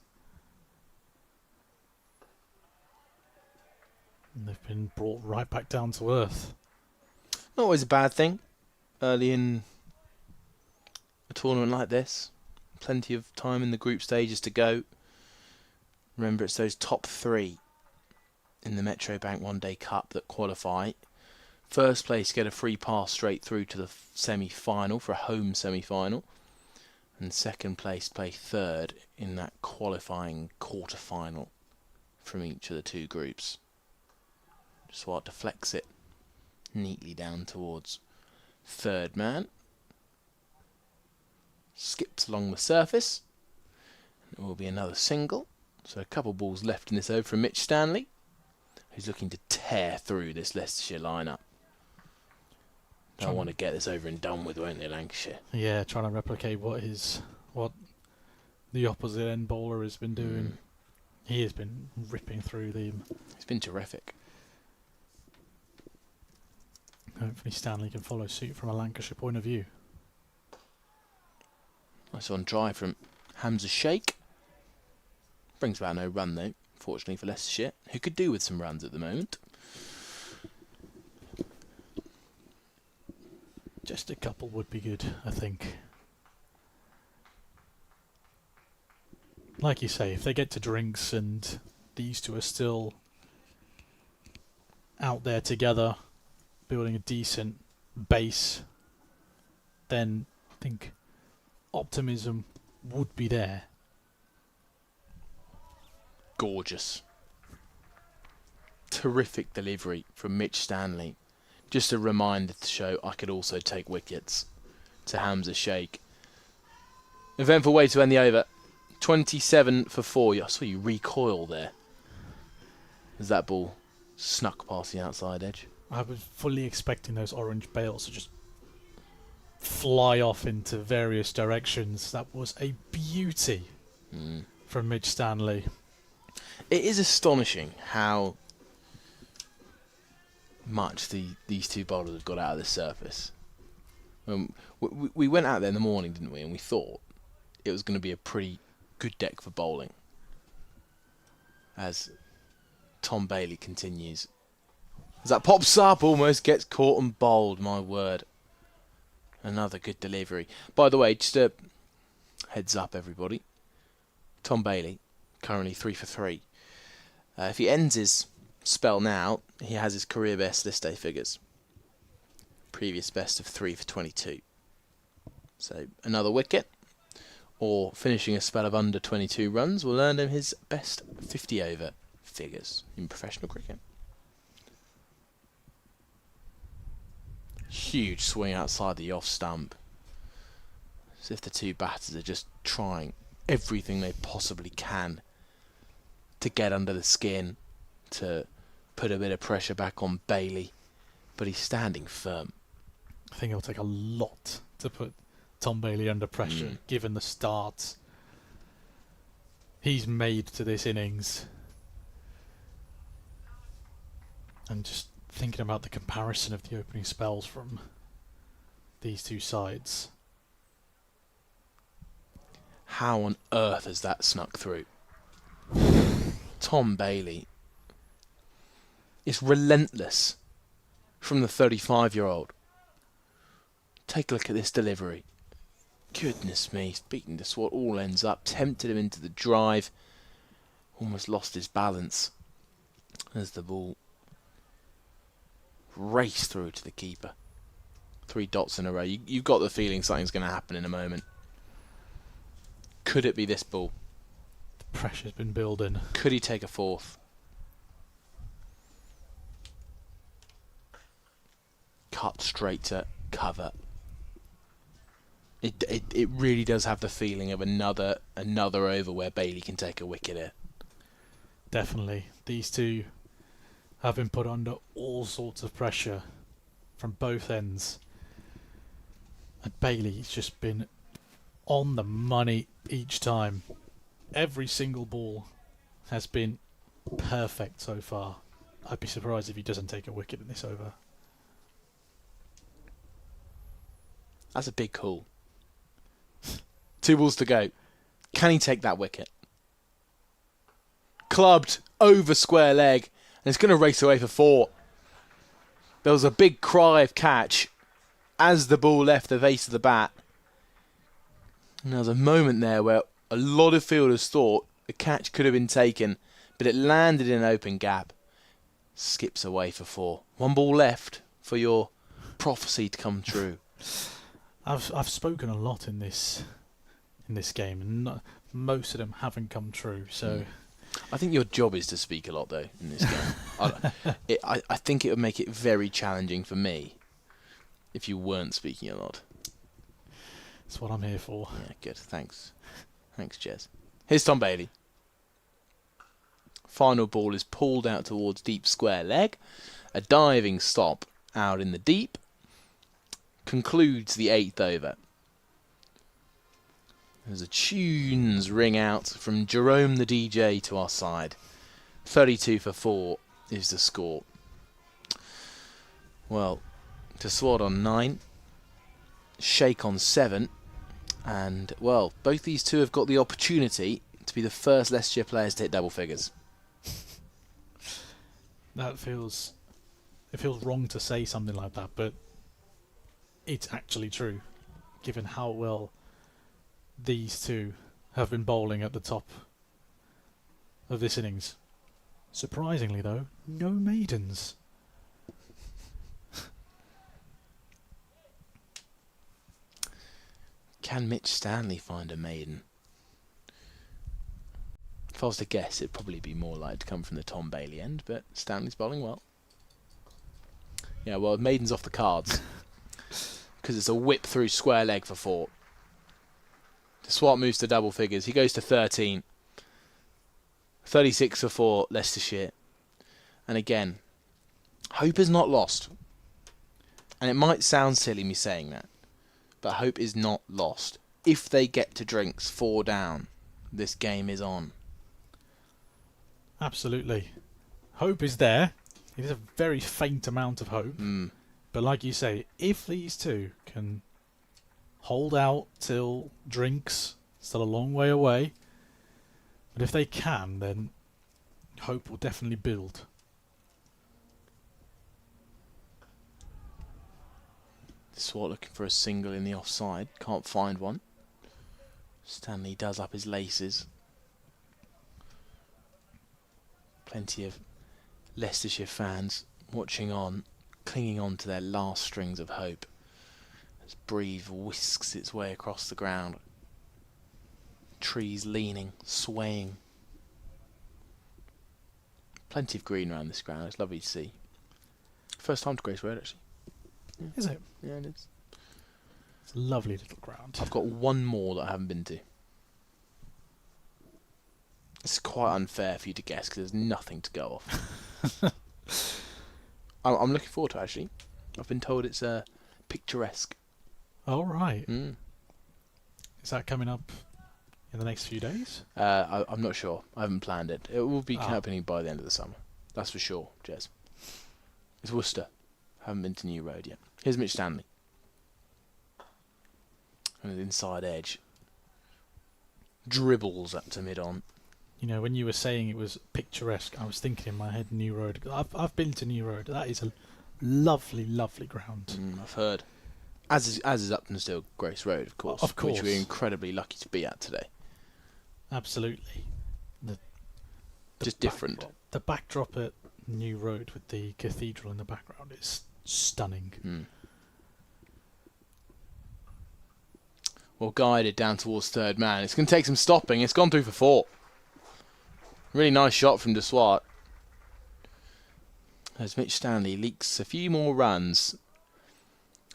And they've been brought right back down to earth. Not always a bad thing. Early in a tournament like this. Plenty of time in the group stages to go. Remember, it's those top 3 in the Metro Bank One Day Cup that qualify. First place get a free pass straight through to the semi-final for a home semi-final. And second place play third in that qualifying quarter-final from each of the 2 groups. Just want to flex it neatly down towards third man. Skips along the surface. It will be another single. So a couple balls left in this over from Mitch Stanley, who's looking to tear through this Leicestershire lineup. They'll want to get this over and done with, won't they, Lancashire? Yeah, trying to replicate what the opposite end bowler has been doing. He has been ripping through them. It's been terrific. Hopefully Stanley can follow suit from a Lancashire point of view. Nice on drive from Hamza Sheikh. Brings about no run though, fortunately for Leicestershire, who could do with some runs at the moment. Just a couple would be good, I think. Like you say, if they get to drinks and these 2 are still out there together, building a decent base, then I think optimism would be there. Gorgeous. Terrific delivery from Mitch Stanley. Just a reminder to show I could also take wickets to Hamza Sheikh. Eventful way to end the over. 27 for 4. I saw you recoil there as that ball snuck past the outside edge. I was fully expecting those orange bails to just fly off into various directions. That was a beauty from Mitch Stanley. It is astonishing how much these 2 bowlers have got out of the surface. We went out there in the morning, didn't we? And we thought it was going to be a pretty good deck for bowling. As Tom Bailey continues. As that pops up, almost gets caught and bowled, my word. Another good delivery. By the way, just a heads up, everybody. Tom Bailey, currently 3 for 3. If he ends his spell now, he has his career best list day figures. Previous best of 3 for 22. So another wicket, or finishing a spell of under 22 runs, will earn him his best 50 over figures in professional cricket. Huge swing outside the off stump. As if the 2 batters are just trying everything they possibly can to get under the skin, to put a bit of pressure back on Bailey. But he's standing firm. I think it'll take a lot to put Tom Bailey under pressure, given the start he's made to this innings. And just thinking about the comparison of the opening spells from these 2 sides. How on earth has that snuck through? Tom Bailey is relentless from the 35-year-old. Take a look at this delivery. Goodness me, speaking to what all ends up. Tempted him into the drive. Almost lost his balance as the ball raced through to the keeper. 3 dots in a row. You've got the feeling something's going to happen in a moment. Could it be this ball? The pressure's been building. Could he take a 4th? Cut straight to cover. It really does have the feeling of another over where Bailey can take a wicket here. Definitely. These 2 have been put under all sorts of pressure from both ends. And Bailey's just been on the money each time. Every single ball has been perfect so far. I'd be surprised if he doesn't take a wicket in this over. That's a big call. 2 balls to go. Can he take that wicket? Clubbed over square leg, and it's going to race away for 4. There was a big cry of catch as the ball left the face of the bat. And there was a moment there where a lot of fielders thought the catch could have been taken, but it landed in an open gap. Skips away for 4. 1 ball left for your prophecy to come true. I've spoken a lot in this game, and most of them haven't come true. So I think your job is to speak a lot, though, in this game. I think it would make it very challenging for me if you weren't speaking a lot. That's what I'm here for. Yeah, good. Thanks, Jez. Here's Tom Bailey. Final ball is pulled out towards deep square leg. A diving stop out in the deep concludes the 8th over. There's a tunes ring out from Jerome the DJ to our side. 32 for 4 is the score. Well, to Swad on 9, Shake on 7, and, well, both these two have got the opportunity to be the first Leicestershire players to hit double figures. It feels wrong to say something like that, but it's actually true, given how well these two have been bowling at the top of this innings. Surprisingly, though, no maidens. Can Mitch Stanley find a maiden? If I was to guess, it'd probably be more likely to come from the Tom Bailey end, but Stanley's bowling well. Yeah, well, maiden's off the cards. Because it's a whip through square leg for 4. The Swat moves to double figures. He goes to 13. 36 for 4, Leicestershire. And again, hope is not lost. And it might sound silly me saying that, but hope is not lost. If they get to drinks 4 down, this game is on. Absolutely. Hope is there. It is a very faint amount of hope. But like you say, if these two can hold out till drinks, still a long way away, but if they can, then hope will definitely build. Swat looking for a single in the offside. Can't find one. Stanley does up his laces. Plenty of Leicestershire fans watching on, clinging on to their last strings of hope as Breathe whisks its way across the ground. Trees leaning, swaying. Plenty of green around this ground. It's lovely to see. First time to Grace Road, actually. Yeah. Is it? Yeah, it is. It's a lovely little ground. I've got one more that I haven't been to. It's quite unfair for you to guess because there's nothing to go off. I'm looking forward to it, actually. I've been told it's picturesque. Oh, right. Is that coming up in the next few days? I'm not sure. I haven't planned it. It will be happening by the end of the summer. That's for sure, Jez. It's Worcester. Haven't been to New Road yet. Here's Mitch Stanley. And an inside edge. Dribbles up to mid-on. You know, when you were saying it was picturesque, I was thinking in my head New Road. I've been to New Road. That is a lovely, lovely ground. I've heard. As is Uptonsteel Grace Road, of course. Of course. Which we're incredibly lucky to be at today. Absolutely. Just different. The backdrop at New Road with the cathedral in the background is stunning. Well guided down towards third man. It's going to take some stopping. It's gone through for 4. Really nice shot from De Swart. As Mitch Stanley leaks a few more runs.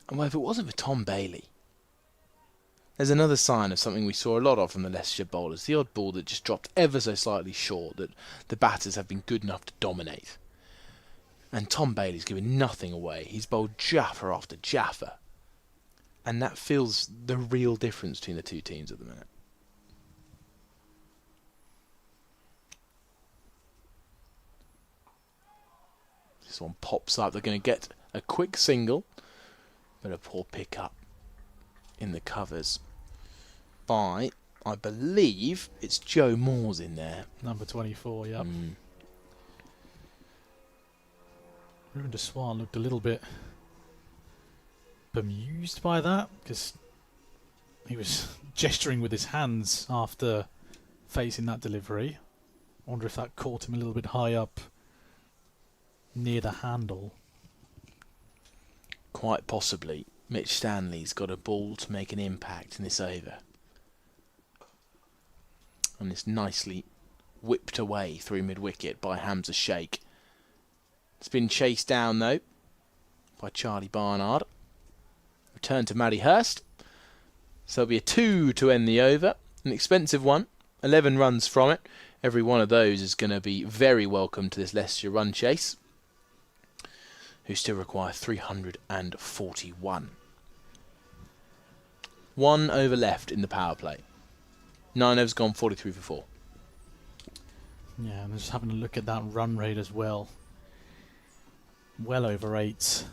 And well, if it wasn't for Tom Bailey, there's another sign of something we saw a lot of from the Leicestershire bowlers. The odd ball that just dropped ever so slightly short that the batters have been good enough to dominate. And Tom Bailey's given nothing away. He's bowled Jaffa after Jaffa. And that feels the real difference between the two teams at the minute. This one pops up. They're going to get a quick single, but a poor pick up in the covers by, I believe, it's Joe Moore's in there. Number 24, yep. Ruben de Swan looked a little bit bemused by that, because he was gesturing with his hands after facing that delivery. I wonder if that caught him a little bit high up near the handle. Quite possibly. Mitch Stanley's got a ball to make an impact in this over. And it's nicely whipped away through mid-wicket by Hamza Sheikh. It's been chased down, though, by Charlie Barnard. Return to Matty Hurst. So it'll be a 2 to end the over. An expensive one. 11 runs from it. Every one of those is going to be very welcome to this Leicestershire run chase, who still require 341. 1 over left in the power play. 9 overs gone, 43 for 4. Yeah, and just having a look at that run rate as well. Well over 8.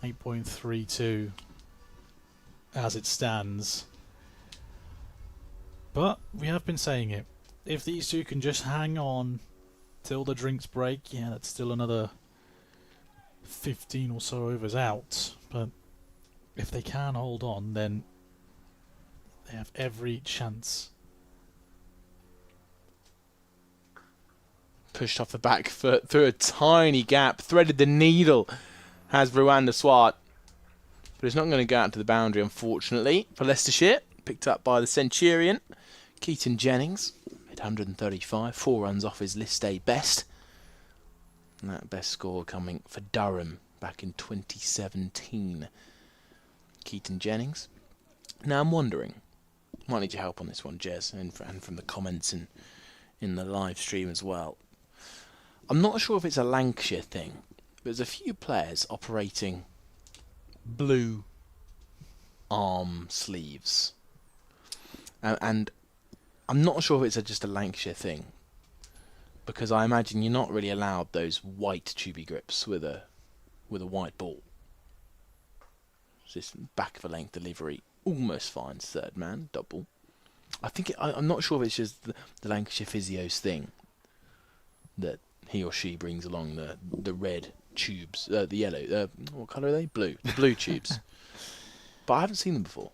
8.32 as it stands. But we have been saying it. If these two can just hang on till the drinks break, yeah, that's still another 15 or so overs out. But if they can hold on, then they have every chance. Pushed off the back foot through a tiny gap, threaded the needle, has Ruanda Swart. But it's not going to go out to the boundary, unfortunately, for Leicestershire. Picked up by the Centurion, Keaton Jennings, at 135, 4 runs off his list day best. And that best score coming for Durham back in 2017. Keaton Jennings. Now I'm wondering, might need your help on this one, Jez, and from the comments and in the live stream as well. I'm not sure if it's a Lancashire thing, but there's a few players operating blue arm sleeves. And I'm not sure if it's just a Lancashire thing, because I imagine you're not really allowed those white tubey grips with a white ball. So this back of a length delivery almost finds third man, double. I'm not sure if it's just the Lancashire physio's thing that he or she brings along the red tubes, the yellow, what colour are they? Blue. The blue tubes. But I haven't seen them before.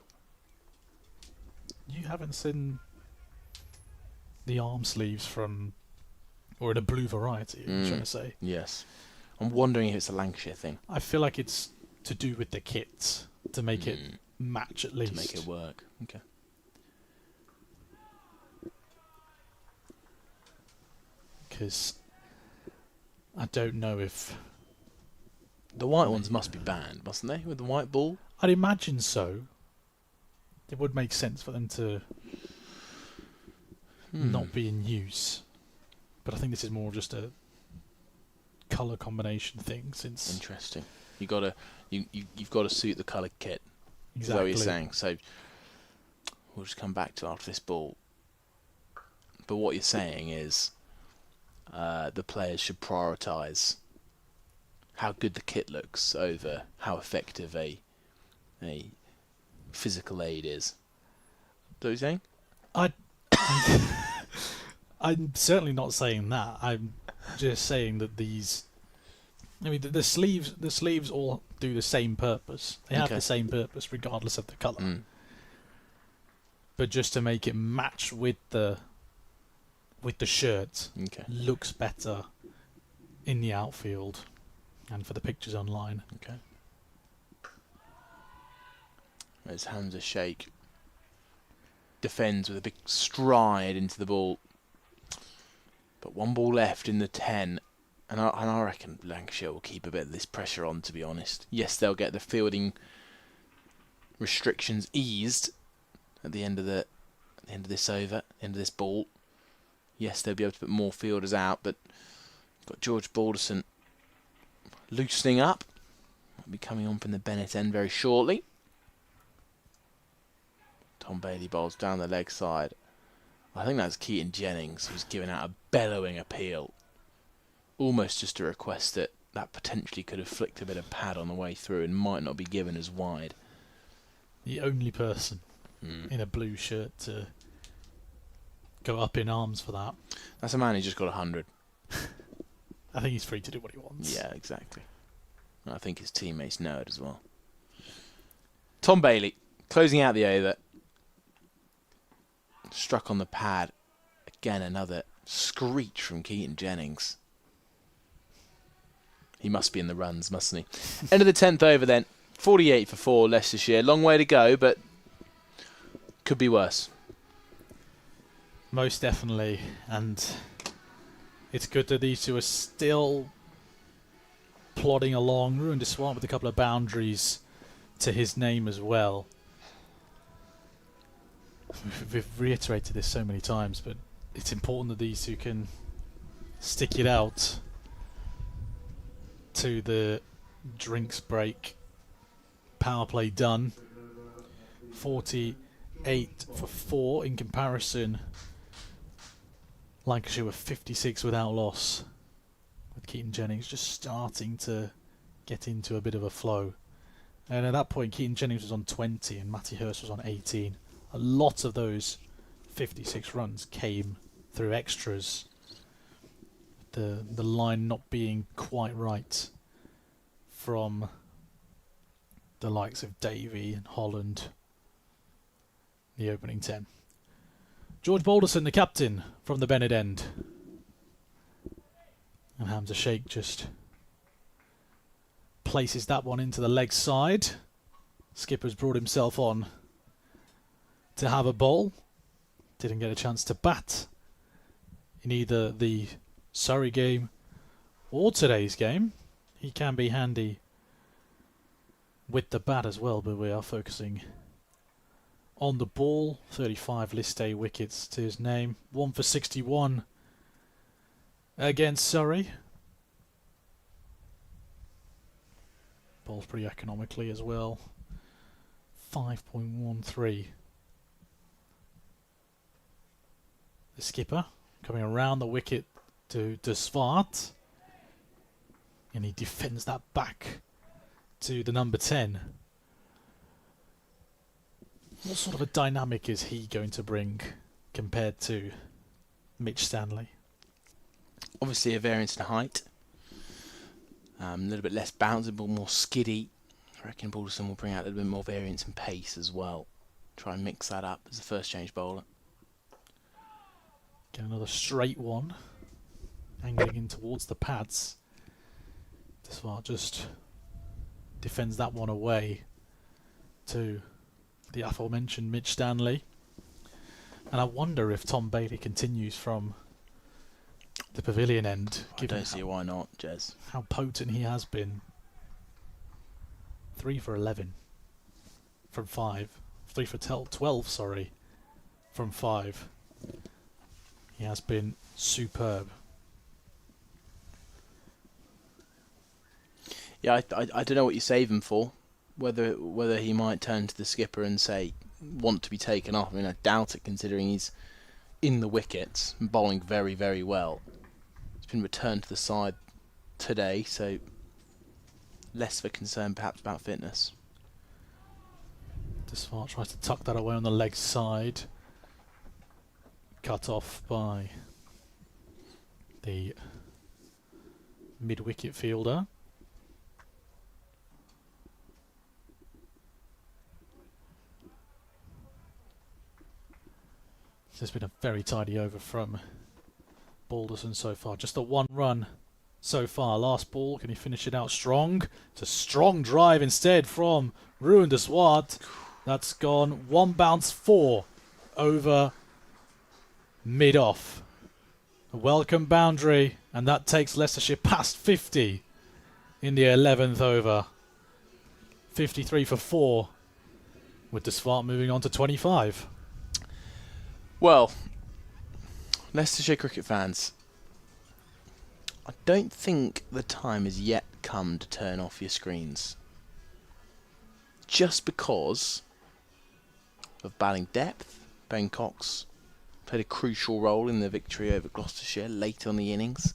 You haven't seen the arm sleeves from, or in a blue variety, you're trying to say? Yes. I'm wondering if it's a Lancashire thing. I feel like it's to do with the kits, to make it match at least. To make it work. Okay. Because I don't know if... The white ones must be banned, mustn't they? With the white ball? I'd imagine so. It would make sense for them to not be in use. But I think this is more just a colour combination thing, since... Interesting. You've got to suit the coloured kit. Exactly. Is that what you're saying? So we'll just come back to after this ball. But what you're saying is the players should prioritise how good the kit looks over how effective a physical aid is. Is that what you're saying? I'm certainly not saying that. I'm just saying that these... I mean, the sleeves all do the same purpose. They have the same purpose regardless of the colour. But just to make it match with the shirt, looks better in the outfield and for the pictures online. Okay. There's Hamza Sheikh. Defends with a big stride into the ball. But one ball left in the 10. And I reckon Lancashire will keep a bit of this pressure on, to be honest. Yes, they'll get the fielding restrictions eased at the end of this over, end of this ball. Yes, they'll be able to put more fielders out, but got George Balderson loosening up. Will be coming on from the Bennett end very shortly. Tom Bailey bowls down the leg side. I think that's Keaton Jennings who's giving out a bellowing appeal. Almost just a request that potentially could have flicked a bit of pad on the way through and might not be given as wide. The only person in a blue shirt to go up in arms for that. That's a man who just got 100. I think he's free to do what he wants. Yeah, exactly. And I think his teammates know it as well. Tom Bailey, closing out the over. Struck on the pad. Again, another screech from Keaton Jennings. He must be in the runs, mustn't he? End of the 10th over then. 48 for 4, Leicestershire. Long way to go, but could be worse. Most definitely. And it's good that these two are still plodding along. Ruined a swat with a couple of boundaries to his name as well. We've reiterated this so many times, but it's important that these two can stick it out to the drinks break. Power play done. 48 for 4 in comparison. Lancashire were 56 without loss, with Keaton Jennings just starting to get into a bit of a flow. And at that point, Keaton Jennings was on 20 and Matty Hurst was on 18. A lot of those 56 runs came through extras. The line not being quite right from the likes of Davey and Holland. The opening 10. George Balderson, the captain from the Bennett end. And Hamza Sheikh just places that one into the leg side. Skipper's brought himself on to have a bowl. Didn't get a chance to bat in either the Surrey game or today's game. He can be handy with the bat as well, but we are focusing on the ball. 35 list A wickets to his name. 1 for 61 against Surrey. Bowls pretty economically as well. 5.13. The skipper coming around the wicket to De Svart. And he defends that back to the number 10. What sort of a dynamic is he going to bring compared to Mitch Stanley? Obviously a variance in height. A little bit less bounceable, more skiddy. I reckon Balderson will bring out a little bit more variance and pace as well. Try and mix that up as a first change bowler. Get another straight one. Angling in towards the pads. Desvart just defends that one away to the aforementioned Mitch Stanley. And I wonder if Tom Bailey continues from the pavilion end. I don't see why not, Jez. How potent he has been. 3 for 11 from 5. 3 for 12, sorry, from 5. He has been superb. Yeah, I don't know what you save him for. Whether he might turn to the skipper and say, want to be taken off. I mean, I doubt it, considering he's in the wickets and bowling very, very well. He's been returned to the side today, so less of a concern perhaps about fitness. Desvart tries to tuck that away on the leg side. Cut off by the mid-wicket fielder. This has been a very tidy over from Balderson so far. Just the one run so far. Last ball, can he finish it out strong? It's a strong drive instead from Ruin de Swart. That's gone. One bounce 4 over mid-off. A welcome boundary, and that takes Leicestershire past 50 in the 11th over. 53 for 4, with de Swart moving on to 25. Well, Leicestershire cricket fans, I don't think the time has yet come to turn off your screens. Just because of batting depth. Ben Cox played a crucial role in the victory over Gloucestershire late on the innings.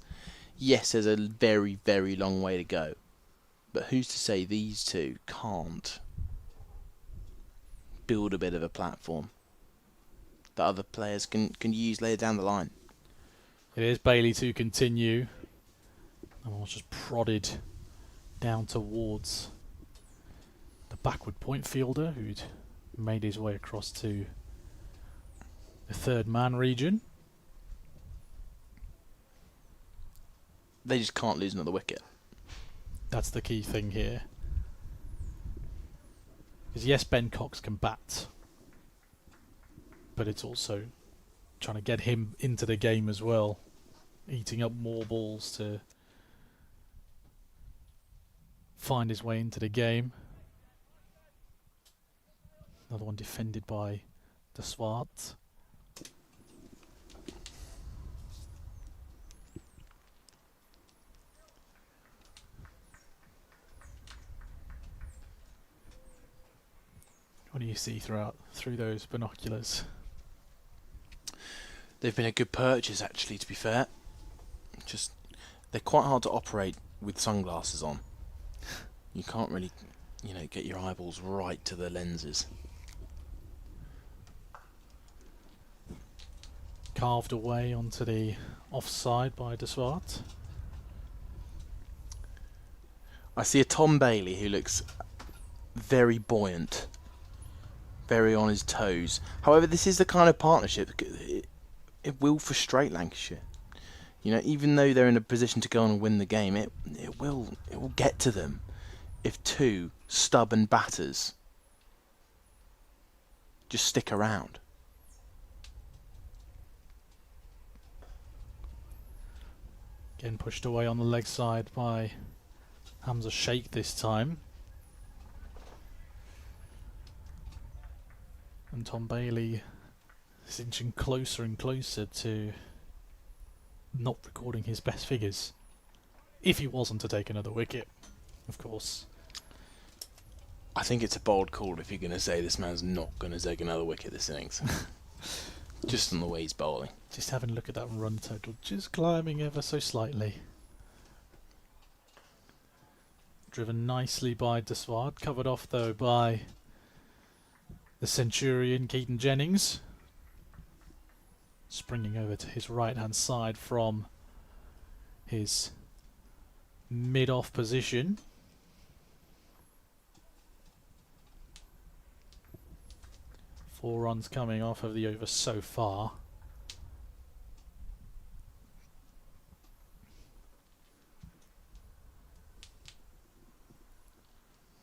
Yes, there's a very, very long way to go. But who's to say these two can't build a bit of a platform that other players can use later down the line? It is Bailey to continue. And I was just prodded down towards the backward point fielder who'd made his way across to the third man region. They just can't lose another wicket. That's the key thing here. Because yes, Ben Cox can bat, but it's also trying to get him into the game as well, eating up more balls to find his way into the game. Another one defended by De Swart. What do you see through those binoculars? They've been a good purchase, actually, to be fair. Just, they're quite hard to operate with sunglasses on. You can't really, get your eyeballs right to the lenses. Carved away onto the offside by De Swart. I see a Tom Bailey who looks very buoyant, very on his toes. However, this is the kind of partnership it will frustrate Lancashire. Even though they're in a position to go on and win the game, it will get to them if two stubborn batters just stick around. Again pushed away on the leg side by Hamza Sheikh this time. And Tom Bailey is inching closer and closer to not recording his best figures. If he wasn't to take another wicket, of course. I think it's a bold call if you're going to say this man's not going to take another wicket this innings. Just on the way he's bowling. Just having a look at that run total, just climbing ever so slightly. Driven nicely by De Swart, covered off though by the Centurion Keaton Jennings. Springing over to his right hand side from his mid-off position. Four runs coming off of the over so far.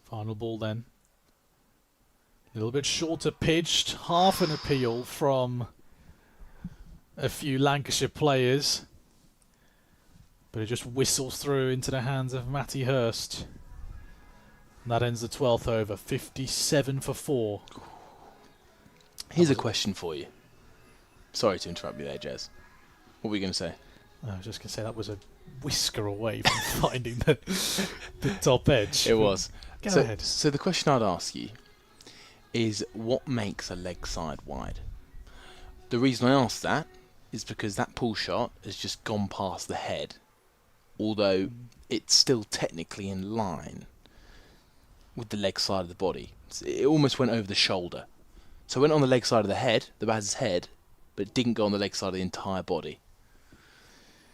Final ball then. A little bit shorter pitched, half an appeal from a few Lancashire players. But it just whistles through into the hands of Matty Hurst. And that ends the 12th over, 57 for 4. Here's a question for you. Sorry to interrupt you there, Jez. What were you going to say? I was just going to say that was a whisker away from finding the top edge. It was. Go ahead. So the question I'd ask you is, what makes a leg side wide? The reason I ask that is because that pull shot has just gone past the head, although it's still technically in line with the leg side of the body. It almost went over the shoulder. So it went on the leg side of the head, the batter's head, but it didn't go on the leg side of the entire body.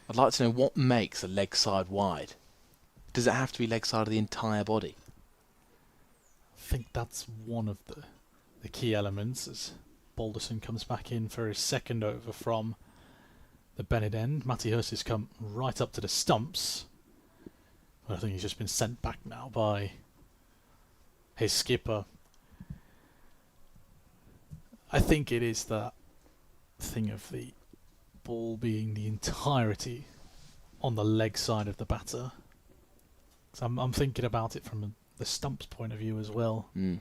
I'd like to know what makes a leg side wide. Does it have to be leg side of the entire body? I think that's one of the key elements as Balderson comes back in for his second over from the Bennett end. Matty Hurst has come right up to the stumps. But I think he's just been sent back now by his skipper. I think it is that thing of the ball being the entirety on the leg side of the batter. So I'm thinking about it from the stumps point of view as well. That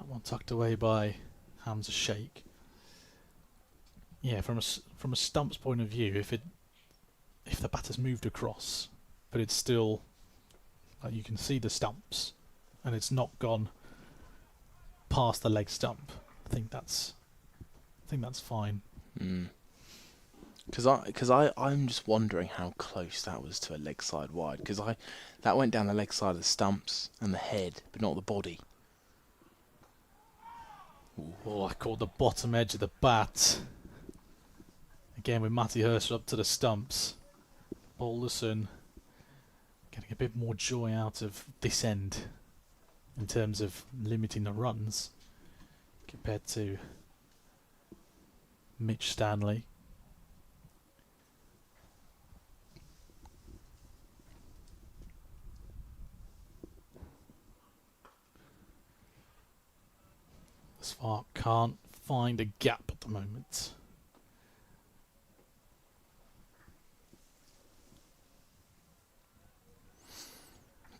one tucked away by Hamza Sheikh. Yeah, from a stumps point of view, if the batter's moved across, but it's still, like, you can see the stumps and it's not gone past the leg stump. I think that's fine. Because I'm just wondering how close that was to a leg side wide. Because that went down the leg side of the stumps and the head, but not the body. Oh, I caught the bottom edge of the bat. Again with Matty Hurst up to the stumps. Balderson getting a bit more joy out of this end in terms of limiting the runs compared to Mitch Stanley. Spark can't find a gap at the moment.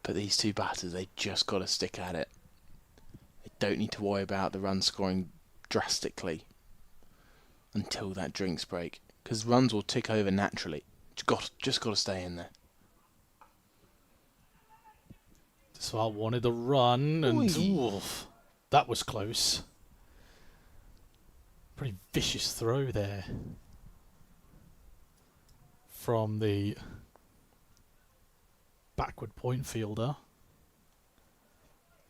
But these two batters, they just got to stick at it. They don't need to worry about the run scoring drastically until that drinks break, because runs will tick over naturally. Just got to stay in there. Spark wanted the run, and oof, that was close. Pretty vicious throw there from the backward point fielder.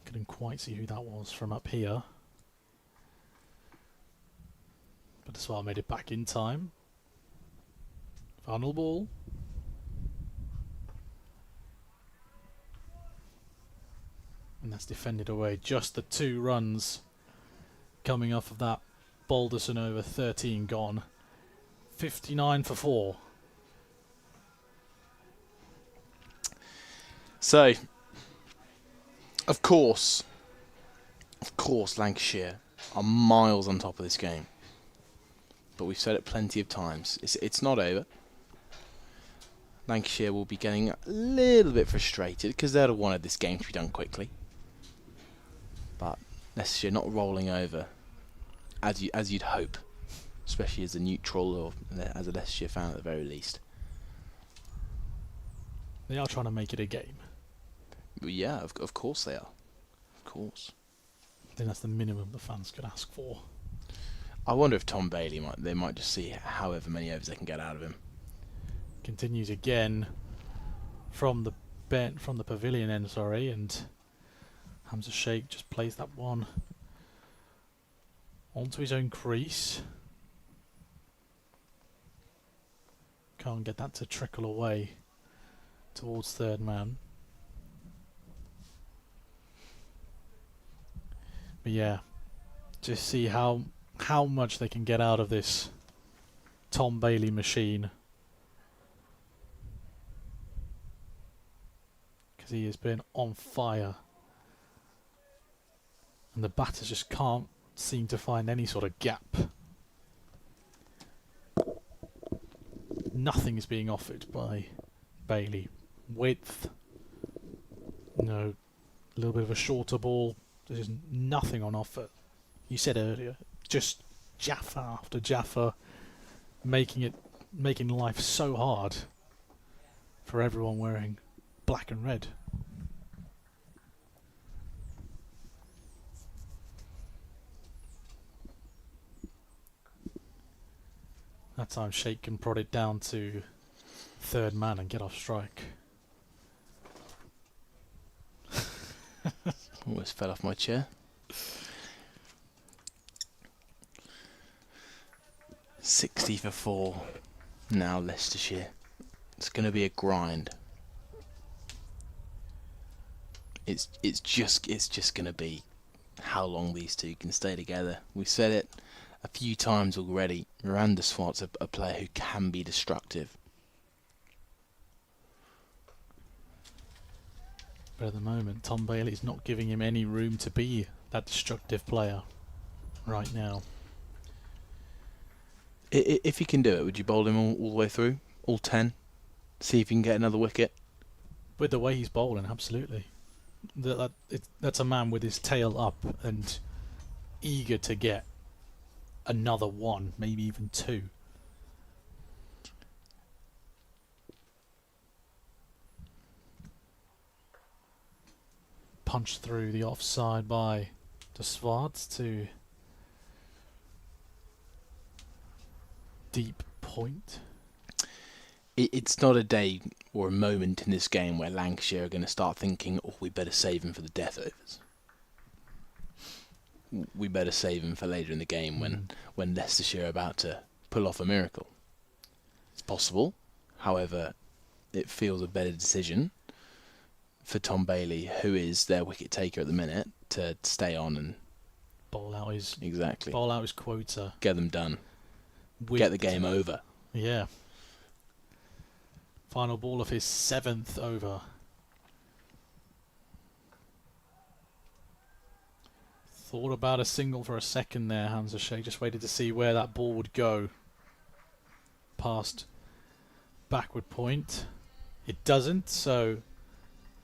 Couldn't quite see who that was from up here. But Deswar made it back in time. Final ball. And that's defended away. Just the 2 runs coming off of that Balderson over 13 gone. 59 for 4. So, of course, Lancashire are miles on top of this game. But we've said it plenty of times. It's not over. Lancashire will be getting a little bit frustrated because they'd have wanted this game to be done quickly. But Leicestershire not rolling over as you'd hope, especially as a neutral or as a Leicestershire fan at the very least. They are trying to make it a game. Yeah, of course they are. Of course. I think that's the minimum the fans could ask for. I wonder if Tom Bailey might just see however many overs they can get out of him. Continues again from the pavilion end, and Hamza Sheikh just plays that one onto his own crease. Can't get that to trickle away towards third man. But yeah, just see how much they can get out of this Tom Bailey machine. Because he has been on fire. And the batters just can't seem to find any sort of gap. Nothing is being offered by Bailey. Width. No. A little bit of a shorter ball. There's nothing on offer. You said earlier, just Jaffa after Jaffa, making life so hard for everyone wearing black and red. That time Sheikh can prod it down to third man and get off strike. Almost fell off my chair. 60 for 4. Now Leicestershire. It's going to be a grind. It's just going to be how long these two can stay together. We've said it a few times already. Miranda Swart's a player who can be destructive. But at the moment, Tom Bailey's not giving him any room to be that destructive player right now. If he can do it, would you bowl him all the way through? All 10? See if you can get another wicket? With the way he's bowling, absolutely. That's a man with his tail up and eager to get another one, maybe even 2. punched through the offside by De Swart to deep point. It's not a day or a moment in this game where Lancashire are going to start thinking, oh, we better save him for the death overs. We better save him for later in the game when Leicestershire are about to pull off a miracle. It's possible. However, it feels a better decision for Tom Bailey, who is their wicket taker at the minute, to stay on and bowl out his quota. Get them done. Get the game over. Yeah. Final ball of his 7th over. Thought about a single for a second there, Hamza Sheikh. Just waited to see where that ball would go. Past backward point. It doesn't, so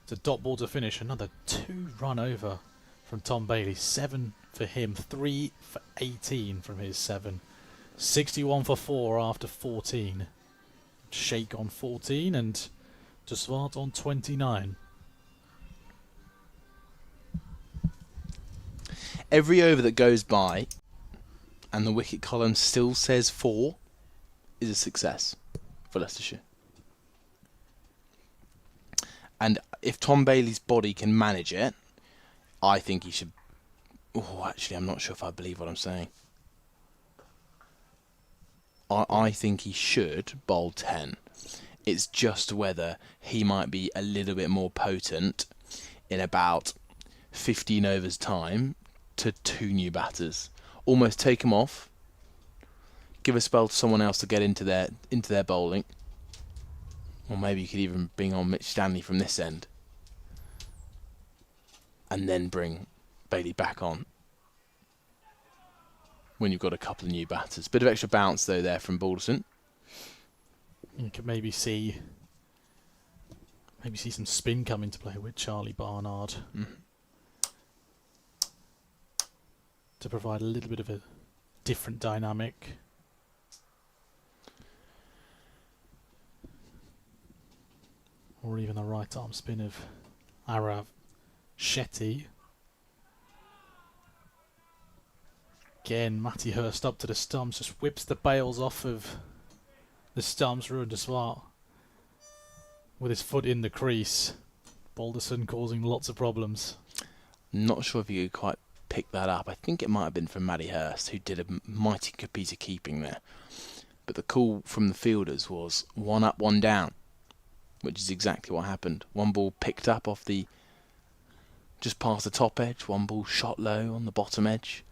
it's a dot ball to finish. Another 2-run over from Tom Bailey. 7 for him, 3 for 18 from his 7. 61 for 4 after 14. Sheikh on 14 and De Swart on 29. Every over that goes by and the wicket column still says 4 is a success for Leicestershire. And if Tom Bailey's body can manage it, I think he should... Oh, actually, I'm not sure if I believe what I'm saying. I think he should bowl 10. It's just whether he might be a little bit more potent in about 15 overs time to 2 new batters. Almost take him off, give a spell to someone else to get into their bowling. Or maybe you could even bring on Mitch Stanley from this end. And then bring Bailey back on when you've got a couple of new batters. Bit of extra bounce, though, there from Balderson. You could maybe see some spin come into play with Charlie Barnard to provide a little bit of a different dynamic. Or even the right arm spin of Arav Shetty. Again, Matty Hurst up to the stumps, just whips the bails off of the stumps. Ruin De Swart with his foot in the crease. Balderson causing lots of problems. Not sure if you could quite pick that up. I think it might have been from Matty Hurst, who did a mighty good piece of keeping there. But the call from the fielders was 1 up, 1 down, which is exactly what happened. 1 ball picked up off just past the top edge, 1 ball shot low on the bottom edge.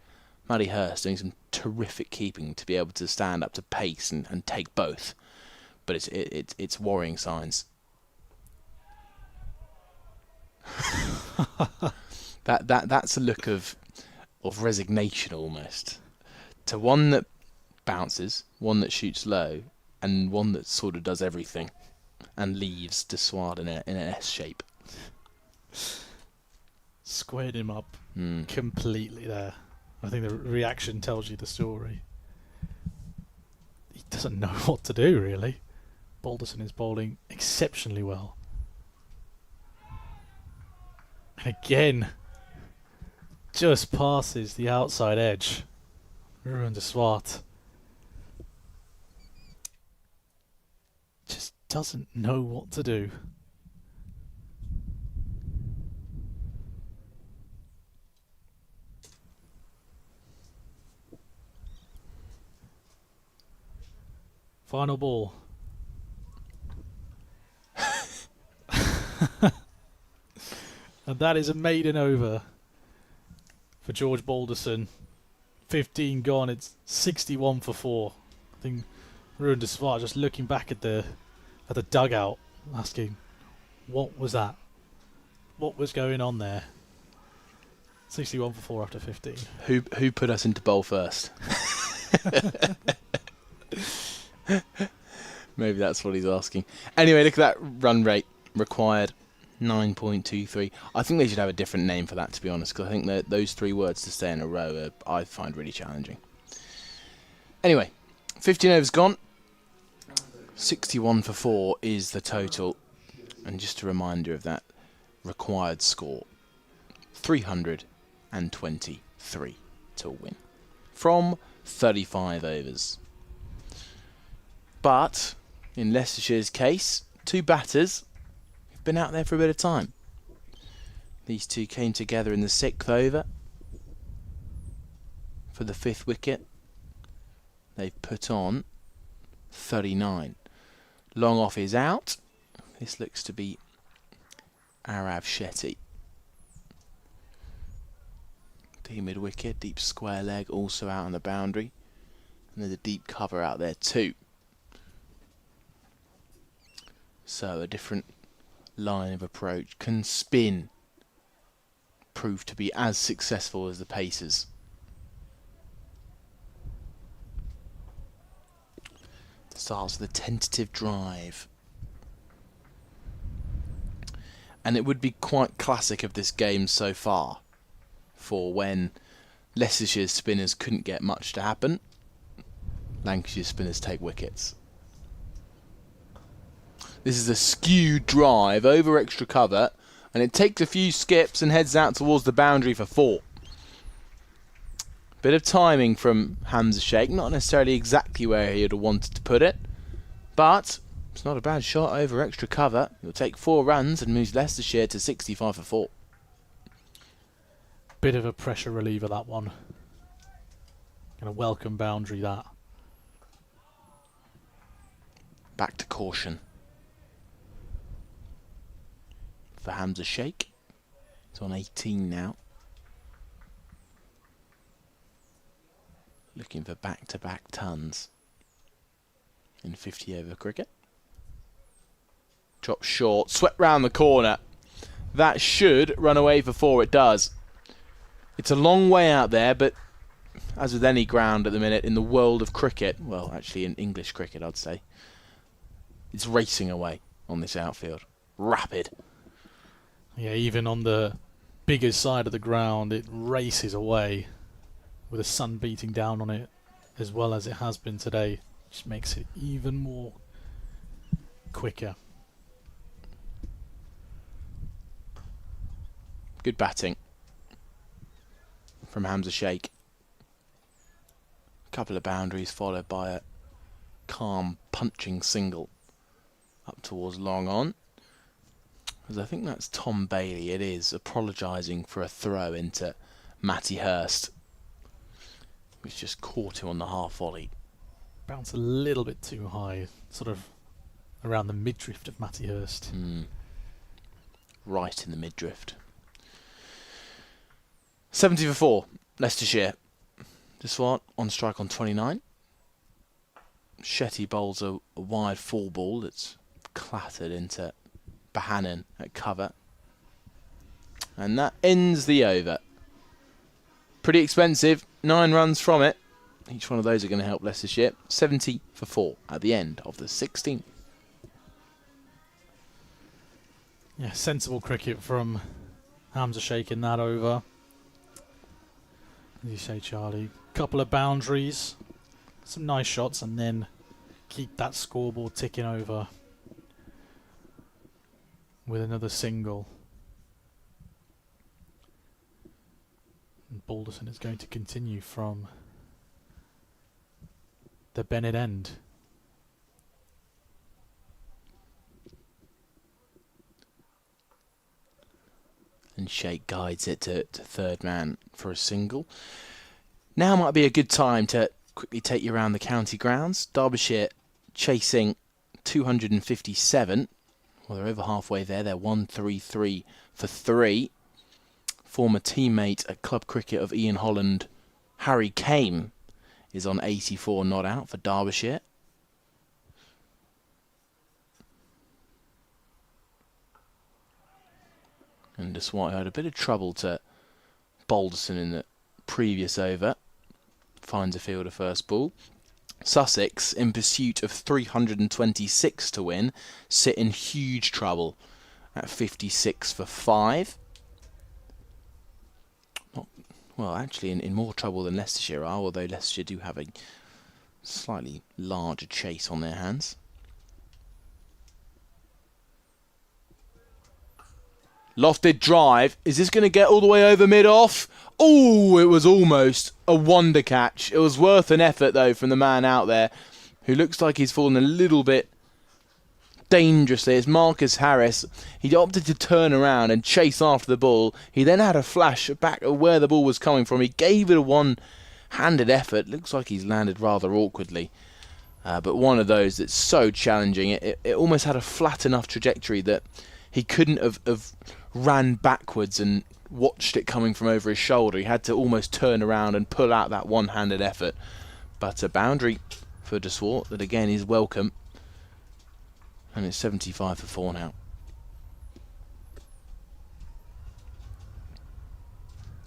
Matty Hurst doing some terrific keeping to be able to stand up to pace and take both. But it's worrying signs. That's a look of resignation almost. To one that bounces, one that shoots low, and one that sort of does everything and leaves De Swart in an S shape. Squared him up completely there. I think the reaction tells you the story. He doesn't know what to do, really. Balderson is bowling exceptionally well. And again, just passes the outside edge. Ruin De Swart just doesn't know what to do. Final ball. And that is a maiden over for George Balderson. 15 gone. It's 61 for 4. I think Ruin De Swart just looking back at the dugout, asking, what was that? What was going on there? 61 for 4 after 15. Who put us into bowl first? Maybe that's what he's asking. Anyway, look at that run rate required, 9.23. I think they should have a different name for that, to be honest, because I think that those 3 words to stay in a row I find really challenging. Anyway, 15 overs gone. 61 for 4 is the total. And just a reminder of that required score. 323 to win from 35 overs. But in Leicestershire's case, two batters have been out there for a bit of time. These two came together in the 6th over for the 5th wicket. They've put on 39. Long off is out. This looks to be Arav Shetty. Deep mid wicket, deep square leg also out on the boundary. And there's a deep cover out there too. So a different line of approach. Can spin prove to be as successful as the Pacers? Starts with a tentative drive. And it would be quite classic of this game so far for when Leicestershire's spinners couldn't get much to happen. Lancashire spinners take wickets. This is a skewed drive over extra cover, and it takes a few skips and heads out towards the boundary for 4. Bit of timing from Hamza Sheikh, not necessarily exactly where he would have wanted to put it, but it's not a bad shot over extra cover. He'll take 4 runs and moves Leicestershire to 65 for 4. Bit of a pressure reliever, that one. And a welcome boundary, that. Back to caution for Hamza Sheikh. It's on 18 now. Looking for back-to-back tons in 50 over cricket. Drop short, swept round the corner. That should run away for 4, it does. It's a long way out there, but as with any ground at the minute in the world of cricket, well, actually in English cricket I'd say, it's racing away on this outfield. Rapid. Yeah, even on the bigger side of the ground, it races away with the sun beating down on it as well as it has been today. Just makes it even more quicker. Good batting from Hamza Sheikh. A couple of boundaries followed by a calm punching single up towards long on. As I think that's Tom Bailey, it is, apologising for a throw into Matty Hurst, which just caught him on the half volley. Bounced a little bit too high, sort of around the midriff of Matty Hurst. Right in the midriff. 70 for 4, Leicestershire. This one on strike on 29. Shetty bowls a wide full ball that's clattered into Bahanan at cover. And that ends the over. Pretty expensive, 9 runs from it. Each one of those are going to help Leicestershire. 70 for 4 at the end of the 16th. Yeah, sensible cricket from Hamza Sheikh in that over. As you say, Charlie, couple of boundaries, some nice shots, and then keep that scoreboard ticking over with another single. And Balderson is going to continue from the Bennett end. And Sheikh guides it to third man for a single. Now might be a good time to quickly take you around the county grounds. Derbyshire chasing 257. Well, they're over halfway there. They're 133 for 3. Former teammate at club cricket of Ian Holland, Harry Kane, is on 84 not out for Derbyshire. And Deswati had a bit of trouble to Balderson in the previous over. Finds a fielder first ball. Sussex, in pursuit of 326 to win, sit in huge trouble at 56 for 5. Well, actually in more trouble than Leicestershire are, although Leicestershire do have a slightly larger chase on their hands. Lofted drive. Is this going to get all the way over mid-off? Oh, it was almost a wonder catch. It was worth an effort, though, from the man out there, who looks like he's fallen a little bit dangerously. It's Marcus Harris. He opted to turn around and chase after the ball. He then had a flash back at where the ball was coming from. He gave it a one-handed effort. Looks like he's landed rather awkwardly. But one of those that's so challenging. It almost had a flat enough trajectory that he couldn't have ran backwards and watched it coming from over his shoulder. He had to almost turn around and pull out that one-handed effort. But a boundary for De Swart that again is welcome. And it's 75 for 4 now.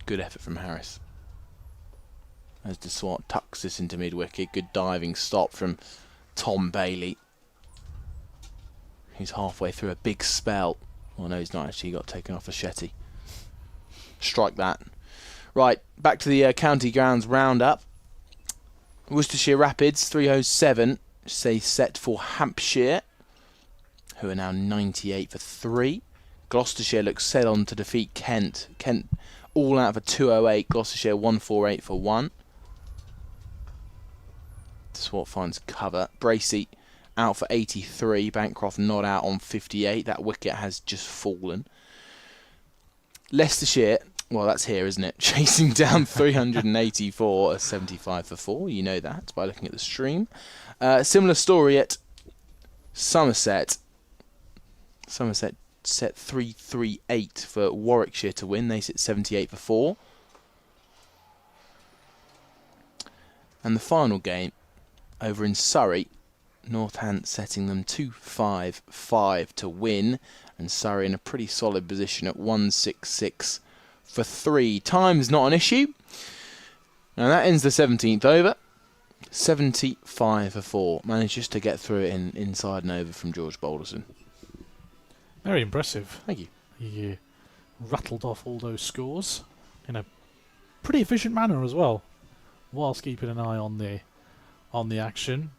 Good effort from Harris. As De Swart tucks this into mid-wicket. Good diving stop from Tom Bailey. He's halfway through a big spell. Well, no, he's not actually. He got taken off a Shetty. Strike that. Right, back to the county grounds roundup. Worcestershire Rapids 307 say set for Hampshire, who are now 98 for 3. Gloucestershire looks set on to defeat Kent. Kent all out for 208. Gloucestershire 148 for 1. Swart finds cover. Bracey out for 83. Bancroft not out on 58. That wicket has just fallen. Leicestershire, well, that's here, isn't it? Chasing down 384, a 75 for 4. You know that by looking at the stream. Similar story at Somerset. Somerset set 338 for Warwickshire to win. They sit 78 for 4. And the final game over in Surrey, Northant setting them 255 to win, and Surrey in a pretty solid position at 166 for 3. Time's not an issue. And that ends the 17th over. 75 for 4. Managed just to get through it in inside and over from George Balderson. Very impressive. Thank you. He rattled off all those scores in a pretty efficient manner as well, whilst keeping an eye on the action.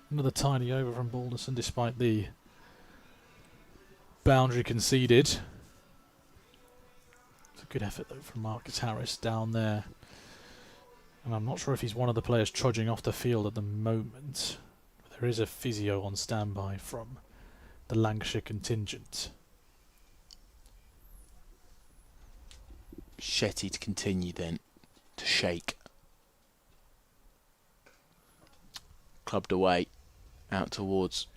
Another tiny over from Balderson despite the boundary conceded. It's a good effort though from Marcus Harris down there. And I'm not sure if he's one of the players trudging off the field at the moment. There is a physio on standby from the Lancashire contingent. Shetty to continue then to shake. Clubbed away out towards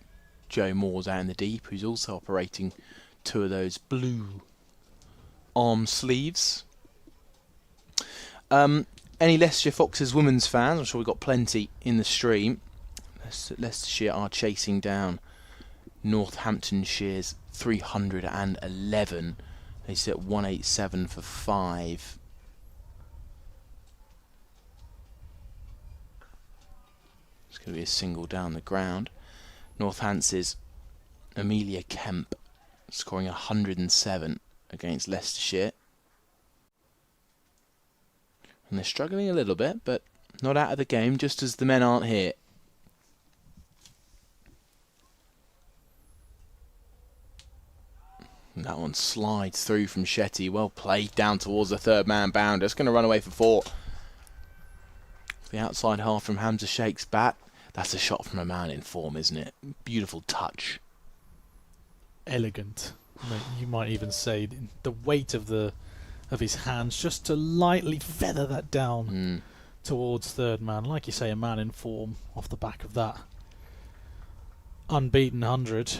Joe Moores out in the deep, who's also operating 2 of those blue arm sleeves. Any Leicestershire Foxes women's fans? I'm sure we've got plenty in the stream. Leicestershire are chasing down Northamptonshire's 311. They sit 187 for 5. It's going to be a single down the ground. Northampton's Amelia Kemp scoring 107 against Leicestershire. And they're struggling a little bit, but not out of the game, just as the men aren't here. And that one slides through from Shetty. Well played down towards the third man bounder. It's going to run away for 4. The outside half from Hamza Sheikh's bat. That's a shot from a man in form, isn't it? Beautiful touch. Elegant. You might even say the weight of his hands just to lightly feather that down towards third man. Like you say, a man in form off the back of that unbeaten 100.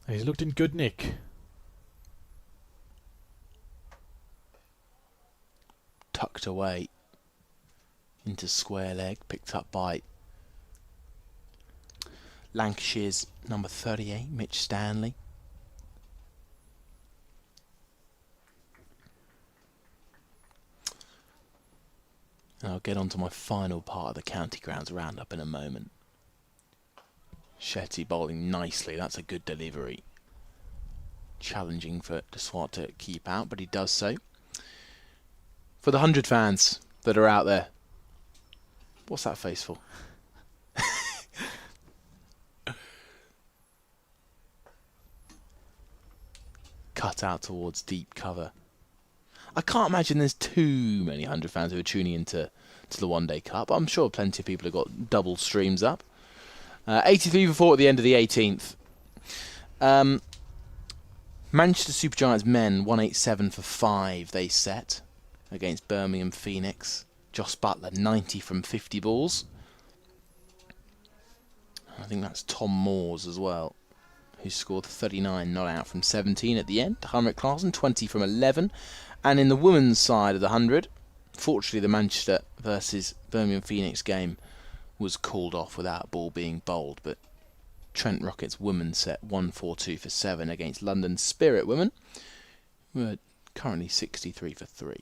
He's looked in good nick. Tucked away into square leg, picked up by Lancashire's number 38, Mitch Stanley. And I'll get on to my final part of the county grounds roundup in a moment. Shetty bowling nicely, that's a good delivery. Challenging for De Swart to keep out, but he does so. For the 100 fans that are out there, what's that face for? cut out towards deep cover. I can't imagine there's too many 100 fans who are tuning into the One Day Cup. I'm sure plenty of people have got double streams up. 83 for 4 at the end of the 18th. Manchester Supergiants men 187 for 5 they set against Birmingham Phoenix. Joss Butler 90 from 50 balls. I think that's Tom Moores as well, who scored 39 not out from 17 at the end. Heinrich Klaassen 20 from 11. And in the women's side of the 100, fortunately the Manchester versus Birmingham Phoenix game was called off without a ball being bowled, but Trent Rocket's women set 142 for 7 against London Spirit women, who are currently 63 for 3.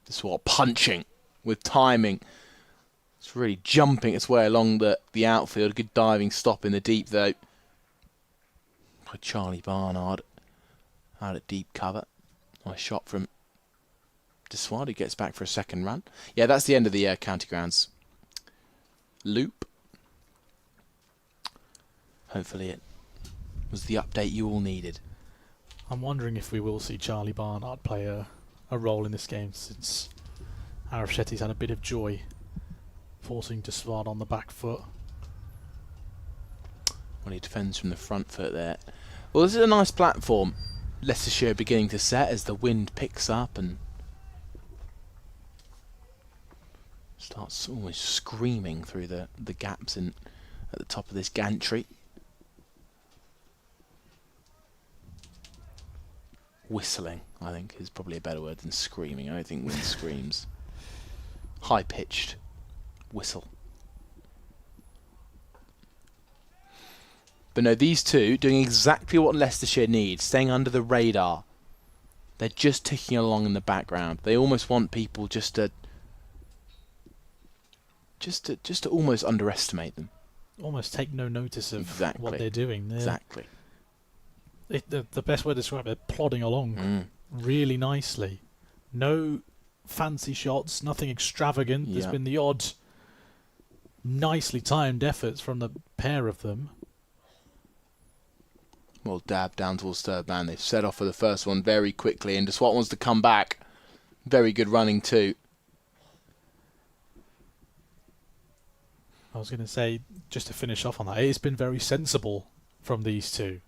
This was punching with timing. It's really jumping its way along the outfield. Good diving stop in the deep though by Charlie Barnard out at deep cover. Nice shot from Deswad, who gets back for a second run. Yeah, that's the end of the county grounds loop. Hopefully it was the update you all needed. I'm wondering if we will see Charlie Barnard play a role in this game, since Arif Shetty's had a bit of joy forcing Deswad on the back foot. Well, he defends from the front foot there. Well, this is a nice platform. Leicestershire beginning to set as the wind picks up and starts almost screaming through the gaps at the top of this gantry. Whistling, I think, is probably a better word than screaming. I don't think wind screams. High-pitched whistle. But no, these two doing exactly what Leicestershire needs, staying under the radar. They're just ticking along in the background. They almost want people just to almost underestimate them. Almost take no notice of Exactly. what they're doing. Exactly. The best way to describe it, they're plodding along really nicely. No fancy shots, nothing extravagant. There's been the odd nicely timed efforts from the pair of them. Well, dab down towards third man. They've set off for the first one very quickly, and Deswat wants to come back. Very good running too. I was going to say, just to finish off on that, it's been very sensible from these two.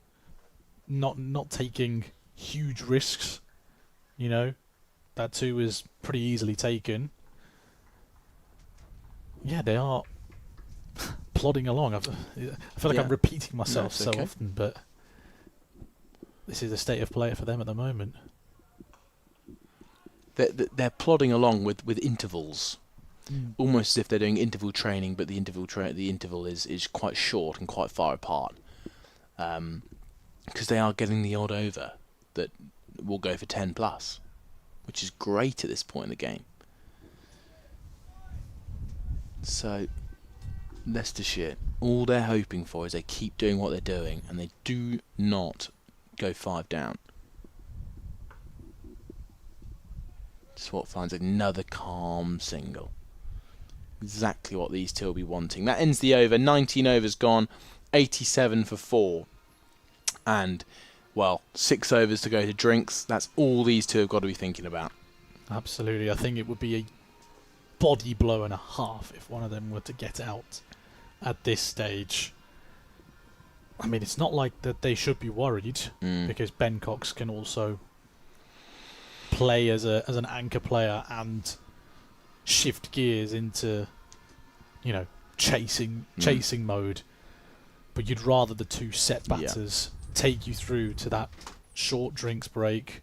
Not taking huge risks, you know. That two is pretty easily taken. Yeah, they are plodding along. I feel like I'm repeating myself so often, but this is the state of play for them at the moment. They're plodding along with intervals. Almost as if they're doing interval training, but the interval is quite short and quite far apart. Because they are getting the odd over that will go for 10 plus, which is great at this point in the game. So Leicestershire, all they're hoping for is they keep doing what they're doing and they do not go 5 down. Swat finds another calm single. Exactly what these two will be wanting. That ends the over. 19 overs gone, 87 for 4. And, well, 6 overs to go to drinks. That's all these two have got to be thinking about. Absolutely. I think it would be a body blow and a half if one of them were to get out at this stage. I mean, it's not like that they should be worried, because Ben Cox can also play as an anchor player and shift gears into, you know, chasing mode. But you'd rather the two set batters take you through to that short drinks break.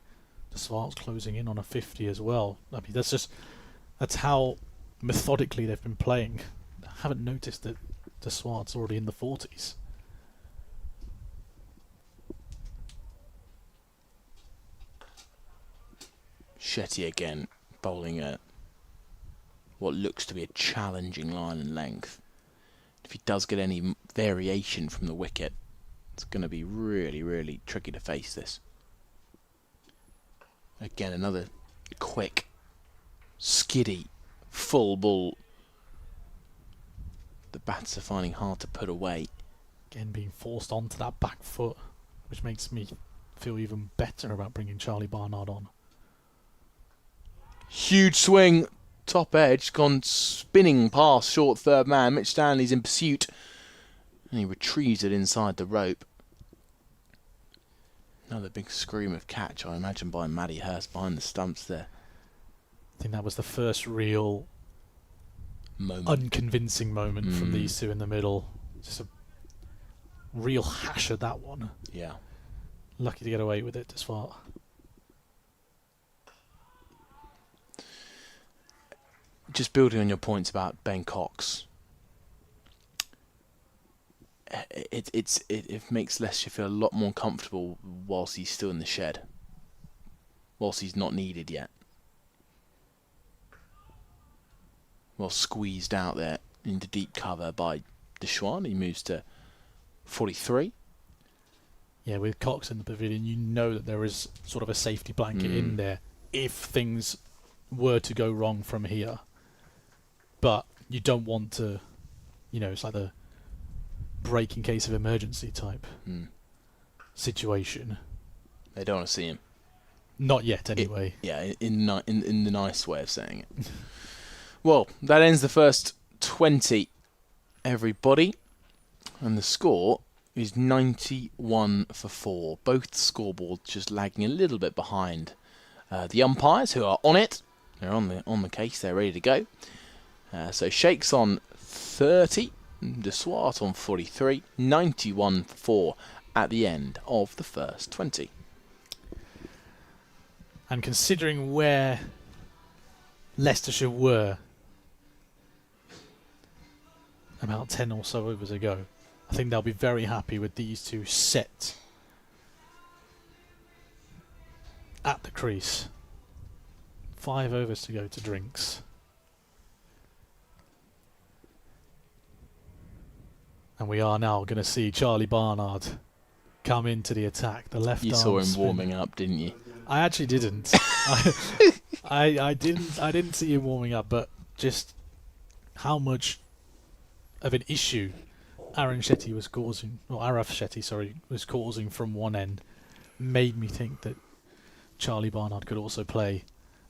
The Swart's closing in on a 50 as well. I mean, that's how methodically they've been playing. I haven't noticed that the Swart's already in the 40s. Shetty again, bowling at what looks to be a challenging line and length. If he does get any variation from the wicket, it's going to be really, really tricky to face this. Again, another quick, skiddy, full ball. The bats are finding hard to put away. Again, being forced onto that back foot which makes me feel even better about bringing Charlie Barnard on. Huge swing, top edge, gone spinning past short third man. Mitch Stanley's in pursuit, and he retrieves it inside the rope. Another big scream of catch, I imagine, by Matty Hurst behind the stumps there. I think that was the first real unconvincing moment from these two in the middle. Just a real hash of that one. Yeah. Lucky to get away with it, Desvart. Just building on your points about Ben Cox, it makes Leicestershire feel a lot more comfortable whilst he's still in the shed, whilst he's not needed yet. Well, squeezed out there into deep cover by Deschwan. He moves to 43. Yeah, with Cox in the pavilion, you know that there is sort of a safety blanket in there if things were to go wrong from here. But you don't want to, it's like the break in case of emergency type situation. They don't want to see him. Not yet, anyway. In the nice way of saying it. Well, that ends the first 20, everybody. And the score is 91 for 4. Both scoreboards just lagging a little bit behind the umpires, who are on it. They're on the case. They're ready to go. So Shakes on 30, De Swart on 43, 91 for 4 at the end of the first 20. And considering where Leicestershire were about 10 or so overs ago, I think they'll be very happy with these two set at the crease. 5 overs to go to drinks. And we are now going to see Charlie Barnard come into the attack. The left arm. You saw him spin. warming up, didn't you? I actually didn't. I didn't see him warming up, but just how much of an issue Araf Shetty was causing from one end made me think that Charlie Barnard could also play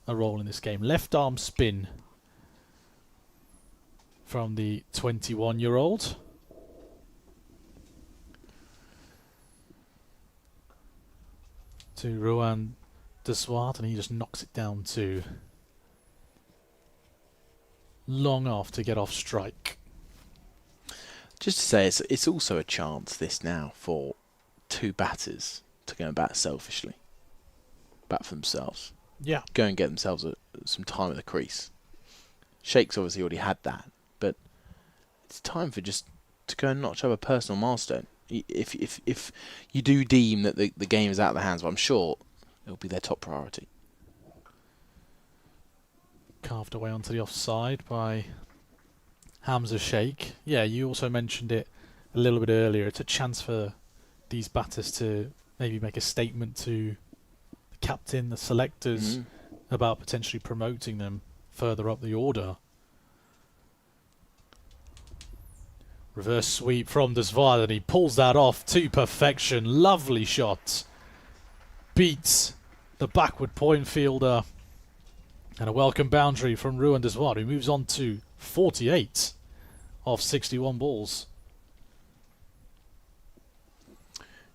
a role in this game. Left arm spin from the 21-year-old. To Ruan De Swart, and he just knocks it down to long off to get off strike. Just to say, it's also a chance this now for two batters to go and bat selfishly. Bat for themselves. Yeah. Go and get themselves some time at the crease. Shakes obviously already had that, but it's time for just to go and notch up a personal milestone. If you do deem that the game is out of the hands, well, I'm sure it'll be their top priority. Carved away onto the offside by Hamza Sheikh. Yeah, you also mentioned it a little bit earlier. It's a chance for these batters to maybe make a statement to the captain, the selectors, about potentially promoting them further up the order. Reverse sweep from Desvard, and he pulls that off to perfection. Lovely shot. Beats the backward point fielder. And a welcome boundary from Ruan Desvard, who moves on to 48 off 61 balls.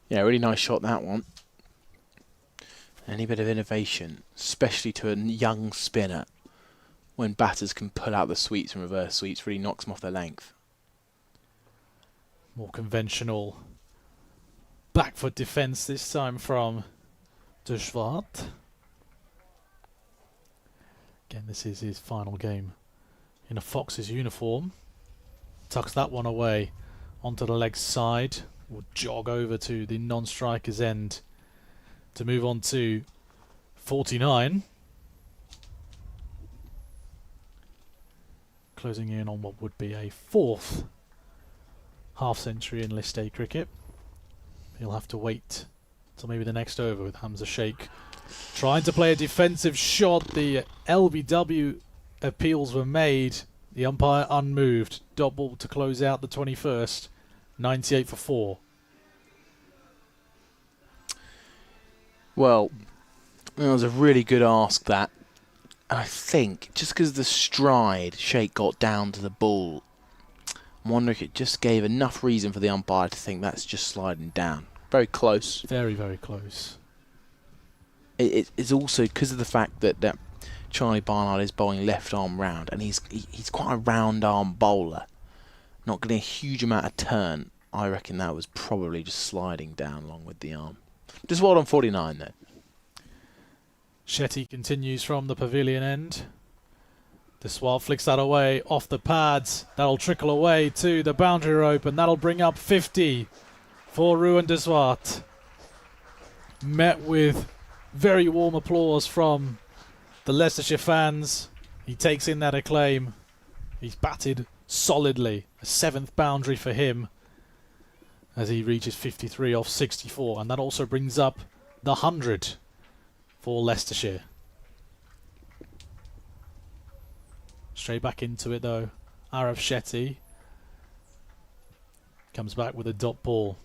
Yeah, really nice shot, that one. Any bit of innovation, especially to a young spinner, when batters can pull out the sweeps and reverse sweeps, really knocks them off their length. More conventional back foot defence this time from De Zwart. Again, this is his final game in a Fox's uniform. Tucks that one away onto the leg side. Will jog over to the non-striker's end to move on to 49. Closing in on what would be a fourth half-century in List A cricket. He'll have to wait till maybe the next over with Hamza Sheikh trying to play a defensive shot. The LBW appeals were made. The umpire unmoved. Double to close out the 21st. 98 for 4. Well, it was a really good ask, that. And I think, just because of the stride Sheikh got down to the ball, I'm wondering if it just gave enough reason for the umpire to think that's just sliding down. Very close. Very, very close. It's also because of the fact that Charlie Barnard is bowling left arm round, and he's quite a round arm bowler, not getting a huge amount of turn. I reckon that was probably just sliding down along with the arm. Just well on 49 then. Shetty continues from the pavilion end. Deswalt flicks that away off the pads. That'll trickle away to the boundary rope, and that'll bring up 50 for Ruan Deswalt. Met with very warm applause from the Leicestershire fans. He takes in that acclaim. He's batted solidly. A 7th boundary for him as he reaches 53 off 64, and that also brings up the 100 for Leicestershire. Straight back into it though. Araf Shetty comes back with a dot ball.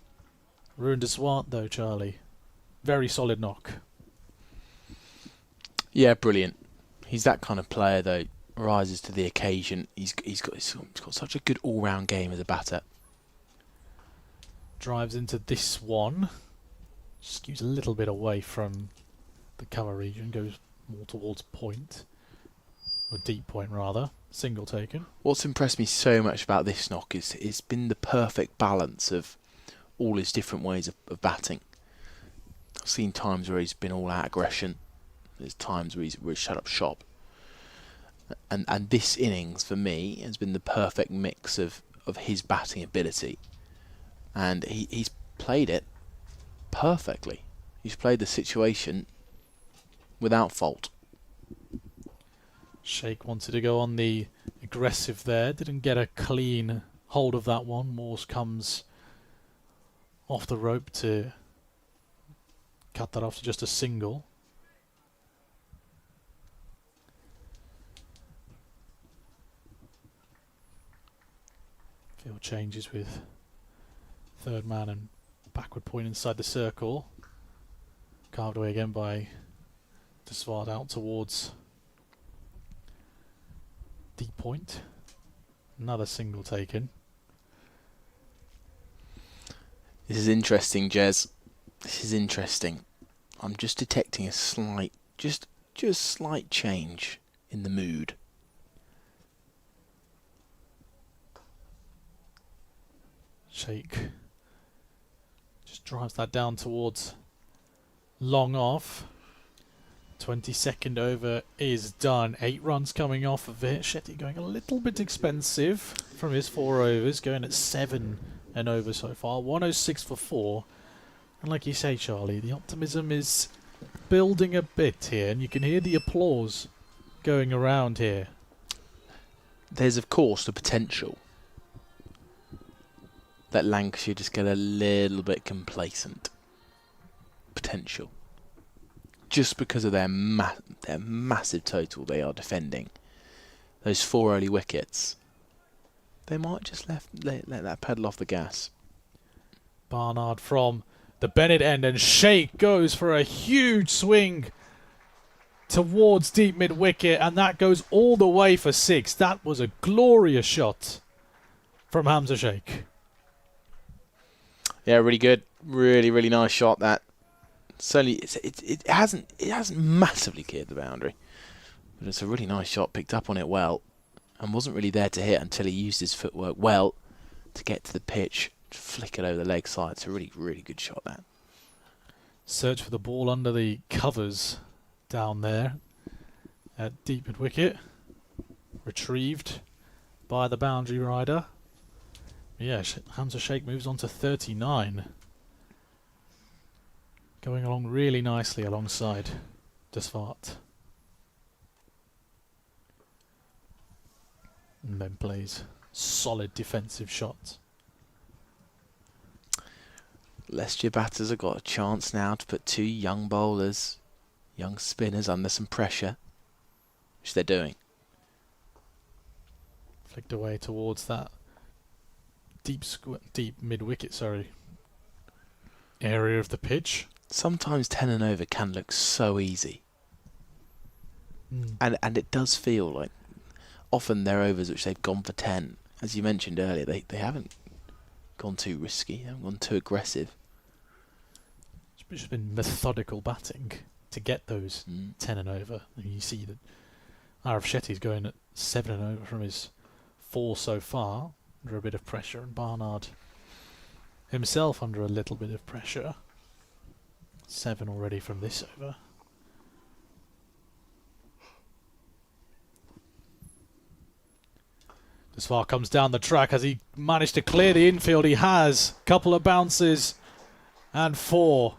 Ruan Deswalt though, Charlie. Very solid knock. Yeah, brilliant. He's that kind of player though. Rises to the occasion. He's got such a good all-round game as a batter. Drives into this one. Skews a little bit away from the cover region. Goes more towards point. Or deep point rather. Single taken. What's impressed me so much about this knock is it's been the perfect balance of all his different ways of batting. I've seen times where he's been all out aggression. There's times where he's shut up shop. And this innings for me has been the perfect mix of his batting ability. And he's played it perfectly. He's played the situation without fault. Sheikh wanted to go on the aggressive there. Didn't get a clean hold of that one. Morse comes off the rope to cut that off to just a single. Field changes with third man and backward point inside the circle. Carved away again by Deswalt out towards deep point. Another single taken. This is interesting, Jez. This is interesting. I'm just detecting a slight, just slight change in the mood. Sheikh just drives that down towards long off. 22nd over is done. 8 runs coming off of it. Shetty going a little bit expensive from his 4 overs, going at 7 and over so far. 106 for 4. And like you say, Charlie, the optimism is building a bit here, and you can hear the applause going around here. There's of course the potential that Lancashire just get a little bit complacent. Potential. Just because of their massive total they are defending. Those 4 early wickets. They might just let that pedal off the gas. Barnard from the Bennett end, and Sheikh goes for a huge swing towards deep mid wicket, and that goes all the way for 6. That was a glorious shot from Hamza Sheikh. Yeah, really good. Really, really nice shot that. Certainly, it hasn't massively cleared the boundary, but it's a really nice shot. Picked up on it well, and wasn't really there to hit until he used his footwork well to get to the pitch, to flick it over the leg side. It's a really, really good shot that. Search for the ball under the covers down there at deep mid wicket. Retrieved by the boundary rider. Yeah, Hamza Sheikh moves on to 39. Going along really nicely alongside Deswalt. And then plays solid defensive shots. Leicestershire batters have got a chance now to put 2 young bowlers, young spinners under some pressure, which they're doing. Flicked away towards that deep mid wicket, area of the pitch. Sometimes 10 and over can look so easy. And it does feel like often their overs which they've gone for 10, as you mentioned earlier, they haven't gone too risky, they haven't gone too aggressive. It's just been methodical batting to get those 10 and over. And you see that Shetty's going at 7 and over from his 4 so far, under a bit of pressure, and Barnard himself under a little bit of pressure. 7 already from this over. Desvar comes down the track. Has he managed to clear the infield? He has. Couple of bounces and 4.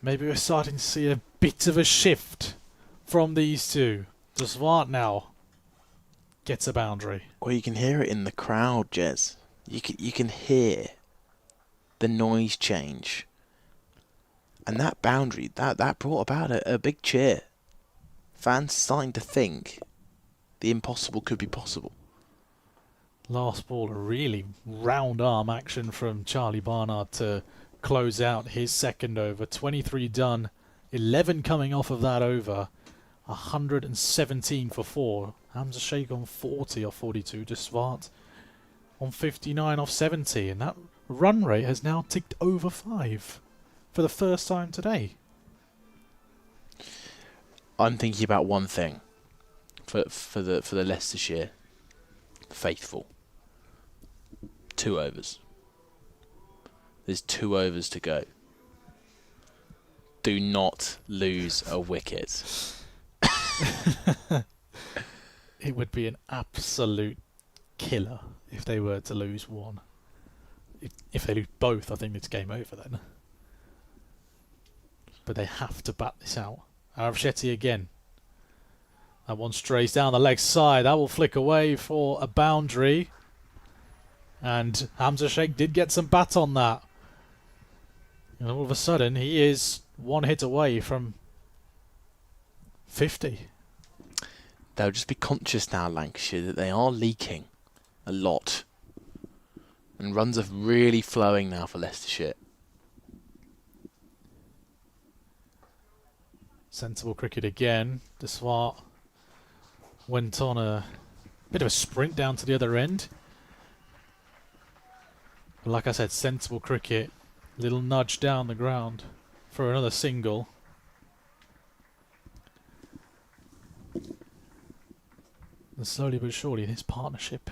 Maybe we're starting to see a bit of a shift from these two. Desvar now gets a boundary. Well, you can hear it in the crowd, Jez. You can hear the noise change. And that boundary, that brought about a big cheer. Fans starting to think the impossible could be possible. Last ball, a really round arm action from Charlie Barnard to close out his second over. 23 done, 11 coming off of that over. 117 for 4. Hamza Sheikh on 40 off 42. Desvart on 59 off 70. And that run rate has now ticked over 5 for the first time today. I'm thinking about one thing for the Leicestershire faithful. 2 overs. There's 2 overs to go. Do not lose a wicket. It would be an absolute killer if they were to lose one. If they lose both, I think it's game over then. But they have to bat this out. Shetty again. That one strays down the leg side. That will flick away for a boundary. And Hamza Sheikh did get some bat on that. And all of a sudden, he is 1 hit away from 50. They'll just be conscious now, Lancashire, that they are leaking a lot. And runs are really flowing now for Leicestershire. Sensible cricket again. Desvart went on a bit of a sprint down to the other end. But like I said, sensible cricket. Little nudge down the ground for another single. And slowly but surely, this partnership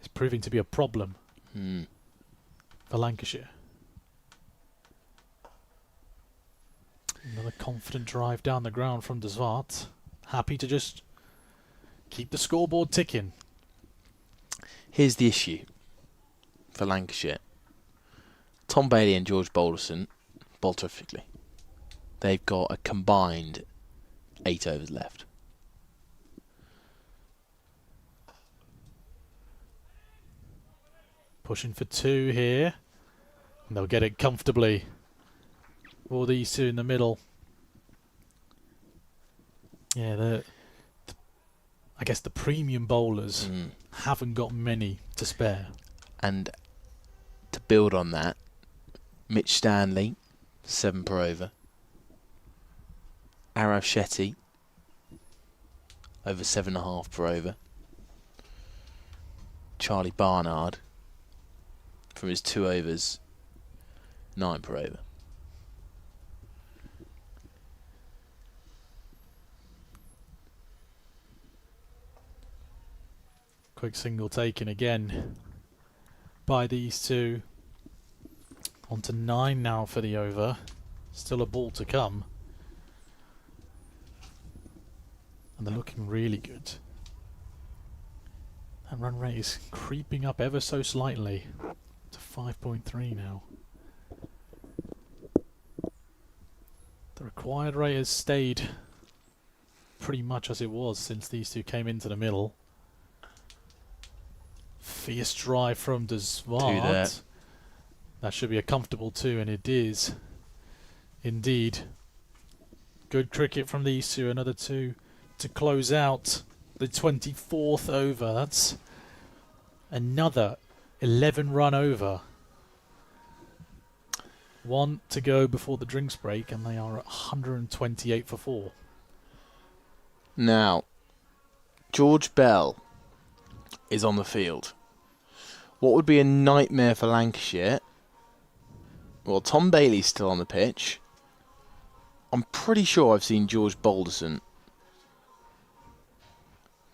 is proving to be a problem for Lancashire. Another confident drive down the ground from Desvart. Happy to just keep the scoreboard ticking. Here's the issue for Lancashire. Tom Bailey and George Balderson bowl terrifically. They've got a combined 8 overs left. Pushing for 2 here. And they'll get it comfortably for these two in the middle. Yeah, I guess the premium bowlers haven't got many to spare. And to build on that, Mitch Stanley, 7 per over. Arav Shetty, over 7.5 per over. Charlie Barnard, from his 2 overs, 9 per over. Quick single taken again by these two. On to 9 now for the over. Still a ball to come. And they're looking really good. That run rate is creeping up ever so slightly to 5.3 now. The required rate has stayed pretty much as it was since these two came into the middle. Fierce drive from Desvart. That should be a comfortable 2, and it is indeed. Good cricket from these two. Another 2 to close out the 24th over. That's another 11-run over. One to go before the drinks break, and they are at 128 for 4. Now, George Bell is on the field. What would be a nightmare for Lancashire? Well, Tom Bailey's still on the pitch. I'm pretty sure I've seen George Balderson.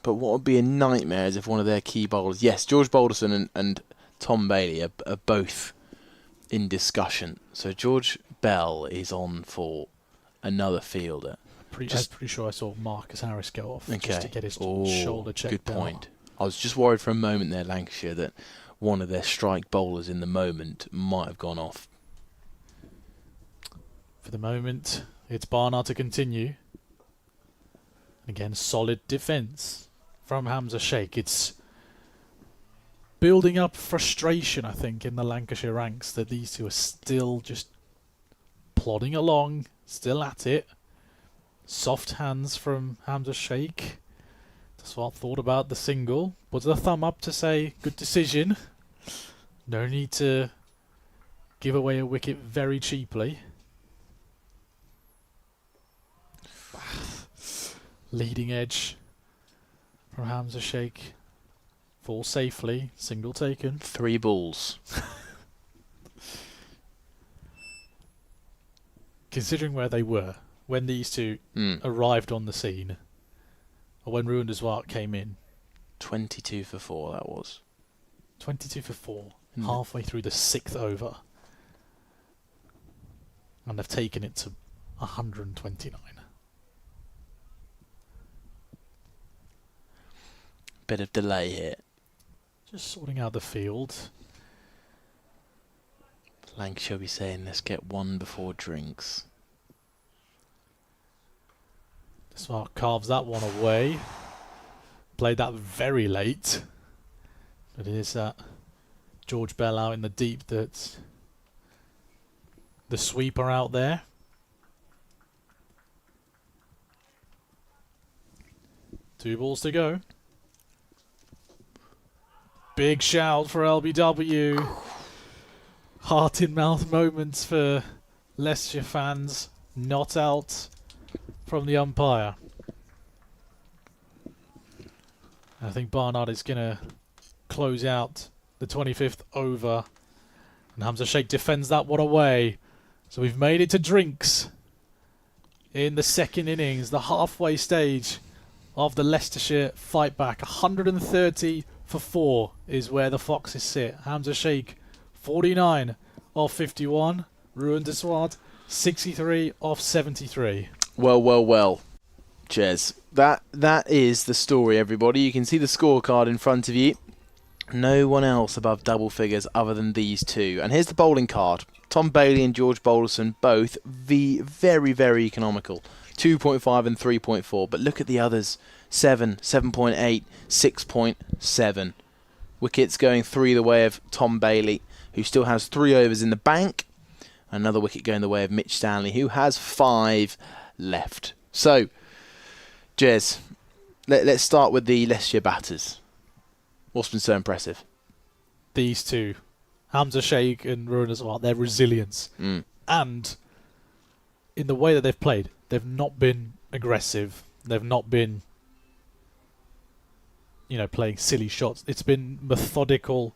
But what would be a nightmare is if one of their key bowlers... Yes, George Balderson and Tom Bailey are both in discussion. So George Bell is on for another fielder. I'm pretty sure I saw Marcus Harris go off just to get his shoulder checked. Good point. I was just worried for a moment there, Lancashire, that one of their strike bowlers in the moment might have gone off. For the moment, it's Barnard to continue. Again, solid defence from Hamza Sheikh. It's building up frustration, I think, in the Lancashire ranks that these two are still just plodding along, still at it. Soft hands from Hamza Sheikh. That's what I thought about the single. Was a thumb up to say, good decision. No need to give away a wicket very cheaply. Leading edge from Hamza Sheikh. Fall safely. Single taken. 3 balls. Considering where they were when these two arrived on the scene, or when Ruan Deswart came in. 22 for 4, that was. 22 for 4. Halfway through the 6th over. And they've taken it to 129. Bit of delay here. Just sorting out the field. Lancashire will be saying, let's get one before drinks. Deswart carves that one away. Played that very late. But it is that George Bell out in the deep that the sweeper out there. Two balls to go. Big shout for LBW. Heart in mouth moments for Leicestershire fans. Not out from the umpire. I think Barnard is going to close out the 25th over. And Hamza Sheikh defends that one away. So we've made it to drinks in the second innings, the halfway stage of the Leicestershire fight back. 130 for 4 is where the Foxes sit. Hamza Sheikh, 49 off 51. Ruan Deswart, 63 off 73. Well, Jez. That is the story, everybody. You can see the scorecard in front of you. No one else above double figures other than these two. And here's the bowling card. Tom Bailey and George Balderson, both very, very economical. 2.5 and 3.4. But look at the others. 7, 7.8, 6.7. Wickets going 3 the way of Tom Bailey, who still has 3 overs in the bank. Another wicket going the way of Mitch Stanley, who has 5 left. So, Jez, let's start with the Leicestershire batters. What's been so impressive? These two, Hamza Sheikh and Ruan Deswart, their resilience. And in the way that they've played, they've not been aggressive. They've not been, playing silly shots. It's been methodical,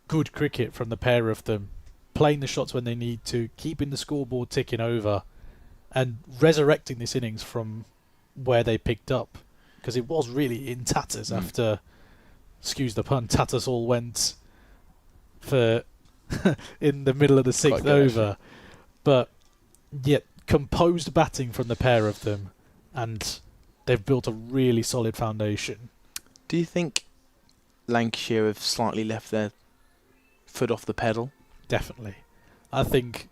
good cricket from the pair of them. Playing the shots when they need to, keeping the scoreboard ticking over, and resurrecting this innings from where they picked up. Because it was really in tatters after, excuse the pun, tatters all went for in the middle of the 6th over. But yet, composed batting from the pair of them, and they've built a really solid foundation. Do you think Lancashire have slightly left their foot off the pedal? Definitely. I think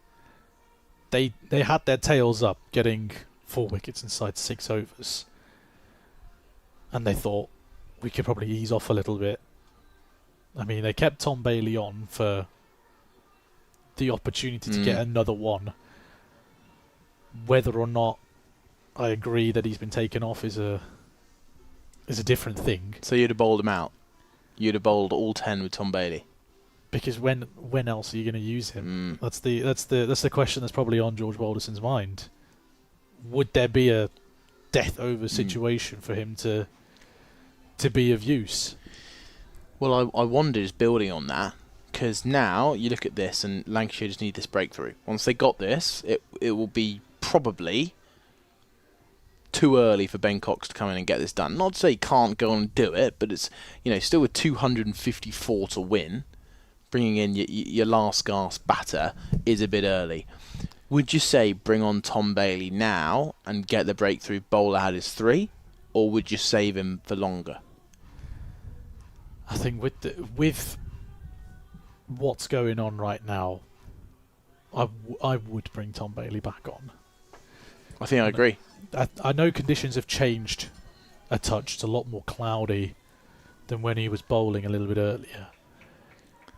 they had their tails up getting 4 wickets inside 6 overs. And they thought, we could probably ease off a little bit. I mean, they kept Tom Bailey on for the opportunity to get another one. Whether or not I agree that he's been taken off is a different thing. So you'd have bowled him out? You'd have bowled all 10 with Tom Bailey? Because when else are you going to use him? That's the question that's probably on George Balderson's mind. Would there be a death over situation for him to be of use? Well, I wonder, just building on that, because now you look at this and Lancashire just need this breakthrough. Once they got this, it will be probably too early for Ben Cox to come in and get this done. Not to say he can't go on and do it, but it's, you know, still with 254 to win. Bringing in your last gasp batter is a bit early. Would you say bring on Tom Bailey now and get the breakthrough? Bowler had his 3, or would you save him for longer? I think with what's going on right now, I would bring Tom Bailey back on. I think I agree. I know conditions have changed a touch. It's a lot more cloudy than when he was bowling a little bit earlier.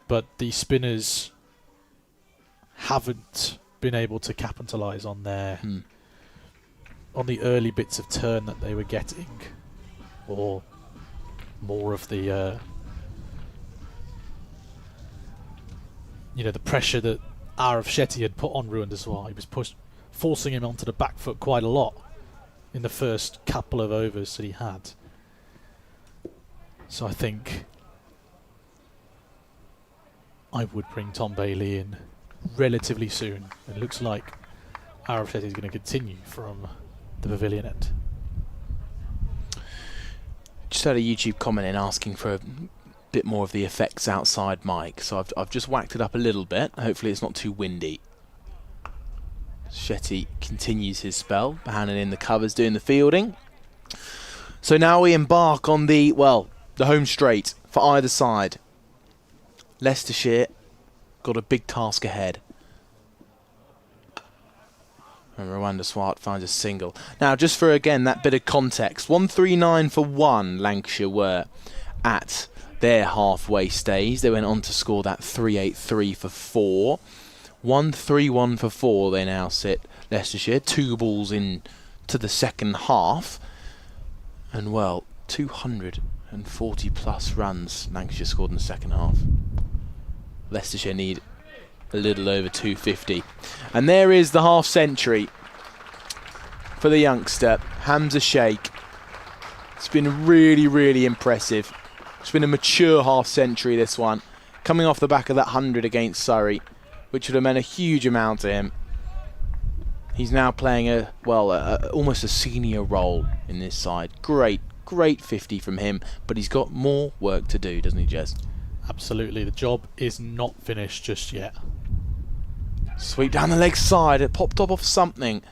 But the spinners haven't been able to capitalise on on the early bits of turn that they were getting, or more of the the pressure that Arav Shetty had put on Ruan Deswar. He was forcing him onto the back foot quite a lot in the first couple of overs that he had. So I think I would bring Tom Bailey in relatively soon. It looks like Arav Shetty is going to continue from the pavilion end. Just had a YouTube comment in asking for a bit more of the effects outside mic, so I've just whacked it up a little bit. Hopefully it's not too windy. Shetty continues his spell, handing in the covers, doing the fielding. So now we embark on the home straight for either side. Leicestershire got a big task ahead. And Rwanda Swart finds a single. Now, just for, again, that bit of context, 139 for 1 Lancashire were at their halfway stage. They went on to score that 383 for 4. 131 for 4 they now sit, Leicestershire. 2 balls in to the second half. And, 240 plus runs Lancashire scored in the second half. Leicestershire need a little over 250. And there is the half century for the youngster, Hamza Sheikh. It's been really, really impressive. It's been a mature half century, this one. Coming off the back of that 100 against Surrey, which would have meant a huge amount to him. He's now playing almost a senior role in this side. Great 50 from him, but he's got more work to do, doesn't he, Jez? Absolutely, the job is not finished just yet. Sweep down the leg side, it popped off something.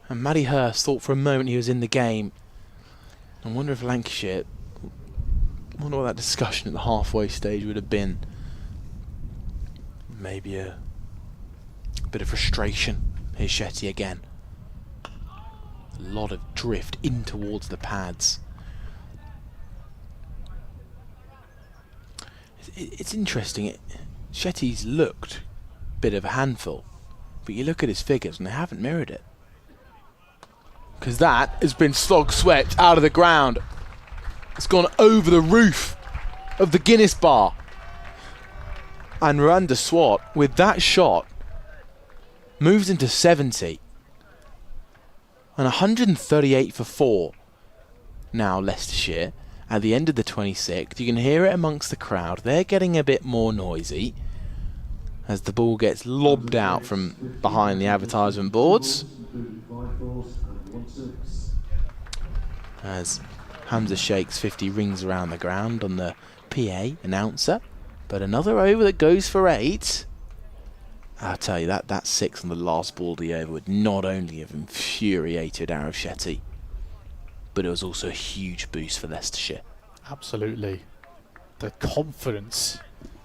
And Matty Hurst thought for a moment he was in the game. I wonder if Lancashire, I wonder what that discussion at the halfway stage would have been. Maybe a bit of frustration. Here's Shetty again. A lot of drift in towards the pads. It's interesting. Shetty's looked a bit of a handful, but you look at his figures and they haven't mirrored it. Because that has been slog swept out of the ground. It's gone over the roof of the Guinness bar. And Rwanda Swart, with that shot, moves into 70. And 138 for 4. Now Leicestershire. At the end of the 26th, you can hear it amongst the crowd. They're getting a bit more noisy as the ball gets lobbed out from behind the advertisement boards. As Hamza Sheikh's 50 rings around the ground on the PA announcer. But another over that goes for 8. I'll tell you, that 6 on the last ball of the over would not only have infuriated Arav Shetty, but it was also a huge boost for Leicestershire. Absolutely. The confidence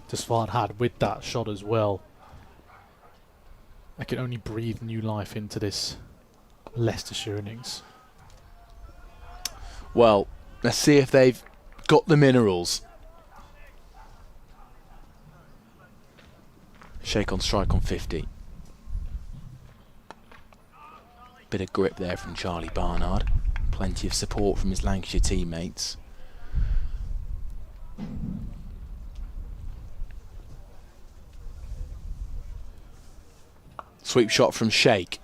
Deswar had with that shot as well. I can only breathe new life into this Leicestershire innings. Well, let's see if they've got the minerals. Sheikh on strike on 50. Bit of grip there from Charlie Barnard. Plenty of support from his Lancashire teammates. Sweep shot from Sheikh.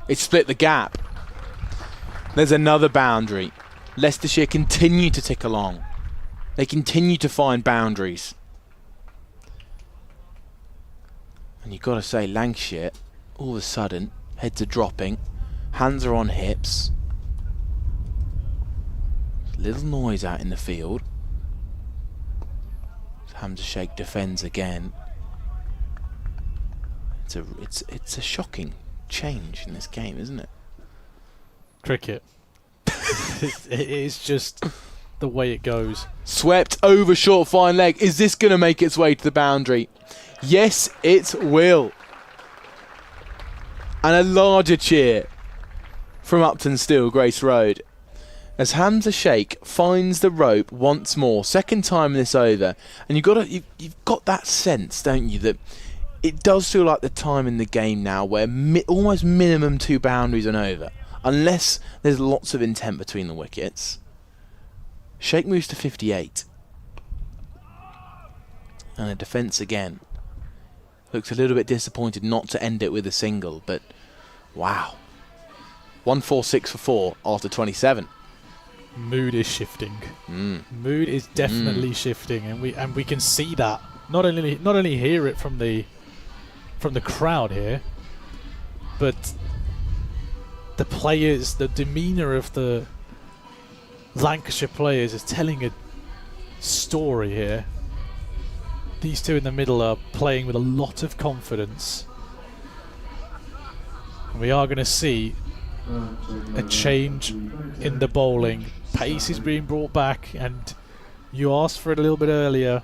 It split the gap. There's another boundary. Leicestershire continue to tick along. They continue to find boundaries. And you've got to say, Lancashire, all of a sudden, heads are dropping, hands are on hips. Little noise out in the field. Hamza Sheikh defends again. It's a shocking change in this game, isn't it? Cricket. It is just the way it goes. Swept over short fine leg. Is this going to make its way to the boundary? Yes, it will. And a larger cheer from Uptonsteel, Grace Road, as Hamza Sheikh finds the rope once more, second time in this over. And you've got that sense, don't you, that it does feel like the time in the game now where almost minimum 2 boundaries and over, unless there's lots of intent between the wickets. Sheikh moves to 58. And a defence again. Looks a little bit disappointed not to end it with a single, but wow. 146 for 4 after 27. Mood is shifting. Mood is definitely shifting, and we can see that. Not only hear it from the crowd here, but the players, the demeanour of the Lancashire players is telling a story here. These two in the middle are playing with a lot of confidence. And we are going to see a change in the bowling. Pace is being brought back, and you asked for it a little bit earlier.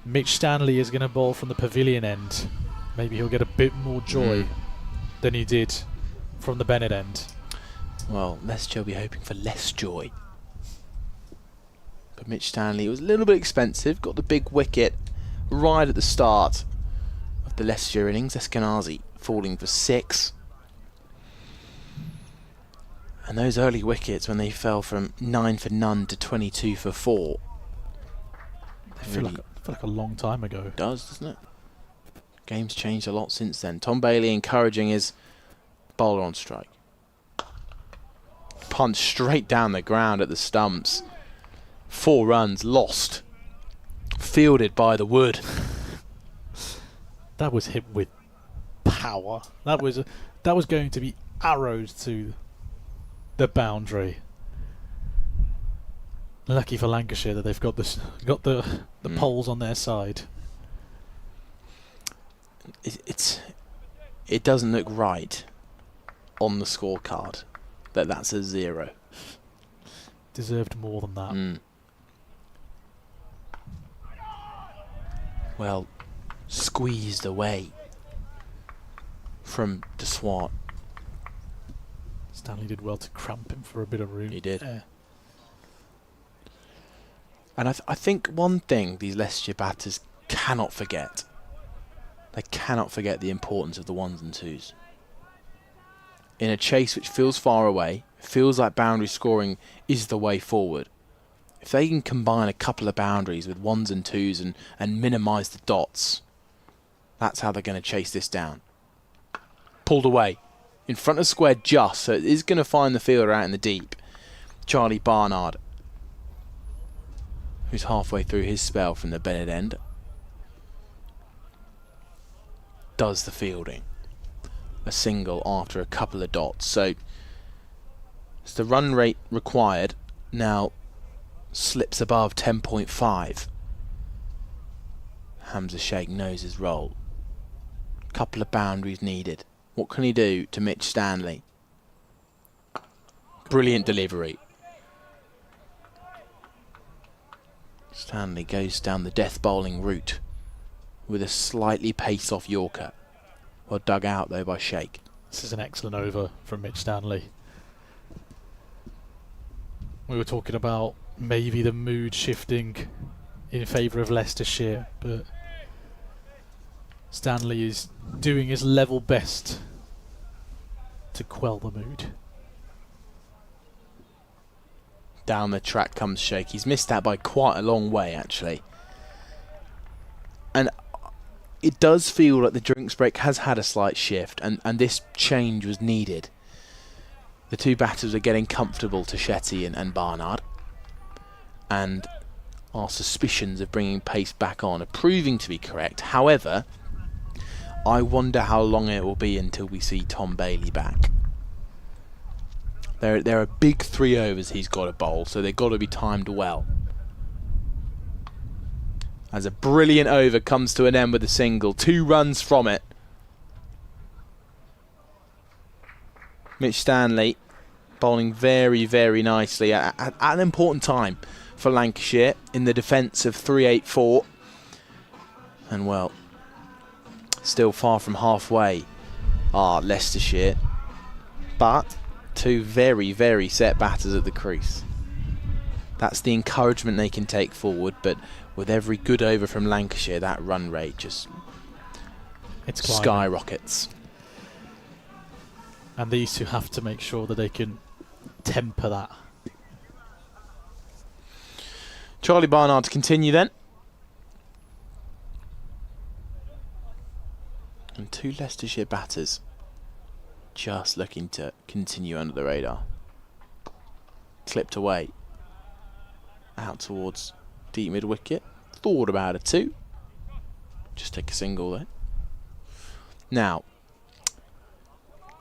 Mitch Stanley is going to bowl from the pavilion end. Maybe he'll get a bit more joy than he did from the Bennett end. Well, Leicestershire will be hoping for less joy. But Mitch Stanley was a little bit expensive. Got the big wicket right at the start of the Leicestershire innings. Eskenazi falling for 6. And those early wickets, when they fell from 9 for none to 22 for 4, I feel like a long time ago. It does, doesn't it? Game's changed a lot since then. Tom Bailey encouraging his bowler on strike. Punch straight down the ground at the stumps. 4 runs lost. Fielded by the wood. That was hit with power. That was going to be arrows to the boundary. Lucky for Lancashire that they've got the poles on their side. It doesn't look right on the scorecard that that's a 0. Deserved more than that. Well, squeezed away from Deswat. Stanley did well to cramp him for a bit of room. He did. And I think one thing these Leicestershire batters cannot forget. They cannot forget the importance of the 1s and 2s. In a chase which feels far away, feels like boundary scoring is the way forward. If they can combine a couple of boundaries with 1s and 2s and minimise the dots, that's how they're going to chase this down. Pulled away. In front of square just, so it is going to find the fielder out in the deep. Charlie Barnard, who's halfway through his spell from the Bennett end, does the fielding. A single after a couple of dots. So it's the run rate required now slips above 10.5. Hamza Sheikh knows his role. Couple of boundaries needed. What can he do to Mitch Stanley? Brilliant delivery. Stanley goes down the death bowling route with a slightly paced off Yorker. Well dug out though by Sheikh. This is an excellent over from Mitch Stanley. We were talking about maybe the mood shifting in favour of Leicestershire, but Stanley is doing his level best to quell the mood. Down the track comes Sheikh. He's missed that by quite a long way, actually. And it does feel like the drinks break has had a slight shift, and this change was needed. The two batters are getting comfortable to Shetty and Barnard, and our suspicions of bringing pace back on are proving to be correct. However, I wonder how long it will be until we see Tom Bailey back. There are big 3 overs he's got to bowl, so they've got to be timed well. As a brilliant over comes to an end with a single, 2 runs from it. Mitch Stanley bowling very, very nicely at an important time for Lancashire in the defence of 384. And well, still far from halfway are Leicestershire, but 2 very, very set batters at the crease. That's the encouragement they can take forward, but with every good over from Lancashire, that run rate just skyrockets. And these two have to make sure that they can temper that. Charlie Barnard to continue then. And 2 Leicestershire batters just looking to continue under the radar. Clipped away. Out towards deep mid wicket. Thought about a 2. Just take a single there. Now,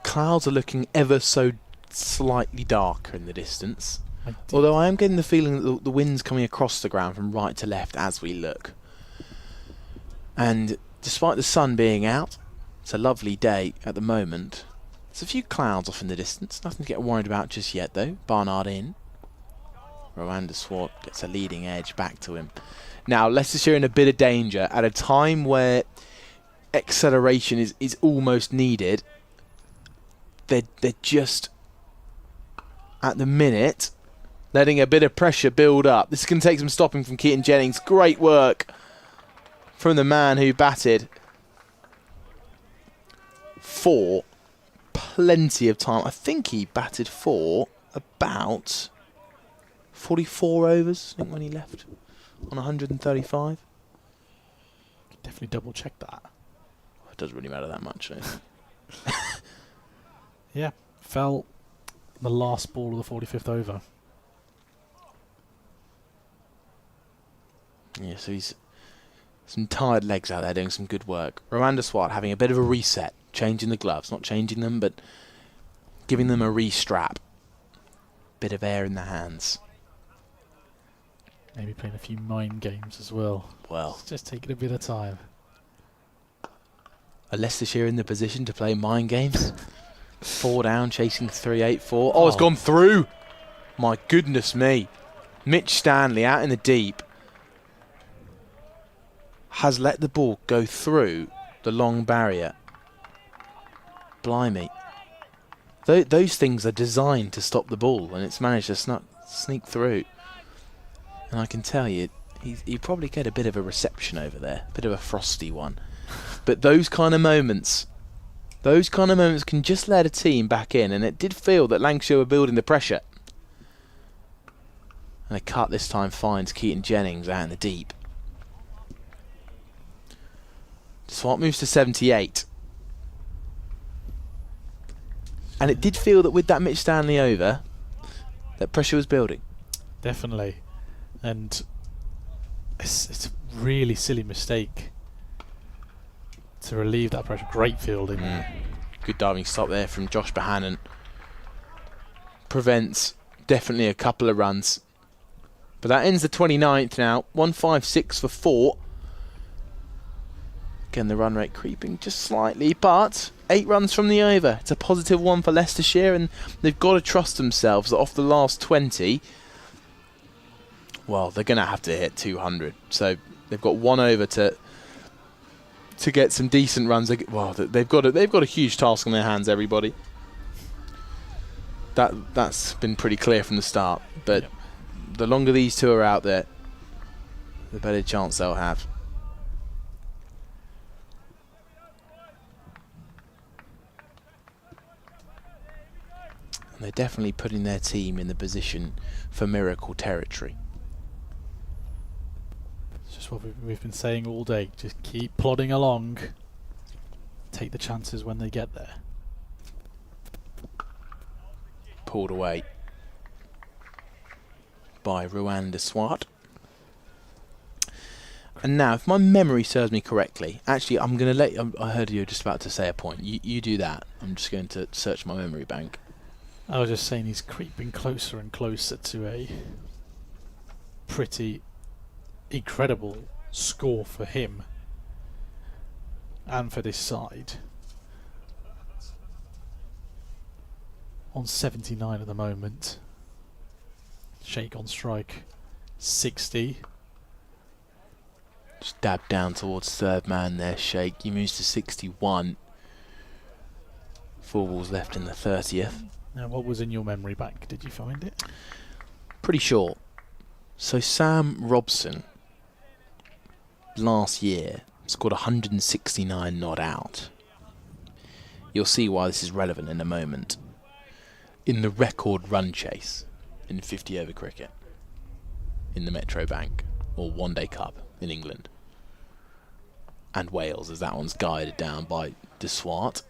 clouds are looking ever so slightly darker in the distance. Although I am getting the feeling that the wind's coming across the ground from right to left as we look. And despite the sun being out, it's a lovely day at the moment. There's a few clouds off in the distance. Nothing to get worried about just yet though. Barnard in. Rwanda Swart gets a leading edge back to him. Now Leicestershire in a bit of danger at a time where acceleration is almost needed. They're just at the minute letting a bit of pressure build up. This can take some stopping from Keaton Jennings. Great work from the man who batted for plenty of time. I think he batted for about 44 overs, I think, when he left on 135. Definitely double check that. It doesn't really matter that much. Yeah, fell the last ball of the 45th over. Yeah, so he's some tired legs out there doing some good work. Rwanda Swart having a bit of a reset, changing the gloves, not changing them, but giving them a re-strap. Bit of air in the hands. Maybe playing a few mind games as well. Well, it's just taking a bit of time. Are Leicestershire in the position to play mind games? 4 down, chasing 384. Oh, it's gone through! My goodness me. Mitch Stanley out in the deep has let the ball go through the long barrier. Blimey. Those things are designed to stop the ball, and it's managed to sneak through. And I can tell you, he'd probably get a bit of a reception over there, a bit of a frosty one. But those kind of moments can just let a team back in, and it did feel that Lancashire were building the pressure. And a cut this time finds Keaton Jennings out in the deep. Swart moves to 78. And it did feel that with that Mitch Stanley over, that pressure was building. Definitely. And it's a really silly mistake to relieve that pressure. Great fielding. Good diving stop there from Josh Bohannon. Prevents definitely a couple of runs. But that ends the 29th now. 156 for 4. Again, the run rate creeping just slightly, but 8 runs from the over. It's a positive one for Leicestershire, and they've got to trust themselves that off the last 20, well, they're going to have to hit 200. So they've got 1 over to get some decent runs. Well, they've got a huge task on their hands, everybody. That's been pretty clear from the start. But the longer these two are out there, the better chance they'll have. And they're definitely putting their team in the position for miracle territory. Just That's what we've been saying all day. Just keep plodding along. Take the chances when they get there. Pulled away by Ruanda Swart. And now, if my memory serves me correctly, actually, I'm going to let you, I heard you were just about to say a point. You do that. I'm just going to search my memory bank. I was just saying he's creeping closer and closer to a pretty incredible score for him and for this side. On 79 at the moment. Sheikh on strike 60. Just dab down towards third man there, Sheikh. He moves to 61. 4 balls left in the 30th. Now, what was in your memory bank? Did you find it? Pretty short. So Sam Robson last year scored 169 not out. You'll see why this is relevant in a moment. In the record run chase in 50 over cricket in the Metro Bank or One Day Cup in England and Wales, as that one's guided down by De Swart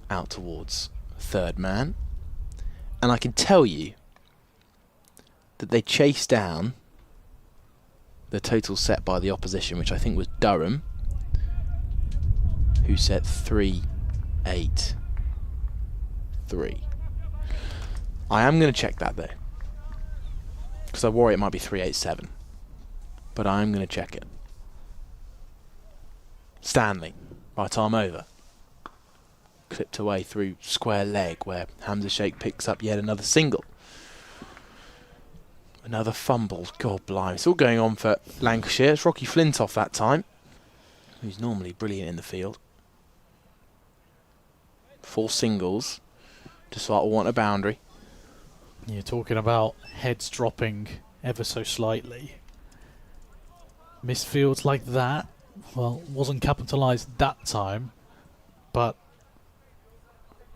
out towards third man. And I can tell you that they chased down the total set by the opposition, which I think was Durham, who set 3-8-3. I am going to check that though, because I worry it might be 3-8-7, but I am going to check it. Stanley, right arm over, clipped away through square leg, where Hamza Sheikh picks up yet another single. Another fumble. God blimey. It's all going on for Lancashire. It's Rocky Flintoff that time, who's normally brilliant in the field. 4 singles. Just like I want a boundary. You're talking about heads dropping ever so slightly. Missed fields like that. Well, wasn't capitalised that time, but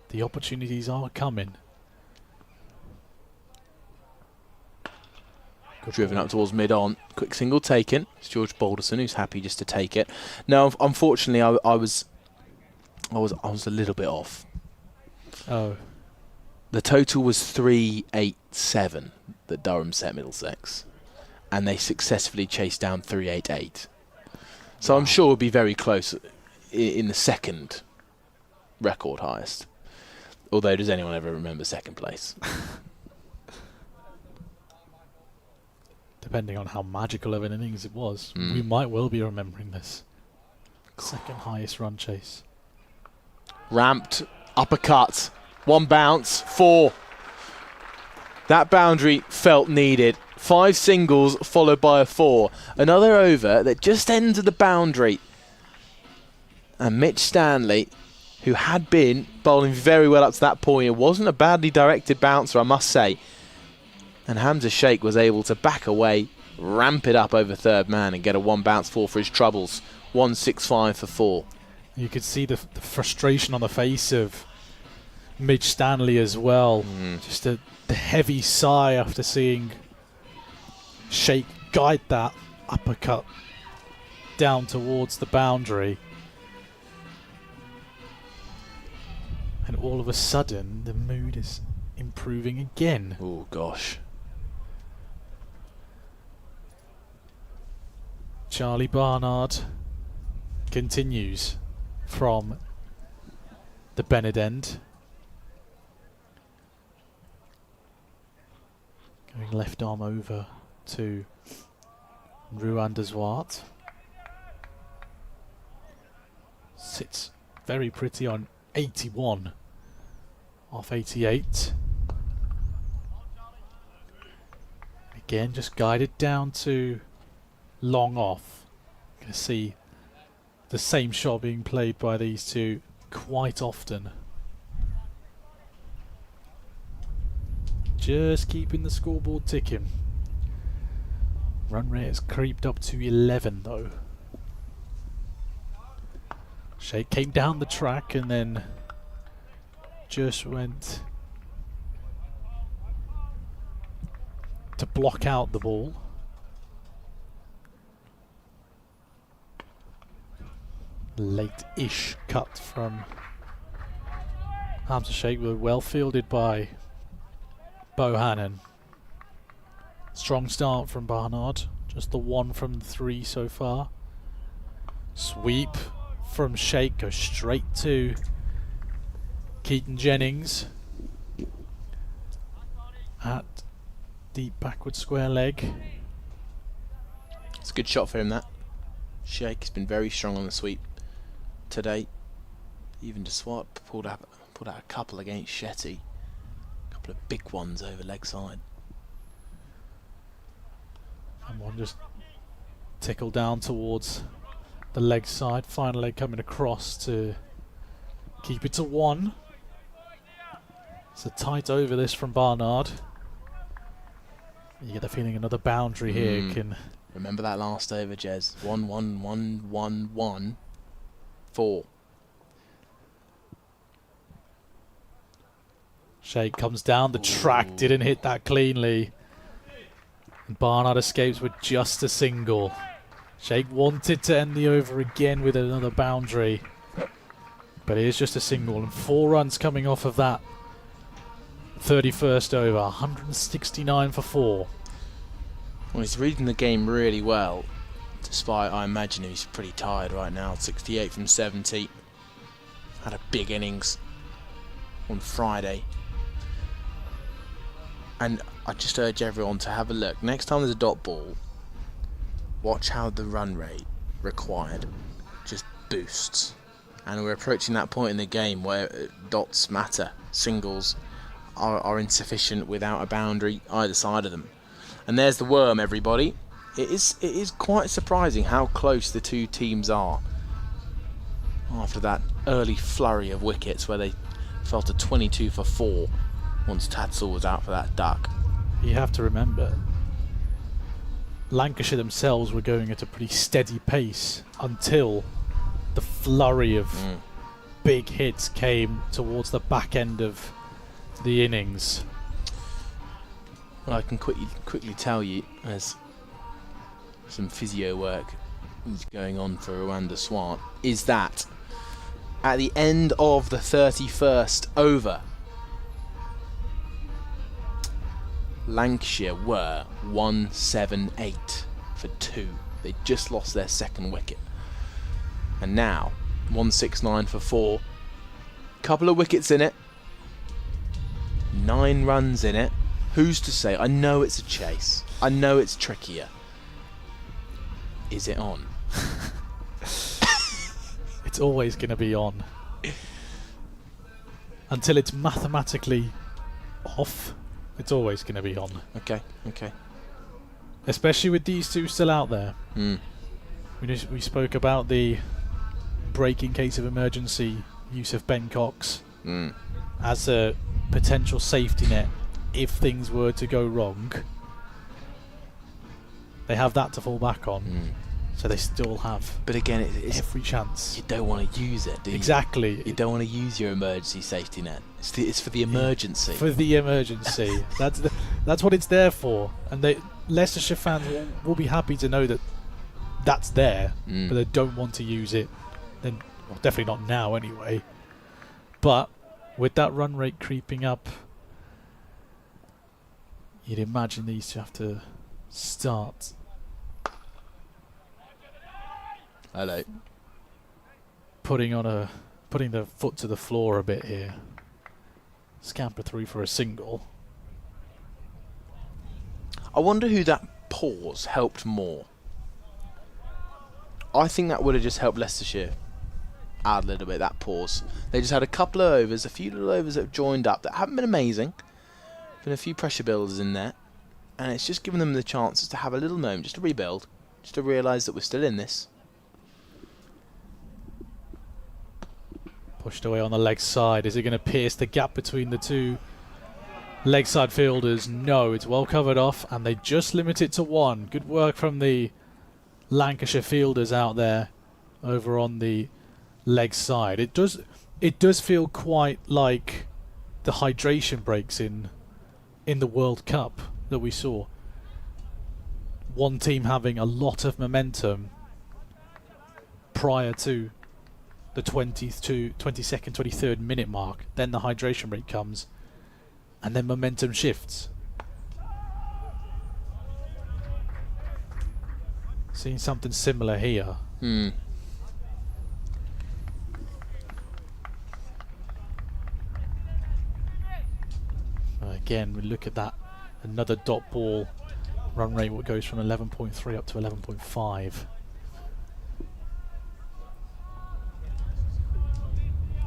the opportunities are coming. Good Driven ball. up towards mid-on. Quick single taken. It's George Balderson, who's happy just to take it. No, unfortunately, I was a little bit off. Oh. The total was 3-8-7 that Durham set Middlesex, and they successfully chased down 3-8-8. So Wow. I'm sure it'll be very close in the second record highest. Although, does anyone ever remember second place? Depending on how magical of an innings it was, Mm. we might well be remembering this. Second highest run chase. Ramped, uppercut, 1 bounce, 4. That boundary felt needed. 5 singles followed by a 4. Another over that just entered the boundary. And Mitch Stanley, who had been bowling very well up to that point, it wasn't a badly directed bouncer, I must say. And Hamza Sheikh was able to back away, ramp it up over third man and get a 1 bounce 4 for his troubles. 165 for 4. You could see the frustration on the face of Midge Stanley as well. Just the heavy sigh after seeing Sheikh guide that uppercut down towards the boundary. And all of a sudden, the mood is improving again. Oh, gosh. Charlie Barnard continues from the Bennett end. Going left arm over to Ruanda Zwart. Sits very pretty on 81 off 88. Again, just guided down to long off. You can see the same shot being played by these two quite often. Just keeping the scoreboard ticking. Run rate has creeped up to 11 though. Sheikh came down the track and then just went to block out the ball. Late-ish cut from Hamza Sheikh, were well fielded by Bohannon. Strong start from Barnard, just the 1 from 3 so far. Sweep from Sheikh, goes straight to Keaton Jennings at deep backward square leg. It's a good shot for him, that. Sheikh has been very strong on the sweep today. Even to swap, pulled out a couple against Shetty. A couple of big ones over leg side. And one just tickled down towards the leg side. Final leg coming across to keep it to 1. It's a tight over this from Barnard. You get the feeling another boundary here can... Remember that last over, Jez. 1-1-1-1-1 4. Sheikh comes down the track, didn't hit that cleanly. And Barnard escapes with just a single. Sheikh wanted to end the over again with another boundary, but it is just a single, and 4 runs coming off of that 31st over. 169 for 4. Well, he's reading the game really well, despite, I imagine, he's pretty tired right now. 68 from 70. Had a big innings on Friday. And I just urge everyone to have a look. Next time there's a dot ball, watch how the run rate required just boosts. And we're approaching that point in the game where dots matter. Singles are insufficient without a boundary either side of them. And there's the worm, everybody. It is quite surprising how close the two teams are after that early flurry of wickets where they fell to 22 for 4 once Tadsall was out for that duck. You have to remember, Lancashire themselves were going at a pretty steady pace until the flurry of big hits came towards the back end of the innings. Well, I can quickly tell you, as some physio work is going on for Rwanda Swan, is that at the end of the 31st over, Lancashire were 178 for 2. They just lost their second wicket. And now, 169 for 4. Couple of wickets in it. 9 runs in it. Who's to say? I know it's a chase. I know it's trickier. Is it on? It's always going to be on. Until it's mathematically off, it's always going to be on. Okay. Especially with these two still out there. We spoke about the break in case of emergency use of Ben Cox as a potential safety net if things were to go wrong. They have that to fall back on. So they still have, but again, it's every chance. You don't want to use it, do you? Exactly. You don't want to use your emergency safety net. It's for the emergency. For the emergency. That's what it's there for. And Leicestershire fans will be happy to know that that's there, but they don't want to use it. Then, well, definitely not now anyway. But with that run rate creeping up, you'd imagine these two have to start. Hello. Putting the foot to the floor a bit here. Scamper through for a single. I wonder who that pause helped more. I think that would have just helped Leicestershire out a little bit, that pause. They just had a couple of overs, a few little overs that have joined up that haven't been amazing. Been a few pressure builders in there. And it's just given them the chances to have a little moment, just to rebuild, just to realise that we're still in this. Pushed away on the leg side. Is it going to pierce the gap between the two leg side fielders? No, it's well covered off, and they just limit it to 1. Good work from the Lancashire fielders out there over on the leg side. It does feel quite like the hydration breaks in the World Cup that we saw. One team having a lot of momentum prior to the 22nd, 23rd minute mark. Then the hydration rate comes, and then momentum shifts. Seeing something similar here. Again, we look at that. Another dot ball run rate, what goes from 11.3 up to 11.5.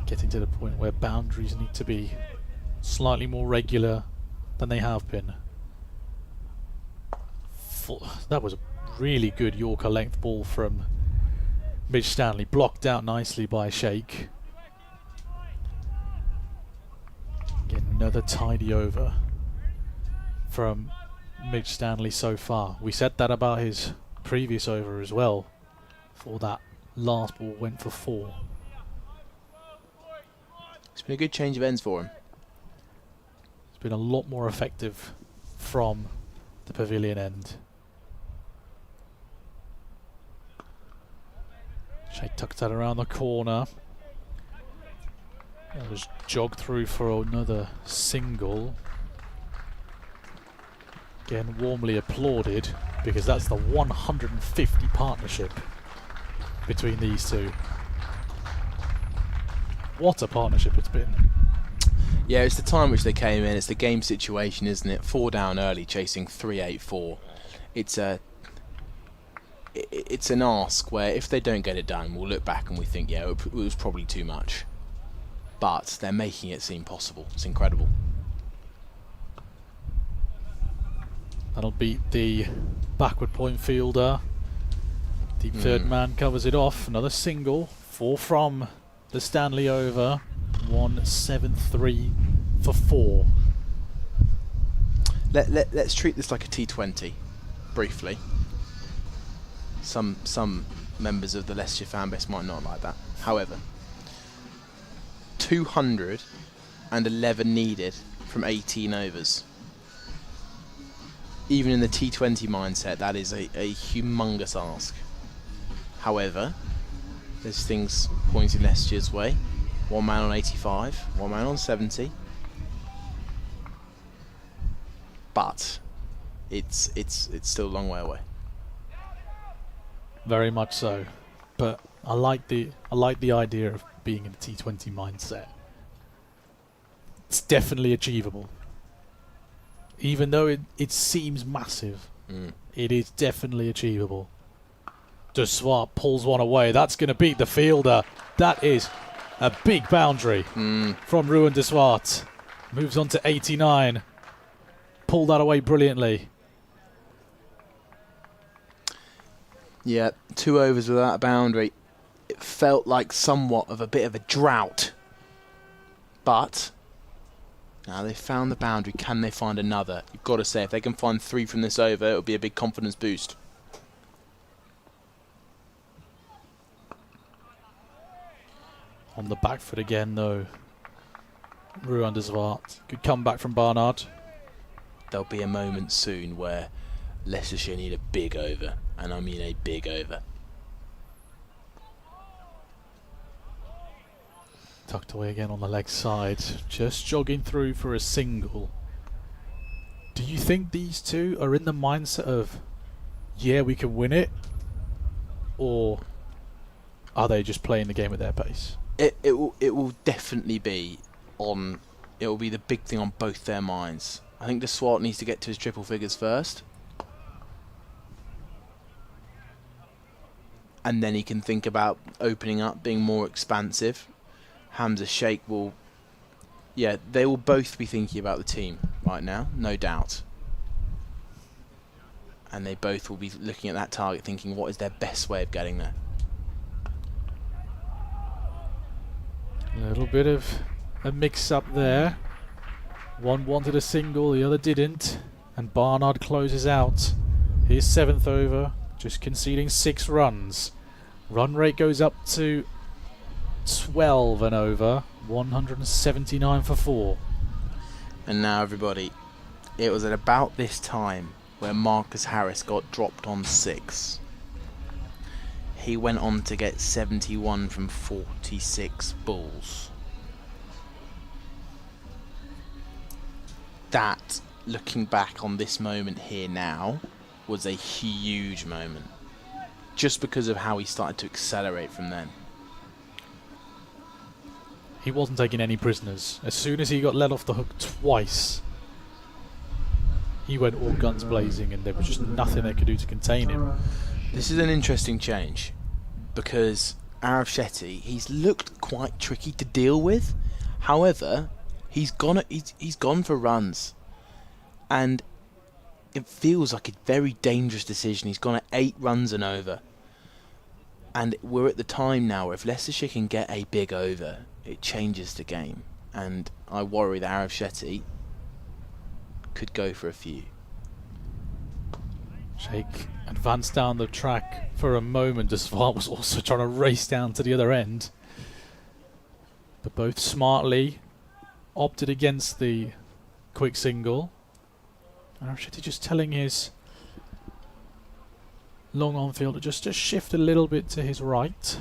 Getting to the point where boundaries need to be slightly more regular than they have been. That was a really good Yorker length ball from Midge Stanley, blocked out nicely by Sheikh. Again, another tidy over from Midge Stanley so far. We said that about his previous over as well, for that last ball went for 4. It's been a good change of ends for him. It's been a lot more effective from the pavilion end. Sheikh tucks that around the corner. That was jogged through for another single. Again, warmly applauded, because that's the 150 partnership between these two. What a partnership it's been. Yeah, it's the time which they came in. It's the game situation, isn't it? 4 down early, chasing 3-8-4. It's an ask where if they don't get it done, we'll look back and we think, yeah, it was probably too much. But they're making it seem possible. It's incredible. That'll beat the backward point fielder. Deep third man covers it off. Another single. 4 from the Stanley over. 1-7-3 for 4. Let's treat this like a T20, briefly. Some members of the Leicestershire fan base might not like that. However, 211 needed from 18 overs. Even in the T20 mindset, that is a humongous ask. However, there's things pointing Leicestershire's way. 1 man on 85, 1 man on 70. But it's still a long way away. Very much so, but I like the idea of being in the T20 mindset. It's definitely achievable, even though it seems massive. It is definitely achievable. De Zwart pulls one away. That's going to beat the fielder. That is a big boundary from Ruan De Zwart. Moves on to 89. Pulled that away brilliantly. Yeah, 2 overs without a boundary. It felt like somewhat of a bit of a drought. But now they've found the boundary. Can they find another? You've got to say, if they can find 3 from this over, it'll be a big confidence boost. On the back foot again, though. Ruan De Zwart. Good comeback from Barnard. There'll be a moment soon where Leicestershire need a big over. And I mean a big over. Tucked away again on the leg side. Just jogging through for a single. Do you think these two are in the mindset of, yeah, we can win it? Or are they just playing the game at their pace? It will definitely be on. It will be the big thing on both their minds. I think De Zwart needs to get to his triple figures first. And then he can think about opening up, being more expansive. Hamza Sheikh will... Yeah, they will both be thinking about the team right now, no doubt. And they both will be looking at that target thinking, what is their best way of getting there? A little bit of a mix-up there. One wanted a single, the other didn't. And Barnard closes out his 7th over, just conceding 6 runs. Run rate goes up to 12 and over, 179 for 4. And now everybody, it was at about this time where Marcus Harris got dropped on 6. he went on to get 71 from 46 balls. That, looking back on this moment here now, was a huge moment. Just because of how he started to accelerate from then. He wasn't taking any prisoners. As soon as he got let off the hook twice, he went all guns blazing, and there was just nothing they could do to contain him. This is an interesting change, because Arav Shetty, he's looked quite tricky to deal with. However, he's gone for runs, and it feels like a very dangerous decision. He's gone at 8 runs and over, and we're at the time now where if Leicestershire can get a big over, it changes the game, and I worry that Arav Shetty could go for a few. Sheikh advanced down the track for a moment as Svart was also trying to race down to the other end. But both smartly opted against the quick single. Arav Shetty just telling his long on field to just shift a little bit to his right.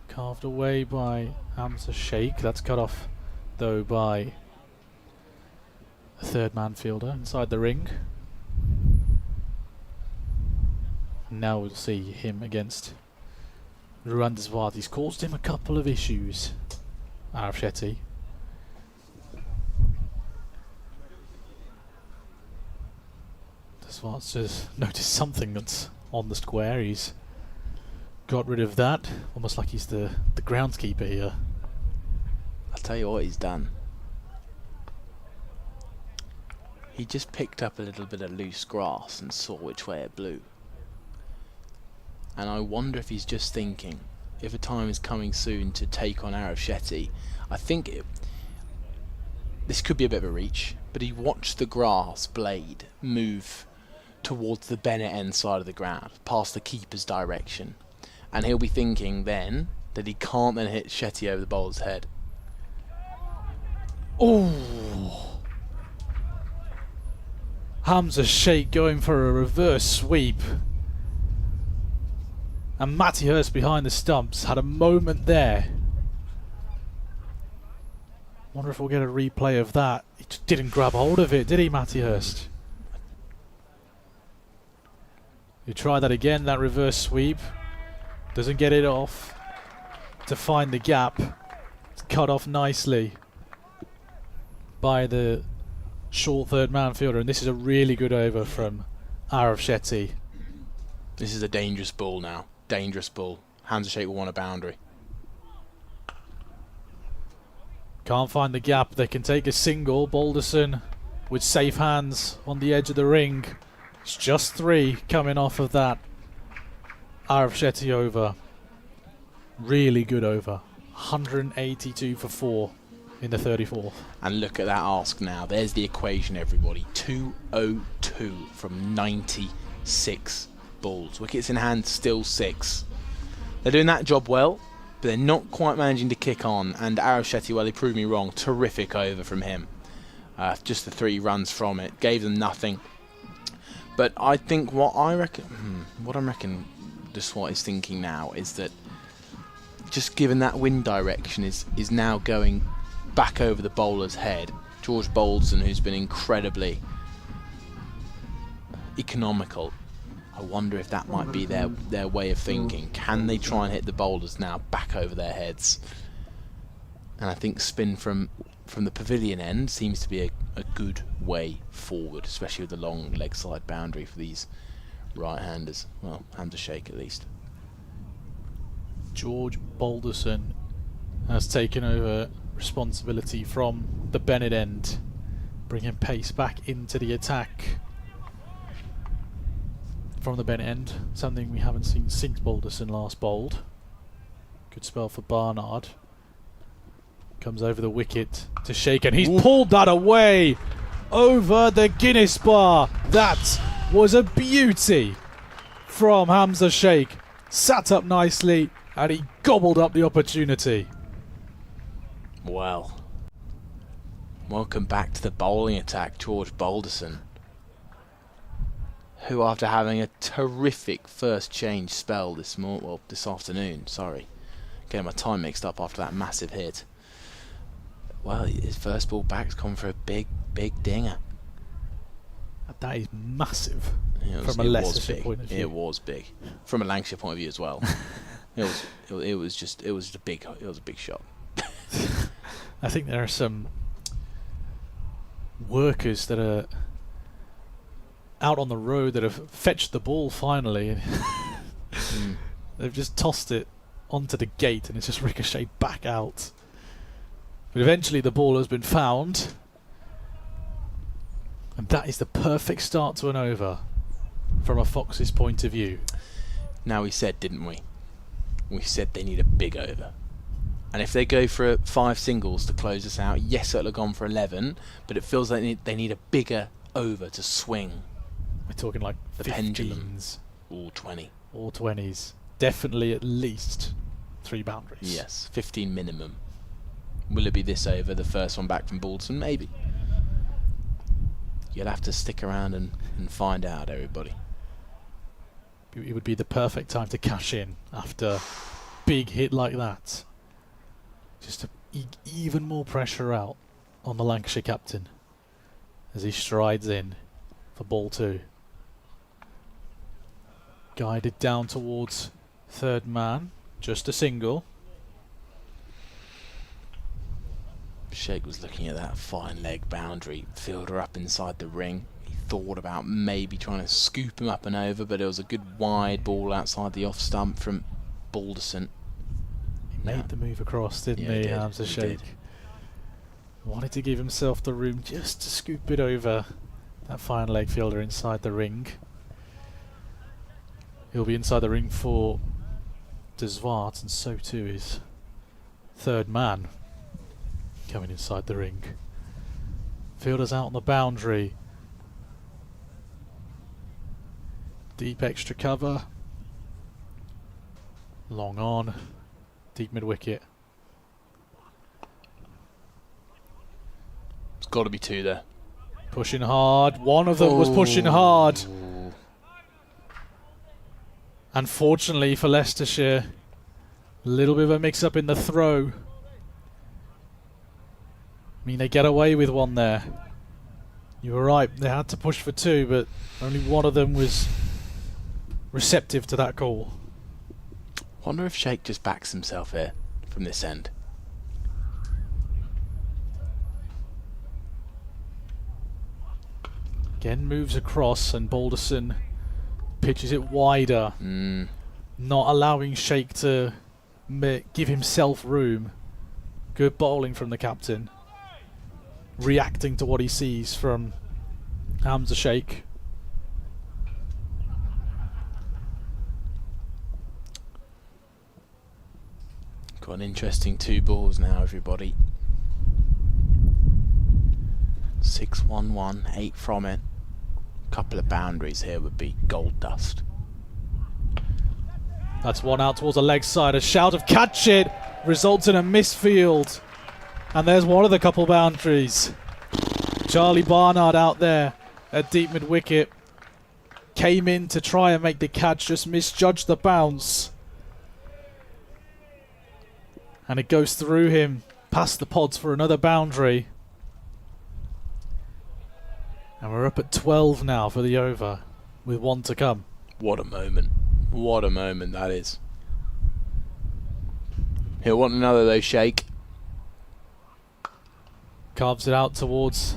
Carved away by Hamza Sheikh. That's cut off though by a third man fielder inside the ring. Now we'll see him against Ruan Desvard. He's caused him a couple of issues, Arav Shetty. Desvard's just noticed something that's on the square. He's got rid of that, almost like he's the groundskeeper here. I'll tell you what he's done. He just picked up a little bit of loose grass and saw which way it blew. And I wonder if he's just thinking, if a time is coming soon to take on Arav Shetty. I think this could be a bit of a reach, but he watched the grass blade move towards the Bennett end side of the ground, past the keeper's direction. And he'll be thinking then that he can't then hit Shetty over the bowler's head. Oh! Hamza Sheikh going for a reverse sweep. And Matty Hurst behind the stumps had a moment there. Wonder if we'll get a replay of that. He just didn't grab hold of it, did he, Matty Hurst? You try that again, that reverse sweep. Doesn't get it off to find the gap. It's cut off nicely by the short third man fielder, and this is a really good over from Arav Shetty. This is a dangerous ball now. Dangerous ball. Hamza Sheikh will want a boundary. Can't find the gap. They can take a single. Balderson with safe hands on the edge of the ring. It's just 3 coming off of that Arav Shetty over. Really good over. 182 for 4 in the 34th. And look at that ask now. There's the equation, everybody. 202 from 96 balls. Wickets in hand, still 6. They're doing that job well, but they're not quite managing to kick on. And Arav Shetty, well, they proved me wrong. Terrific over from him. Just the 3 runs from it. Gave them nothing. But I think what I reckon Deswat is thinking now is that just given that wind direction is now going back over the bowler's head. George Balderson, who's been incredibly economical, I wonder if that might be their way of thinking. Can they try and hit the bowlers now back over their heads? And I think spin from the pavilion end seems to be a good way forward, especially with the long leg side boundary for these right-handers. Well, Hamza Sheikh at least. George Balderson has taken over responsibility from the Bennett end, bringing pace back into the attack from the Bennett end, something we haven't seen since Balderson last bowled. Good spell for Barnard. Comes over the wicket to Sheikh, and he's pulled that away over the Guinness bar. That was a beauty from Hamza Sheikh. Sat up nicely, and he gobbled up the opportunity. Well, welcome back to the bowling attack, George Balderson. who, after having a terrific first change spell this afternoon, sorry, getting my time mixed up after that massive hit. Well, his first ball back's gone for a big dinger. That is massive from a It was Leicestershire big. point of view. It was big from a Lancashire point of view as well. It was a big shot. I think there are some workers that are out on the road that have fetched the ball finally. They've just tossed it onto the gate and it's just ricocheted back out. But eventually the ball has been found. And that is the perfect start to an over from a Fox's point of view. Now we said, didn't we? We said they need a big over. And if they go for 5 singles to close us out, yes, it'll have gone for 11, but it feels like they need a bigger over to swing. We're talking like The 15s. pendulum. All 20. All 20s. Definitely at least 3 boundaries. Yes, 15 minimum. Will it be this over, the first one back from Balderson? Maybe. You'll have to stick around and find out, everybody. It would be the perfect time to cash in after a big hit like that. Just to even more pressure out on the Lancashire captain as he strides in for ball 2. Guided down towards third man, just a single. Sheikh was looking at that fine leg boundary fielder up inside the ring. He thought about maybe trying to scoop him up and over, but it was a good wide ball outside the off stump from Balderson. He made the move across, didn't he, Hamza He Sheikh? did. Wanted to give himself the room just to scoop it over that fine leg fielder inside the ring. He'll be inside the ring for De Zwart, and so too is third man coming inside the ring. Fielder's out on the boundary. Deep extra cover. Long on. Deep mid wicket. It's got to be 2 there. Pushing hard. One of them was pushing hard. Unfortunately for Leicestershire, a little bit of a mix-up in the throw. I mean, they get away with one there. You were right, they had to push for 2, but only one of them was receptive to that call. Wonder if Sheikh just backs himself here from this end. Again moves across and Balderson pitches it wider, not allowing Sheikh to give himself room. Good bowling from the captain, reacting to what he sees from Hamza Sheikh. Got an interesting 2 balls now, everybody. 6-1-1, 8 from it. Couple of boundaries here would be gold dust. That's one out towards the leg side. A shout of catch it results in a misfield. And there's one of the couple boundaries. Charlie Barnard out there at deep mid wicket. Came in to try and make the catch, just misjudged the bounce. And it goes through him, past the pods for another boundary. And we're up at 12 now for the over, with 1 to come. What a moment. What a moment that is. He'll want another though, Sheikh. Carves it out towards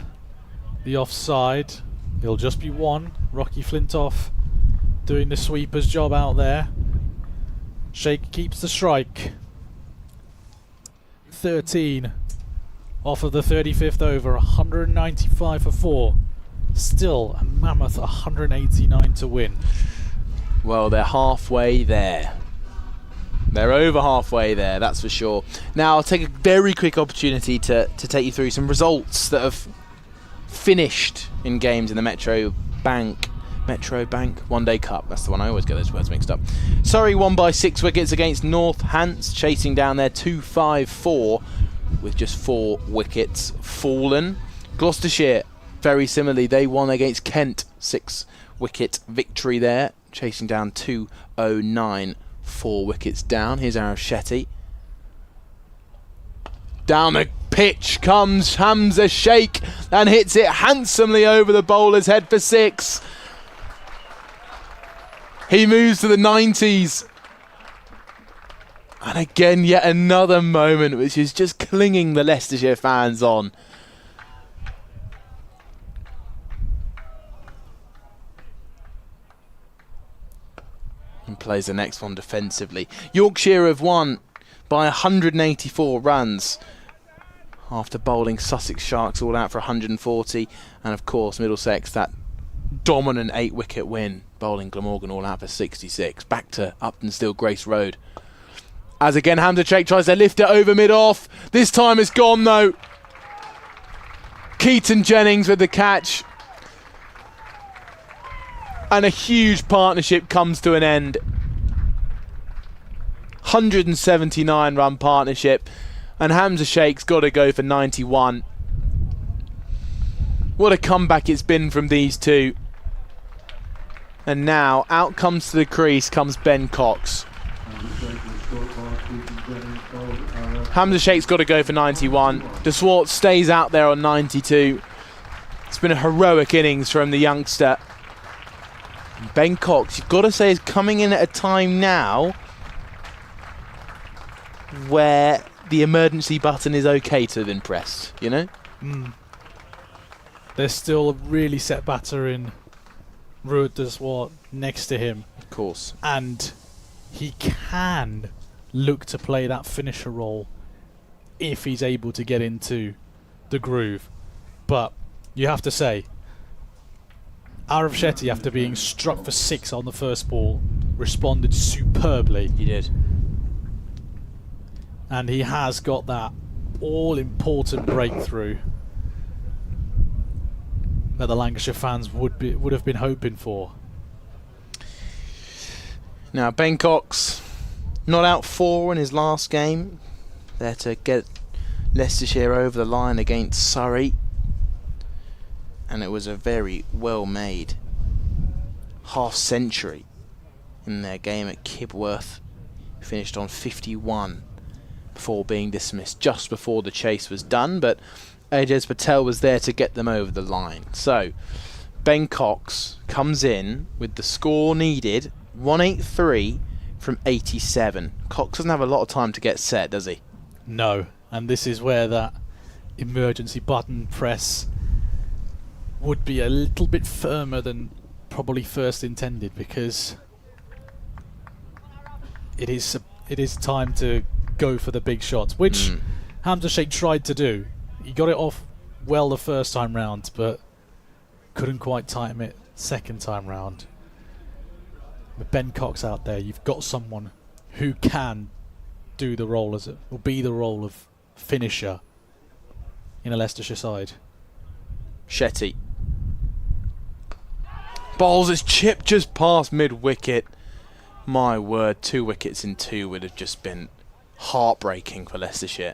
the offside. It'll just be 1. Rocky Flintoff doing the sweeper's job out there. Sheikh keeps the strike. 13 off of the 35th over. 195 for 4. Still a mammoth 189 to win. Well, they're halfway there. They're over halfway there, that's for sure. Now, I'll take a very quick opportunity to take you through some results that have finished in games in the Metro Bank One Day Cup. That's the one, I always get those words mixed up. Surrey won by 6 wickets against Northants, chasing down their 2-5-4 with just 4 wickets fallen. Gloucestershire, very similarly, they won against Kent 6 wicket victory there, chasing down 209, 4 wickets down. Here's Arif Shetty. Down the pitch comes Hamza Sheikh and hits it handsomely over the bowler's head for 6. He moves to the 90s. And again, yet another moment which is just clinging the Leicestershire fans on. And plays the next one defensively. Yorkshire have won by 184 runs after bowling Sussex Sharks all out for 140. And of course, Middlesex, that dominant 8-wicket win, bowling Glamorgan all out for 66. Back to Uptonsteel, Grace Road. As again, Hamza Sheikh tries to lift it over mid-off. This time it's gone though. Keaton Jennings with the catch. And a huge partnership comes to an end. 179 run partnership. And Hamza Sheikh's got to go for 91. What a comeback it's been from these two. And now, out comes to the crease comes Ben Cox. Hamza Sheikh's got to go for 91. De Swartz stays out there on 92. It's been a heroic innings from the youngster. Ben Cox, you've got to say, is coming in at a time now where the emergency button is okay to have been pressed, you know? There's still a really set batter in Ruud De Swartz next to him. Of course. And he can look to play that finisher role if he's able to get into the groove. But you have to say, Arif Shetty, after being struck for 6 on the first ball, responded superbly. He did. And he has got that all-important breakthrough that the Lancashire fans would have been hoping for. Now, Ben Cox, not out 4 in his last game. There to get Leicestershire over the line against Surrey. And it was a very well-made half-century in their game at Kibworth. Finished on 51 before being dismissed just before the chase was done. But Ajaz Patel was there to get them over the line. So, Ben Cox comes in with the score needed, 183 from 87. Cox doesn't have a lot of time to get set, does he? No, and this is where that emergency button press would be a little bit firmer than probably first intended, because it is time to go for the big shots, which Hamza Sheikh tried to do. He got it off well the first time round, but couldn't quite time it second time round. With Ben Cox out there, you've got someone who can do the role or be the role of finisher in a Leicestershire side. Shetty bowls his chip just past mid-wicket. My word, 2 wickets in 2 would have just been heartbreaking for Leicestershire.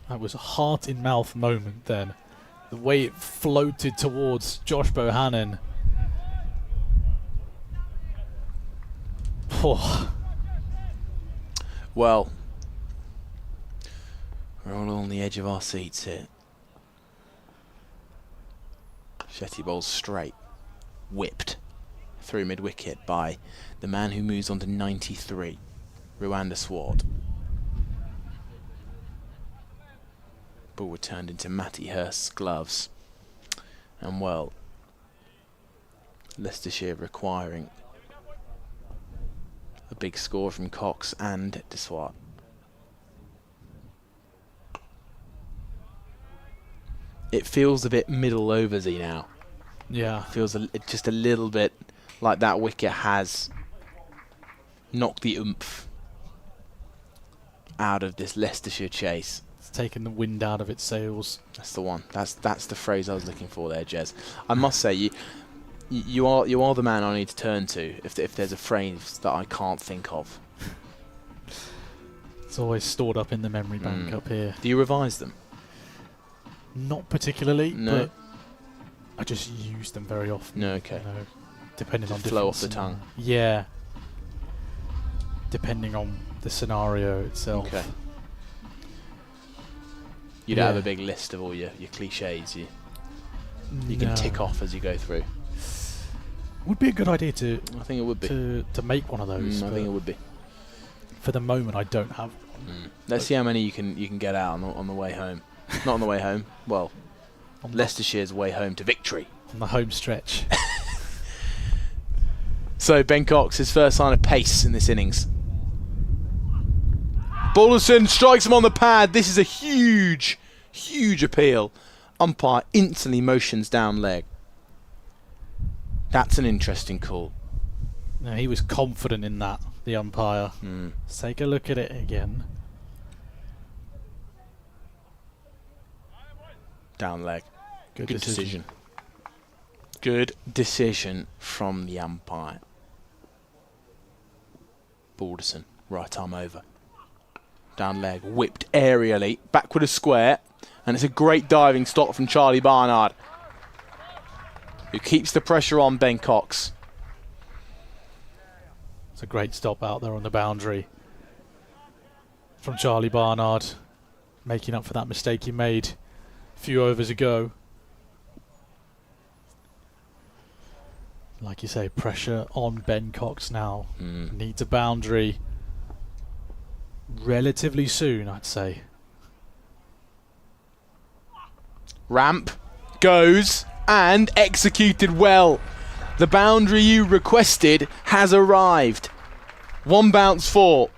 That was a heart-in-mouth moment then. The way it floated towards Josh Bohannon. Oh. Well, we're all on the edge of our seats here. Shetty bowls straight, whipped through mid-wicket by the man who moves on to 93, Ruud De Swartz. Ball returned into Matty Hurst's gloves. And well, Leicestershire requiring a big score from Cox and De Swartz. It feels a bit middle oversy now. Yeah. It feels just a little bit like that wicket has knocked the oomph out of this Leicestershire chase. It's taken the wind out of its sails. That's the one. That's the phrase I was looking for there, Jez. I must say, you are the man I need to turn to if there's a phrase that I can't think of. It's always stored up in the memory bank up here. Do you revise them? Not particularly, No. but I just use them very often. No, okay. You know, depending on Flow off the different tongue. Yeah. Depending on the scenario itself. Okay. You don't have a big list of all your cliches you can tick off as you go through. Would be a good idea to. I think it would be. To make one of those. I think it would be. For the moment, I don't have one. Let's see how many you can get out on the way home. Not on the way home. Well, Leicestershire's way home to victory. On the home stretch. So Ben Cox, his first sign of pace in this innings. Balderson strikes him on the pad. This is a huge, huge appeal. Umpire instantly motions down leg. That's an interesting call. No, he was confident in that, the umpire. Let's take a look at it again. Down leg. Good decision. Good decision from the umpire. Balderson, right arm over. Down leg, whipped aerially, back with a square, and it's a great diving stop from Charlie Barnard, who keeps the pressure on Ben Cox. It's a great stop out there on the boundary from Charlie Barnard, making up for that mistake he made a few overs ago. Like you say, pressure on Ben Cox now. Needs a boundary relatively soon, I'd say. Ramp goes and executed well. The boundary you requested has arrived. 1 bounce 4.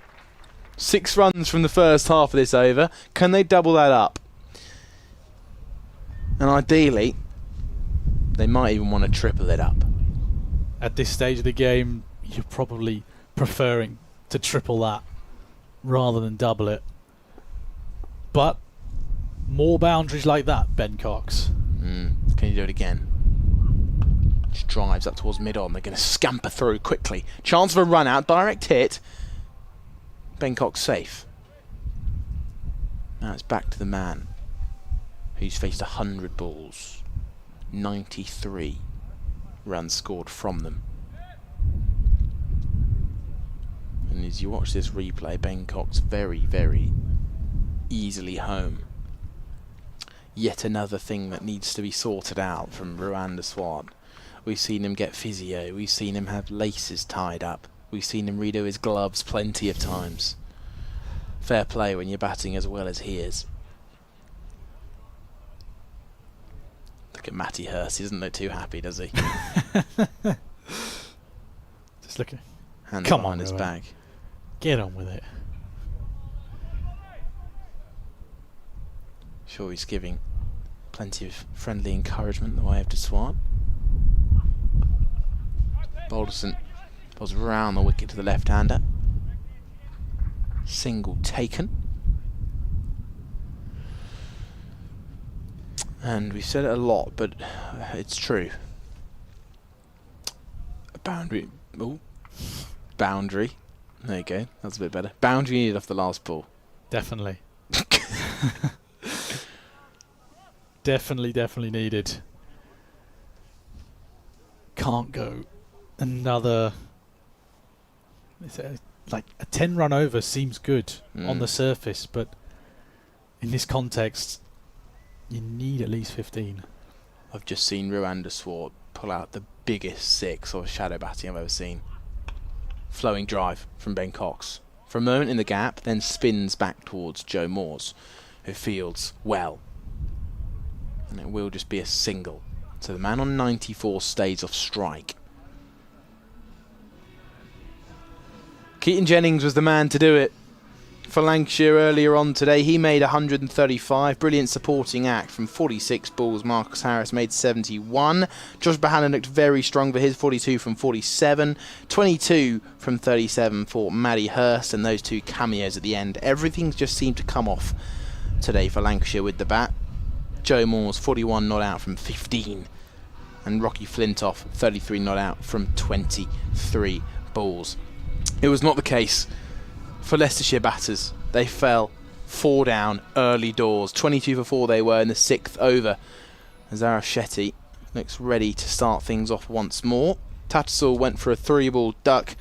6 runs from the first half of this over. Can they double that up? And ideally, they might even want to triple it up. At this stage of the game, you're probably preferring to triple that rather than double it. But more boundaries like that, Ben Cox. Can you do it again? Just drives up towards mid-on. They're going to scamper through quickly. Chance of a run out. Direct hit. Ben Cox safe. Now it's back to the man who's faced 100 balls. 93 runs scored from them. And as you watch this replay, Ben Cox very, very easily home. Yet another thing that needs to be sorted out from Ruanda Swart. We've seen him get physio. We've seen him have laces tied up. We've seen him redo his gloves plenty of times. Fair play when you're batting as well as he is. Look at Matty Hurst. He doesn't look too happy, does he? Just looking. Hands Come behind on, his Rowan. back. Get on with it. Sure, he's giving plenty of friendly encouragement the way of Swart. Balderson was round the wicket to the left-hander. Single taken. And we've said it a lot, but it's true. A boundary. Oh, boundary. There you go. That's a bit better. Boundary needed off the last ball. Definitely. Definitely needed. Can't go another. Like a 10 run over seems good on the surface, but in this context, you need at least 15. I've just seen Ruanda Swart pull out the biggest 6 or shadow batting I've ever seen. Flowing drive from Ben Cox. For a moment in the gap, then spins back towards Joe Moores, who fields well. And it will just be a single. So the man on 94 stays off strike. Keaton Jennings was the man to do it for Lancashire earlier on today. He made 135. Brilliant supporting act from 46 balls. Marcus Harris made 71. Josh Bohannon looked very strong for his 42 from 47. 22 from 37 for Matty Hurst, and those 2 cameos at the end. Everything just seemed to come off today for Lancashire with the bat. Joe Moores 41 not out from 15. And Rocky Flintoff 33 not out from 23 balls. It was not the case for Leicestershire batters. They fell 4 down early doors. 22 for 4 they were in the 6th over. Zara Shetty looks ready to start things off once more. Tattersall went for a 3-ball duck.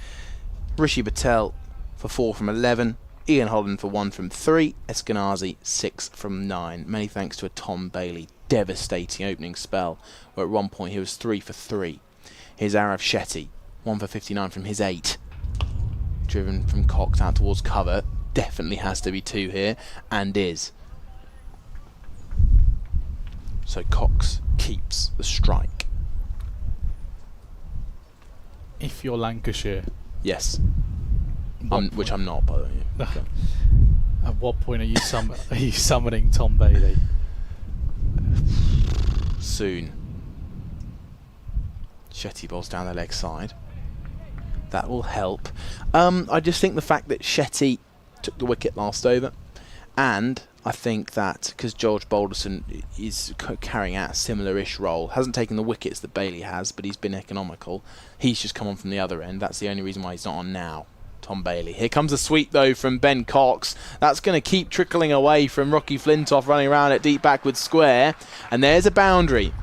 Rishi Patel for 4 from 11. Ian Holland for 1 from 3. Eskenazi 6 from 9. Many thanks to a Tom Bailey devastating opening spell, where at one point he was 3 for 3. Here's Arav Shetty, 1 for 59 from his 8. Driven from Cox out towards cover. Definitely has to be 2 here, and is. So Cox keeps the strike. If you're Lancashire, Yes. Which I'm not, by the way. at what point are you summoning Tom Bailey? Soon. Shetty bowls down the leg side. That will help. I just think the fact that Shetty took the wicket last over, and I think that because George Balderson is carrying out a similar-ish role, hasn't taken the wickets that Bailey has, but he's been economical. He's just come on from the other end. That's the only reason why he's not on now. Tom Bailey. Here comes a sweep though from Ben Cox. That's going to keep trickling away from Rocky Flintoff running around at deep backward square, and there's a boundary.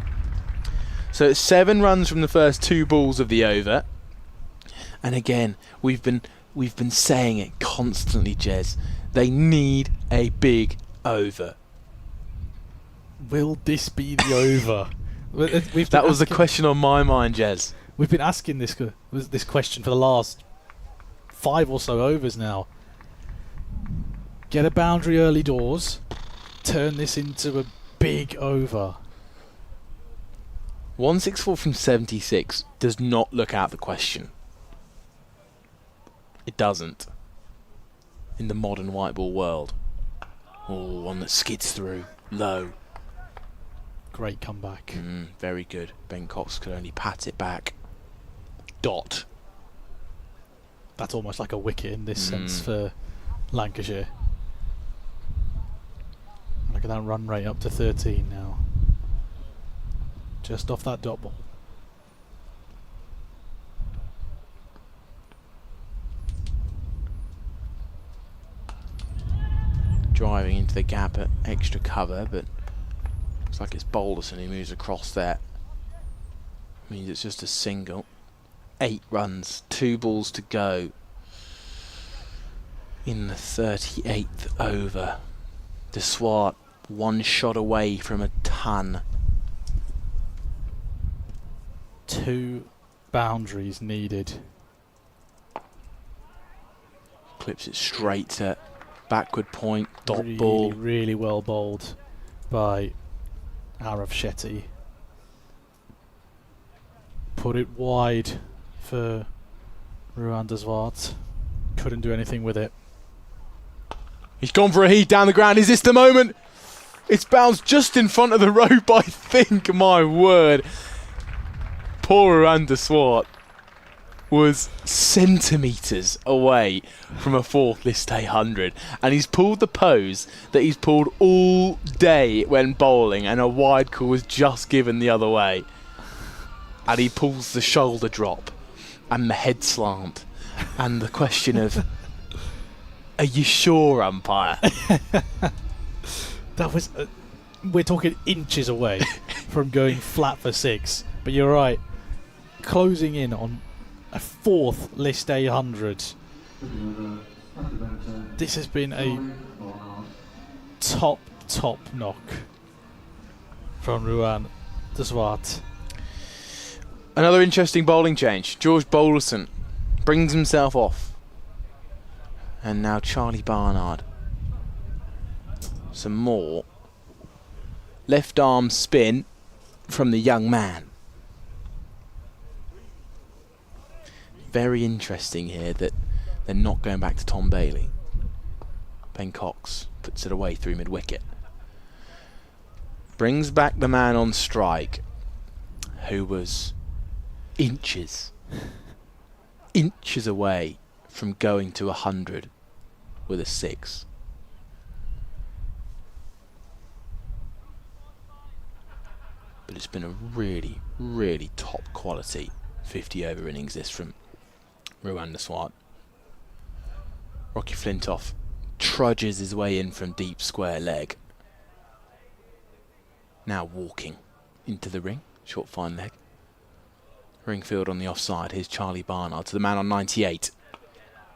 So it's 7 runs from the first 2 balls of the over. And again, we've been saying it constantly, Jez. They need a big over. Will this be the over? That was the question on my mind, Jez. We've been asking this question for the last 5 or so overs now. Get a boundary early doors, turn this into a big over. 164 from 76 does not look out the question. It doesn't. In the modern white ball world. Oh, one that skids through. Low. Great comeback. Very good. Ben Cox could only pat it back. Dot. That's almost like a wicket in this sense for Lancashire. Look at that run rate up to 13 now. Just off that dot ball. Driving into the gap at extra cover, but looks like it's Balderson who moves across there. Means it's just a single. 8 runs, 2 balls to go in the 38th over. De Swart 1 shot away from a ton. 2 boundaries needed. Clips it straight to backward point, dot really, ball. Really well bowled by Arav Shetty. Put it wide for Ruan de Zwart. Couldn't do anything with it. He's gone for a heat down the ground. Is this the moment? It's bounced just in front of the rope, I think. My word. Poor Ruan de Zwart was centimetres away from a 4th list day 100, and he's pulled the pose that he's pulled all day when bowling, and a wide call was just given the other way, and he pulls the shoulder drop and the head slant and the question of are you sure, umpire? That was we're talking inches away from going flat for 6, but you're right, closing in on a 4th list day 100. This has been a top knock from Ruan de Zwart. Another interesting bowling change. George Balderson brings himself off, and now Charlie Barnard. Some more left arm spin from the young man. Very interesting here that they're not going back to Tom Bailey. Ben Cox puts it away through mid-wicket. Brings back the man on strike, who was inches away from going to 100 with a 6. But it's been a really, really top quality 50 over innings this from Ruan de Zwart. Rocky Flintoff trudges his way in from deep square leg. Now walking into the ring. Short fine leg. Ringfield on the offside. Here's Charlie Barnard to the man on 98.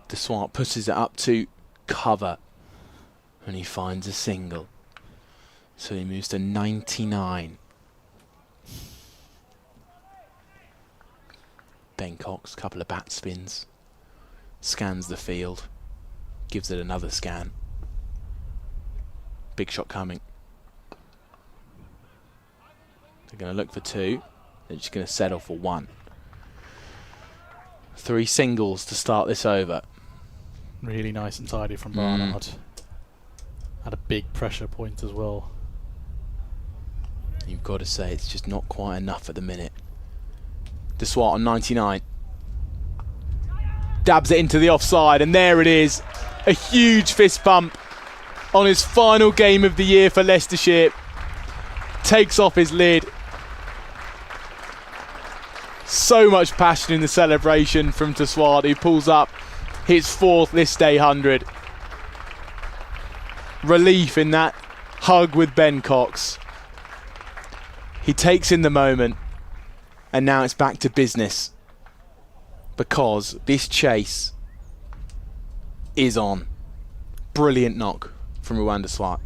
De Swart pushes it up to cover. And he finds a single. So he moves to 99. Ben Cox, couple of bat spins. Scans the field. Gives it another scan. Big shot coming. They're going to look for 2. They're just going to settle for 1. 3 singles to start this over. Really nice and tidy from Barnard. Had a big pressure point as well. You've got to say it's just not quite enough at the minute. De Swart on 99. Dabs it into the offside, and there it is. A huge fist pump on his final game of the year for Leicestershire. Takes off his lid. So much passion in the celebration from De Swart, who pulls up his 4th list day 100. Relief in that hug with Ben Cox. He takes in the moment, and now it's back to business, because this chase is on. Brilliant knock from Ruwan De Swart.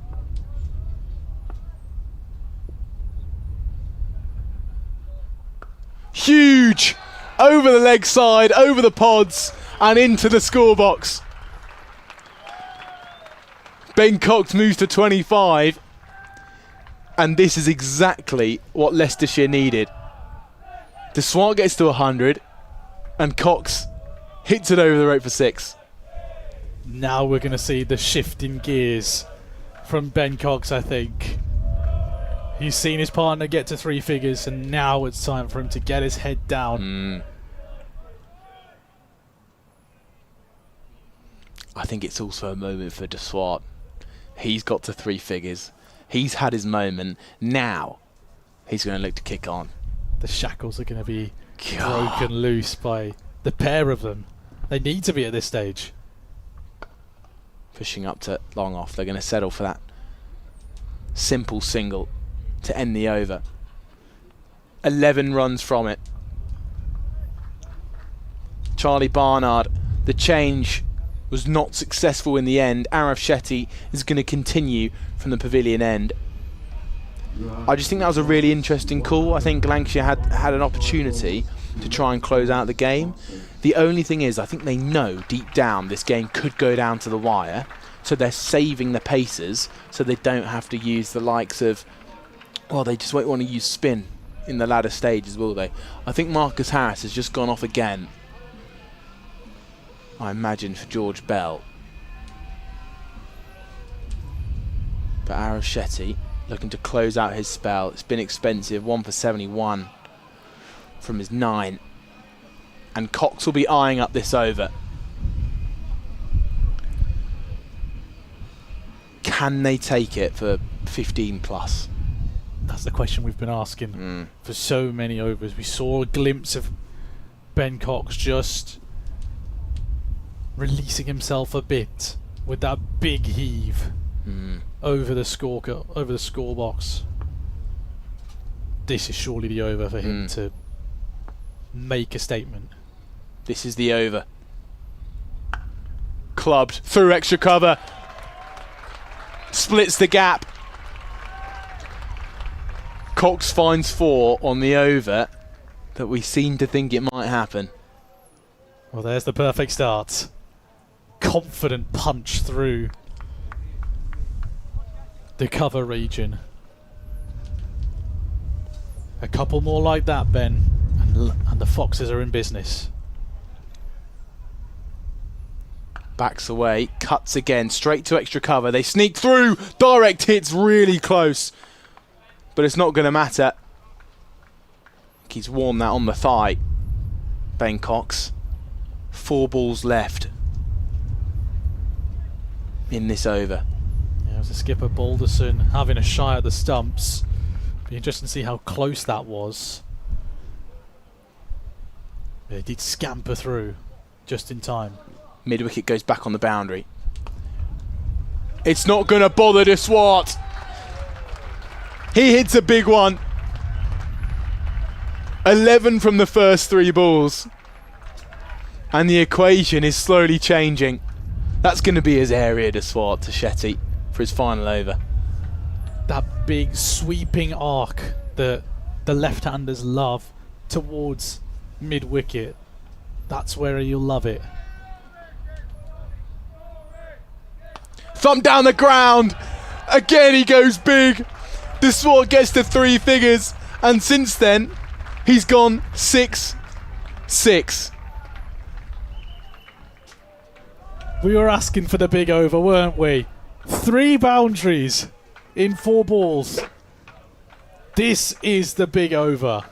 Huge! Over the leg side, over the pods, and into the scorebox. Ben Cox moves to 25, and this is exactly what Leicestershire needed. De Swart gets to 100, and Cox hits it over the rope for 6. Now we're going to see the shift in gears from Ben Cox, I think. He's seen his partner get to 3 figures, and now it's time for him to get his head down. I think it's also a moment for De Swart. He's got to 3 figures. He's had his moment. Now he's going to look to kick on. The shackles are going to be broken loose by the pair of them. They need to be at this stage. Pushing up to long off. They're going to settle for that simple single to end the over. 11 runs from it. Charlie Barnard, the change was not successful in the end. Arif Shetty is going to continue from the pavilion end. I just think that was a really interesting call. I think Lancashire had an opportunity to try and close out the game. The only thing is, I think they know deep down this game could go down to the wire, so they're saving the pacers so they don't have to use the likes of, well, they just won't want to use spin in the latter stages, will they? I think Marcus Harris has just gone off again, I imagine, for George Bell. But Arif Shetty looking to close out his spell. It's been expensive, 1 for 71 from his 9. And Cox will be eyeing up this over. Can they take it for 15 plus? That's the question we've been asking for so many overs. We saw a glimpse of Ben Cox just releasing himself a bit with that big heave over the score box. This is surely the over for him to make a statement. This is the over. Clubbed through extra cover. Splits the gap. Cox finds 4 on the over that we seem to think it might happen. Well, there's the perfect start. Confident punch through the cover region. A couple more like that, Ben, and the Foxes are in business. Backs away, cuts again, straight to extra cover. They sneak through, direct hits really close, but it's not going to matter. He's worn that on the thigh. Ben Cox, 4 balls left in this over. Yeah, it was a skipper Balderson having a shy at the stumps. Be interesting to see how close that was. They did scamper through just in time. Mid-wicket goes back on the boundary. It's not going to bother De Swart. He hits a big one. 11 from the first 3 balls. And the equation is slowly changing. That's going to be his area to swat to Shetty for his final over. That big sweeping arc that the left-handers love towards mid-wicket. That's where you'll love it. Thump down the ground. Again he goes big. The swat gets to 3 figures. And since then, he's gone 6-6. We were asking for the big over, weren't we? 3 boundaries in 4 balls. This is the big over.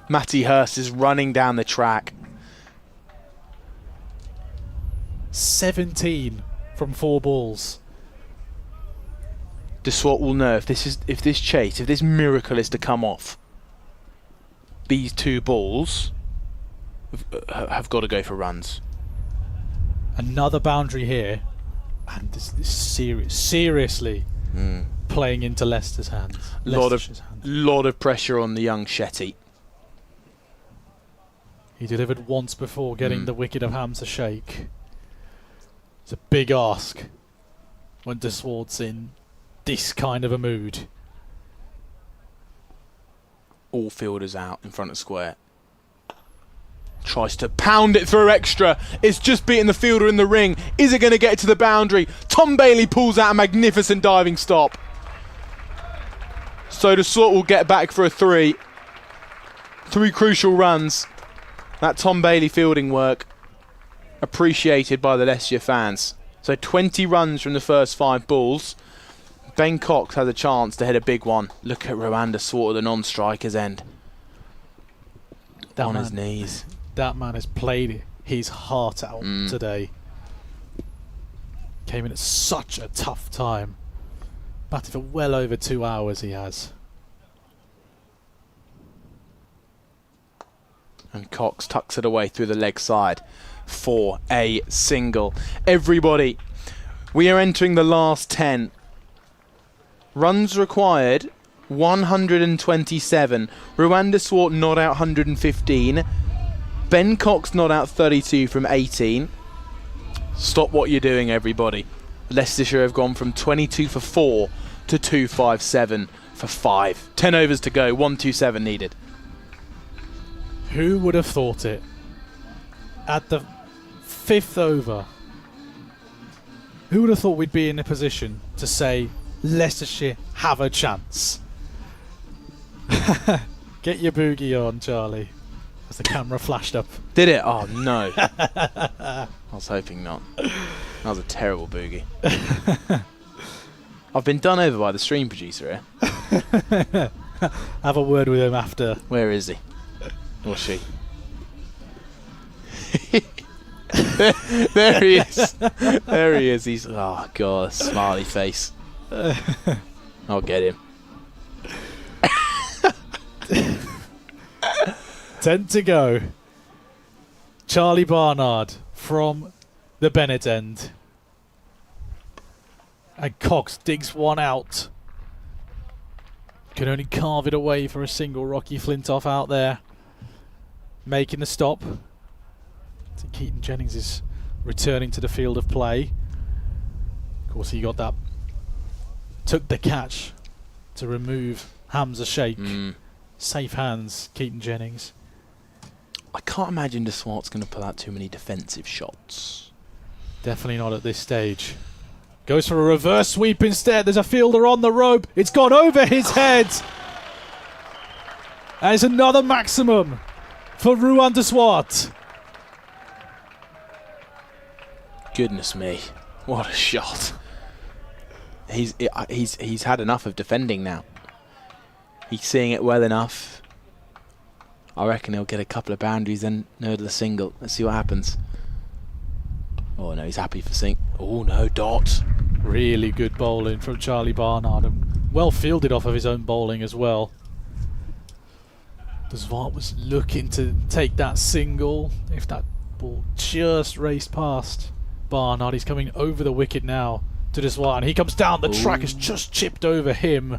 Matty Hurst is running down the track. 17 from 4 balls. Deswat will know if this miracle is to come off, these 2 balls have got to go for runs. Another boundary here, and this seriously playing into Leicester's hands. Lot of pressure on the young Shetty. He delivered once before getting the wicket of Hamza Sheikh. It's a big ask when Deswat's in this kind of a mood. All fielders out in front of square. Tries to pound it through extra. It's just beating the fielder in the ring. Is it going to get to the boundary? Tom Bailey pulls out a magnificent diving stop. So Deswat will get back for a 3. 3 crucial runs. That Tom Bailey fielding work appreciated by the Leicestershire fans. So 20 runs from the first 5 balls. Ben Cox has a chance to hit a big one. Look at Rwanda Swart at the non-striker's end. On his knees. That man has played his heart out today. Came in at such a tough time. Batted for well over 2 hours he has. And Cox tucks it away through the leg side for a single. Everybody, we are entering the last 10. Runs required, 127. Rwanda Swart not out 115. Ben Cox not out 32 from 18. Stop what you're doing, everybody. Leicestershire have gone from 22 for 4 to 257 for 5. 10 overs to go, 127 needed. Who would have thought it? At the 5th over, who would have thought we'd be in a position to say Leicestershire have a chance? Get your boogie on, Charlie. As the camera flashed up. Did it? Oh no. I was hoping not. That was a terrible boogie. I've been done over by the stream producer here. Have a word with him after. Where is he? Or she? There he is. There he is. He's, oh god, smiley face. I'll get him. 10 to go. Charlie Barnard from the Bennett end. And Cox digs one out. Can only carve it away for a single. Rocky Flintoff out there. Making the stop. So Keaton Jennings is returning to the field of play. Of course, he got that. Took the catch to remove Hamza Sheikh. Safe hands, Keaton Jennings. I can't imagine Deswart's going to pull out too many defensive shots. Definitely not at this stage. Goes for a reverse sweep instead. There's a fielder on the rope. It's gone over his head. And it's another maximum for Ruan Deswat. Goodness me. What a shot. He's had enough of defending now. He's seeing it well enough. I reckon he'll get a couple of boundaries and nurdle a single. Let's see what happens. Oh no, he's happy for sing. Oh no, dot. Really good bowling from Charlie Barnard, and well fielded off of his own bowling as well. Deswat was looking to take that single. If that ball just raced past Barnard, he's coming over the wicket now to Deswat, and he comes down. The track has just chipped over him.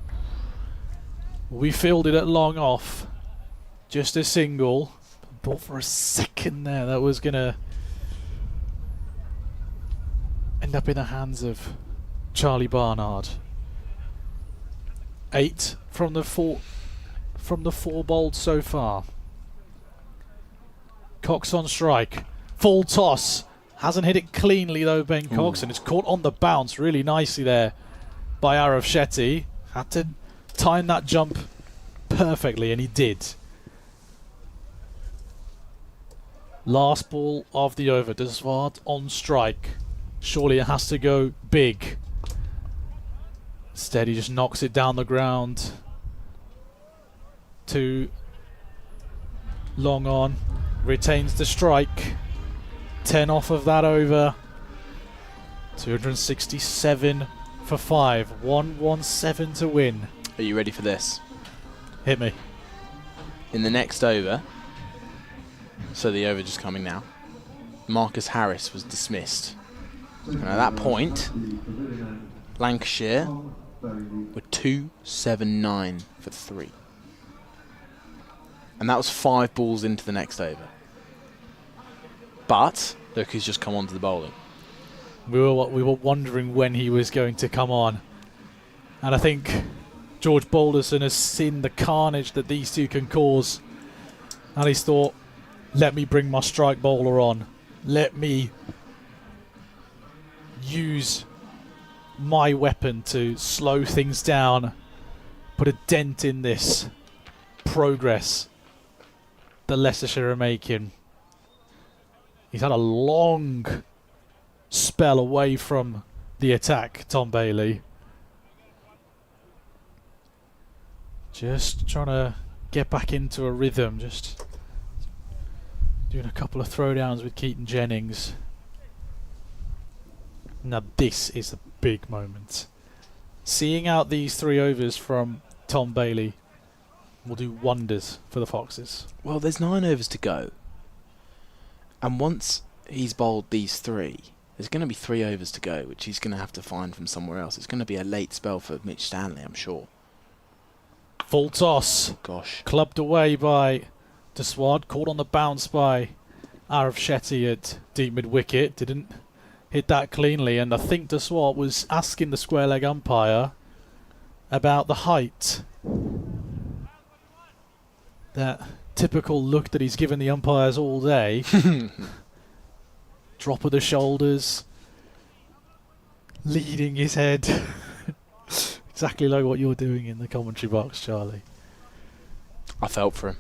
We fielded it long off. Just a single. But for a second there, that was going to end up in the hands of Charlie Barnard. 8 from the 4 bowled so far. Cox on strike. Full toss. Hasn't hit it cleanly though, Ben Cox, and it's caught on the bounce really nicely there by Arav Shetty. Had to time that jump perfectly, and he did. Last ball of the over. Desvard on strike. Surely it has to go big. Instead, he just knocks it down the ground. 2 long on. Retains the strike. 10 off of that over. 267 for 5. 117 to win. Are you ready for this? Hit me. In the next over, so the over just coming now, Marcus Harris was dismissed. And at that point, Lancashire were 279 for 3. And that was 5 balls into the next over. But look who's just come onto the bowling. We were wondering when he was going to come on. And I think George Balderson has seen the carnage that these two can cause. And he's thought, let me bring my strike bowler on. Let me use my weapon to slow things down. Put a dent in this progress that Leicestershire are making. He's had a long spell away from the attack, Tom Bailey. Just trying to get back into a rhythm. Just doing a couple of throwdowns with Keaton Jennings. Now this is a big moment. Seeing out these 3 overs from Tom Bailey will do wonders for the Foxes. Well, there's 9 overs to go. And once he's bowled these 3, there's going to be 3 overs to go, which he's going to have to find from somewhere else. It's going to be a late spell for Mitch Stanley, I'm sure. Full toss. Oh, gosh. Clubbed away by Deswad. Caught on the bounce by Arav Shetty at deep mid-wicket. Didn't hit that cleanly. And I think Deswad was asking the square leg umpire about the height. That typical look that he's given the umpires all day. Drop of the shoulders. Leading his head. Exactly like what you're doing in the commentary box, Charlie. I felt for him.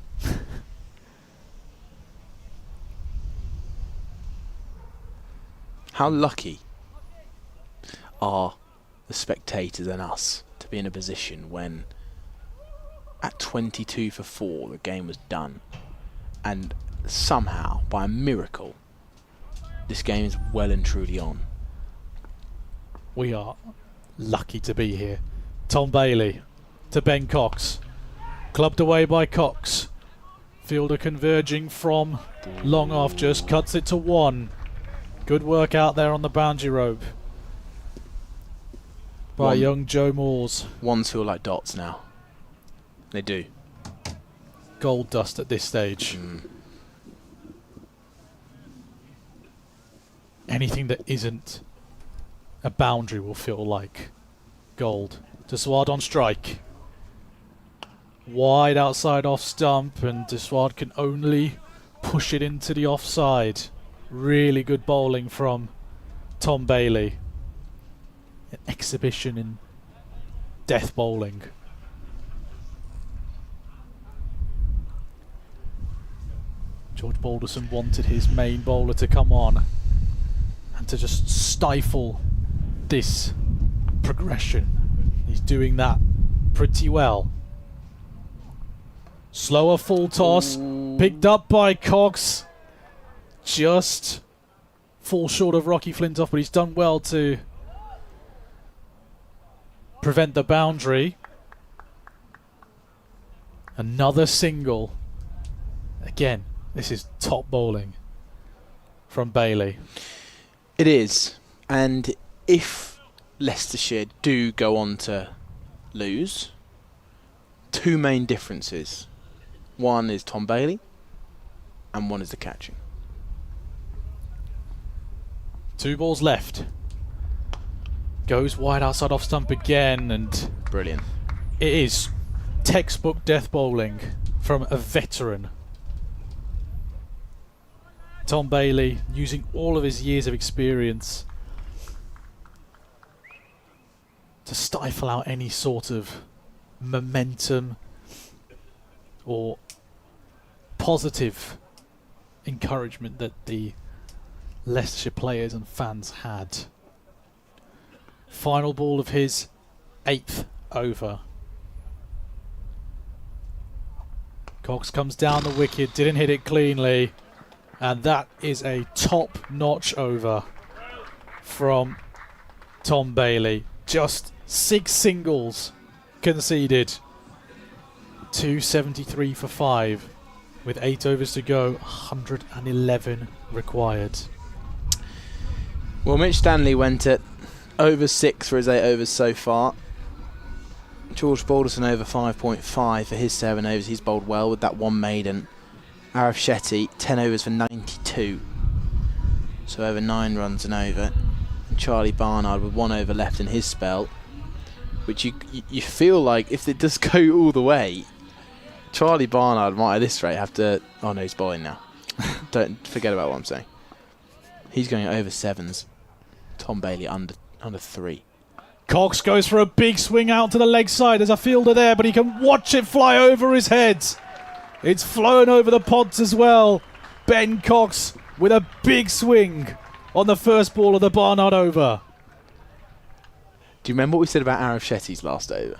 How lucky are the spectators and us to be in a position when at 22 for 4 the game was done, and somehow, by a miracle, this game is well and truly on. We are lucky to be here. Tom Bailey to Ben Cox. Clubbed away by Cox. Fielder converging from long off, just cuts it to 1. Good work out there on the boundary rope by young Joe Moores. 1s feel like dots now. They do. Gold dust at this stage. Anything that isn't a boundary will feel like gold. Deswad on strike. Wide outside off stump, and Deswad can only push it into the offside. Really good bowling from Tom Bailey. An exhibition in death bowling. George Balderson wanted his main bowler to come on and to just stifle this progression. He's doing that pretty well. Slower full toss, picked up by Cox. Just falls short of Rocky Flintoff, but he's done well to prevent the boundary. Another single. Again, this is top bowling from Bailey. It is. And if Leicestershire do go on to lose, two main differences. One is Tom Bailey, and one is the catching. 2 balls left. Goes wide outside off stump again, and Brilliant. it is textbook death bowling from a veteran. Tom Bailey using all of his years of experience to stifle out any sort of momentum or positive encouragement that the Leicestershire players and fans had. Final ball of his 8th over. Cox comes down the wicket, didn't hit it cleanly, and that is a top-notch over from Tom Bailey. Just 6 singles conceded. 273 for 5. With 8 overs to go, 111 required. Well, Mitch Stanley went at over 6 for his 8 overs so far. George Balderson over 5.5 for his 7 overs. He's bowled well with that one maiden. Arif Shetty, 10 overs for 92. So over 9 runs and over. And Charlie Barnard with 1 over left in his spell. Which you feel like if it does go all the way, Charlie Barnard might at this rate have to... Oh no, he's bowling now. Don't forget about what I'm saying. He's going over 7s. Tom Bailey under 3. Cox goes for a big swing out to the leg side. There's a fielder there, but he can watch it fly over his head. It's flown over the pods as well. Ben Cox with a big swing on the first ball of the Barnard over. Do you remember what we said about Arif Shetty's last over?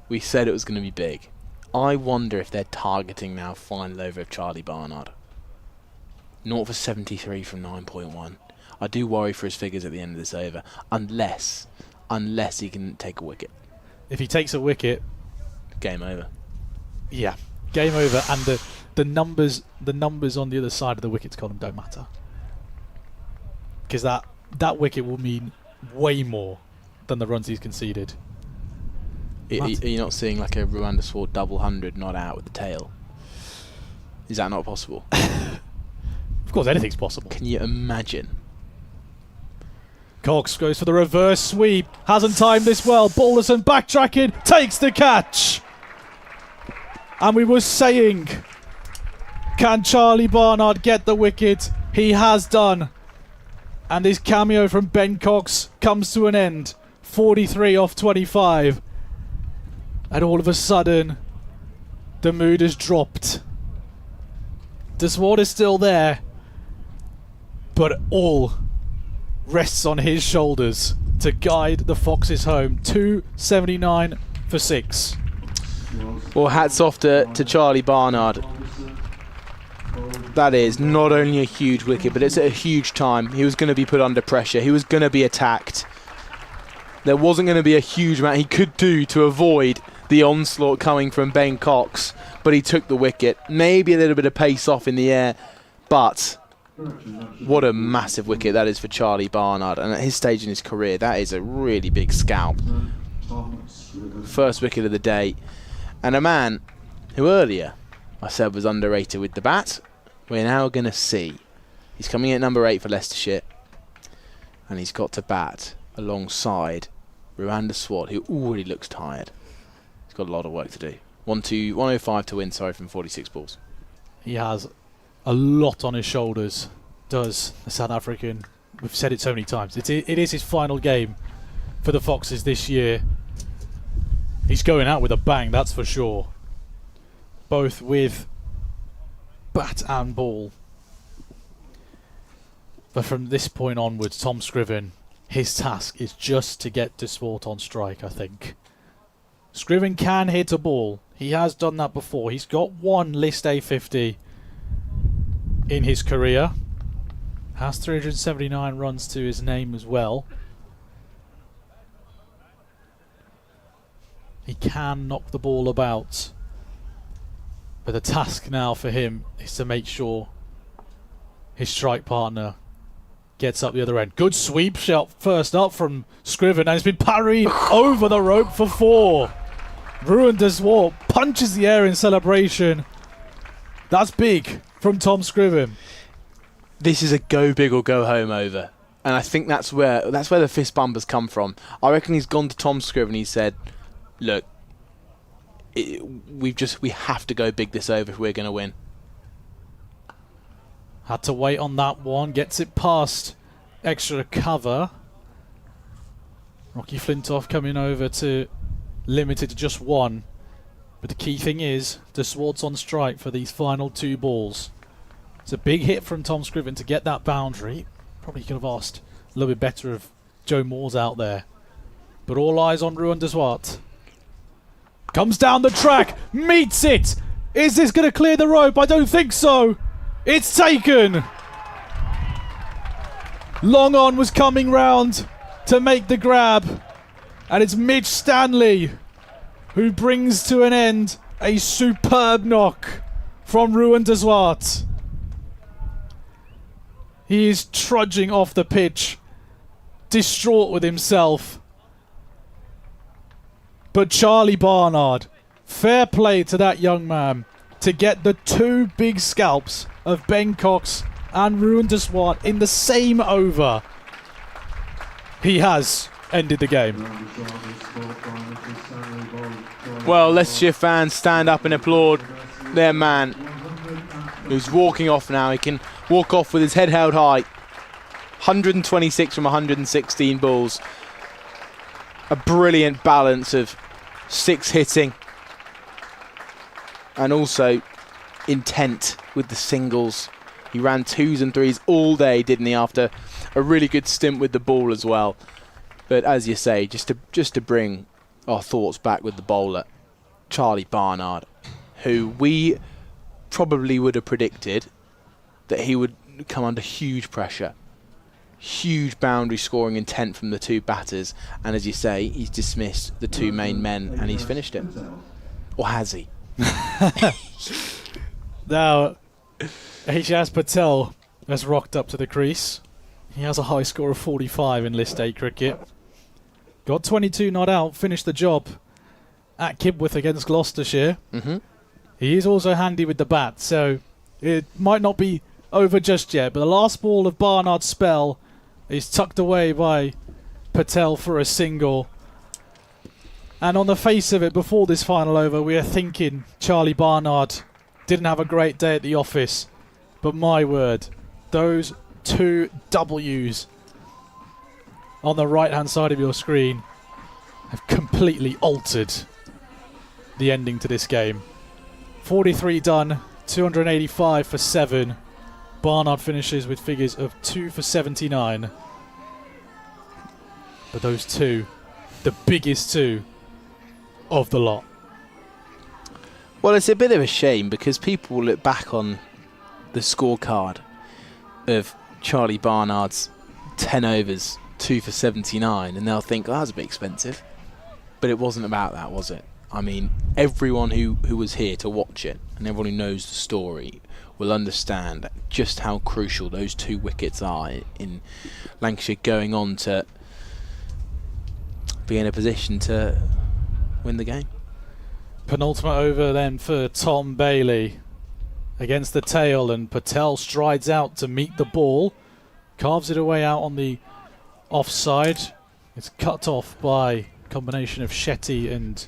We said it was going to be big. I wonder if they're targeting now final over of Charlie Barnard. 0 for 73 from 9.1. I do worry for his figures at the end of this over, unless he can take a wicket. If he takes a wicket, game over. Yeah, game over, and the numbers on the other side of the wickets column don't matter, because that wicket will mean way more than the runs he's conceded. Are you not seeing like a Rwanda Sword double 100 not out with the tail? Is that not possible? Of course, anything's possible. Can you imagine? Cox goes for the reverse sweep. Hasn't timed this well. Balderson backtracking. Takes the catch. And we were saying, can Charlie Barnard get the wicket? He has done. And his cameo from Ben Cox comes to an end. 43 off 25. And all of a sudden, the mood has dropped. The sword is still there, but all rests on his shoulders to guide the Foxes home. 279 for 6. Well, hats off to Charlie Barnard. That is not only a huge wicket, but it's at a huge time. He was going to be put under pressure. He was going to be attacked. There wasn't going to be a huge amount he could do to avoid the onslaught coming from Ben Cox, but he took the wicket. Maybe a little bit of pace off in the air, but what a massive wicket that is for Charlie Barnard. And at his stage in his career, that is a really big scalp. First wicket of the day. And a man who earlier I said was underrated with the bat, we're now going to see. He's coming in at number 8 for Leicestershire, and he's got to bat alongside Rwanda Swad, who already looks tired. He's got a lot of work to do. 105 to win, from 46 balls. He has a lot on his shoulders, does the South African. We've said it so many times. It is his final game for the Foxes this year. He's going out with a bang, that's for sure. Both with bat and ball. But from this point onwards, Tom Scriven, his task is just to get to Swart on strike, I think. Scriven can hit a ball. He has done that before. He's got one List A50 in his career. Has 379 runs to his name as well. He can knock the ball about. But the task now for him is to make sure his strike partner gets up the other end. Good sweep shot first up from Scriven, and it's been parried over the rope for 4. Ruin de Zwart punches the air in celebration. That's big from Tom Scriven. This is a go big or go home over. And I think that's where the fist bump has come from. I reckon he's gone to Tom Scriven and he said, look, we have to go big this over if we're going to win. Had to wait on that one. Gets it past extra cover. Rocky Flintoff coming over to limit it to just one. But the key thing is, de Zwart's on strike for these final 2 balls. It's a big hit from Tom Scriven to get that boundary. Probably could have asked a little bit better of Joe Moores out there. But all eyes on Ruin de Zwart. Comes down the track, meets it! Is this going to clear the rope? I don't think so! It's taken! Long On was coming round to make the grab. And it's Mitch Stanley who brings to an end a superb knock from Ruin de Zwart. He is trudging off the pitch, distraught with himself. But Charlie Barnard, fair play to that young man to get the 2 big scalps of Ben Cox and Ruin de Zwart in the same over. He has ended the game. Well, Leicestershire fans stand up and applaud their man, who's walking off now. He can walk off with his head held high. 126 from 116 balls. A brilliant balance of 6 hitting and also intent with the singles. He ran 2s and 3s all day, didn't he, after a really good stint with the ball as well. But as you say, just to bring our thoughts back with the bowler, Charlie Barnard, who we probably would have predicted that he would come under huge pressure. Huge boundary scoring intent from the 2 batters, and as you say, he's dismissed the 2 main men and he's finished it. Or has he? Now, H.S. Patel has rocked up to the crease. He has a high score of 45 in List A cricket. Got 22 not out, finished the job at Kibworth against Gloucestershire. He is also handy with the bat, so it might not be over just yet, but the last ball of Barnard's spell is tucked away by Patel for a single. And on the face of it, before this final over, we are thinking Charlie Barnard didn't have a great day at the office. But my word, those 2 W's on the right-hand side of your screen have completely altered the ending to this game. 43 done, 285 for 7. Barnard finishes with figures of 2 for 79. But those 2, the biggest 2 of the lot. Well, it's a bit of a shame because people will look back on the scorecard of Charlie Barnard's 10 overs, 2 for 79, and they'll think, oh, that was a bit expensive. But it wasn't about that, was it? I mean, everyone who was here to watch it and everyone who knows the story will understand just how crucial those 2 wickets are in Lancashire going on to be in a position to win the game. Penultimate over then for Tom Bailey against the tail, and Patel strides out to meet the ball, carves it away out on the offside. It's cut off by a combination of Shetty and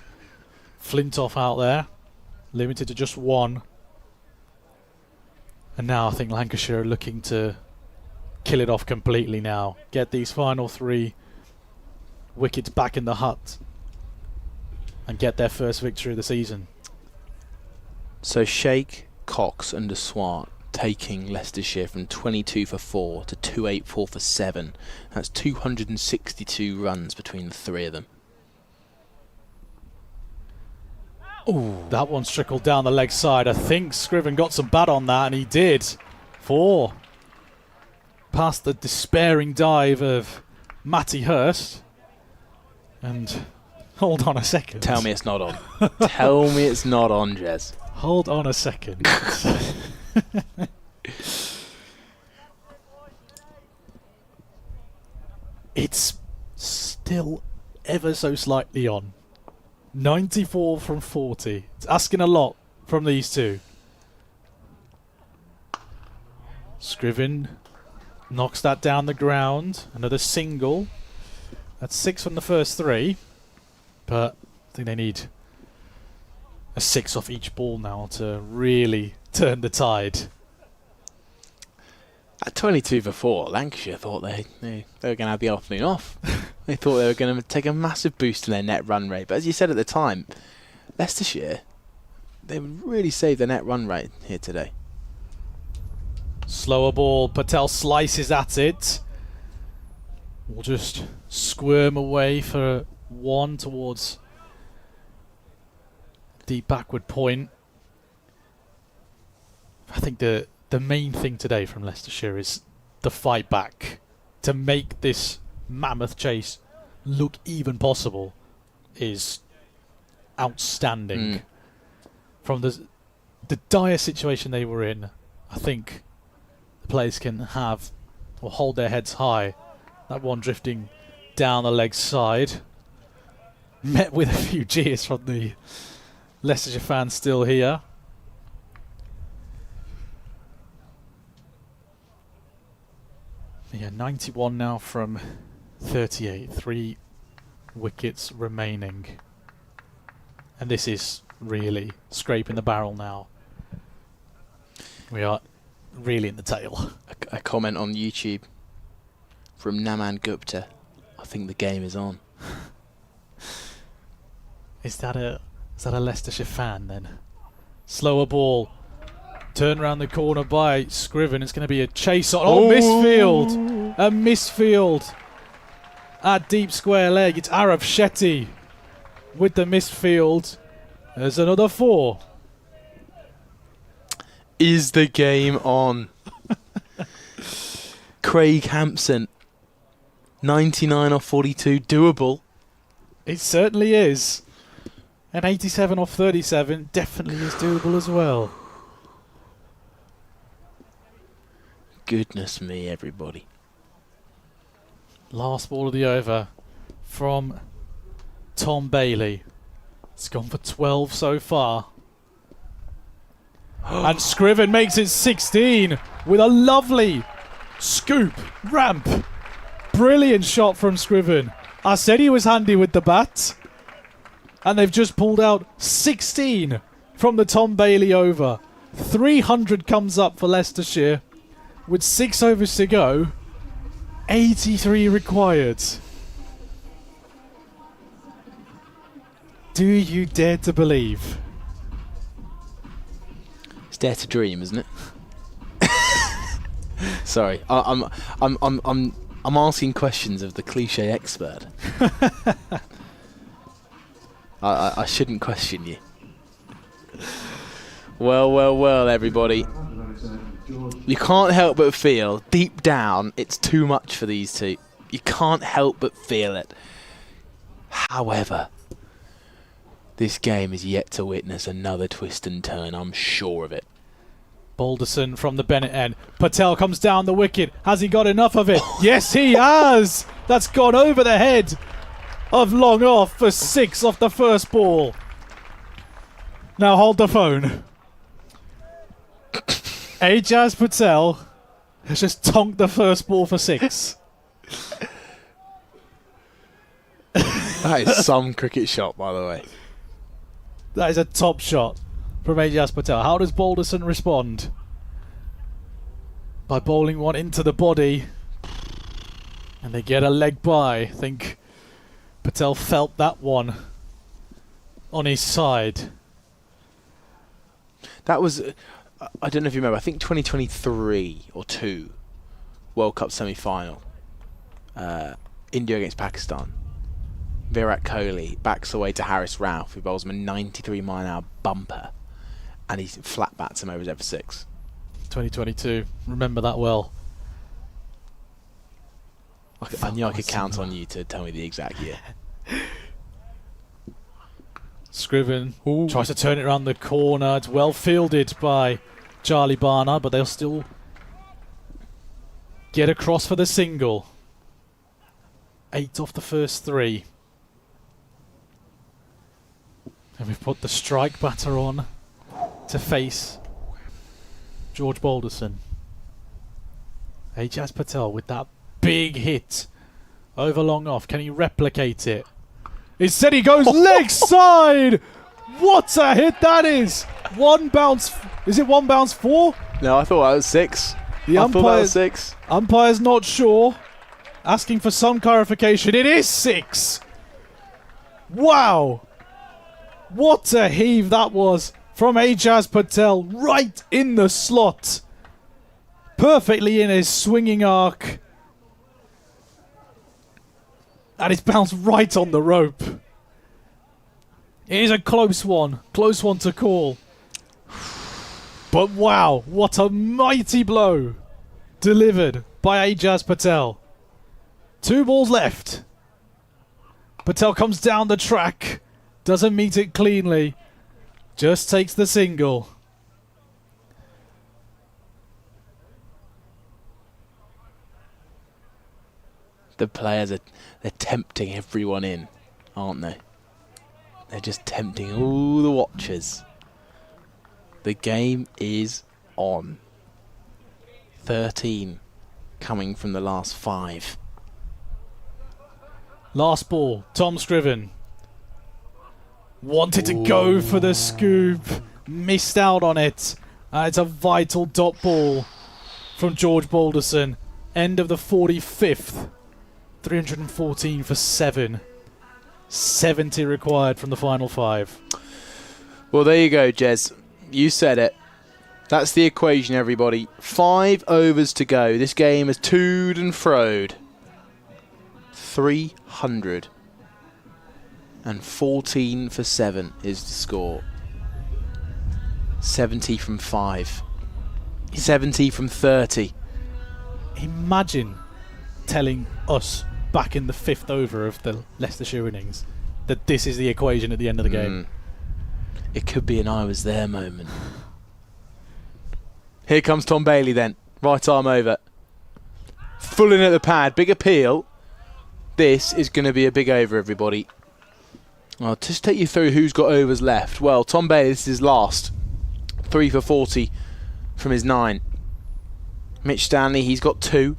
Flintoff out there, limited to just 1. And now I think Lancashire are looking to kill it off completely now. Get these final 3 wickets back in the hut and get their first victory of the season. So Sheikh, Cox and de Zwart taking Leicestershire from 22 for 4 to 284 for 7. That's 262 runs between the 3 of them. Ooh, that one's trickled down the leg side. I think Scriven got some bat on that, and he did. 4. Past the despairing dive of Matty Hurst. And hold on a second. Tell me it's not on. Tell me it's not on, Jez. Hold on a second. It's still ever so slightly on. 94 from 40. It's asking a lot from these two. Scriven knocks that down the ground. Another single. That's 6 from the first 3. But I think they need a 6 off each ball now to really turn the tide. At 22 for 4, Lancashire thought they were going to have the afternoon off. They thought they were going to take a massive boost in their net run rate. But as you said at the time, Leicestershire, they would really save their net run rate here today. Slower ball. Patel slices at it. We'll just squirm away for 1 towards deep backward point. I think the main thing today from Leicestershire is the fight back. To make this mammoth chase look even possible is outstanding. From the dire situation they were in, I think the players can have or hold their heads high. That one drifting down the leg side, met with a few jeers from the Leicestershire fans still here. Yeah, 91 now from 38. 3 wickets remaining. And this is really scraping the barrel now. We are really in the tail. A comment on YouTube from Naman Gupta. I think the game is on. Is that a Leicestershire fan then? Slower ball. Turn around the corner by Scriven. It's going to be a chase on. Oh, misfield. A misfield. At deep square leg. It's Arav Shetty with the misfield. There's another 4. Is the game on? Craig Hampson. 99 off 42. Doable. It certainly is. And 87 off 37 definitely is doable as well. Goodness me, everybody. Last ball of the over from Tom Bailey. It's gone for 12 so far. And Scriven makes it 16 with a lovely scoop ramp. Brilliant shot from Scriven. I said he was handy with the bat. And they've just pulled out 16 from the Tom Bailey over. 300 comes up for Leicestershire. With 6 overs to go, 83 required. Do you dare to believe? It's dare to dream, isn't it? Sorry, I'm asking questions of the cliche expert. I shouldn't question you. Well, everybody. You can't help but feel, deep down, it's too much for these two. You can't help but feel it. However, this game is yet to witness another twist and turn, I'm sure of it. Balderson from the Bennett end. Patel comes down the wicket. Has he got enough of it? Yes, he has! That's gone over the head of Long Off for 6 off the first ball. Now hold the phone. Ajaz Patel has just tonked the first ball for 6. That is some cricket shot, by the way. That is a top shot from Ajaz Patel. How does Balderson respond? By bowling one into the body. And they get a leg by. I think Patel felt that one on his side. That was... I don't know if you remember, I think 2023 or 2 World Cup semi-final. India against Pakistan. Virat Kohli backs away to Haris Rauf, who bowls him a 93 mile an hour bumper, and he flat bats him over his for 6. 2022. Remember that well. I knew I could count on you to tell me the exact year. Scriven tries to turn it around the corner. It's well fielded by Charlie Barner, but they'll still get across for the single. 8 off the first 3. And we've put the strike batter on to face George Balderson. Ajaz Patel with that big hit over long off. Can he replicate it? Instead he goes leg side! What a hit that is! One bounce. Is it one bounce 4? No, I thought that was 6. The I thought that was 6. umpire's not sure. Asking for some clarification. It is 6! Wow! What a heave that was from Ajaz Patel, right in the slot. Perfectly in his swinging arc. And it's bounced right on the rope. It is a close one to call. But wow, what a mighty blow delivered by Ajaz Patel. 2 balls left. Patel comes down the track. Doesn't meet it cleanly. Just takes the single. The players they're tempting everyone in, aren't they? They're just tempting all the watchers. The game is on. 13 coming from the last 5. Last ball, Tom Scriven. Wanted to go for the scoop. Missed out on it. It's a vital dot ball from George Balderson. End of the 45th. 314 for 7. 70 required from the final 5. Well, there you go, Jez. You said it. That's the equation, everybody. 5 overs to go. This game has toed and froed. 314 for 7 is the score. 70 from 5. 70 from 30. Imagine telling us back in the 5th over of the Leicestershire innings that this is the equation at the end of the game. It could be an I was there moment. Here comes Tom Bailey then. Right arm over. Full in at the pad. Big appeal. This is going to be a big over, everybody. I'll just take you through who's got overs left. Well, Tom Bailey, this is his last. 3 for 40 from his 9. Mitch Stanley, he's got 2.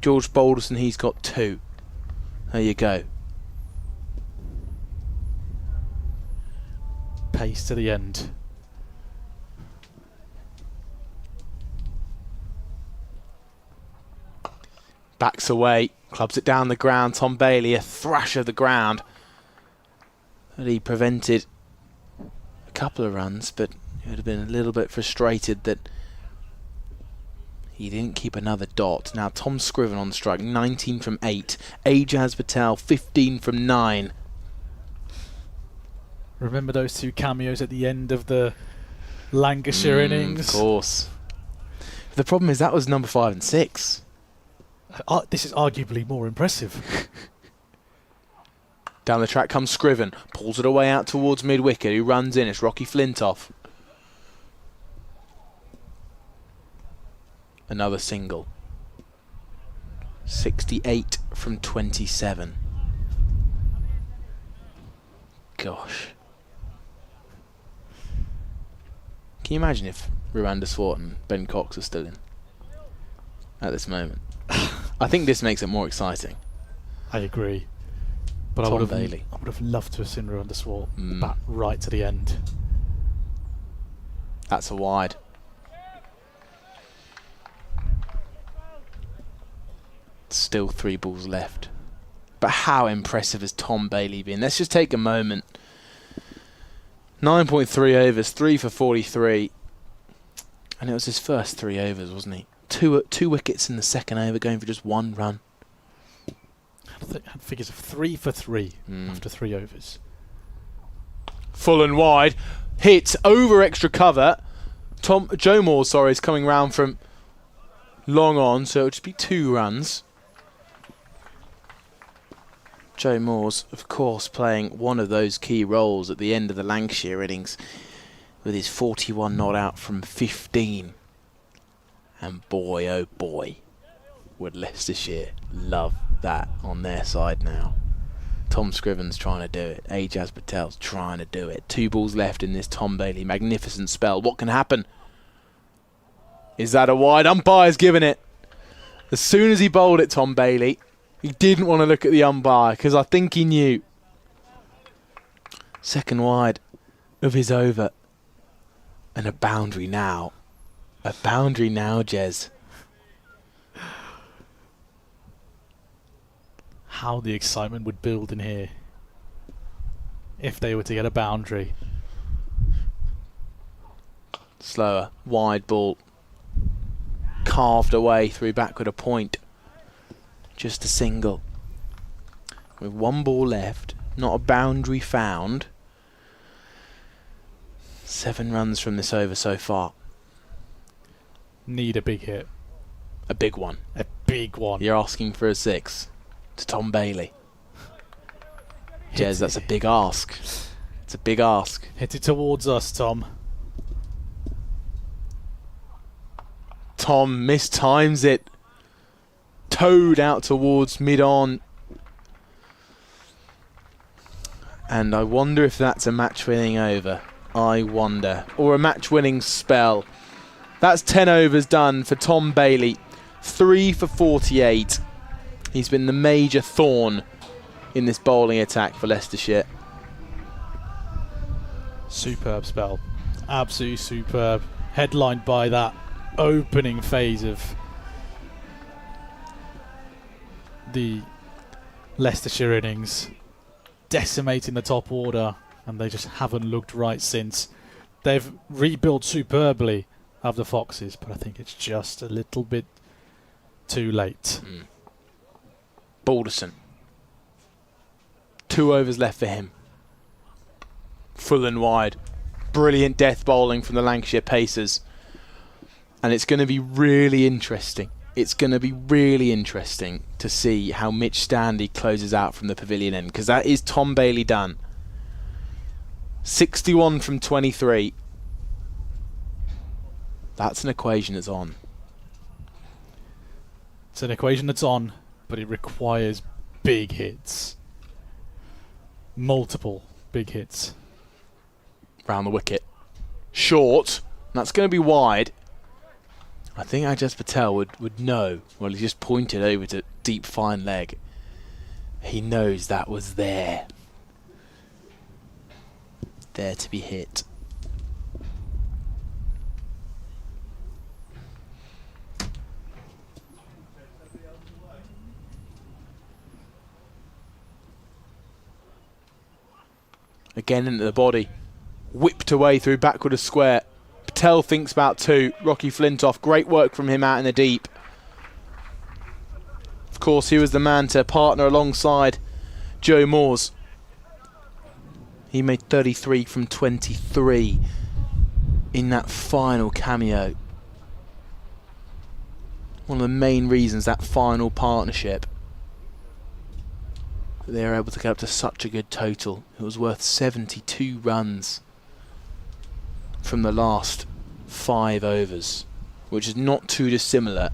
George Balderson, he's got 2. There you go. Pace to the end. Backs away, clubs it down the ground. Tom Bailey, a thrash of the ground. And he prevented a couple of runs, but he would have been a little bit frustrated that he didn't keep another dot. Now Tom Scriven on strike, 19 from 8. Ajaz Patel, 15 from 9. Remember those 2 cameos at the end of the Lancashire innings? Of course. The problem is that was number 5 and 6. This is arguably more impressive. Down the track comes Scriven, pulls it away out towards mid-wicket. Who runs in? It's Rocky Flintoff. Another single. 68 from 27. Gosh. Can you imagine if Ruanda Swart and Ben Cox are still in at this moment? I think this makes it more exciting. I agree. But Tom I would have loved to have seen Ruanda Swart bat right to the end. That's a wide. Still 3 balls left. But how impressive has Tom Bailey been? Let's just take a moment. 9.3 overs, 3 for 43. And it was his first 3 overs, wasn't he? Two wickets in the second over, going for just 1 run. Had figures of 3 for 3 after 3 overs. Full and wide. Hit over extra cover. Joe Moore, is coming round from long on, so it'll just be 2 runs. Joe Moore's, of course, playing one of those key roles at the end of the Lancashire innings with his 41 not out from 15. And boy, oh boy, would Leicestershire love that on their side now. Tom Scriven's trying to do it. Ajaz Patel's trying to do it. 2 balls left in this Tom Bailey magnificent spell. What can happen? Is that a wide? Umpire's given it. As soon as he bowled it, Tom Bailey, he didn't want to look at the umpire because I think he knew. Second wide of his over. And a boundary now. A boundary now, Jez. How the excitement would build in here if they were to get a boundary. Slower, wide ball. Carved away through backward a point. Just a single. With 1 ball left, not a boundary found. 7 runs from this over so far. Need a big hit. A big one. A big one. You're asking for a 6 to Tom Bailey. Jez, that's a big ask. It's a big ask. Hit it towards us, Tom. Tom mistimes it. Towed out towards mid-on. And I wonder if that's a match-winning over. I wonder. Or a match-winning spell. That's 10 overs done for Tom Bailey. 3 for 48. He's been the major thorn in this bowling attack for Leicestershire. Superb spell. Absolutely superb. Headlined by that opening phase of the Leicestershire innings, decimating the top order, and they just haven't looked right since. They've rebuilt superbly of the Foxes, but I think it's just a little bit too late. Balderson. 2 overs left for him. Full and wide. Brilliant death bowling from the Lancashire Pacers. And it's going to be really interesting. It's going to be really interesting to see how Mitch Stanley closes out from the pavilion end, because that is Tom Bailey done. 61 from 23. That's an equation that's on. It's an equation that's on, but it requires big hits. Multiple big hits. Round the wicket. Short. That's going to be wide. I think Ajaz Patel would know. Well, he just pointed over to deep fine leg. He knows that was there. There to be hit. Again into the body. Whipped away through backward a square. Patel thinks about 2. Rocky Flintoff. Great work from him out in the deep. Of course, he was the man to partner alongside Joe Moores. He made 33 from 23 in that final cameo. One of the main reasons, that final partnership, that they were able to get up to such a good total. It was worth 72 runs from the last 5 overs, which is not too dissimilar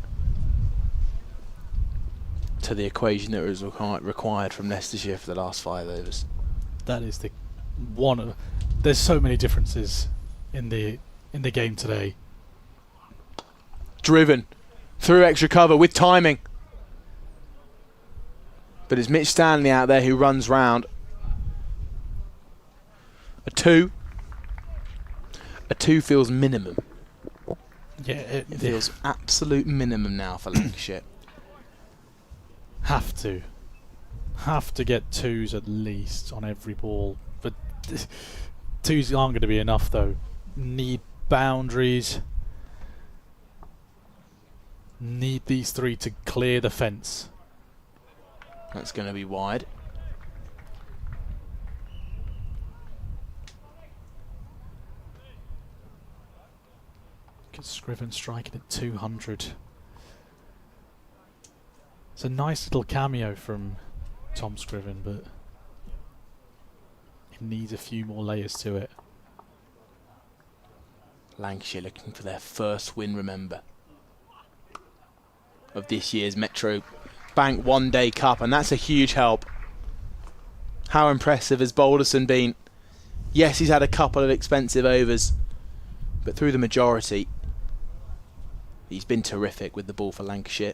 to the equation that was required from Leicestershire for the last 5 overs. That is the one of. There's so many differences in the game today. Driven through extra cover with timing, but it's Mitch Stanley out there who runs round. A 2 feels minimum. Yeah, It feels absolute minimum now for Lancashire. Have to get 2s at least on every ball, but 2s aren't going to be enough though. Need boundaries. Need these 3 to clear the fence. That's going to be wide. Scriven striking at 200. It's a nice little cameo from Tom Scriven, but it needs a few more layers to it. Lancashire looking for their first win, remember, of this year's Metro Bank One Day Cup, and that's a huge help. How impressive has Balderson been? Yes, he's had a couple of expensive overs, but through the majority, he's been terrific with the ball for Lancashire.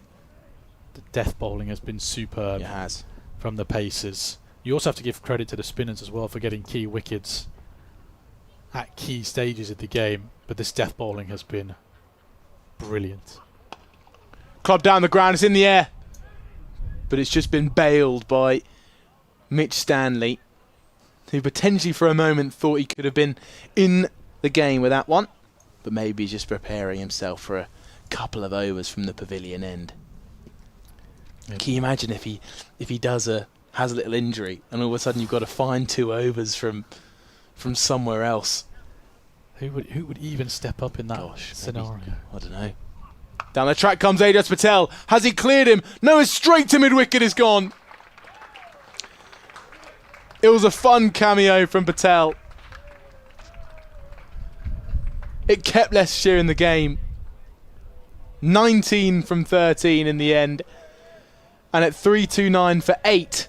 The death bowling has been superb. It has. From the Pacers. You also have to give credit to the spinners as well for getting key wickets at key stages of the game, but this death bowling has been brilliant. Club down the ground, it's in the air, but it's just been bailed by Mitch Stanley, who potentially for a moment thought he could have been in the game with that one, but maybe he's just preparing himself for a couple of overs from the pavilion end. Yep. Can you imagine if he has a little injury and all of a sudden you've got to find 2 overs from somewhere else? Who would even step up in that scenario? Maybe, I don't know. Down the track comes Ajaz Patel. Has he cleared him? No, it's straight to mid-wicket. Is gone. It was a fun cameo from Patel. It kept Leicestershire in the game. 19 from 13 in the end. And at 3-2-9 for 8,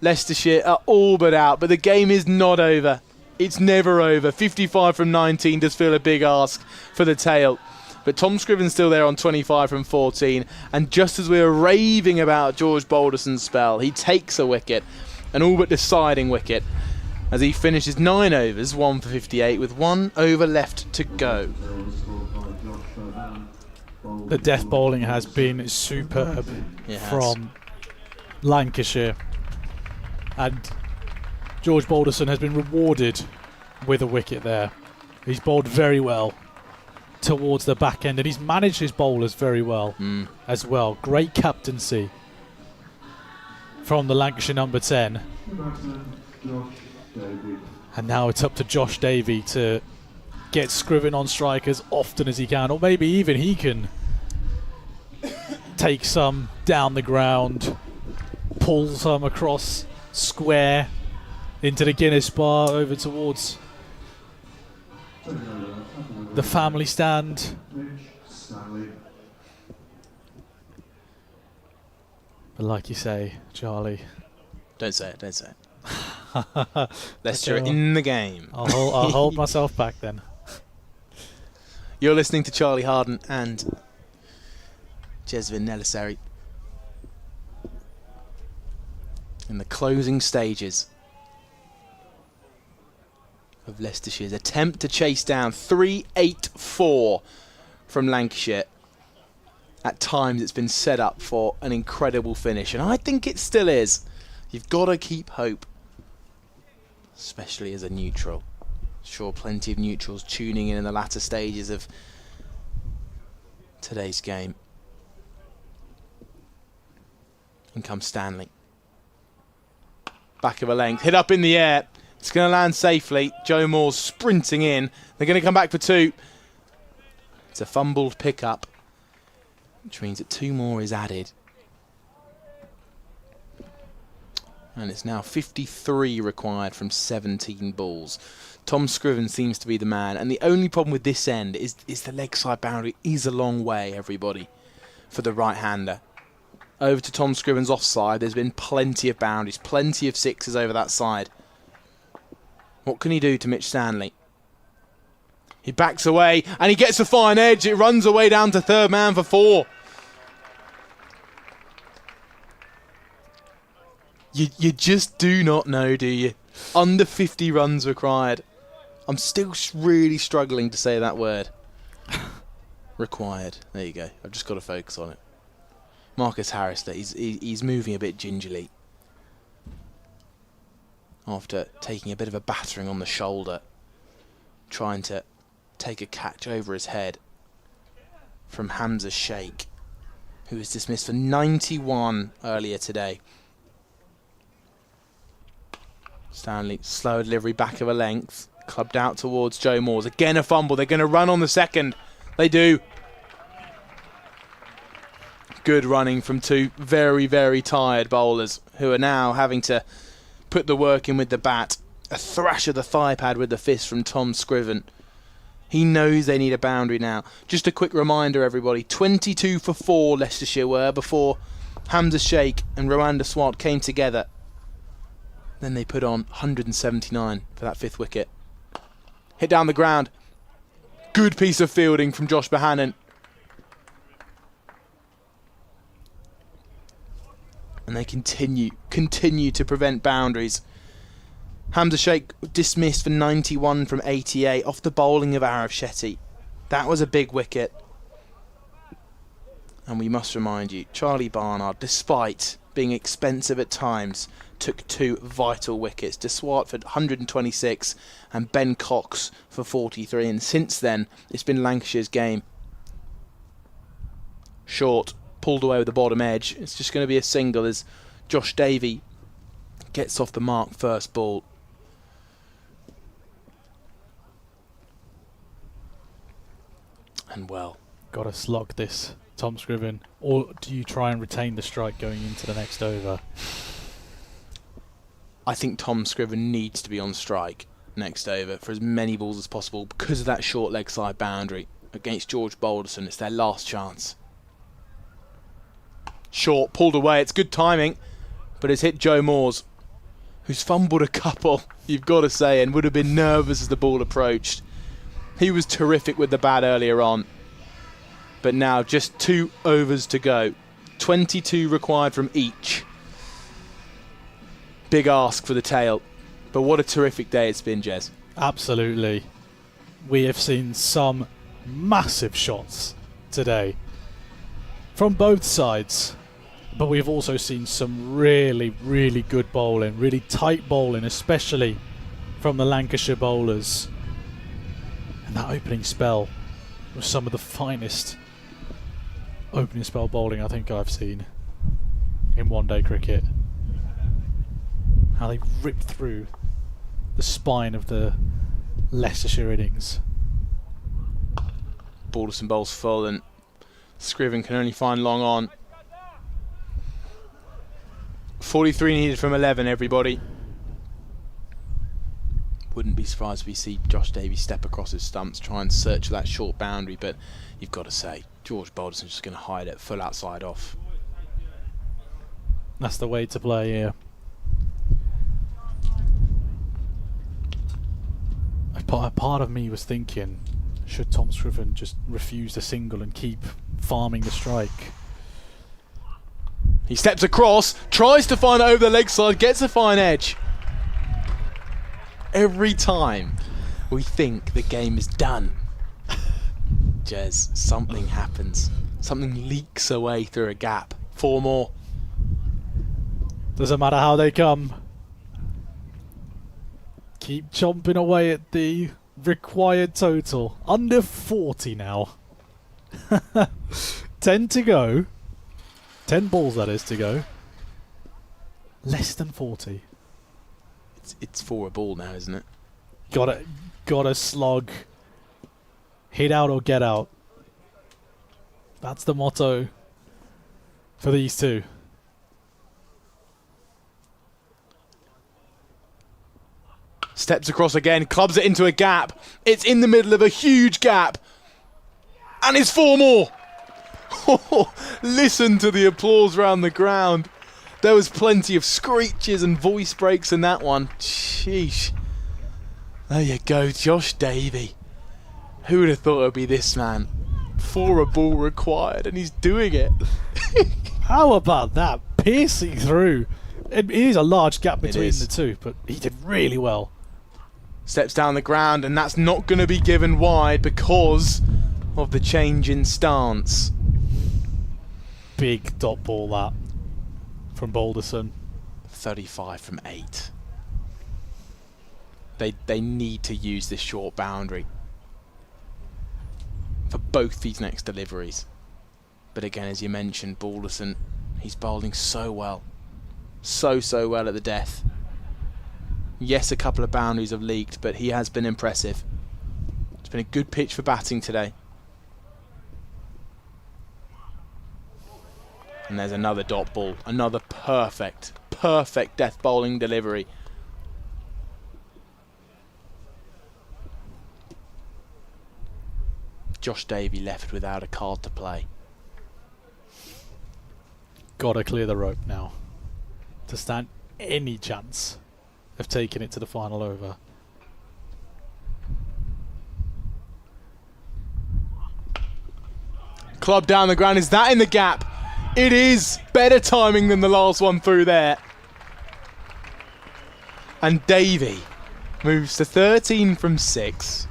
Leicestershire are all but out. But the game is not over. It's never over. 55 from 19 does feel a big ask for the tail. But Tom Scriven's still there on 25 from 14. And just as we were raving about George Balderson's spell, he takes a wicket, an all but deciding wicket, as he finishes 9 overs, 1 for 58, with 1 over left to go. The death bowling has been superb from Lancashire, and George Balderson has been rewarded with a wicket there. He's bowled very well towards the back end, and he's managed his bowlers very well as well. Great captaincy from the Lancashire number 10. And now it's up to Josh Davey to get Scriven on strike as often as he can, or maybe even he can take some down the ground, pull some across square into the Guinness bar over towards the family stand. But like you say, Charlie, don't say it. Leicester in the game. I'll hold myself back then. You're listening to Charlie Harden and Jesvin Neliseri in the closing stages of Leicestershire's attempt to chase down 384 from Lancashire. At times it's been set up for an incredible finish, and I think it still is. You've got to keep hope, especially as a neutral. Sure, plenty of neutrals tuning in the latter stages of today's game. In comes Stanley. Back of a length, hit up in the air. It's going to land safely. Joe Moore's sprinting in. They're going to come back for 2. It's a fumbled pickup, which means that 2 more is added. And it's now 53 required from 17 balls. Tom Scriven seems to be the man. And the only problem with this end is the leg side boundary is a long way, everybody, for the right-hander. Over to Tom Scriven's offside. There's been plenty of boundaries, plenty of 6s over that side. What can he do to Mitch Stanley? He backs away and he gets a fine edge. It runs away down to 3rd man for 4. You just do not know, do you? Under 50 runs required. I'm still really struggling to say that word. Required. There you go. I've just got to focus on it. Marcus Harris, he's moving a bit gingerly after taking a bit of a battering on the shoulder, trying to take a catch over his head from Hamza Sheikh, who was dismissed for 91 earlier today. Stanley, slow delivery, back of a length, clubbed out towards Joe Moores. Again a fumble. They're going to run on the second. They do. Good running from 2 very, very tired bowlers who are now having to put the work in with the bat. A thrash of the thigh pad with the fist from Tom Scriven. He knows they need a boundary now. Just a quick reminder, everybody. 22 for 4 Leicestershire were before Hamza Sheikh and Rwanda Swat came together. Then they put on 179 for that 5th wicket. Hit down the ground. Good piece of fielding from Josh Bohannon. And they continue to prevent boundaries. Hamza Sheikh dismissed for 91 from 88 off the bowling of Arif Shetty. That was a big wicket. And we must remind you, Charlie Barnard, despite being expensive at times, took 2 vital wickets. Deswat for 126 and Ben Cox for 43. And since then, it's been Lancashire's game. Short, pulled away with the bottom edge. It's just going to be a single as Josh Davey gets off the mark first ball. And well, Gotta slog this, Tom Scriven. Or do you try and retain the strike going into the next over? I think Tom Scriven needs to be on strike next over for as many balls as possible because of that short leg side boundary against George Balderson. It's their last chance. Short, pulled away. It's good timing, but it's hit Joe Moores, who's fumbled a couple, you've got to say, and would have been nervous as the ball approached. He was terrific with the bat earlier on. But now just 2 overs to go. 22 required from each. Big ask for the tail. But what a terrific day it's been, Jez. Absolutely. We have seen some massive shots today from both sides. But we have also seen some really, really good bowling. Really tight bowling, especially from the Lancashire bowlers. And that opening spell was some of the finest opening spell bowling I think I've seen in one-day cricket. How they ripped through the spine of the Leicestershire innings. Balderson bowls full and Scriven can only find long on. 43 needed from 11, everybody. Wouldn't be surprised if we see Josh Davies step across his stumps, try and search for that short boundary, but you've got to say, George Balderson's just going to hide it full outside off. That's the way to play here. A part of me was thinking, should Tom Scriven just refuse the single and keep farming the strike? He steps across, tries to find it over the leg side, gets a fine edge. Every time we think the game is done, Jez, something happens. Something leaks away through a gap. 4 more. Doesn't matter how they come. Keep chomping away at the required total. Under 40 now. 10 to go. 10 balls, that is, to go. Less than 40. It's for a ball now, isn't it? Gotta slog. Hit out or get out. That's the motto for these two. Steps across again, clubs it into a gap. It's in the middle of a huge gap. And it's 4 more. Listen to the applause around the ground. There was plenty of screeches and voice breaks in that one. Sheesh. There you go, Josh Davey. Who would have thought it would be this man? 4 a ball required, and he's doing it. How about that? Piercing through. It is a large gap between the two, but he did really well. Steps down the ground, and that's not going to be given wide because of the change in stance. Big dot ball that from Balderson. 35 from 8. They need to use this short boundary for both these next deliveries. But again, as you mentioned, Balderson, he's bowling so well. So well at the death. Yes, a couple of boundaries have leaked, but he has been impressive. It's been a good pitch for batting today. And there's another dot ball. Another perfect death bowling delivery. Josh Davey left without a card to play. Gotta clear the rope now to stand any chance of taking it to the final over. Club down the ground. Is that in the gap? It is. Better timing than the last one through there. And Davey moves to 13 from 6.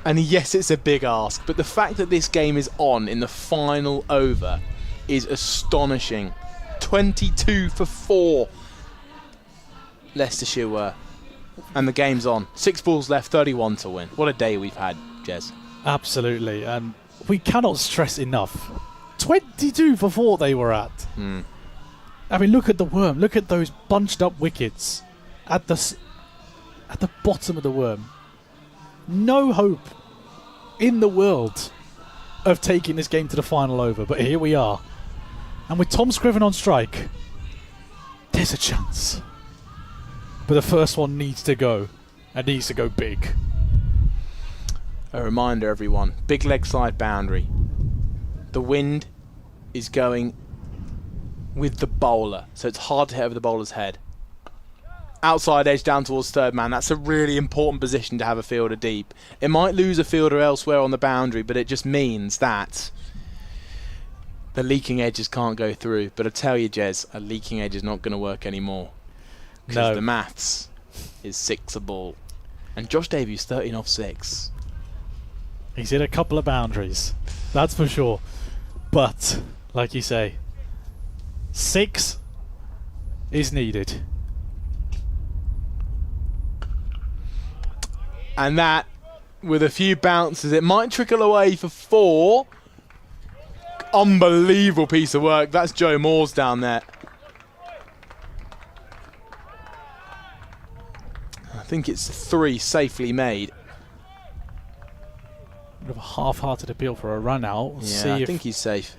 And yes, it's a big ask, but the fact that this game is on in the final over is astonishing. 22 for 4 Leicestershire were. And the game's on. 6 balls left, 31 to win. What a day we've had, Jez. Absolutely, and we cannot stress enough. 22 for 4 they were at. I mean, look at the worm. Look at those bunched up wickets at the bottom of the worm. No hope in the world of taking this game to the final over, but here we are. And with Tom Scriven on strike, there's a chance. But the first one needs to go, and needs to go big. A reminder, everyone, big leg side boundary. The wind is going with the bowler, so it's hard to hit over the bowler's head. Outside edge down towards third man. That's a really important position to have a fielder deep. It might lose a fielder elsewhere on the boundary, but it just means that the leaking edges can't go through. But I tell you, Jez, a leaking edge is not going to work anymore. Because the maths is 6 a ball. And Josh Davies 13 off 6. He's hit a couple of boundaries, that's for sure. But, like you say, 6 is needed. And that, with a few bounces, it might trickle away for 4. Unbelievable piece of work. That's Joe Moores down there. I think it's 3 safely made. Bit of a half-hearted appeal for a run out. Yeah, I think he's safe.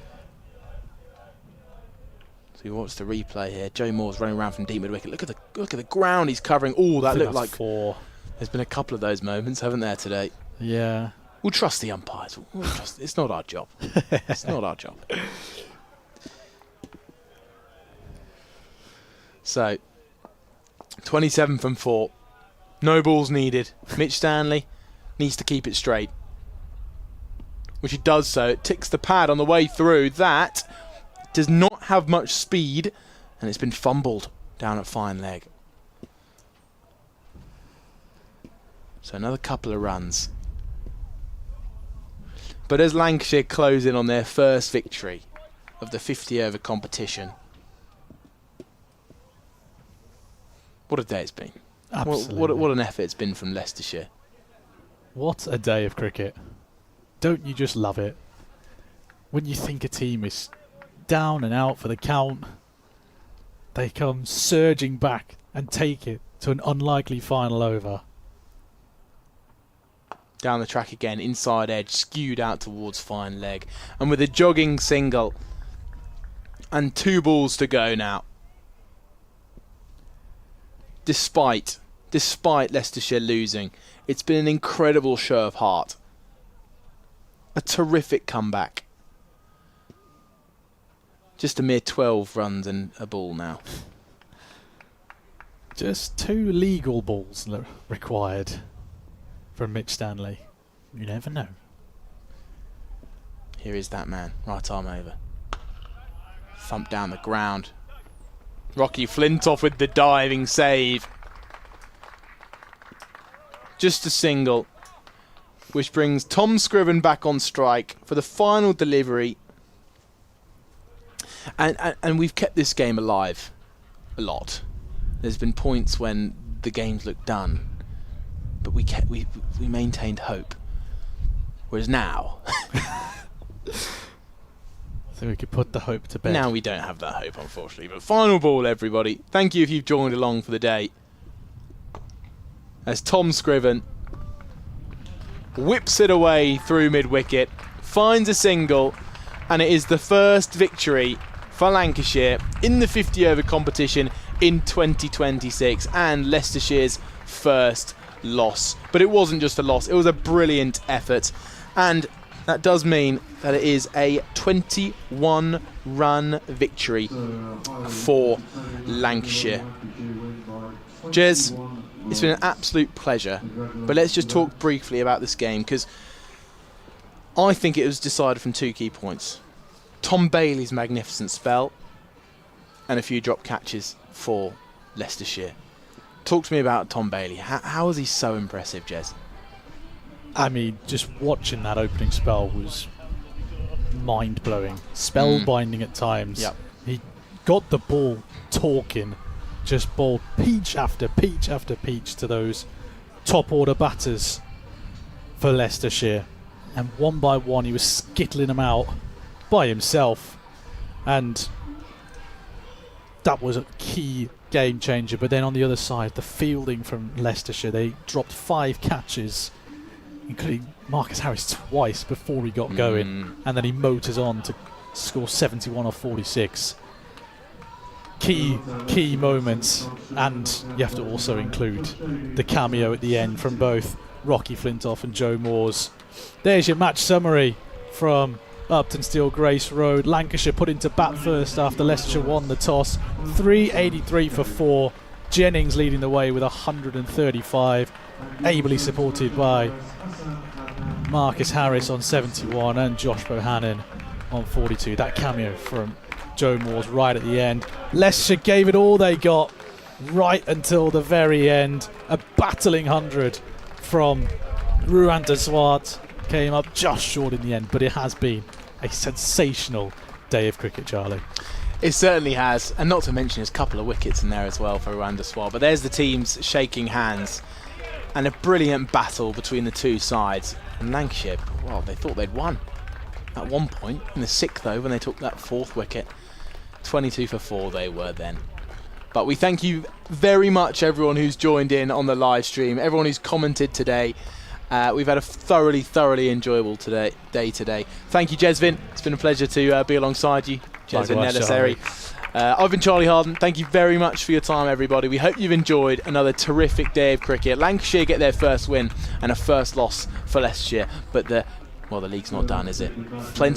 So he wants the replay here. Joe Moore's running around from deep mid-wicket. Look at the ground he's covering. Oh, that looked like 4. There's been a couple of those moments, haven't there, today? Yeah. We'll trust the umpires. We'll trust. It's not our job. It's not our job. So, 27 from 4. No balls needed. Mitch Stanley needs to keep it straight. Which he does so. It ticks the pad on the way through. That does not have much speed. And it's been fumbled down at fine leg. So another couple of runs. But as Lancashire close in on their first victory of the 50-over competition, what a day it's been. Absolutely. What an effort it's been from Leicestershire. What a day of cricket. Don't you just love it? When you think a team is down and out for the count, they come surging back and take it to an unlikely final over. Down the track again, inside edge, skewed out towards fine leg. And with a jogging single and 2 balls to go now. Despite Leicestershire losing, it's been an incredible show of heart. A terrific comeback. Just a mere 12 runs and a ball now. Just 2 legal balls required from Mitch Stanley. You never know. Here is that man, right arm over. Thump down the ground. Rocky Flintoff with the diving save. Just a single, which brings Tom Scriven back on strike for the final delivery. And we've kept this game alive a lot. There's been points when the games looked done, but we maintained hope. Whereas now, so we could put the hope to bed. Now we don't have that hope, unfortunately. But final ball, everybody. Thank you if you've joined along for the day. As Tom Scriven whips it away through mid-wicket, finds a single, and it is the first victory for Lancashire in the 50-over competition in 2026, and Leicestershire's first loss. But it wasn't just a loss, it was a brilliant effort, and that does mean that it is a 21-run victory for Lancashire. Jez, it's been an absolute pleasure, but let's just talk briefly about this game, because I think it was decided from 2 key points. Tom Bailey's magnificent spell and a few drop catches for Leicestershire. Talk to me about Tom Bailey. How is he so impressive, Jez? I mean, just watching that opening spell was mind-blowing, spellbinding at times. Yep. He got the ball talking, just bowled peach after peach after peach to those top-order batters for Leicestershire. And one by one, he was skittling them out by himself. And that was a key game changer. But then on the other side, the fielding from Leicestershire, they dropped 5 catches, including Marcus Harris twice before he got going, and then he motors on to score 71 off 46. Key moments, and you have to also include the cameo at the end from both Rocky Flintoff and Joe Moores. There's your match summary from Uptonsteel Grace Road. Lancashire put into bat first after Leicestershire won the toss. 383 for 4. Jennings leading the way with 135, ably supported by Marcus Harris on 71 and Josh Bohannon on 42. That cameo from Joe Moores right at the end. Leicestershire gave it all they got right until the very end. A battling 100 from Ruan de Swart came up just short in the end, but it has been a sensational day of cricket, Charlie. It certainly has, and not to mention there's a couple of wickets in there as well for Ruan de Swart. But there's the teams shaking hands, and a brilliant battle between the two sides. And Lancashire, well, they thought they'd won at one point in the 6th over when they took that 4th wicket. 22 for 4 they were then. But we thank you very much, everyone who's joined in on the live stream, everyone who's commented today. We've had a thoroughly enjoyable day today. Thank you, Jezvin. It's been a pleasure to be alongside you. Jezvin Neliseri. I've been Charlie Harden. Thank you very much for your time, everybody. We hope you've enjoyed another terrific day of cricket. Lancashire get their first win and a first loss for Leicestershire, but the league's not done, is it? Plenty